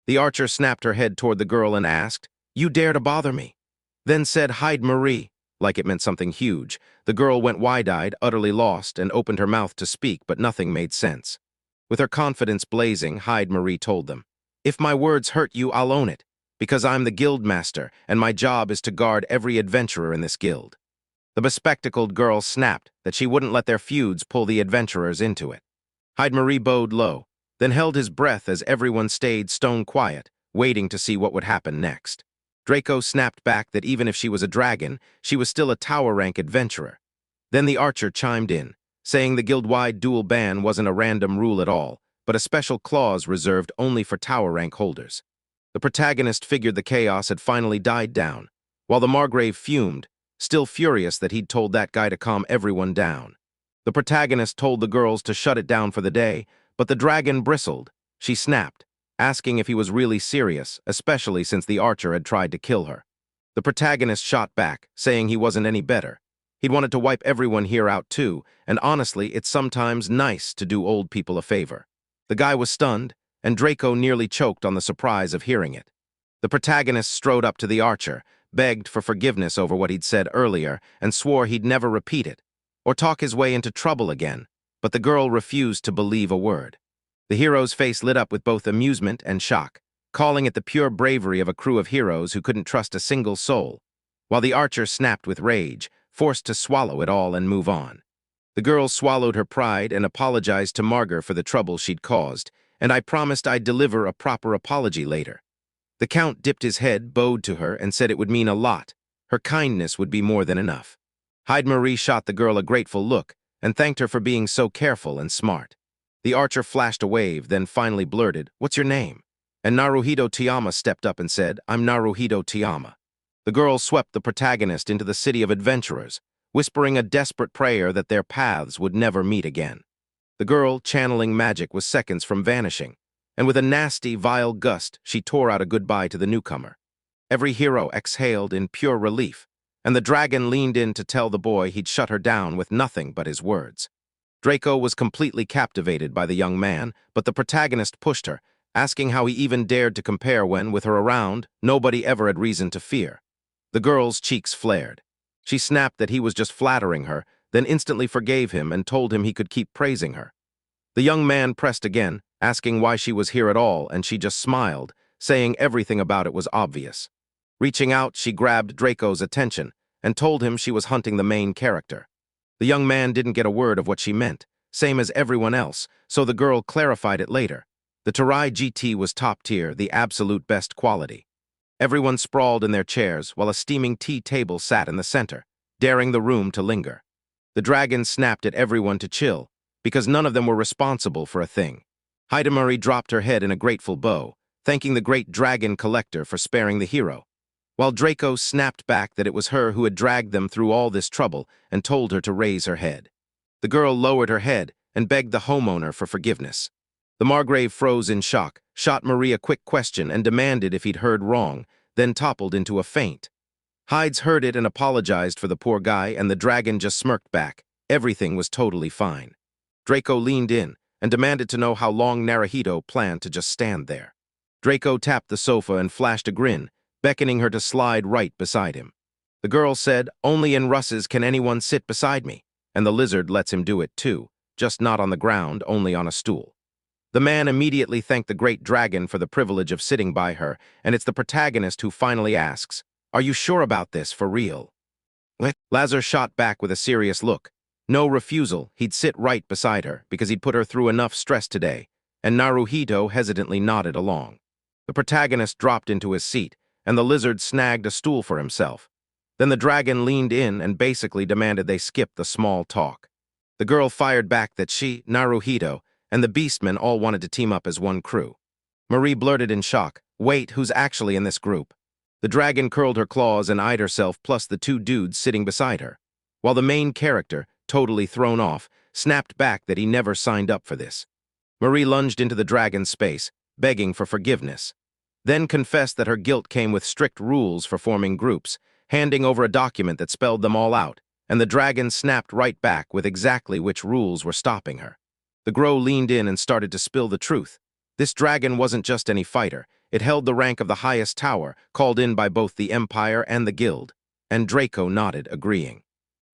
S1: The archer snapped her head toward the girl and asked, "You dare to bother me?" Then said, "Hide Marie," like it meant something huge. The girl went wide-eyed, utterly lost, and opened her mouth to speak, but nothing made sense. With her confidence blazing, Hide Marie told them, "If my words hurt you, I'll own it, because I'm the guild master, and my job is to guard every adventurer in this guild." The bespectacled girl snapped that she wouldn't let their feuds pull the adventurers into it. Hide Marie bowed low, then held his breath as everyone stayed stone quiet, waiting to see what would happen next. Draco snapped back that even if she was a dragon, she was still a tower-rank adventurer. Then the archer chimed in, saying the guild-wide duel ban wasn't a random rule at all, but a special clause reserved only for tower-rank holders. The protagonist figured the chaos had finally died down, while the Margrave fumed, still furious that he'd told that guy to calm everyone down. The protagonist told the girls to shut it down for the day, but the dragon bristled. She snapped, asking if he was really serious, especially since the archer had tried to kill her. The protagonist shot back, saying he wasn't any better. He'd wanted to wipe everyone here out too, and honestly, it's sometimes nice to do old people a favor. The guy was stunned, and Draco nearly choked on the surprise of hearing it. The protagonist strode up to the archer, begged for forgiveness over what he'd said earlier, and swore he'd never repeat it, or talk his way into trouble again, but the girl refused to believe a word. The hero's face lit up with both amusement and shock, calling it the pure bravery of a crew of heroes who couldn't trust a single soul, while the archer snapped with rage, forced to swallow it all and move on. The girl swallowed her pride and apologized to Margar for the trouble she'd caused, and I promised I'd deliver a proper apology later. The Count dipped his head, bowed to her, and said it would mean a lot. Her kindness would be more than enough. Marie shot the girl a grateful look and thanked her for being so careful and smart. The archer flashed a wave, then finally blurted, "What's your name?" And Naruhito Tiyama stepped up and said, "I'm Naruhito Tiyama." The girl swept the protagonist into the city of adventurers, whispering a desperate prayer that their paths would never meet again. The girl, channeling magic, was seconds from vanishing, and with a nasty, vile gust, she tore out a goodbye to the newcomer. Every hero exhaled in pure relief, and the dragon leaned in to tell the boy he'd shut her down with nothing but his words. Draco was completely captivated by the young man, but the protagonist pushed her, asking how he even dared to compare when, with her around, nobody ever had reason to fear. The girl's cheeks flared. She snapped that he was just flattering her, then instantly forgave him and told him he could keep praising her. The young man pressed again, asking why she was here at all, and she just smiled, saying everything about it was obvious. Reaching out, she grabbed Draco's attention and told him she was hunting the main character. The young man didn't get a word of what she meant, same as everyone else, so the girl clarified it later. The Terai GT was top tier, the absolute best quality. Everyone sprawled in their chairs while a steaming tea table sat in the center, daring the room to linger. The dragon snapped at everyone to chill, because none of them were responsible for a thing. Hidamari dropped her head in a grateful bow, thanking the great dragon collector for sparing the hero, while Draco snapped back that it was her who had dragged them through all this trouble and told her to raise her head. The girl lowered her head and begged the homeowner for forgiveness. The Margrave froze in shock, shot Marie a quick question and demanded if he'd heard wrong, then toppled into a faint. Hides heard it and apologized for the poor guy, and the dragon just smirked back. Everything was totally fine. Draco leaned in and demanded to know how long Naruhito planned to just stand there. Draco tapped the sofa and flashed a grin, beckoning her to slide right beside him. The girl said, "Only in Russes can anyone sit beside me," and the lizard lets him do it too, just not on the ground, only on a stool. The man immediately thanked the great dragon for the privilege of sitting by her, and it's the protagonist who finally asks, "Are you sure about this, for real?" Lazer shot back with a serious look. No refusal, he'd sit right beside her, because he'd put her through enough stress today, and Naruhito hesitantly nodded along. The protagonist dropped into his seat, and the lizard snagged a stool for himself. Then the dragon leaned in and basically demanded they skip the small talk. The girl fired back that she, Naruhito, and the beastmen all wanted to team up as one crew. Marie blurted in shock, "Wait, who's actually in this group?" The dragon curled her claws and eyed herself plus the two dudes sitting beside her, while the main character, totally thrown off, snapped back that he never signed up for this. Marie lunged into the dragon's space, begging for forgiveness, then confessed that her guilt came with strict rules for forming groups, handing over a document that spelled them all out, and the dragon snapped right back with exactly which rules were stopping her. The Grow leaned in and started to spill the truth. This dragon wasn't just any fighter. It held the rank of the highest tower, called in by both the Empire and the Guild, and Draco nodded, agreeing.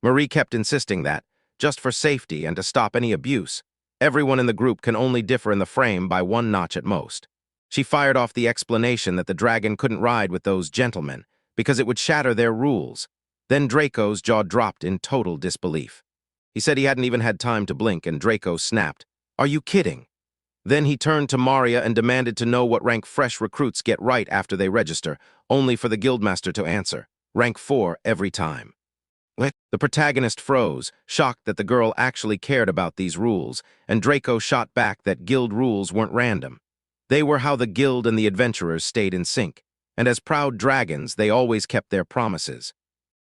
S1: Marie kept insisting that, just for safety and to stop any abuse, everyone in the group can only differ in the frame by one notch at most. She fired off the explanation that the dragon couldn't ride with those gentlemen, because it would shatter their rules. Then Draco's jaw dropped in total disbelief. He said he hadn't even had time to blink, and Draco snapped, "Are you kidding?" Then he turned to Maria and demanded to know what rank fresh recruits get right after they register, only for the guildmaster to answer, "Rank 4 every time." The protagonist froze, shocked that the girl actually cared about these rules, and Draco shot back that guild rules weren't random. They were how the guild and the adventurers stayed in sync, and as proud dragons, they always kept their promises.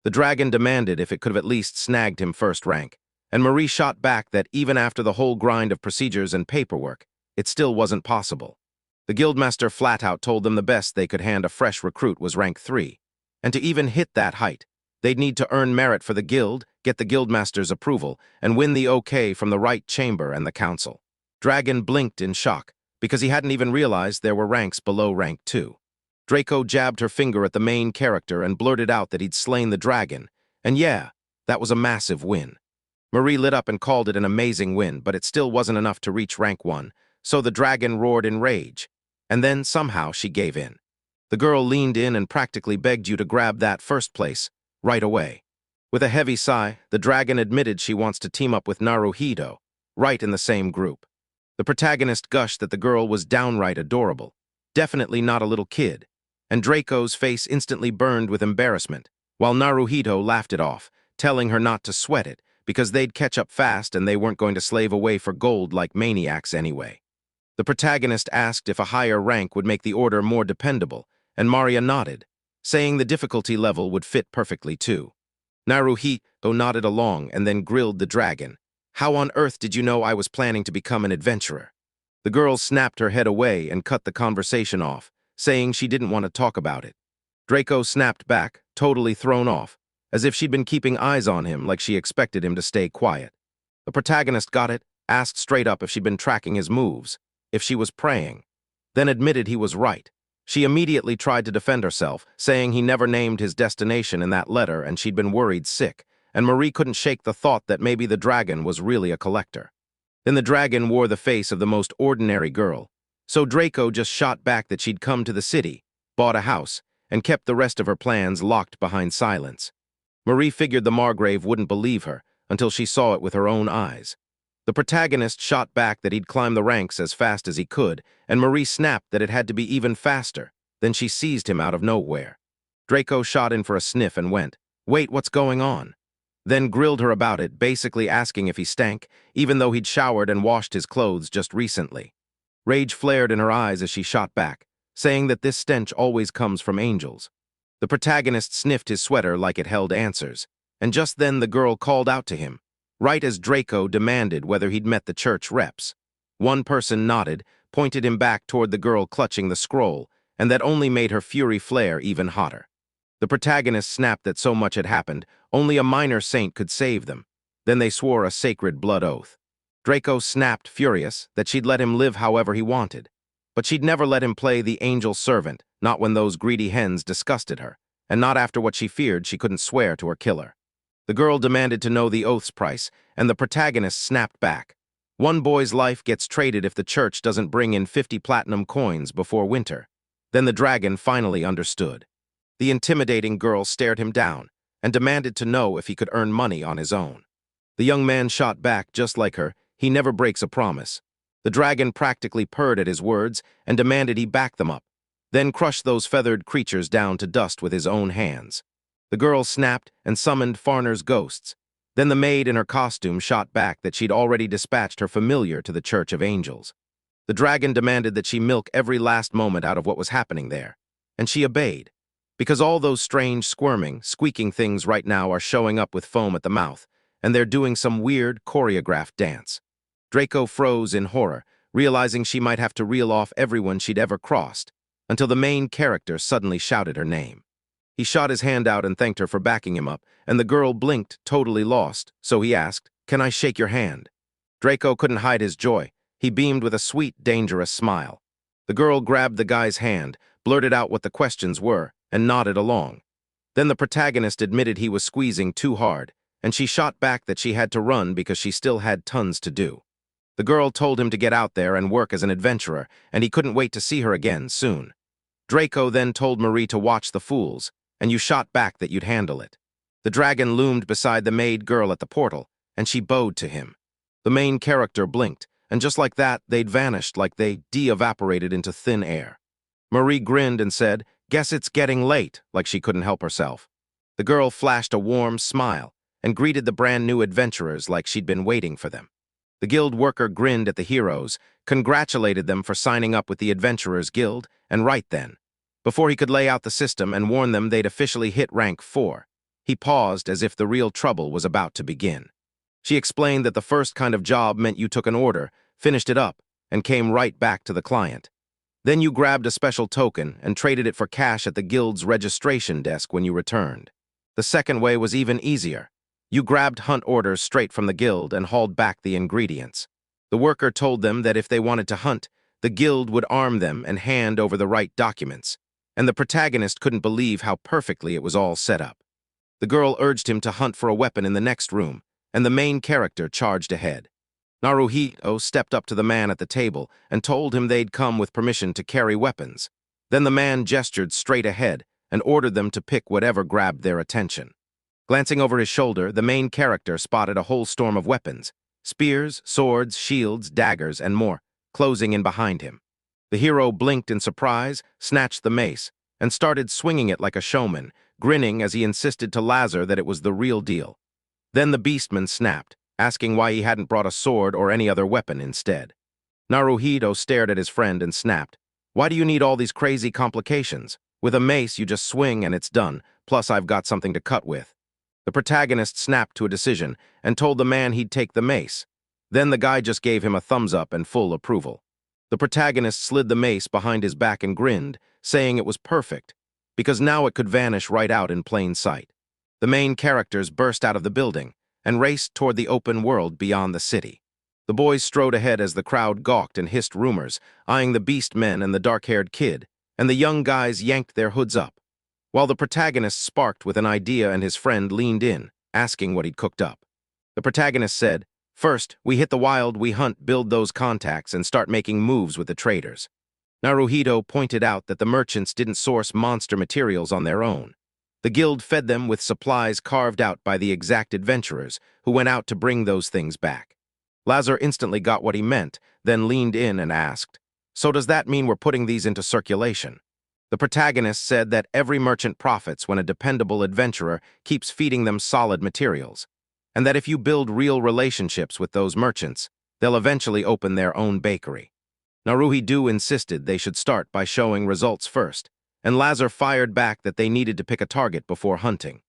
S1: The dragon demanded if it could have at least snagged him first rank, and Marie shot back that even after the whole grind of procedures and paperwork, it still wasn't possible. The guildmaster flat out told them the best they could hand a fresh recruit was rank 3, and to even hit that height, they'd need to earn merit for the guild, get the guildmaster's approval, and win the okay from the right chamber and the council. Dragon blinked in shock, because he hadn't even realized there were ranks below rank 2. Draco jabbed her finger at the main character and blurted out that he'd slain the dragon, and yeah, that was a massive win. Marie lit up and called it an amazing win, but it still wasn't enough to reach rank 1, so the dragon roared in rage, and then somehow she gave in. The girl leaned in and practically begged you to grab that first place, right away. With a heavy sigh, the dragon admitted she wants to team up with Naruhito, right in the same group. The protagonist gushed that the girl was downright adorable, definitely not a little kid, and Draco's face instantly burned with embarrassment, while Naruhito laughed it off, telling her not to sweat it, because they'd catch up fast and they weren't going to slave away for gold like maniacs anyway. The protagonist asked if a higher rank would make the order more dependable, and Maria nodded, saying the difficulty level would fit perfectly too. Naruhito nodded along and then grilled the dragon. How on earth did you know I was planning to become an adventurer? The girl snapped her head away and cut the conversation off, saying she didn't want to talk about it. Draco snapped back, totally thrown off, as if she'd been keeping eyes on him like she expected him to stay quiet. The protagonist got it, asked straight up if she'd been tracking his moves, if she was praying, then admitted he was right. She immediately tried to defend herself, saying he never named his destination in that letter and she'd been worried sick, and Marie couldn't shake the thought that maybe the dragon was really a collector. Then the dragon wore the face of the most ordinary girl, so Draco just shot back that she'd come to the city, bought a house, and kept the rest of her plans locked behind silence. Marie figured the Margrave wouldn't believe her until she saw it with her own eyes. The protagonist shot back that he'd climb the ranks as fast as he could, and Marie snapped that it had to be even faster. Then she seized him out of nowhere. Draco shot in for a sniff and went, "Wait, what's going on?" Then grilled her about it, basically asking if he stank, even though he'd showered and washed his clothes just recently. Rage flared in her eyes as she shot back, saying that this stench always comes from angels. The protagonist sniffed his sweater like it held answers, and just then the girl called out to him, right as Draco demanded whether he'd met the church reps. One person nodded, pointed him back toward the girl clutching the scroll, and that only made her fury flare even hotter. The protagonist snapped that so much had happened, only a minor saint could save them. Then they swore a sacred blood oath. Draco snapped, furious, that she'd let him live however he wanted. But she'd never let him play the angel servant, not when those greedy hens disgusted her, and not after what she feared she couldn't swear to her killer. The girl demanded to know the oath's price, and the protagonist snapped back. One boy's life gets traded if the church doesn't bring in 50 platinum coins before winter. Then the dragon finally understood. The intimidating girl stared him down and demanded to know if he could earn money on his own. The young man shot back just like her. He never breaks a promise. The dragon practically purred at his words and demanded he back them up, then crushed those feathered creatures down to dust with his own hands. The girl snapped and summoned Farner's ghosts. Then the maid in her costume shot back that she'd already dispatched her familiar to the Church of Angels. The dragon demanded that she milk every last moment out of what was happening there, and she obeyed, because all those strange squirming, squeaking things right now are showing up with foam at the mouth, and they're doing some weird, choreographed dance. Draco froze in horror, realizing she might have to reel off everyone she'd ever crossed, until the main character suddenly shouted her name. He shot his hand out and thanked her for backing him up, and the girl blinked, totally lost, so he asked, "Can I shake your hand?" Draco couldn't hide his joy. He beamed with a sweet, dangerous smile. The girl grabbed the guy's hand, blurted out what the questions were, and nodded along. Then the protagonist admitted he was squeezing too hard, and she shot back that she had to run because she still had tons to do. The girl told him to get out there and work as an adventurer, and he couldn't wait to see her again soon. Draco then told Marie to watch the fools, and you shot back that you'd handle it. The dragon loomed beside the maid girl at the portal, and she bowed to him. The main character blinked, and just like that, they'd vanished like they de-evaporated into thin air. Marie grinned and said, "Guess it's getting late," like she couldn't help herself. The girl flashed a warm smile and greeted the brand-new adventurers like she'd been waiting for them. The guild worker grinned at the heroes, congratulated them for signing up with the Adventurers Guild, and right then, before he could lay out the system and warn them they'd officially hit rank 4, he paused as if the real trouble was about to begin. She explained that the first kind of job meant you took an order, finished it up, and came right back to the client. Then you grabbed a special token and traded it for cash at the guild's registration desk when you returned. The second way was even easier. You grabbed hunt orders straight from the guild and hauled back the ingredients. The worker told them that if they wanted to hunt, the guild would arm them and hand over the right documents, and the protagonist couldn't believe how perfectly it was all set up. The girl urged him to hunt for a weapon in the next room, and the main character charged ahead. Naruhito stepped up to the man at the table and told him they'd come with permission to carry weapons. Then the man gestured straight ahead and ordered them to pick whatever grabbed their attention. Glancing over his shoulder, the main character spotted a whole storm of weapons, spears, swords, shields, daggers, and more, closing in behind him. The hero blinked in surprise, snatched the mace, and started swinging it like a showman, grinning as he insisted to Lazer that it was the real deal. Then the beastman snapped, asking why he hadn't brought a sword or any other weapon instead. Naruhito stared at his friend and snapped, "Why do you need all these crazy complications? With a mace, you just swing and it's done, plus I've got something to cut with." The protagonist snapped to a decision and told the man he'd take the mace. Then the guy just gave him a thumbs up and full approval. The protagonist slid the mace behind his back and grinned, saying it was perfect, because now it could vanish right out in plain sight. The main characters burst out of the building and raced toward the open world beyond the city. The boys strode ahead as the crowd gawked and hissed rumors, eyeing the beastmen and the dark-haired kid, and the young guys yanked their hoods up, while the protagonist sparked with an idea and his friend leaned in, asking what he'd cooked up. The protagonist said, "First, we hit the wild, we hunt, build those contacts, and start making moves with the traders." Naruhito pointed out that the merchants didn't source monster materials on their own. The guild fed them with supplies carved out by the exact adventurers who went out to bring those things back. Lazer instantly got what he meant, then leaned in and asked, "So does that mean we're putting these into circulation?" The protagonist said that every merchant profits when a dependable adventurer keeps feeding them solid materials, and that if you build real relationships with those merchants, they'll eventually open their own bakery. Naruhito insisted they should start by showing results first, and Lazer fired back that they needed to pick a target before hunting.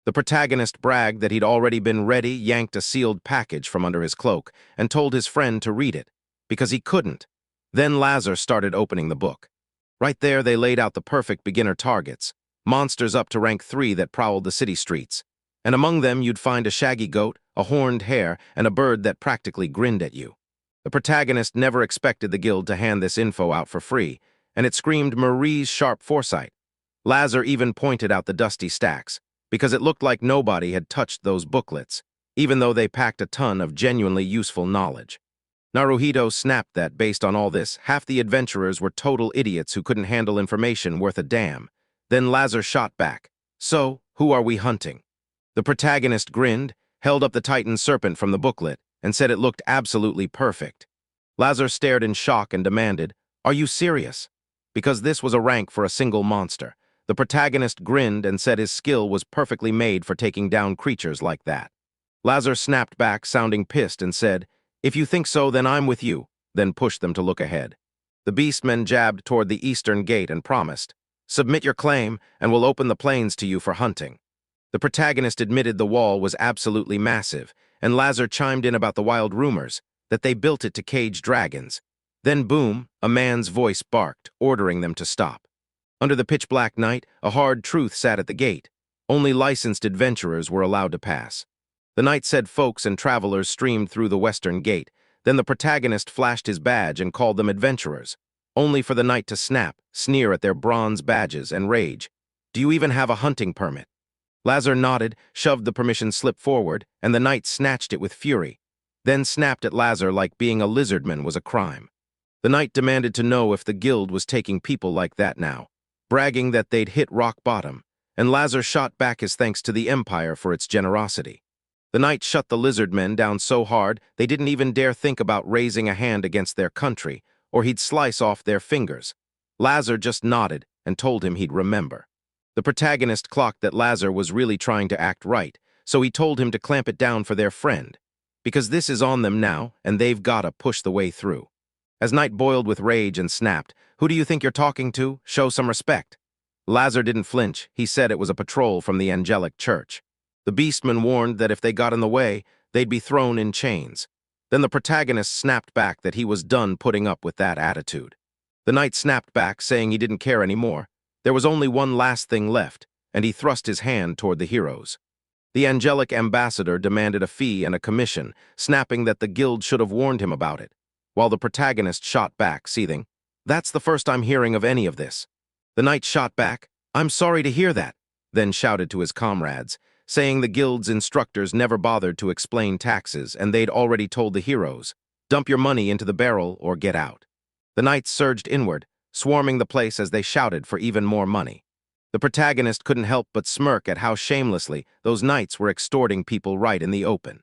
S1: The protagonist bragged that he'd already been ready, yanked a sealed package from under his cloak, and told his friend to read it, because he couldn't. Then Lazer started opening the book. Right there they laid out the perfect beginner targets, monsters up to rank 3 that prowled the city streets. And among them you'd find a shaggy goat, a horned hare, and a bird that practically grinned at you. The protagonist never expected the guild to hand this info out for free, and it screamed Marie's sharp foresight. Lazer even pointed out the dusty stacks, because it looked like nobody had touched those booklets, even though they packed a ton of genuinely useful knowledge. Naruhito snapped that, based on all this, half the adventurers were total idiots who couldn't handle information worth a damn. Then Lazer shot back, "So, who are we hunting?" The protagonist grinned, held up the Titan serpent from the booklet, and said it looked absolutely perfect. Lazer stared in shock and demanded, "Are you serious?" Because this was a rank for a single monster. The protagonist grinned and said his skill was perfectly made for taking down creatures like that. Lazer snapped back, sounding pissed, and said, "If you think so, then I'm with you," then pushed them to look ahead. The beastmen jabbed toward the eastern gate and promised, "Submit your claim, and we'll open the plains to you for hunting." The protagonist admitted the wall was absolutely massive, and Lazer chimed in about the wild rumors, that they built it to cage dragons. Then boom, a man's voice barked, ordering them to stop. Under the pitch-black night, a hard truth sat at the gate. Only licensed adventurers were allowed to pass. The knight said folks and travelers streamed through the western gate. Then the protagonist flashed his badge and called them adventurers, only for the knight to snap, sneer at their bronze badges, and rage. "Do you even have a hunting permit?" Lazer nodded, shoved the permission slip forward, and the knight snatched it with fury, then snapped at Lazer like being a lizardman was a crime. The knight demanded to know if the guild was taking people like that now, bragging that they'd hit rock bottom, and Lazer shot back his thanks to the Empire for its generosity. The knight shut the lizardmen down so hard they didn't even dare think about raising a hand against their country, or he'd slice off their fingers. Lazer just nodded and told him he'd remember. The protagonist clocked that Lazer was really trying to act right, so he told him to clamp it down for their friend, because this is on them now, and they've gotta push the way through. As Knight boiled with rage and snapped, "Who do you think you're talking to? Show some respect." Lazer didn't flinch. He said it was a patrol from the Angelic Church. The beastman warned that if they got in the way, they'd be thrown in chains. Then the protagonist snapped back that he was done putting up with that attitude. The knight snapped back, saying he didn't care anymore. There was only one last thing left, and he thrust his hand toward the heroes. The angelic ambassador demanded a fee and a commission, snapping that the guild should have warned him about it, while the protagonist shot back, seething, "That's the first I'm hearing of any of this." The knight shot back, "I'm sorry to hear that," then shouted to his comrades, saying the guild's instructors never bothered to explain taxes, and they'd already told the heroes, "Dump your money into the barrel or get out." The knights surged inward, swarming the place as they shouted for even more money. The protagonist couldn't help but smirk at how shamelessly those knights were extorting people right in the open.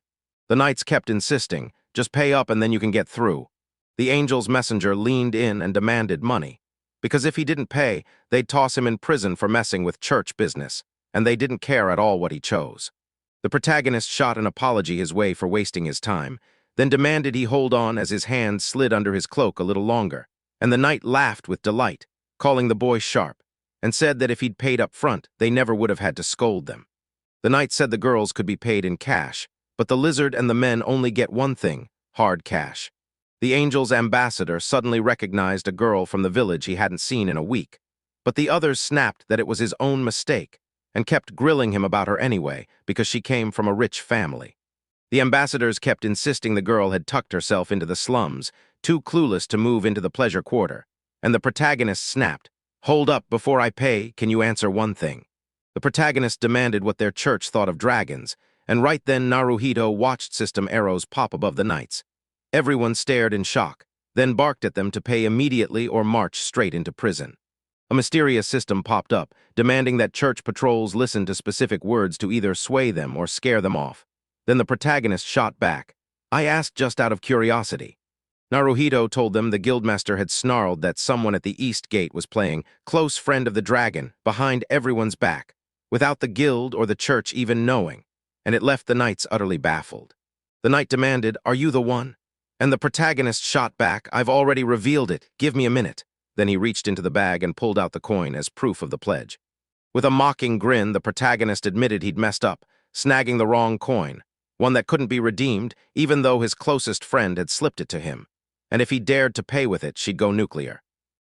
S1: The knights kept insisting, "Just pay up and then you can get through." The angel's messenger leaned in and demanded money, because if he didn't pay, they'd toss him in prison for messing with church business, and they didn't care at all what he chose. The protagonist shot an apology his way for wasting his time, then demanded he hold on as his hand slid under his cloak a little longer, and the knight laughed with delight, calling the boy sharp, and said that if he'd paid up front, they never would have had to scold them. The knight said the girls could be paid in cash, but the lizard and the men only get one thing: hard cash. The angel's ambassador suddenly recognized a girl from the village he hadn't seen in a week, but the others snapped that it was his own mistake and kept grilling him about her anyway because she came from a rich family. The ambassadors kept insisting the girl had tucked herself into the slums, too clueless to move into the pleasure quarter, and the protagonist snapped, "Hold up, before I pay, can you answer one thing?" The protagonist demanded what their church thought of dragons, and right then Naruhito watched system arrows pop above the knights. Everyone stared in shock, then barked at them to pay immediately or march straight into prison. A mysterious system popped up, demanding that church patrols listen to specific words to either sway them or scare them off. Then the protagonist shot back, "I asked just out of curiosity." Naruhito told them the guildmaster had snarled that someone at the east gate was playing close friend of the dragon behind everyone's back, without the guild or the church even knowing, and it left the knights utterly baffled. The knight demanded, "Are you the one?" And the protagonist shot back, "I've already revealed it, give me a minute." Then he reached into the bag and pulled out the coin as proof of the pledge. With a mocking grin, the protagonist admitted he'd messed up, snagging the wrong coin, one that couldn't be redeemed even though his closest friend had slipped it to him, and if he dared to pay with it, she'd go nuclear.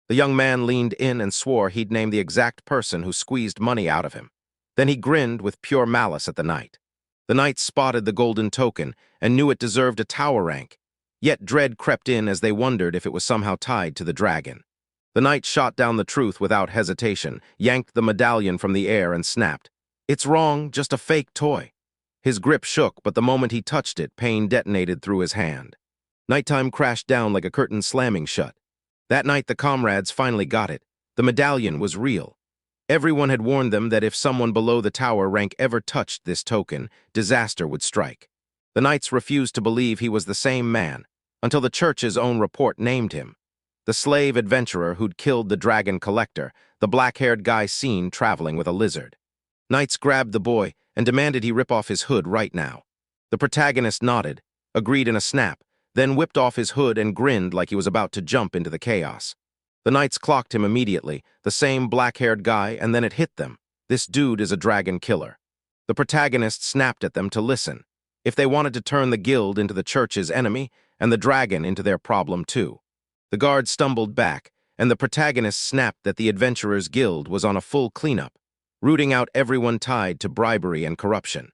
S1: The young man leaned in and swore he'd name the exact person who squeezed money out of him. Then he grinned with pure malice at the knight. The knight spotted the golden token and knew it deserved a tower rank, yet dread crept in as they wondered if it was somehow tied to the dragon. The knight shot down the truth without hesitation, yanked the medallion from the air and snapped, "It's wrong, just a fake toy." His grip shook, but the moment he touched it, pain detonated through his hand. Nighttime crashed down like a curtain slamming shut. That night the comrades finally got it. The medallion was real. Everyone had warned them that if someone below the tower rank ever touched this token, disaster would strike. The knights refused to believe he was the same man, until the church's own report named him. The slave adventurer who'd killed the dragon collector, the black-haired guy seen traveling with a lizard. Knights grabbed the boy and demanded he rip off his hood right now. The protagonist nodded, agreed in a snap, then whipped off his hood and grinned like he was about to jump into the chaos. The knights clocked him immediately, the same black-haired guy, and then it hit them. This dude is a dragon killer. The protagonist snapped at them to listen. If they wanted to turn the guild into the church's enemy, and the dragon into their problem too. The guard stumbled back, and the protagonist snapped that the Adventurers Guild was on a full cleanup, rooting out everyone tied to bribery and corruption.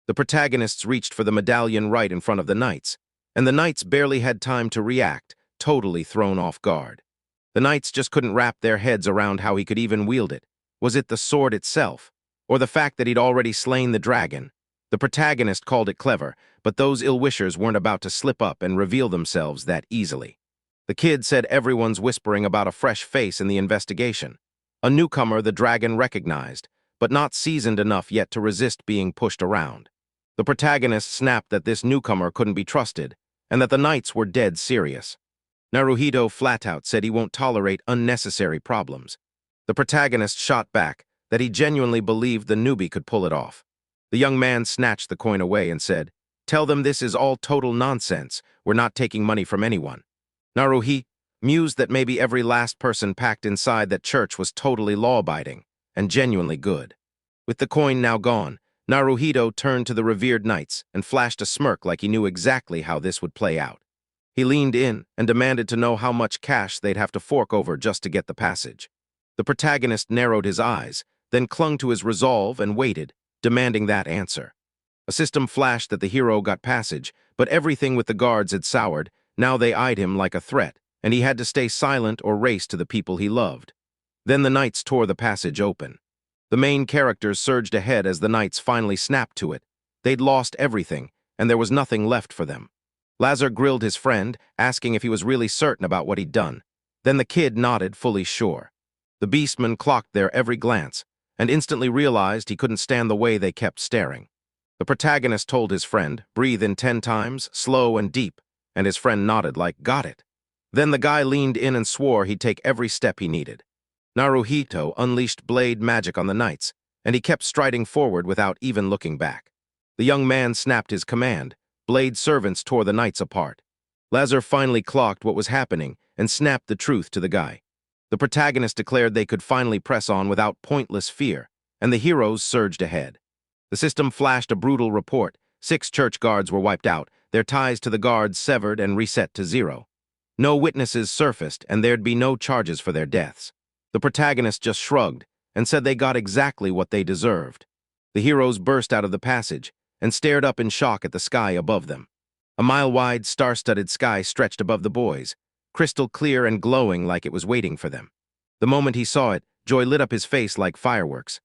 S1: The protagonists reached for the medallion right in front of the knights, and the knights barely had time to react, totally thrown off guard. The knights just couldn't wrap their heads around how he could even wield it. Was it the sword itself, or the fact that he'd already slain the dragon? The protagonist called it clever, but those ill-wishers weren't about to slip up and reveal themselves that easily. The kid said everyone's whispering about a fresh face in the investigation. A newcomer the dragon recognized, but not seasoned enough yet to resist being pushed around. The protagonist snapped that this newcomer couldn't be trusted, and that the knights were dead serious. Naruhito flat-out said he won't tolerate unnecessary problems. The protagonist shot back that he genuinely believed the newbie could pull it off. The young man snatched the coin away and said, "Tell them this is all total nonsense. We're not taking money from anyone." Naruhito mused that maybe every last person packed inside that church was totally law-abiding and genuinely good. With the coin now gone, Naruhito turned to the revered knights and flashed a smirk like he knew exactly how this would play out. He leaned in and demanded to know how much cash they'd have to fork over just to get the passage. The protagonist narrowed his eyes, then clung to his resolve and waited, demanding that answer. A system flashed that the hero got passage, but everything with the guards had soured. Now they eyed him like a threat, and he had to stay silent or race to the people he loved. Then the knights tore the passage open. The main characters surged ahead as the knights finally snapped to it. They'd lost everything, and there was nothing left for them. Lazer grilled his friend, asking if he was really certain about what he'd done. Then the kid nodded, fully sure. The beastmen clocked their every glance, and instantly realized he couldn't stand the way they kept staring. The protagonist told his friend, "Breathe in 10 times, slow and deep," and his friend nodded like, "Got it." Then the guy leaned in and swore he'd take every step he needed. Naruhito unleashed blade magic on the knights, and he kept striding forward without even looking back. The young man snapped his command. Blade servants tore the knights apart. Lazer finally clocked what was happening and snapped the truth to the guy. The protagonist declared they could finally press on without pointless fear, and the heroes surged ahead. The system flashed a brutal report. 6 church guards were wiped out, their ties to the guards severed and reset to 0. No witnesses surfaced, and there'd be no charges for their deaths. The protagonist just shrugged and said they got exactly what they deserved. The heroes burst out of the passage and stared up in shock at the sky above them. A mile-wide, star-studded sky stretched above the boys, crystal clear and glowing like it was waiting for them. The moment he saw it, joy lit up his face like fireworks.